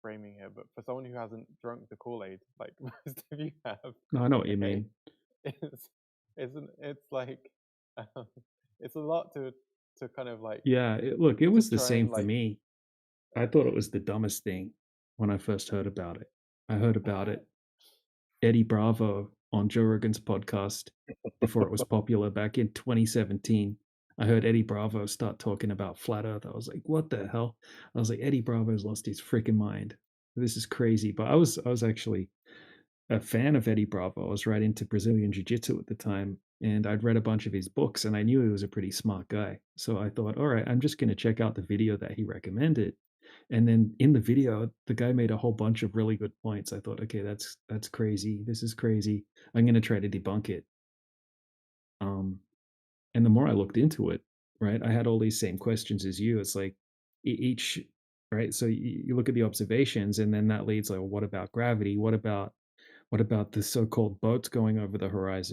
framing here, but for someone who hasn't drunk the Kool-Aid like most of you have. I know what you mean. It's like it's a lot to kind of like. Yeah, it was the same for me. I thought it was the dumbest thing when I first heard about it. I heard about it. Eddie Bravo on Joe Rogan's podcast before it was popular back in 2017. I heard Eddie Bravo start talking about flat Earth. I was like, what the hell? I was like, Eddie Bravo's lost his freaking mind. This is crazy. But I was actually a fan of Eddie Bravo. I was right into Brazilian Jiu-Jitsu at the time, and I'd read a bunch of his books, and I knew he was a pretty smart guy. So I thought, all right, I'm just going to check out the video that he recommended. And then in the video, the guy made a whole bunch of really good points. I thought, okay, that's crazy. This is crazy. I'm going to try to debunk it. And the more I looked into it, right, I had all these same questions as you. It's like each, right? So you look at the observations, and then that leads like, well, what about gravity? What about the so-called boats going over the horizon?